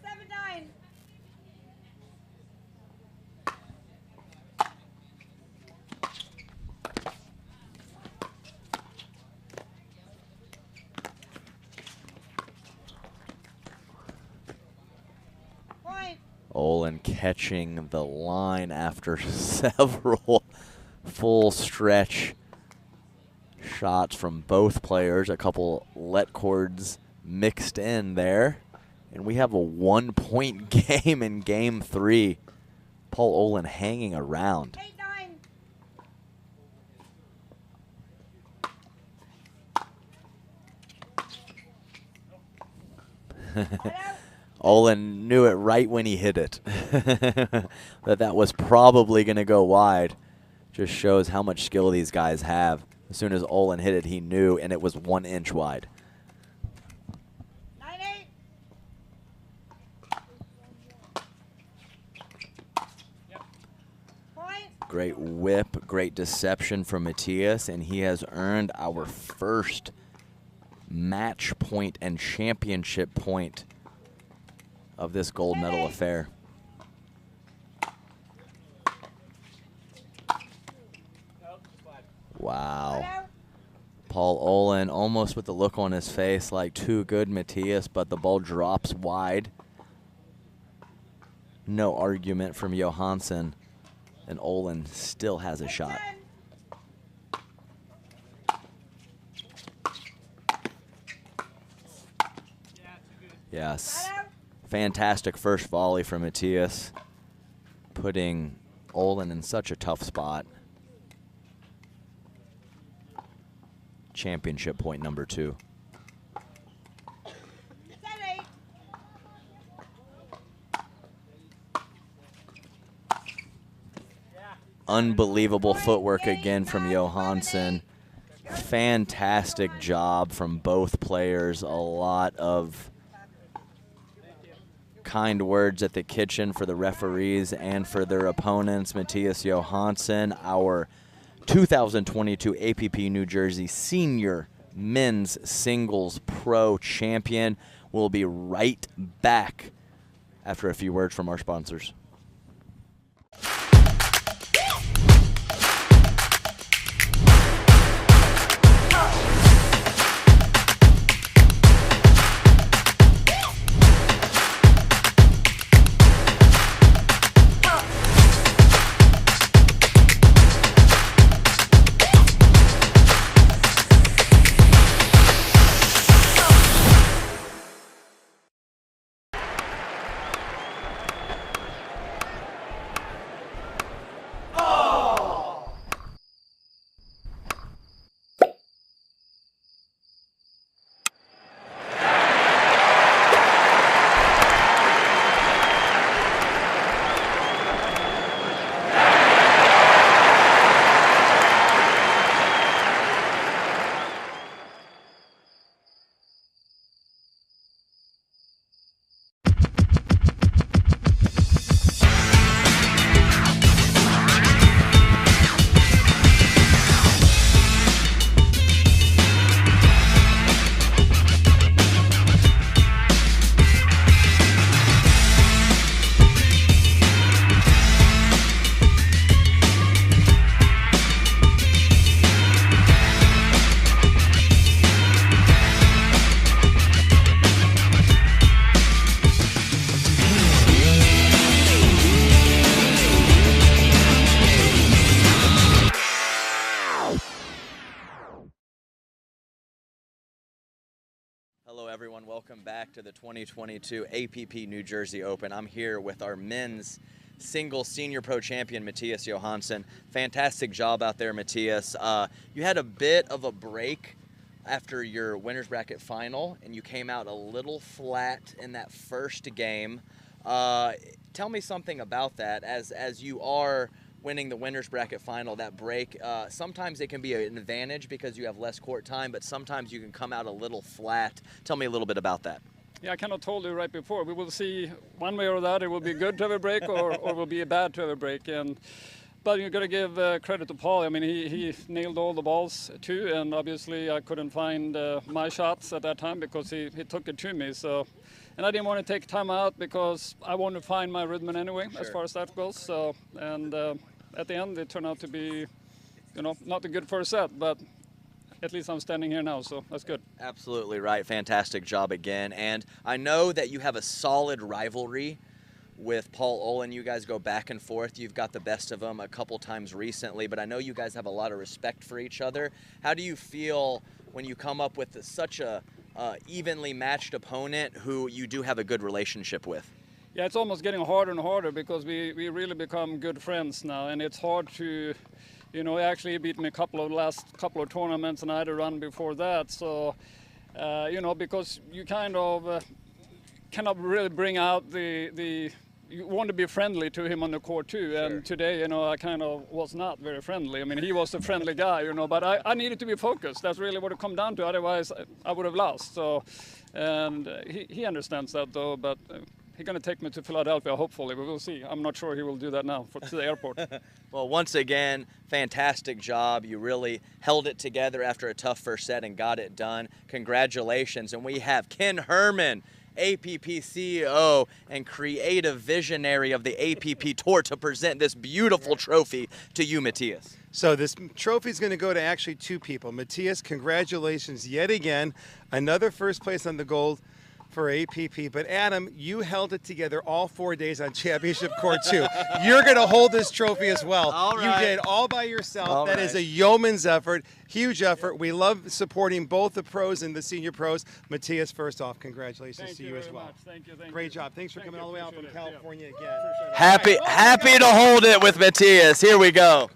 7-9. Point. Olin catching the line after several full stretch shots from both players. A couple let cords mixed in there. And we have a 1-point game in game 3. Paul Olin hanging around. 8-9. Olin knew it right when he hit it. that was probably going to go wide. Just shows how much skill these guys have. As soon as Olin hit it, he knew, and it was 1 inch wide. 9-8. Point. Great whip, great deception from Matthias, and he has earned our first match point and championship point of this gold medal affair. Wow. Paul Olin almost with the look on his face like too good Matthias, but the ball drops wide. No argument from Johansson, and Olin still has a shot. Yes. Fantastic first volley from Matthias, putting Olin in such a tough spot. Championship point number 2. Unbelievable footwork again from Johansson. Fantastic job from both players. A lot of kind words at the kitchen for the referees and for their opponents. Matthias Johansson, our 2022 APP New Jersey Senior Men's Singles Pro Champion. We'll be right back after a few words from our sponsors. everyone. Welcome back to the 2022 APP New Jersey Open. I'm here with our men's single senior pro champion, Matthias Johansson. Fantastic job out there, Matthias. You had a bit of a break after your winner's bracket final, and you came out a little flat in that first game. Tell me something about that. As you are winning the winner's bracket final, that break, sometimes it can be an advantage because you have less court time, but sometimes you can come out a little flat. Tell me a little bit about that. Yeah, I kind of told you right before. We will see one way or the other. It will be good to have a break or it will be bad to have a break. But you've got to give credit to Paul. I mean, he nailed all the balls too, and obviously I couldn't find my shots at that time because he took it to me. So, and I didn't want to take time out because I want to find my rhythm anyway, as far as that goes. So, and at the end, it turned out to be, not a good first set, but at least I'm standing here now, so that's good. Absolutely right. Fantastic job again. And I know that you have a solid rivalry with Paul Olin. You guys go back and forth. You've got the best of them a couple times recently, but I know you guys have a lot of respect for each other. How do you feel when you come up with such a evenly matched opponent who you do have a good relationship with? Yeah, it's almost getting harder and harder because we really become good friends now, and it's hard to, actually he beat me last couple of tournaments, and I had a run before that. So, because you kind of cannot really bring out you want to be friendly to him on the court too. Sure. And today, I kind of was not very friendly. I mean, he was a friendly guy, but I needed to be focused. That's really what it come down to. Otherwise, I would have lost. So, and he understands that though, but he's going to take me to Philadelphia, hopefully. We will see. I'm not sure he will do that now to the airport. Well, once again, fantastic job. You really held it together after a tough first set and got it done. Congratulations. And we have Ken Herman, APP CEO and creative visionary of the APP Tour, to present this beautiful trophy to you, Matthias. So this trophy is going to go to actually two people. Matthias, congratulations yet again. Another first place on the gold for APP. But Adam, you held it together all 4 days on Championship Court 2. You're going to hold this trophy as well. All right. You did all by yourself. All that right. is a yeoman's effort, huge effort. We love supporting both the pros and the senior pros. Matthias, first off, congratulations to you as well. Thank you. Great job. Thanks for coming all the way out from California again. Happy to hold it with Matthias. Here we go.